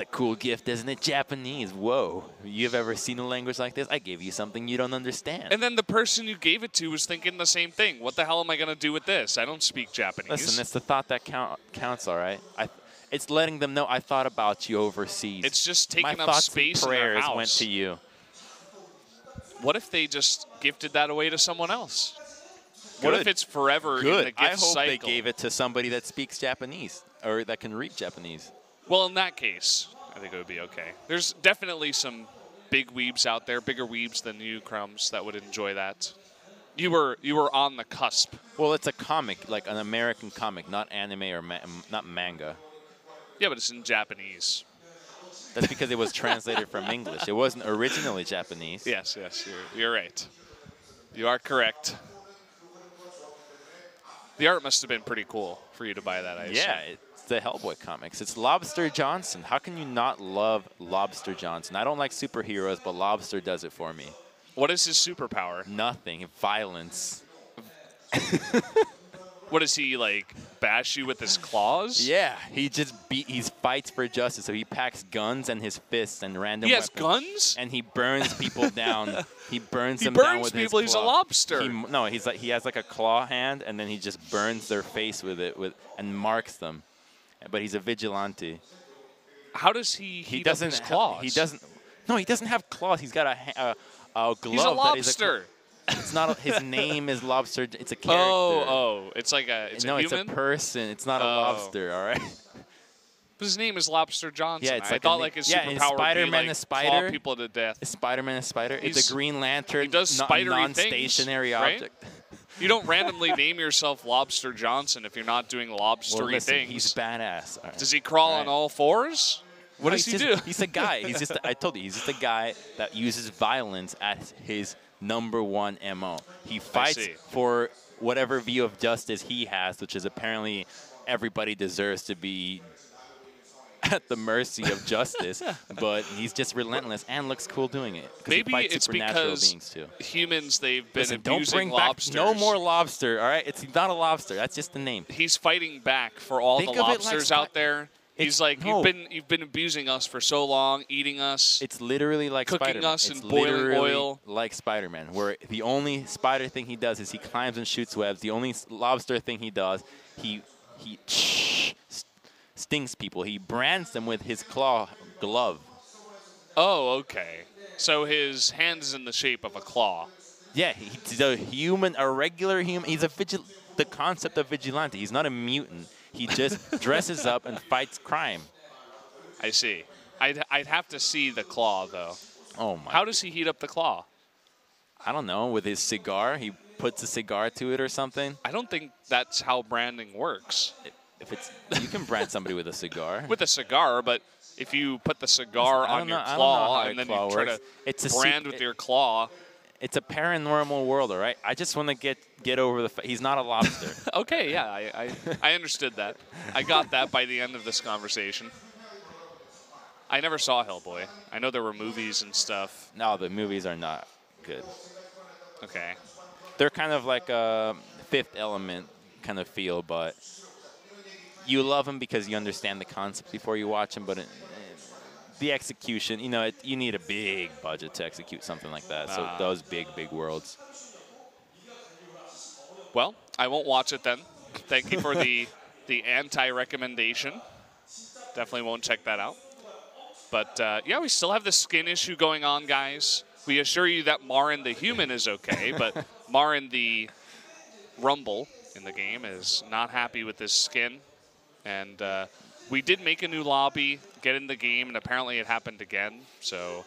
cool gift, isn't it? Japanese. Whoa. You've ever seen a language like this? I gave you something you don't understand. And then the person you gave it to was thinking the same thing. What the hell am I going to do with this? I don't speak Japanese. Listen, it's the thought that counts, all right? It's letting them know I thought about you overseas. It's just taking My up thoughts space and in their prayers house. went to you. What if they just gifted that away to someone else? What if Good. it's forever in Good. the gift I hope cycle? they gave it to somebody that speaks Japanese or that can read Japanese. Well, in that case, I think it would be okay. There's definitely some big weebs out there, bigger weebs than you, Crumbs, that would enjoy that. You were on the cusp. Well, it's a comic, like an American comic, not anime or not manga. Yeah, but it's in Japanese. That's because it was translated from English. It wasn't originally Japanese. Yes, you're right. You are correct. The art must have been pretty cool for you to buy that, I assume. Yeah, it's the Hellboy comics. It's Lobster Johnson. How can you not love Lobster Johnson? I don't like superheroes, but Lobster does it for me. What is his superpower? Nothing. Violence. What does he, like, bash you with his claws? Yeah, he fights for justice. So he packs guns and his fists and random He has weapons. guns? And he burns people down. He burns He them down burns with people. his He's a claw. lobster. He has like a claw hand, and then he just burns their face with it and marks them. But he's a vigilante. How does he heat up his claws? He doesn't. No, he doesn't have claws. He's got a glove. He's a lobster. It's not. His name is Lobster. It's a character. Oh, it's like a no, a it's human? a person. It's not a lobster. All right. But his name is Lobster Johnson. Yeah, it's I like thought like his superpower in would Spider-Man be like the Spider. claw people to death. Is Spider-Man a spider? It's a Green Lantern. He does spidery non-stationary things, right? object. You don't randomly name yourself Lobster Johnson if you're not doing lobstery Well, listen, things. he's badass. All right. Does he crawl All on right. all fours? What does he do? He's a guy. He's just. I told you, he's just a guy that uses violence as his #1 MO. He fights see. for whatever view of justice he has, which is apparently everybody deserves to be at the mercy of justice, but he's just relentless and looks cool doing it. Maybe he fights it's supernatural because beings too. humans, they've been Listen, don't abusing bring lobsters. back no more lobster, all right? It's not a lobster. That's just the name. He's fighting back for all Think the of it like lobsters out there. He's like, no. you've been abusing us for so long, eating us. It's literally like Cooking Spider-Man. us It's in boiling literally oil. like Spider-Man, where the only spider thing he does is he climbs and shoots webs. The only lobster thing he does, he stings people. He brands them with his claw glove. Oh, okay. So his hand is in the shape of a claw. Yeah, he's a regular human. He's the concept of vigilante. He's not a mutant. He just dresses up and fights crime. I see. I'd have to see the claw, though. Oh, my. How does he heat up the claw? I don't know. With his cigar, he puts a cigar to it or something. I don't think that's how branding works. You can brand somebody with a cigar. With a cigar, but if you put the cigar I on don't your know- I don't know claw how and a then claw you try works. to It's a brand with your claw, It's a paranormal world, all right? I just want to get over the fact he's not a lobster. Okay, yeah, I understood that. I got that by the end of this conversation. I never saw Hellboy. I know there were movies and stuff. No, the movies are not good. Okay. They're kind of like a Fifth Element kind of feel, but you love them because you understand the concept before you watch them, but the execution, you know, you need a big budget to execute something like that. So those big worlds. Well, I won't watch it then. Thank you for the anti-recommendation. Definitely won't check that out. But, yeah, we still have the skin issue going on, guys. We assure you that Marin the human is okay, but Marin the Rumble in the game is not happy with his skin. And we did make a new lobby, get in the game, and apparently it happened again. So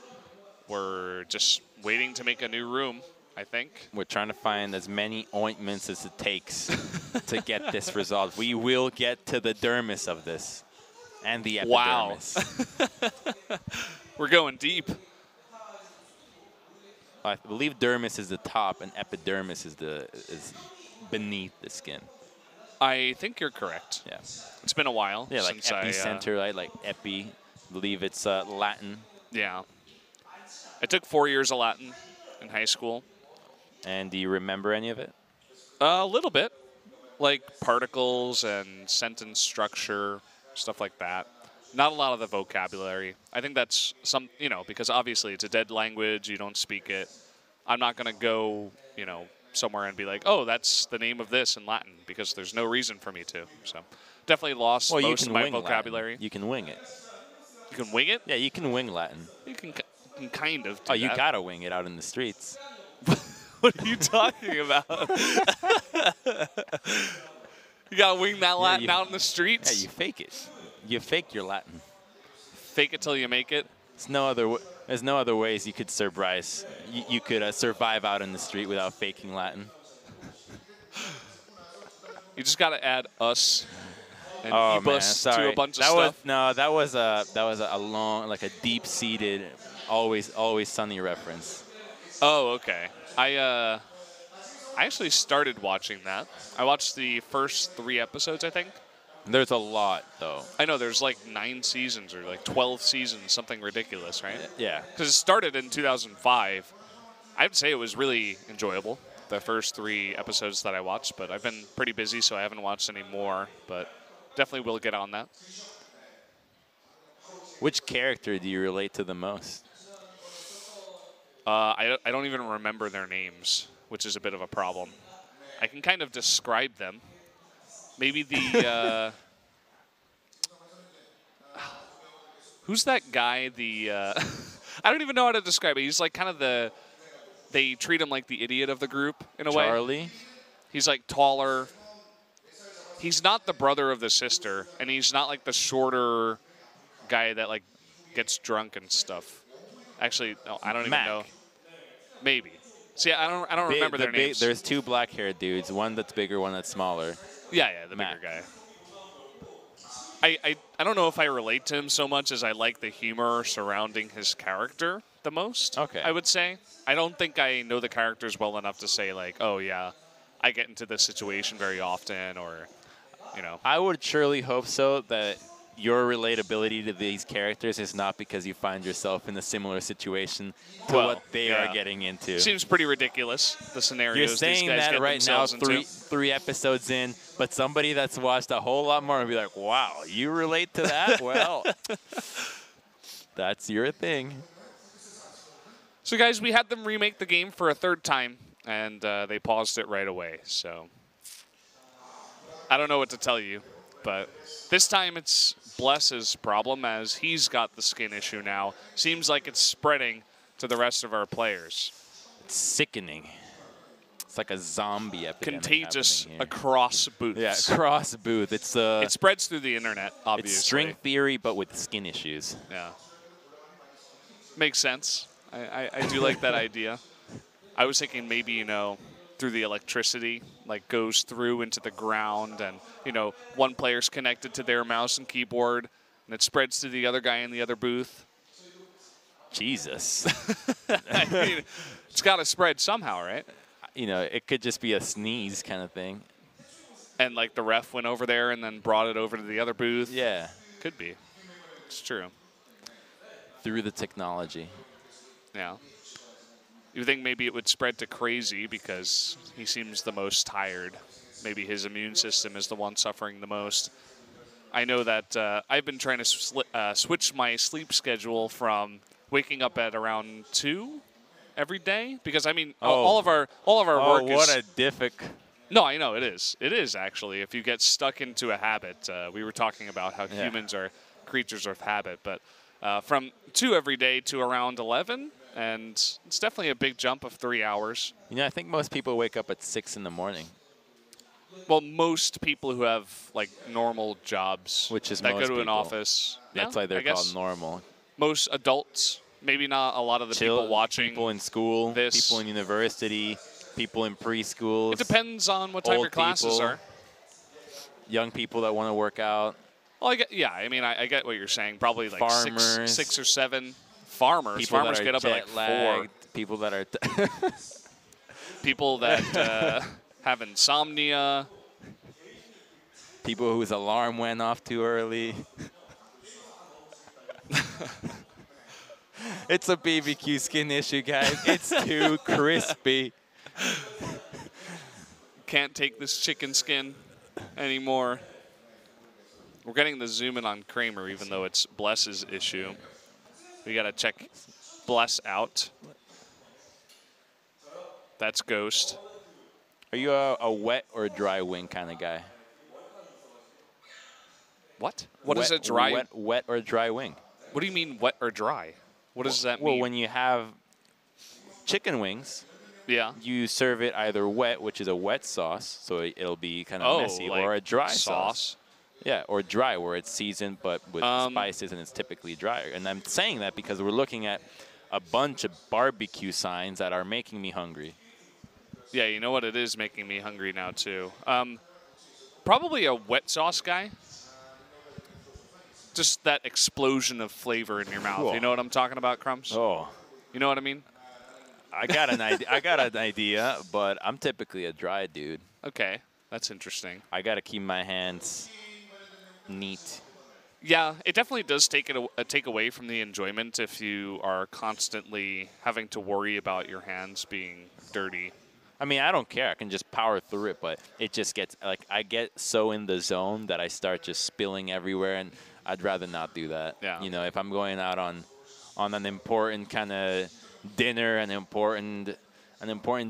we're just waiting to make a new room, I think. We're trying to find as many ointments as it takes to get this resolved. We will get to the dermis of this and the epidermis. Wow. We're going deep. I believe dermis is the top and epidermis is beneath the skin. I think you're correct. Yeah. It's been a while. Yeah, like since epicenter, right? Like epi. I believe it's Latin. Yeah. I took 4 years of Latin in high school. And do you remember any of it? A little bit. Like particles and sentence structure, stuff like that. Not a lot of the vocabulary. I think that's some, you know, because obviously it's a dead language. You don't speak it. I'm not going to go, you know, somewhere and be like, oh, that's the name of this in Latin, because there's no reason for me to. So definitely lost most of my vocabulary. Latin. You can wing it. You can wing it? Yeah, you can wing Latin. You can kind of do you that. got to wing it out in the streets. What are you talking about? You got to wing that Latin out in the streets? Yeah, you fake it. You fake your Latin. Fake it till you make it? There's no other ways you could surprise. You could survive out in the street without faking Latin. You just got to add us and Oh, ebus man, to a bunch of that stuff. that was a long, like a deep-seated, always sunny reference. Oh, okay. I actually started watching that. I watched the first 3 episodes, I think. There's a lot, though. I know there's like 9 seasons or like 12 seasons, something ridiculous, right? Yeah. Because it started in 2005. I would say it was really enjoyable, the first 3 episodes that I watched, but I've been pretty busy, so I haven't watched any more, but definitely will get on that. Which character do you relate to the most? I don't even remember their names, which is a bit of a problem. I can kind of describe them. Maybe the who's that guy? I don't even know how to describe it. He's like kind of they treat him like the idiot of the group in a way. Charlie? He's like taller. He's not the brother of the sister, and he's not like the shorter guy that like gets drunk and stuff. Actually, no, I don't even know. Maybe. See, I don't remember their names. There's 2 black-haired dudes, one that's bigger, one that's smaller. Yeah, the bigger guy. I don't know if I relate to him so much as I like the humor surrounding his character the most. Okay. I would say. I don't think I know the characters well enough to say like, oh yeah, I get into this situation very often, or, you know. I would surely hope so, that your relatability to these characters is not because you find yourself in a similar situation to what they are getting into. Seems pretty ridiculous, the scenarios You're saying these guys that get right now, themselves three episodes in, but somebody that's watched a whole lot more will be like, wow, you relate to that? Well, that's your thing. So, guys, we had them remake the game for a 3rd time, and they paused it right away. So, I don't know what to tell you, but this time it's Bless's problem, as he's got the skin issue now. Seems like it's spreading to the rest of our players. It's sickening. It's like a zombie epidemic. Contagious across booths. Yeah, across booth. It spreads through the internet, obviously. It's string theory, but with skin issues. Yeah. Makes sense. I do like that idea. I was thinking maybe, you know, through the electricity, like goes through into the ground, and, you know, one player's connected to their mouse and keyboard, and it spreads to the other guy in the other booth. Jesus. I mean, it's got to spread somehow, right? You know, it could just be a sneeze kind of thing. And like the ref went over there and then brought it over to the other booth. Yeah. Could be. It's true. Through the technology. Yeah. You think maybe it would spread to Crazy because he seems the most tired. Maybe his immune system is the one suffering the most. I know that I've been trying to switch my sleep schedule from waking up at around 2 every day because I mean all of our work is. Oh, what a difficult. No, I know it is. It is actually. If you get stuck into a habit, we were talking about how humans are creatures of habit, but from 2 every day to around 11, and it's definitely a big jump of 3 hours. You know, I think most people wake up at 6 in the morning. Well, most people who have like normal jobs, Which is that most go to an people. office. That's yeah, why they're I guess called normal. most adults. Maybe not a lot of the people watching. People in school, this. people in university, people in preschools. It depends on what type old your classes people, are. Young people that want to work out. Well, I mean, I get what you're saying. Probably like Farmers. 6 or 7 farmers. People Farmers that are get up at like 4. People that are People that have insomnia. people whose alarm went off too early. It's a BBQ skin issue, guys. It's too crispy. Can't take this chicken skin anymore. We're getting the zoom in on Kramer, even though it's Bless's issue. We got to check Bless out. That's Ghost. Are you a wet or dry wing kind of guy? What? What is a dry? Wet or dry wing? What do you mean wet or dry? What does that mean? Well, when you have chicken wings, yeah, you serve it either wet, which is a wet sauce, so it'll be kind of messy, like or a dry sauce. Yeah, or dry, where it's seasoned but with spices and it's typically drier. And I'm saying that because we're looking at a bunch of barbecue signs that are making me hungry. Yeah, you know what? It is making me hungry now, too. Probably a wet sauce guy. Just that explosion of flavor in your mouth. Cool. You know what I'm talking about, Crumbs? Oh. You know what I mean? I got an idea. I got an idea, but I'm typically a dry dude. Okay, that's interesting. I got to keep my hands neat. Yeah, it definitely does take away from the enjoyment if you are constantly having to worry about your hands being dirty. I mean, I don't care. I can just power through it, but it just gets, like, I get so in the zone that I start just spilling everywhere, and I'd rather not do that. Yeah. You know, if I'm going out on an important kind of dinner, an important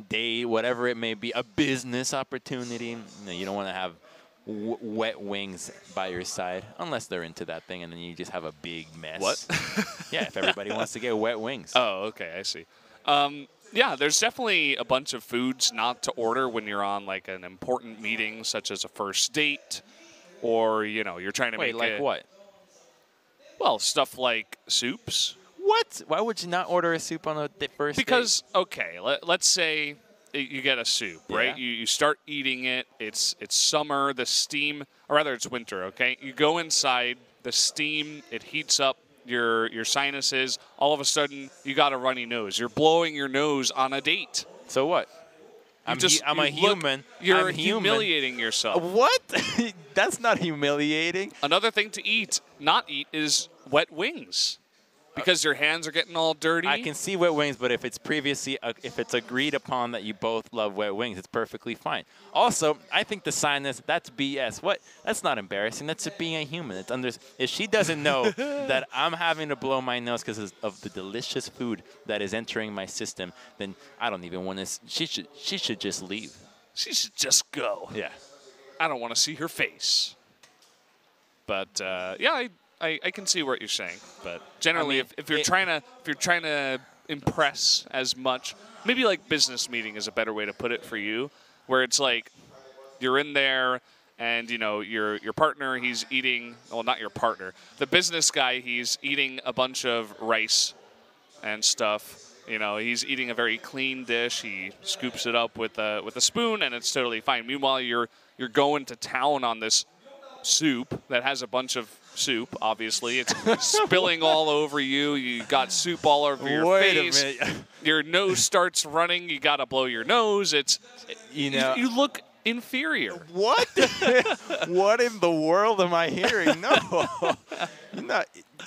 date, whatever it may be, a business opportunity, you don't want to have wet wings by your side, unless they're into that thing, and then you just have a big mess. What? Yeah, if everybody wants to get wet wings. Oh, okay, I see. Yeah, there's definitely a bunch of foods not to order when you're on like an important meeting, such as a first date, or you're trying to Wait, make like what? Well, stuff like soups. What? Why would you not order a soup on a first Because okay, let's say you get a soup, right? Yeah. You start eating it. It's summer. The steam, or rather, it's winter. Okay, you go inside. The steam, it heats up your sinuses. All of a sudden, you got a runny nose. You're blowing your nose on a date. So what? I'm a human. You're I'm human. humiliating yourself. What? That's not humiliating. Another thing to not eat, is wet wings. Because your hands are getting all dirty. I can see wet wings, but if it's if it's agreed upon that you both love wet wings, it's perfectly fine. Also, I think the sinus, that's BS. What? That's not embarrassing. That's just being a human. If she doesn't know that I'm having to blow my nose because of the delicious food that is entering my system, then I don't even want to. She should just leave. She should just go. Yeah. I don't want to see her face. But yeah, I can see what you're saying, but generally, if you're trying to impress as much, maybe like business meeting is a better way to put it for you, where it's like you're in there and your partner, he's eating, well, not your partner, the business guy, he's eating a bunch of rice and stuff. He's eating a very clean dish. He scoops it up with a spoon, and it's totally fine. Meanwhile, you're going to town on this soup that has a bunch of soup, obviously. It's spilling all over you. You got soup all over your face. Wait a minute. Your nose starts running. You got to blow your nose. It's You know. you look inferior. What? What in the world am I hearing? No.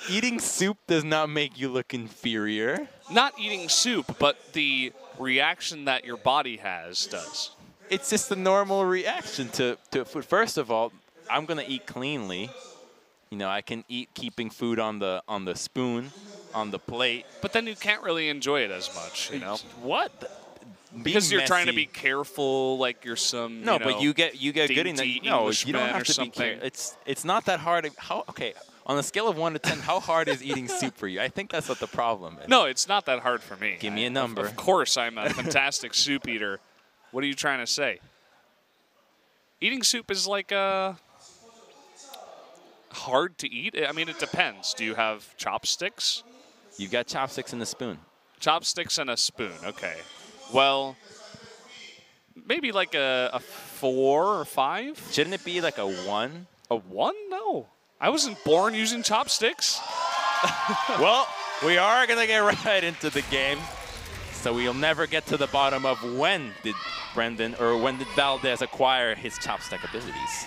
Eating soup does not make you look inferior. Not eating soup, but the reaction that your body has does. It's just a normal reaction to food. First of all, I'm gonna eat cleanly. You know, I can eat keeping food on the spoon, on the plate. But then you can't really enjoy it as much, you know? What? Because you're trying to messy. be careful, like you're some No, you know, but you get good in that. dainty No, you don't Englishman have or to be something. careful. It's not that hard. Okay, on a scale of 1 to 10, how hard is eating soup for you? I think that's what the problem is. No, it's not that hard for me. Give me a number. Of course, I'm a fantastic soup eater. What are you trying to say? Eating soup is like hard to eat. I mean, it depends. Do you have chopsticks? You've got chopsticks and a spoon. Chopsticks and a spoon. Okay. Well, maybe like a 4 or 5. Shouldn't it be like a 1? A 1? No. I wasn't born using chopsticks. Well, we are going to get right into the game. So we'll never get to the bottom of when did Brendan or when did Valdez acquire his chopstick abilities.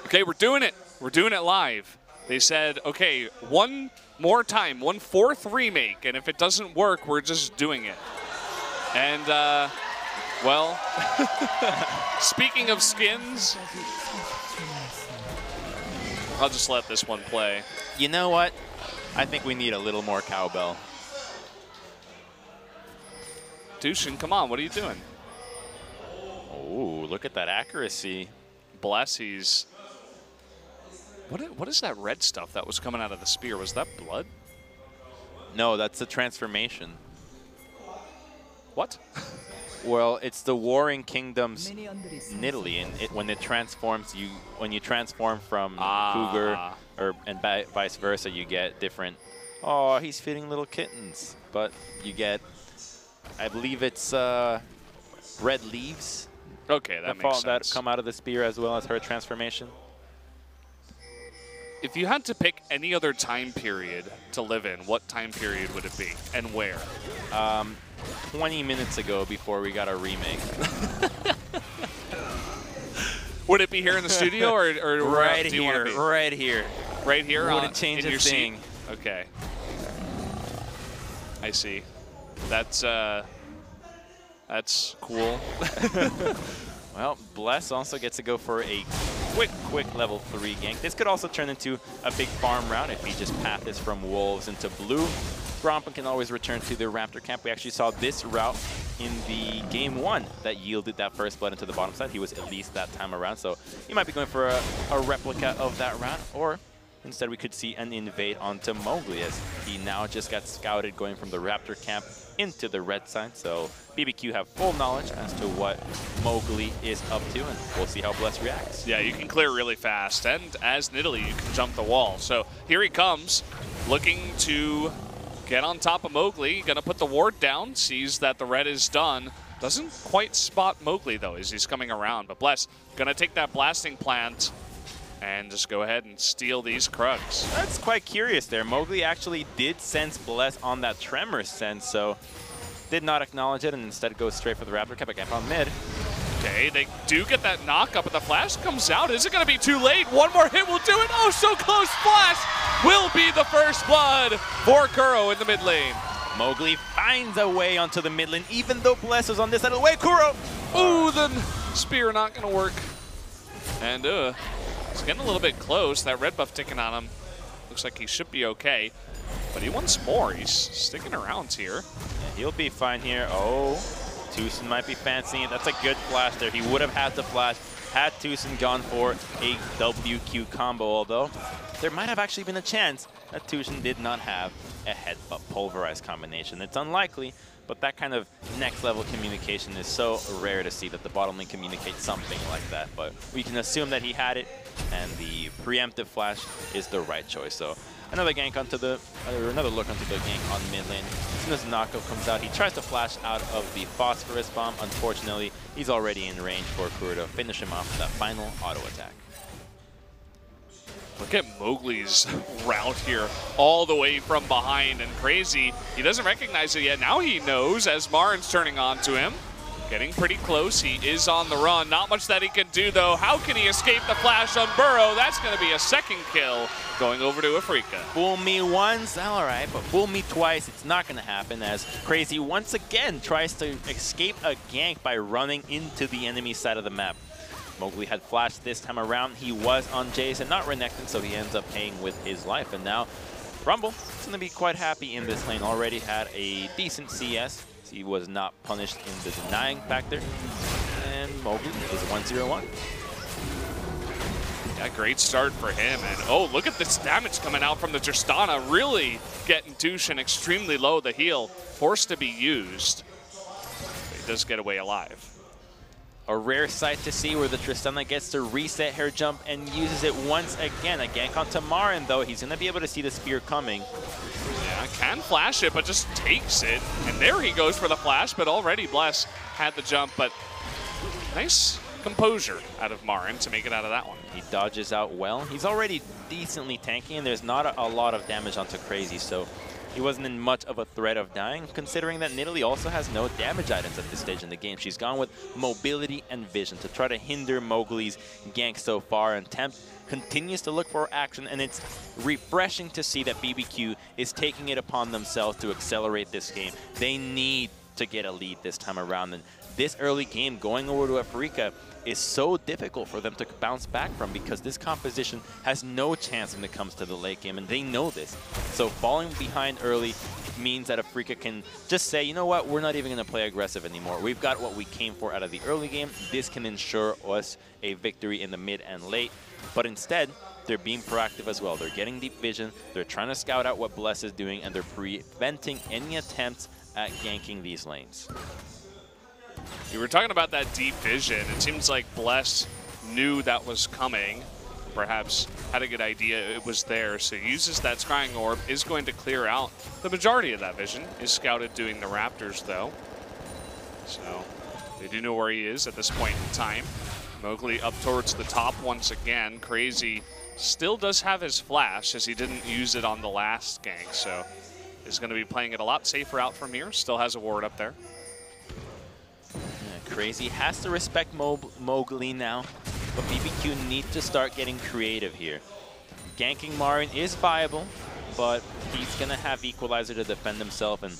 Okay, we're doing it. We're doing it live. They said, okay, one more time, 1/4 remake, and if it doesn't work, we're just doing it. And, well, speaking of skins, I'll just let this one play. You know what? I think we need a little more cowbell. Tushin, come on, what are you doing? Oh, look at that accuracy. Bless, he's... What is that red stuff that was coming out of the spear? Was that blood? No, that's the transformation. What? Well, it's the Warring Kingdoms Nidalee, and when it transforms, when you transform from cougar and vice versa, you get different. Oh, he's feeding little kittens, but you get, I believe it's red leaves. Okay, that makes sense. That come out of the spear as well as her transformation. If you had to pick any other time period to live in, what time period would it be and where? 20 minutes ago before we got a remake. Would it be here in the studio or right do you want to be? Right here. Right here? Wouldn't change in a your thing. Seat? Okay. I see. That's cool. Well, Bless also gets to go for a quick level 3 gank. This could also turn into a big farm route if he just pathes from Wolves into blue. Grompan can always return to the Raptor camp. We actually saw this route in the game 1 that yielded that first blood into the bottom side. He was at least that time around, so he might be going for a replica of that route, or instead we could see an invade onto Mowgli, as he now just got scouted going from the Raptor camp into the red side. So BBQ have full knowledge as to what Mowgli is up to, and we'll see how Bless reacts. Yeah, you can clear really fast, and as Nidalee, you can jump the wall. So here he comes, looking to get on top of Mowgli, gonna put the ward down, sees that the red is done. Doesn't quite spot Mowgli though as he's coming around, but Bless gonna take that blasting plant and just go ahead and steal these Krugs. That's quite curious there. Mowgli actually did sense Bless on that Tremor sense, so did not acknowledge it and instead goes straight for the Raptor cap again on mid. Okay, they do get that knock up, but the flash comes out. Is it going to be too late? One more hit will do it. Oh, so close. Flash will be the first blood for Kuro in the mid lane. Mowgli finds a way onto the mid lane, even though Bless is on this side of the way. Kuro! Ooh, the spear not going to work. And he's getting a little bit close. That red buff ticking on him. Looks like he should be okay. But he wants more. He's sticking around here. Yeah, he'll be fine here. Oh, Tucson might be fancying it. That's a good flash there. He would have had to flash had Tucson gone for a WQ combo, although there might have actually been a chance that Tucson did not have a headbutt pulverized combination. It's unlikely, but that kind of next level communication is so rare to see that the bottom lane communicates something like that. But we can assume that he had it, and the preemptive flash is the right choice. So Another gank onto the, or another look onto the gank on mid lane. As soon as Nako comes out, he tries to flash out of the Phosphorus Bomb. Unfortunately, he's already in range for Kuro to finish him off with that final auto attack. Look at Mowgli's route here, all the way from behind, and crazy. He doesn't recognize it yet. Now he knows as Marin's turning on to him. Getting pretty close. He is on the run. Not much that he can do, though. How can he escape the flash on Burrow? That's going to be a second kill going over to Afreeca. Fool me once, all right, but fool me twice, it's not going to happen, as Crazy once again tries to escape a gank by running into the enemy side of the map. Mowgli had flashed this time around. He was on Jace and not Renekton, so he ends up paying with his life. And now Rumble is going to be quite happy in this lane. Already had a decent CS. He was not punished in the denying factor. And Mowgli is 1-0-1. Yeah, great start for him. And oh, look at this damage coming out from the Tristana. Really getting Tushin extremely low. The heal forced to be used. But he does get away alive. A rare sight to see where the Tristana gets to reset her jump and uses it once again. A gank onto Marin, though. He's going to be able to see the spear coming. Yeah, can flash it, but just takes it. And there he goes for the flash, but already Bless had the jump. But nice composure out of Marin to make it out of that one. He dodges out well. He's already decently tanky, and there's not a lot of damage onto Crazy, so he wasn't in much of a threat of dying, considering that Nidalee also has no damage items at this stage in the game. She's gone with mobility and vision to try to hinder Mowgli's gank so far, and Temp continues to look for action, and it's refreshing to see that BBQ is taking it upon themselves to accelerate this game. They need to get a lead this time around, and this early game going over to Afreeca is so difficult for them to bounce back from, because this composition has no chance when it comes to the late game, and they know this. So falling behind early means that Afreeca can just say, you know what, we're not even going to play aggressive anymore. We've got what we came for out of the early game. This can ensure us a victory in the mid and late. But instead, they're being proactive as well. They're getting deep vision. They're trying to scout out what Bless is doing, and they're preventing any attempts at ganking these lanes. You were talking about that deep vision. It seems like Bless knew that was coming. Perhaps had a good idea it was there. So he uses that Scrying Orb, is going to clear out the majority of that vision. Is scouted doing the Raptors, though. So they do know where he is at this point in time. Mowgli up towards the top once again. Crazy still does have his flash, as he didn't use it on the last gank. So is going to be playing it a lot safer out from here. Still has a ward up there. Crazy has to respect Mowgli now, but BBQ need to start getting creative here. Ganking Marin is viable, but he's going to have Equalizer to defend himself, and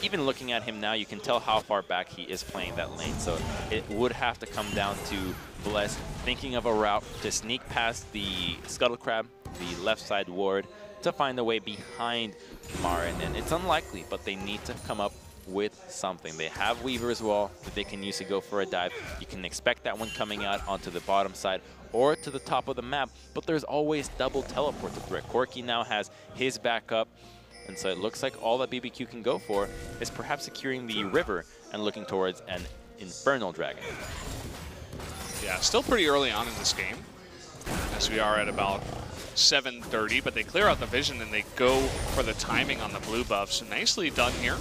even looking at him now, you can tell how far back he is playing that lane, so it would have to come down to Bless thinking of a route to sneak past the Scuttle Crab, the left side ward, to find a way behind Marin, and it's unlikely, but they need to come up with something. They have Weaver's Wall that they can use to go for a dive. You can expect that one coming out onto the bottom side or to the top of the map, but there's always double teleport to threat. Corki now has his backup, and so it looks like all that BBQ can go for is perhaps securing the river and looking towards an Infernal Dragon. Yeah, still pretty early on in this game, as we are at about 7:30, but they clear out the vision and they go for the timing on the blue buff. So nicely done here.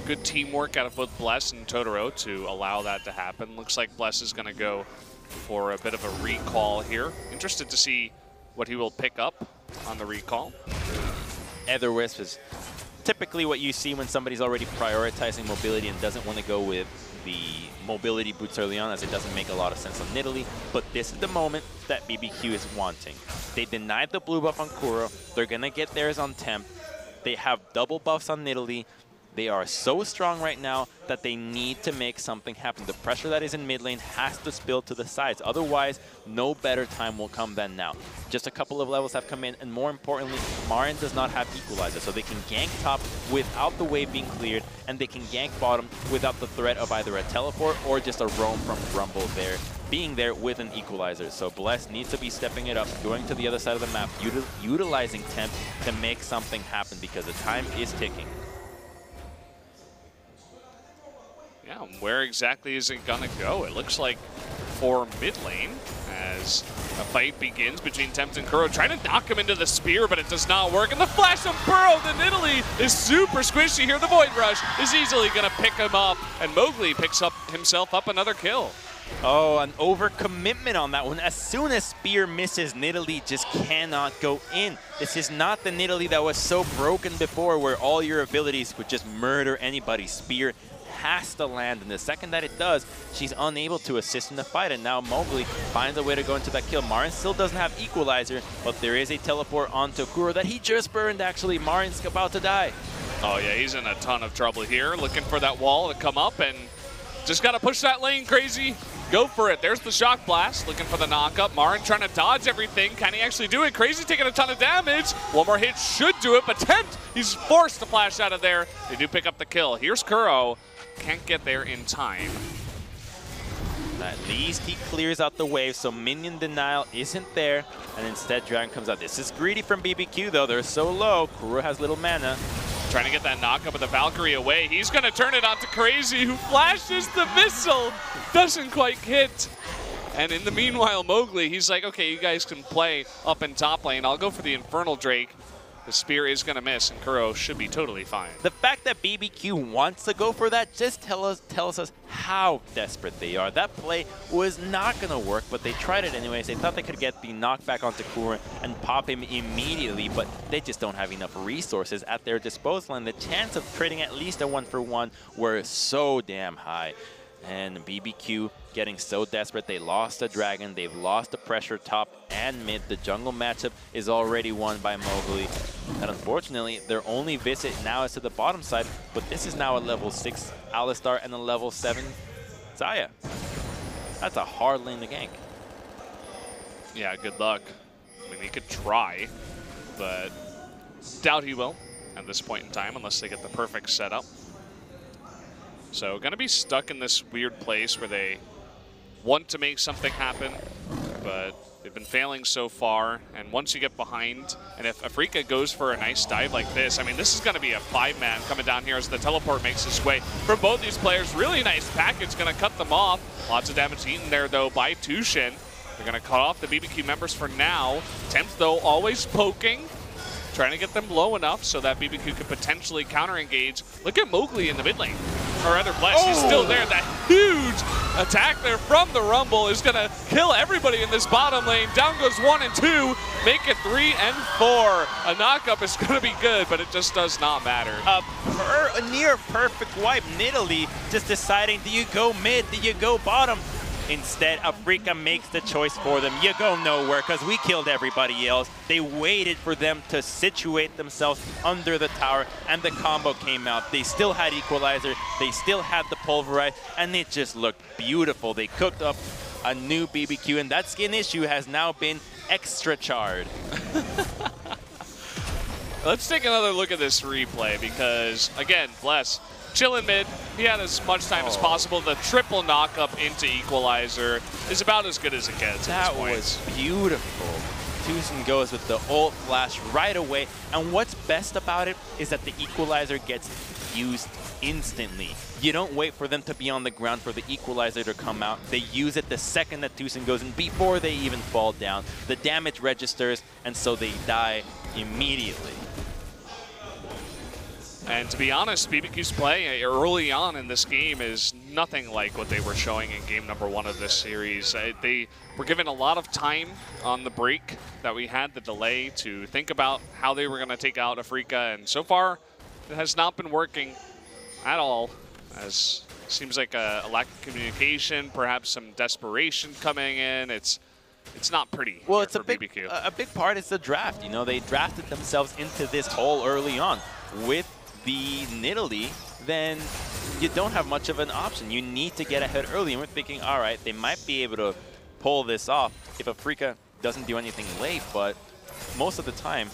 Good teamwork out of both Bless and Totoro to allow that to happen. Looks like Bless is going to go for a bit of a recall here. Interested to see what he will pick up on the recall. Ether Wisp is typically what you see when somebody's already prioritizing mobility and doesn't want to go with the mobility boots early on, as it doesn't make a lot of sense on Nidalee. But this is the moment that BBQ is wanting. They denied the blue buff on Kuro. They're going to get theirs on Temp. They have double buffs on Nidalee. They are so strong right now that they need to make something happen. The pressure that is in mid lane has to spill to the sides. Otherwise, no better time will come than now. Just a couple of levels have come in, and more importantly, Marin does not have Equalizer, so they can gank top without the wave being cleared, and they can gank bottom without the threat of either a teleport or just a roam from Rumble there, being there with an Equalizer. So Bless needs to be stepping it up, going to the other side of the map, utilizing Temp to make something happen, because the time is ticking. Yeah, where exactly is it going to go? It looks like for mid lane as a fight begins between Tempt and Kuro, trying to knock him into the spear, but it does not work. And the flash from Burrow, the Italy is super squishy here. The Void Rush is easily going to pick him up, and Mowgli picks up himself up another kill. Oh, an overcommitment on that one. As soon as Spear misses, Nidalee just cannot go in. This is not the Nidalee that was so broken before, where all your abilities would just murder anybody. Spear has to land, and the second that it does, she's unable to assist in the fight, and now Mowgli finds a way to go into that kill. Marin still doesn't have Equalizer, but there is a teleport onto Kuro that he just burned, actually. Marin's about to die. Oh yeah, he's in a ton of trouble here, looking for that wall to come up, and just got to push that lane, Crazy. Go for it. There's the Shock Blast, looking for the knockup. Marin trying to dodge everything. Can he actually do it? Crazy taking a ton of damage. One more hit should do it, but Tempt, he's forced to flash out of there. They do pick up the kill. Here's Kuro. Can't get there in time. At least he clears out the wave, so minion denial isn't there, and instead Dragon comes out. This is greedy from BBQ, though. They're so low. Kuro has little mana. Trying to get that knockup of the Valkyrie away. He's going to turn it onto Crazy, who flashes the missile. Doesn't quite hit. And in the meanwhile, Mowgli, he's like, okay, you guys can play up in top lane. I'll go for the Infernal Drake. The spear is going to miss, and Kuro should be totally fine. The fact that BBQ wants to go for that just tells us how desperate they are. That play was not going to work, but they tried it anyways. They thought they could get the knockback onto Kuro and pop him immediately, but they just don't have enough resources at their disposal, and the chance of trading at least a 1-for-1 were so damn high. And BBQ getting so desperate, they lost the Dragon, they've lost the pressure top and mid. The jungle matchup is already won by Mowgli. And unfortunately, their only visit now is to the bottom side, but this is now a level 6 Alistar and a level 7 Xayah. That's a hard lane to gank. Yeah, good luck. I mean, he could try, but doubt he will at this point in time unless they get the perfect setup. So going to be stuck in this weird place where they want to make something happen, but they've been failing so far. And once you get behind, and if Afreeca goes for a nice dive like this, I mean, this is going to be a 5-man coming down here as the teleport makes its way. For both these players, really nice package, going to cut them off. Lots of damage eaten there, though, by Tushin. They're going to cut off the BBQ members for now. Tempt, though, always poking, trying to get them low enough so that BBQ could potentially counter-engage. Look at Mowgli in the mid lane. Or rather, Bless, he's still there. That huge attack there from the Rumble is going to kill everybody in this bottom lane. Down goes 1 and 2, make it 3 and 4. A knockup is going to be good, but it just does not matter. A near perfect wipe. Nidalee just deciding, do you go mid, do you go bottom? Instead, Afreeca makes the choice for them. You go nowhere, because we killed everybody else. They waited for them to situate themselves under the tower, and the combo came out. They still had Equalizer, they still had the Pulverize, and it just looked beautiful. They cooked up a new BBQ, and that skin issue has now been extra charred. Let's take another look at this replay, because, again, Bless, chilling mid. He had as much time as possible. The triple knockup into Equalizer is about as good as it gets at this point. That was beautiful. Tushin goes with the ult flash right away. And what's best about it is that the Equalizer gets used instantly. You don't wait for them to be on the ground for the Equalizer to come out. They use it the second that Tushin goes in, before they even fall down. The damage registers, and so they die immediately. And to be honest, BBQ's play early on in this game is nothing like what they were showing in game number 1 of this series. They were given a lot of time on the break that we had, the delay, to think about how they were going to take out Afreeca, and so far it has not been working at all, as it seems like a lack of communication, perhaps some desperation coming in. It's not pretty. Well, it's for BBQ. A big part is the draft. You know, they drafted themselves into this hole early on. With the Nidalee, then you don't have much of an option. You need to get ahead early, and we're thinking, all right, they might be able to pull this off if Afreeca doesn't do anything late, but most of the time,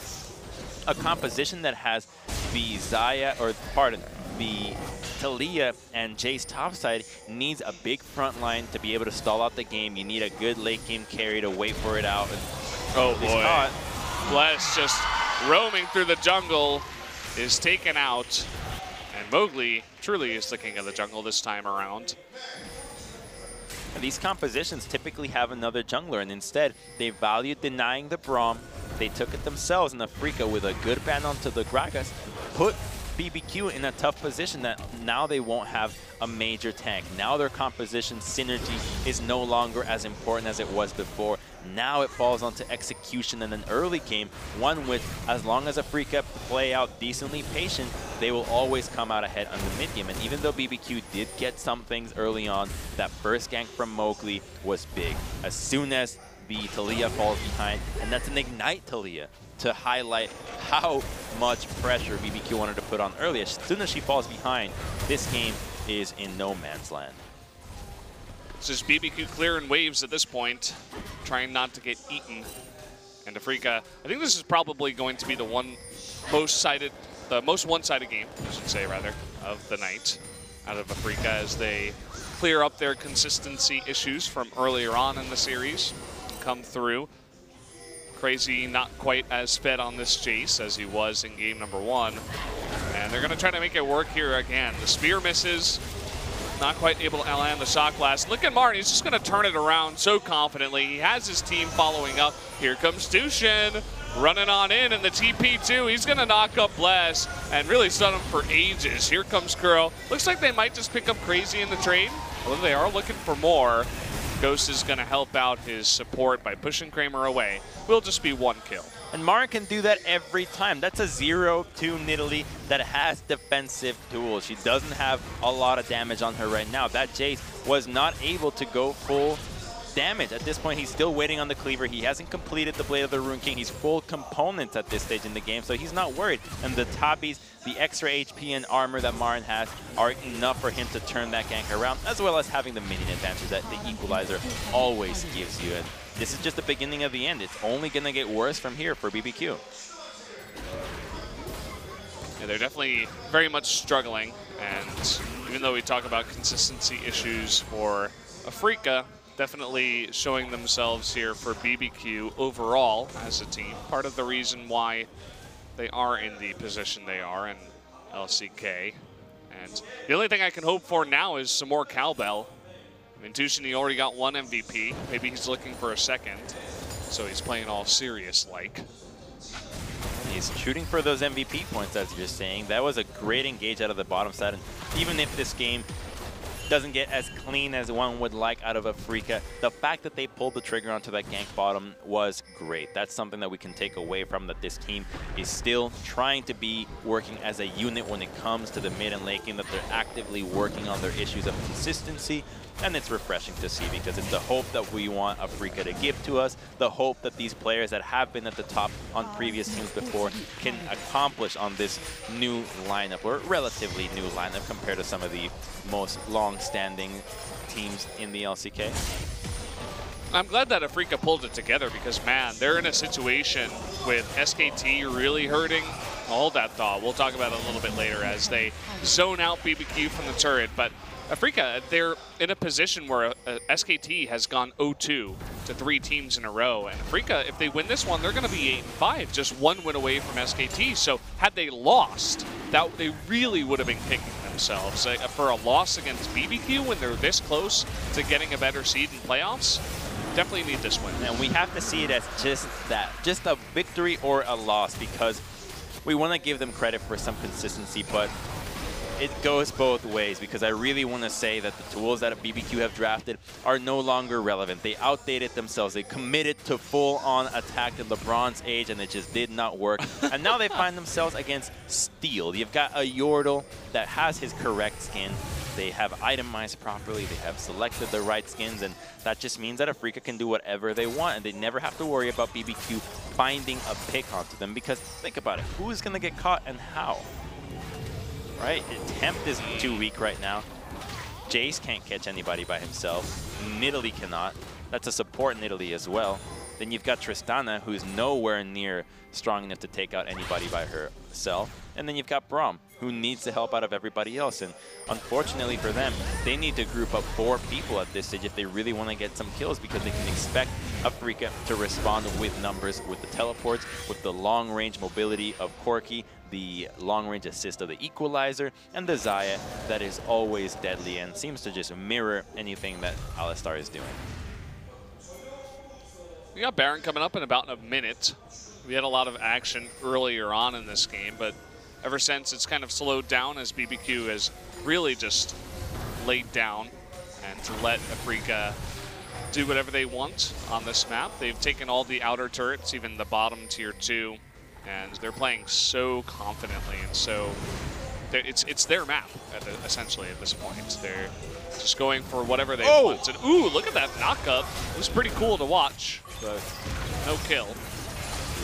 a composition that has the Xayah, or pardon, the Taliyah and Jay's topside needs a big front line to be able to stall out the game. You need a good late game carry to wait for it out. And oh boy, Bless just roaming through the jungle is taken out, and Mowgli truly is the king of the jungle this time around. These compositions typically have another jungler, and instead they valued denying the Braum. They took it themselves, and Afreeca with a good ban onto the Gragas put BBQ in a tough position that now they won't have a major tank. Now their composition synergy is no longer as important as it was before. Now it falls onto execution in an early game, one which, as long as Afreeca play out decently patient, they will always come out ahead on the mid game. And even though BBQ did get some things early on, that first gank from Mowgli was big. As soon as the Taliyah falls behind, and that's an Ignite Taliyah to highlight how much pressure BBQ wanted to put on early. As soon as she falls behind, this game is in no man's land. It's just BBQ clearing waves at this point, trying not to get eaten. And Afreeca, I think this is probably going to be the most one-sided game, I should say, rather, of the night out of Afreeca as they clear up their consistency issues from earlier on in the series and come through. Crazy not quite as fed on this Jace as he was in game number 1. And they're going to try to make it work here again. The spear misses. Not quite able to land the shot blast. Look at Martin, he's just going to turn it around so confidently. He has his team following up. Here comes Tushin running on in, and the TP2, he's going to knock up Bless and really stun him for ages. Here comes Kuro. Looks like they might just pick up Crazy in the trade, although they are looking for more. Ghost is going to help out his support by pushing Kramer away. Will just be 1 kill. And Mara can do that every time. That's a 0-2 Nidalee that has defensive tools. She doesn't have a lot of damage on her right now. That Jace was not able to go full damage. At this point, he's still waiting on the cleaver. He hasn't completed the Blade of the Rune King. He's full components at this stage in the game, so he's not worried. And the Tabis, the extra HP and armor that Marin has are enough for him to turn that gank around, as well as having the minion advantage that the Equalizer always gives you. And this is just the beginning of the end. It's only going to get worse from here for BBQ. Yeah, they're definitely very much struggling, and even though we talk about consistency issues for Afreeca, definitely showing themselves here for BBQ overall as a team. Part of the reason why they are in the position they are in LCK. And the only thing I can hope for now is some more cowbell. I mean, Tushin, he already got 1 MVP. Maybe he's looking for a second. So he's playing all serious-like. He's shooting for those MVP points, as you're saying. That was a great engage out of the bottom side. And even if this game doesn't get as clean as one would like out of Afreeca, the fact that they pulled the trigger onto that gank bottom was great. That's something that we can take away from, that this team is still trying to be working as a unit when it comes to the mid and late game, that they're actively working on their issues of consistency. And it's refreshing to see, because it's the hope that we want Afreeca to give to us, the hope that these players that have been at the top on previous teams before can accomplish on this new lineup, or relatively new lineup compared to some of the most long-standing teams in the LCK. I'm glad that Afreeca pulled it together, because, man, they're in a situation with SKT really hurting. I'll hold that thought. We'll talk about it a little bit later as they zone out BBQ from the turret. But Afreeca, they're in a position where SKT has gone 0-2 to 3 teams in a row. And Afreeca, if they win this one, they're going to be 8-5, just 1 win away from SKT. So had they lost, that they really would have been kicking themselves. For a loss against BBQ when they're this close to getting a better seed in playoffs, definitely need this win. And we have to see it as just that, just a victory or a loss, because we want to give them credit for some consistency, but it goes both ways, because I really want to say that the tools that BBQ have drafted are no longer relevant. They outdated themselves. They committed to full-on attack in the Bronze Age, and it just did not work. And now they find themselves against Steel. You've got a Yordle that has his correct skin. They have itemized properly. They have selected the right skins, and that just means that Afreeca can do whatever they want, and they never have to worry about BBQ finding a pick onto them, because think about it. Who is going to get caught and how? Right? Tempt is too weak right now. Jace can't catch anybody by himself. Nidalee cannot. That's a support Nidalee as well. Then you've got Tristana, who's nowhere near strong enough to take out anybody by herself. And then you've got Braum, who needs the help out of everybody else. And unfortunately for them, they need to group up 4 people at this stage if they really want to get some kills, because they can expect Afreeca to respond with numbers, with the teleports, with the long-range mobility of Corki. the long-range assist of the Equalizer, and the Xayah that is always deadly and seems to just mirror anything that Alistar is doing. We got Baron coming up in about a minute. We had a lot of action earlier on in this game, but ever since it's kind of slowed down as BBQ has really just laid down and to let Afreeca do whatever they want on this map. They've taken all the outer turrets, even the bottom tier 2, and they're playing so confidently, and so it's their map essentially at this point. They're just going for whatever they want. And ooh, look at that knock-up. It was pretty cool to watch, but no kill.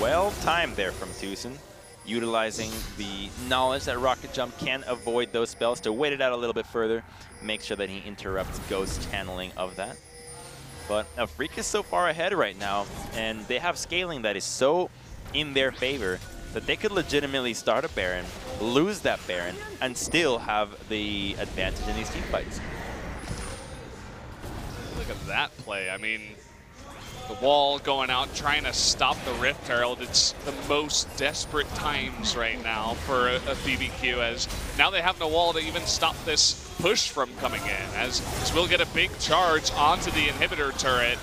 Well timed there from Tucson, utilizing the knowledge that Rocket Jump can avoid those spells to wait it out a little bit further, make sure that he interrupts Ghost channeling of that. But Afreeca is so far ahead right now, and they have scaling that is so in their favor that they could legitimately start a Baron, lose that Baron, and still have the advantage in these team fights. Look at that play. I mean, the wall going out, trying to stop the Rift Herald. It's the most desperate times right now for a BBQ, as now they have no wall to even stop this push from coming in, as we'll get a big charge onto the inhibitor turret.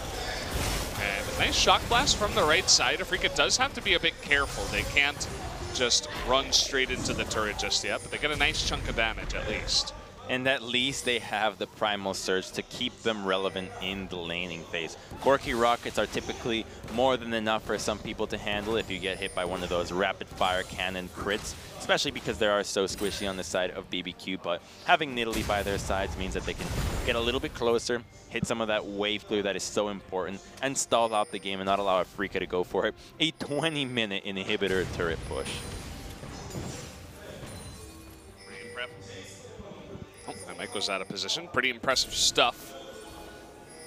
And a nice shock blast from the right side. Afreeca does have to be a bit careful. They can't just run straight into the turret just yet, but they get a nice chunk of damage at least. And at least they have the Primal Surge to keep them relevant in the laning phase. Quirky rockets are typically more than enough for some people to handle if you get hit by one of those rapid-fire cannon crits, especially because they are so squishy on the side of BBQ. But having Nidalee by their sides means that they can get a little bit closer, hit some of that wave clear that is so important, and stall out the game and not allow Afreeca to go for it. A 20-minute inhibitor turret push. Oh, my mic was out of position. Pretty impressive stuff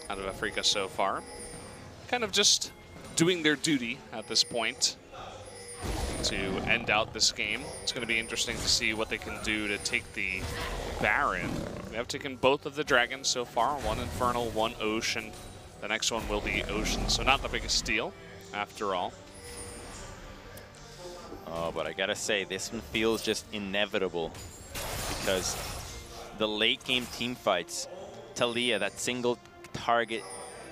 out of Afreeca so far. Kind of just doing their duty at this point to end out this game. It's going to be interesting to see what they can do to take the Baron. They have taken both of the dragons so far, one Infernal, one Ocean. The next one will be Ocean, so not the biggest deal after all. Oh, but I gotta say, this one feels just inevitable because the late game team fights, Taliyah, that single target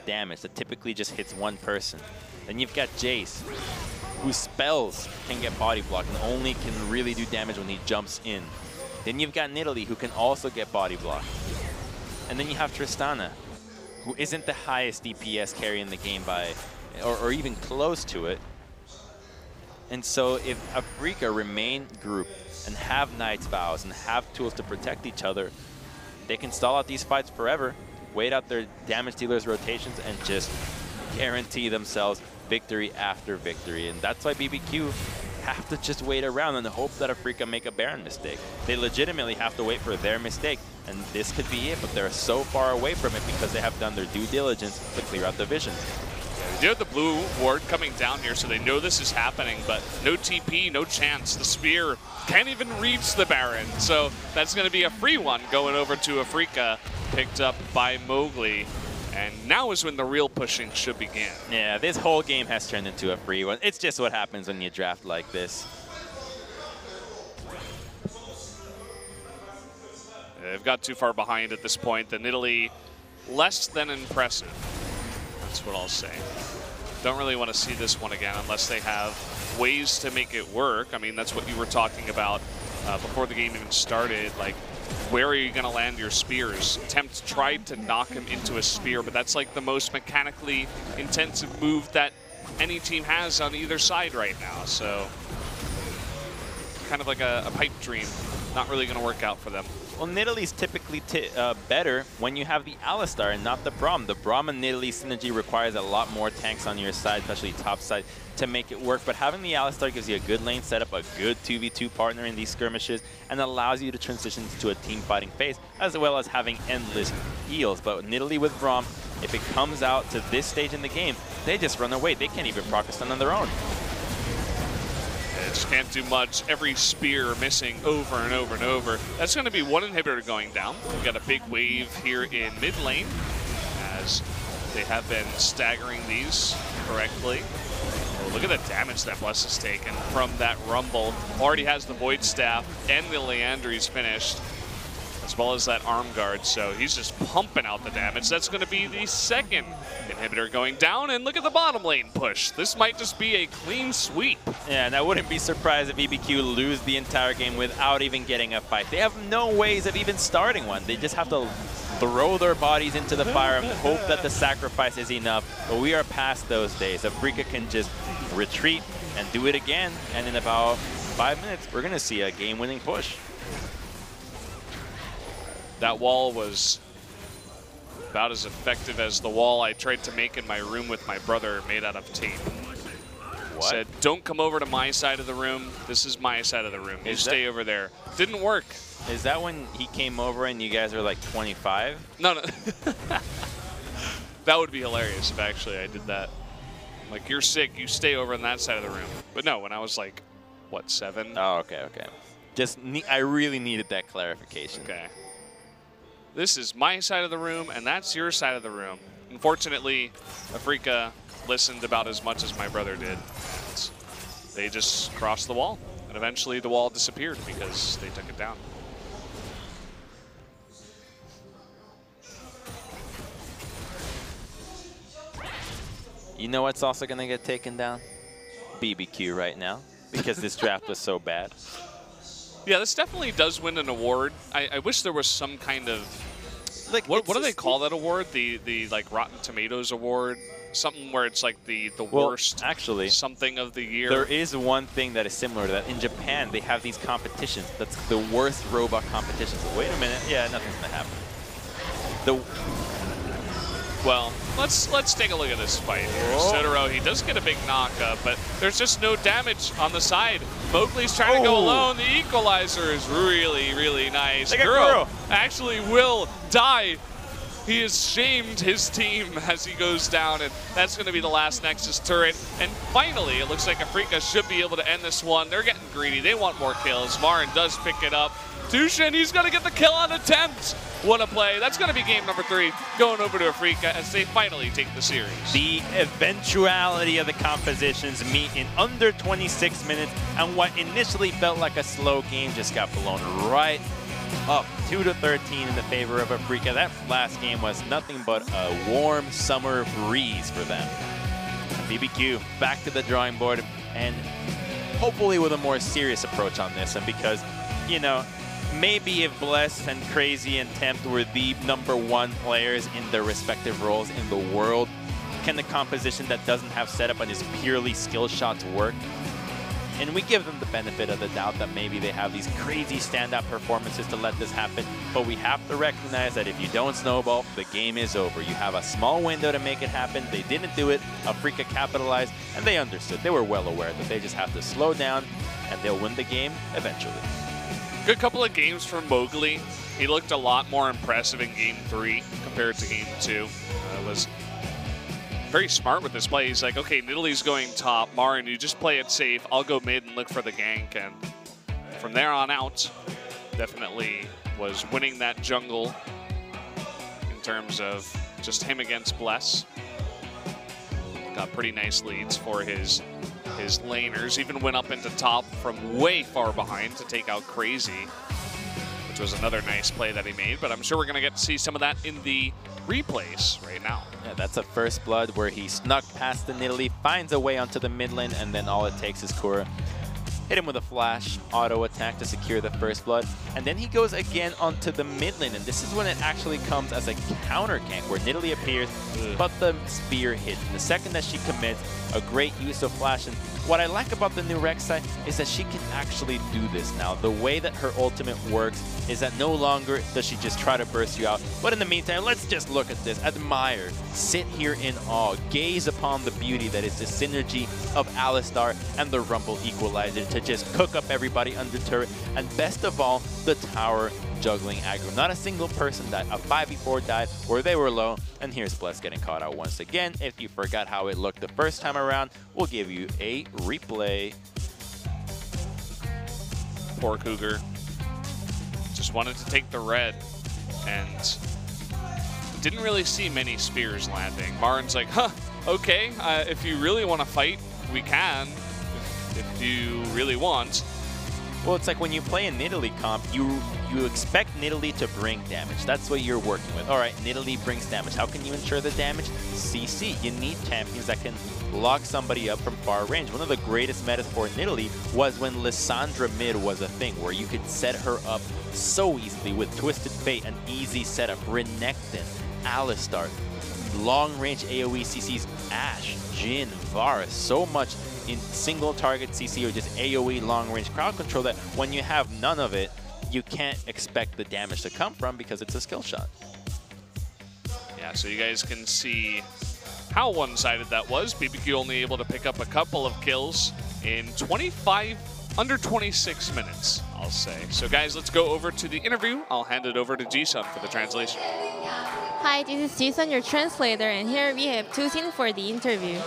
damage that typically just hits one person. Then you've got Jace, whose spells can get body blocked and only can really do damage when he jumps in. Then you've got Nidalee, who can also get body blocked. And then you have Tristana, who isn't the highest DPS carry in the game by, or even close to it. And so if Afreeca remain grouped and have Knight's Vows and have tools to protect each other, they can stall out these fights forever, wait out their damage dealers' rotations, and just guarantee themselves victory after victory. And that's why BBQ have to just wait around and hope that Afreeca make a Baron mistake. They legitimately have to wait for their mistake, and this could be it, but they're so far away from it because they have done their due diligence to clear out the visions. They do have the blue ward coming down here, so they know this is happening, but no TP, no chance. The spear can't even reach the Baron, so that's going to be a free one going over to Afreeca, picked up by Mowgli. And now is when the real pushing should begin. Yeah, this whole game has turned into a free one. It's just what happens when you draft like this. They've got too far behind at this point. The Nidalee, less than impressive. That's what I'll say. Don't really want to see this one again unless they have ways to make it work. I mean, that's what you were talking about before the game even started. Like, where are you going to land your spears? Tempt tried to knock him into a spear, but that's like the most mechanically intensive move that any team has on either side right now. So, kind of like a pipe dream. Not really going to work out for them. Well, Nidalee's typically better when you have the Alistar and not the Braum. The Braum and Nidalee synergy requires a lot more tanks on your side, especially top side, to make it work. But having the Alistar gives you a good lane setup, a good 2v2 partner in these skirmishes, and allows you to transition to a team fighting phase, as well as having endless heals. But Nidalee with Braum, if it comes out to this stage in the game, they just run away. They can't even proc a stun on their own. They just can't do much. Every spear missing over and over and over. That's going to be one inhibitor going down. We've got a big wave here in mid lane as they have been staggering these correctly. Oh, look at the damage that Bless has taken from that Rumble. Already has the Void Staff and the Leandry's finished, as well as that arm guard, so he's just pumping out the damage. That's going to be the second inhibitor going down, and look at the bottom lane push. This might just be a clean sweep. Yeah, and I wouldn't be surprised if BBQ lose the entire game without even getting a fight. They have no ways of even starting one. They just have to throw their bodies into the fire and hope that the sacrifice is enough. But we are past those days. Afreeca can just retreat and do it again, and in about 5 minutes, we're going to see a game-winning push. That wall was about as effective as the wall I tried to make in my room with my brother made out of tape. What? Said, don't come over to my side of the room. This is my side of the room. You stay over there. Didn't work. Is that when he came over and you guys were like 25? No. That would be hilarious if actually I did that. Like, you're sick. You stay over on that side of the room. But no, when I was like, what, 7? Oh, okay. Just I really needed that clarification. Okay. This is my side of the room, and that's your side of the room. Unfortunately, Afreeca listened about as much as my brother did. They just crossed the wall, and eventually the wall disappeared because they took it down. You know what's also going to get taken down? BBQ right now, because this draft was so bad. Yeah, this definitely does win an award. I wish there was some kind of, Like, what do they call that award? The like Rotten Tomatoes award? Something where it's like the Well, worst actually, something of the year. there is one thing that is similar to that. In Japan, they have these competitions. That's the worst robot competitions. Wait a minute. Yeah, nothing's going to happen. Well, let's take a look at this fight here. Oh. Sotaro, he does get a big knock-up, but there's just no damage on the side. Mowgli's trying to go alone. The equalizer is really, really nice. Guro actually will die. He has shamed his team as he goes down, and that's going to be the last Nexus turret. And finally, it looks like Afreeca should be able to end this one. They're getting greedy. They want more kills. Marin does pick it up. Tushin, he's going to get the kill on attempt. What a play. That's going to be game number 3, going over to Afreeca as they finally take the series. The eventuality of the compositions meet in under 26 minutes, and what initially felt like a slow game just got blown right up 2-13 in the favor of Afreeca. That last game was nothing but a warm summer breeze for them. BBQ back to the drawing board, and hopefully with a more serious approach on this, and because, you know, maybe if Bless and Crazy and Tempt were the #1 players in their respective roles in the world, can the composition that doesn't have setup and is purely skill shots work? And we give them the benefit of the doubt that maybe they have these crazy standout performances to let this happen, but we have to recognize that if you don't snowball, the game is over. You have a small window to make it happen. They didn't do it. Afreeca capitalized, and they understood. They were well aware that they just have to slow down, and they'll win the game eventually. Good couple of games from Mowgli. He looked a lot more impressive in game 3 compared to game 2. Was very smart with this play. He's like, okay, Nidalee going top. Marin, you just play it safe. I'll go mid and look for the gank. And from there on out, definitely was winning that jungle in terms of just him against Bless. Got pretty nice leads for his laners. Even went up into top from way far behind to take out Crazy, which was another nice play that he made. But I'm sure we're going to get to see some of that in the replays right now. Yeah, that's a first blood where he snuck past the Nidalee, finds a way onto the mid lane, and then all it takes is Kura. Hit him with a flash auto attack to secure the first blood, and then he goes again onto the mid lane, and this is when it actually comes as a counter gank where Nidalee appears, but the spear hits. The second that she commits, a great use of flash. And what I like about the new Rek'Sai is that she can actually do this now. The way that her ultimate works is that no longer does she just try to burst you out, but in the meantime, let's just look at this, admire, sit here in awe, gaze upon the beauty that is the synergy of Alistar and the Rumble Equalizer to just cook up everybody under turret, and best of all, the tower juggling aggro. Not a single person died. A 5v4 died where they were low, and here's Bless getting caught out once again. If you forgot how it looked the first time around, we'll give you a replay. Poor Cougar. Just wanted to take the red and didn't really see many spears landing. Marin's like, huh, okay, if you really want to fight, we can if you really want. Well, it's like when you play in Italy comp, you expect Italy to bring damage. That's what you're working with. All right, Italy brings damage. How can you ensure the damage? CC. You need champions that can lock somebody up from far range. One of the greatest metas for Italy was when Lissandra mid was a thing, where you could set her up so easily with Twisted Fate, an easy setup, Renekton, Alistar, long-range AoE CCs, Ashe, Jin, Varus, so much in single target CC or just AoE long-range crowd control that when you have none of it, you can't expect the damage to come from because it's a skill shot. Yeah, so you guys can see how one-sided that was. BBQ only able to pick up a couple of kills in under 26 minutes, I'll say. So guys, let's go over to the interview. I'll hand it over to Jisun for the translation. Hi, this is Jisun, your translator, and here we have Tusin for the interview.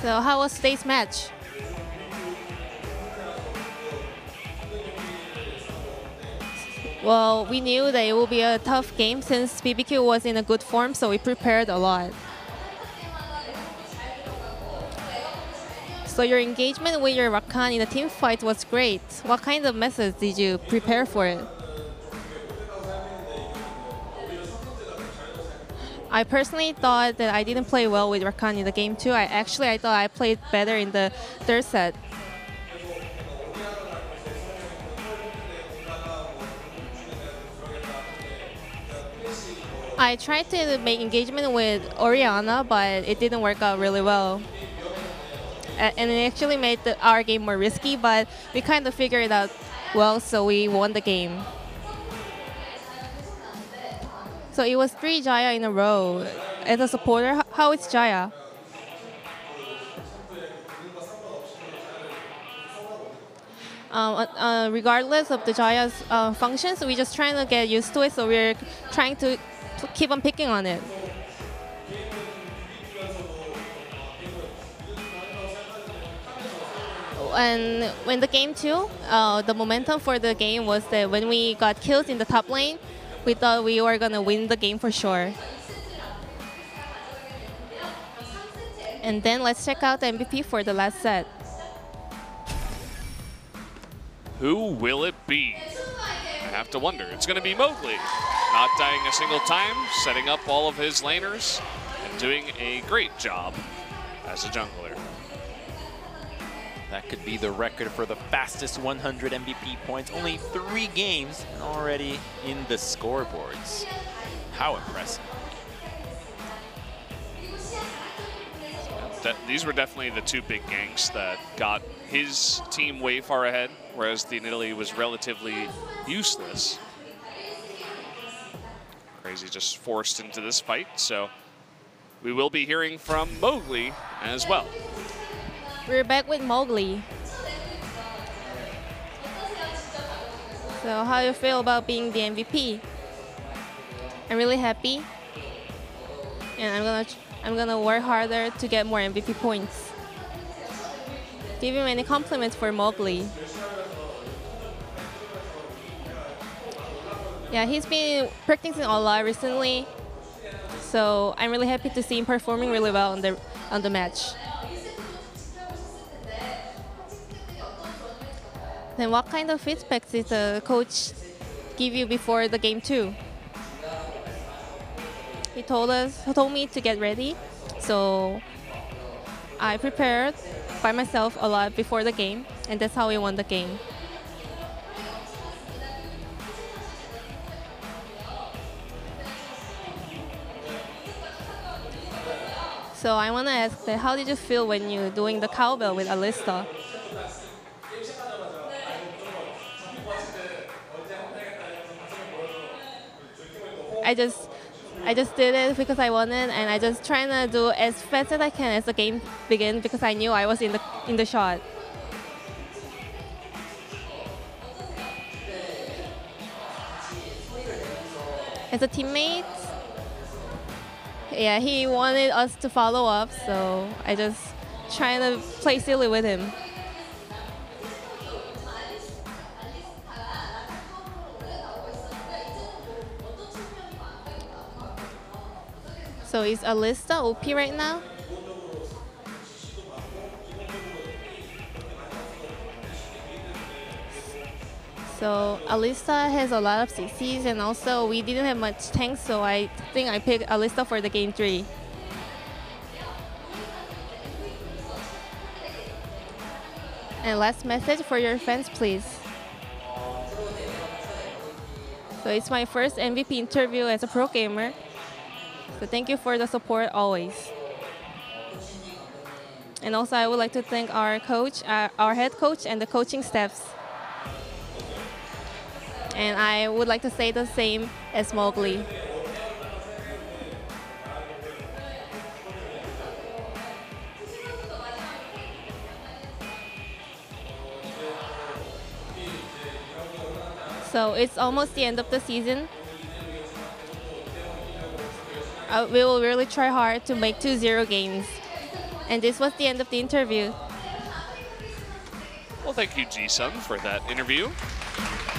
So how was today's match? Well, we knew that it would be a tough game since BBQ was in a good form, so we prepared a lot. So your engagement with your Rakan in the team fight was great. What kind of methods did you prepare for it? I personally thought that I didn't play well with Rakan in the game too. I thought I played better in the third set. I tried to make engagement with Orianna, but it didn't work out really well. And it actually made our game more risky, but we kind of figured it out well, so we won the game. So it was 3 Jaya in a row. As a supporter, how is Jaya? Regardless of the Jaya's functions, we're just trying to get used to it, so we're trying to keep on picking on it. And when the game 2, the momentum for the game was that when we got kills in the top lane, we thought we were going to win the game for sure. And then let's check out the MVP for the last set. Who will it be? I have to wonder. It's going to be Mowgli. Not dying a single time, setting up all of his laners, and doing a great job as a jungler. That could be the record for the fastest 100 MVP points. Only 3 games and already in the scoreboards. How impressive. These were definitely the 2 big ganks that got his team way far ahead, whereas the Italy was relatively useless. Crazy just forced into this fight, so we will be hearing from Mowgli as well. We're back with Mowgli. So how do you feel about being the MVP? I'm really happy, and I'm gonna work harder to get more MVP points. Give him any compliments for Mowgli. Yeah, he's been practicing a lot recently, so I'm really happy to see him performing really well on the match. Then what kind of feedback did the coach give you before the game 2? He told me to get ready, so I prepared by myself a lot before the game, and that's how we won the game. So I want to ask that, how did you feel when you're doing the cowbell with Alista? I just did it because I wanted, and I just trying to do as fast as I can as the game began because I knew I was in the shot. As a teammate, yeah, he wanted us to follow up, so I just trying to play silly with him. So is Alista OP right now? So Alista has a lot of CCs, and also we didn't have much tanks, so I think I picked Alista for the game 3. And last message for your fans, please. So it's my first MVP interview as a pro gamer. So thank you for the support always. And also I would like to thank our coach, our head coach, and the coaching staffs. And I would like to say the same as Mowgli. So it's almost the end of the season. We will really try hard to make 2-0 games. And this was the end of the interview. Well, thank you, Ji-sun, for that interview.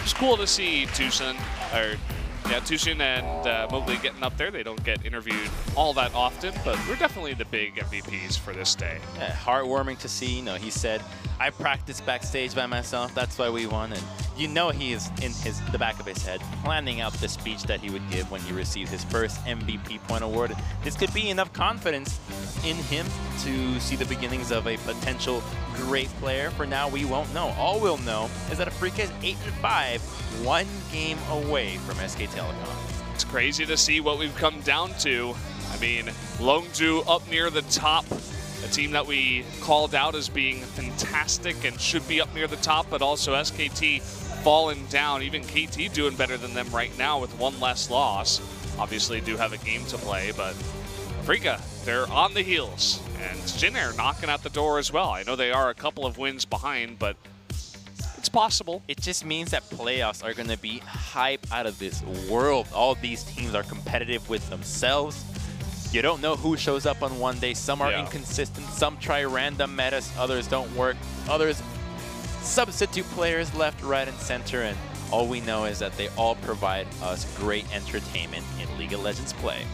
It's cool to see Tucson and Mowgli getting up there. They don't get interviewed all that often, but we're definitely the big MVPs for this day. Yeah, heartwarming to see. You know, he said, "I practiced backstage by myself. That's why we won." And you know, he is in the back of his head planning out the speech that he would give when he received his first MVP point award. This could be enough confidence in him to see the beginnings of a potential great player. For now, we won't know. All we'll know is that Afreeca is 8-5, 1 game away from SK Telecom. It's crazy to see what we've come down to. I mean, Longju up near the top, a team that we called out as being fantastic and should be up near the top, but also SKT falling down. Even KT doing better than them right now with 1 less loss. Obviously do have a game to play, but Afreeca, they're on the heels. And Jin Air knocking at the door as well. I know they are a couple of wins behind, but it's possible. It just means that playoffs are going to be hype out of this world. All these teams are competitive with themselves. You don't know who shows up on one day. Some are inconsistent. Some try random metas. Others don't work. Others substitute players left, right, and center. And all we know is that they all provide us great entertainment in League of Legends play.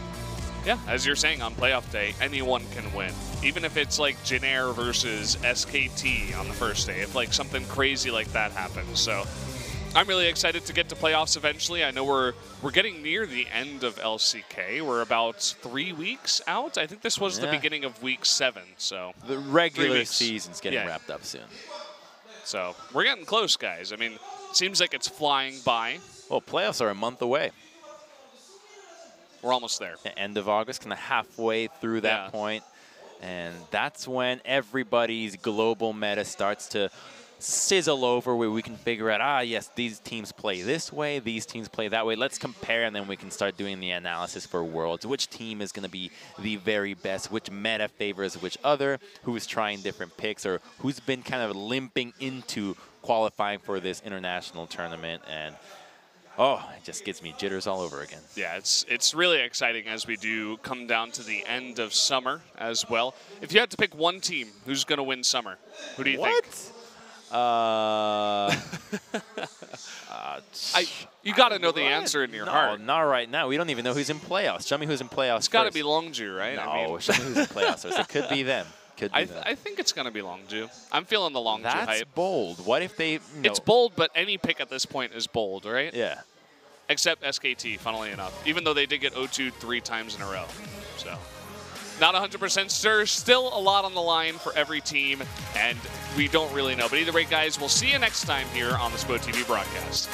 Yeah, as you're saying, on playoff day, anyone can win. Even if it's like Jin Air versus SKT on the first day, if like something crazy like that happens. So I'm really excited to get to playoffs eventually. I know we're getting near the end of LCK. We're about 3 weeks out. I think this was the beginning of week 7. So the regular season's getting wrapped up soon. So we're getting close, guys. I mean, it seems like it's flying by. Well, playoffs are a month away. We're almost there. The end of August, kind of halfway through that point. And that's when everybody's global meta starts to sizzle over, where we can figure out, yes, these teams play this way, these teams play that way. Let's compare, and then we can start doing the analysis for Worlds. Which team is going to be the very best? Which meta favors which other? Who's trying different picks, or who's been kind of limping into qualifying for this international tournament? And oh, it just gives me jitters all over again. Yeah, it's really exciting as we do come down to the end of summer as well. If you had to pick one team, who's going to win summer? Who do you think? You got to know the answer in your heart. No, not right now. We don't even know who's in playoffs. Show me who's in playoffs. It's got to be Longju, right? No, I mean, show me who's in playoffs. It could be them. I think it's going to be Longju. I'm feeling the Longju hype. That's bold. What if they... It's bold, but any pick at this point is bold, right? Yeah. Except SKT, funnily enough, even though they did get 0-2 3 times in a row. So, not 100% sure. Still a lot on the line for every team, and we don't really know. But either way, guys, we'll see you next time here on the SPO TV broadcast.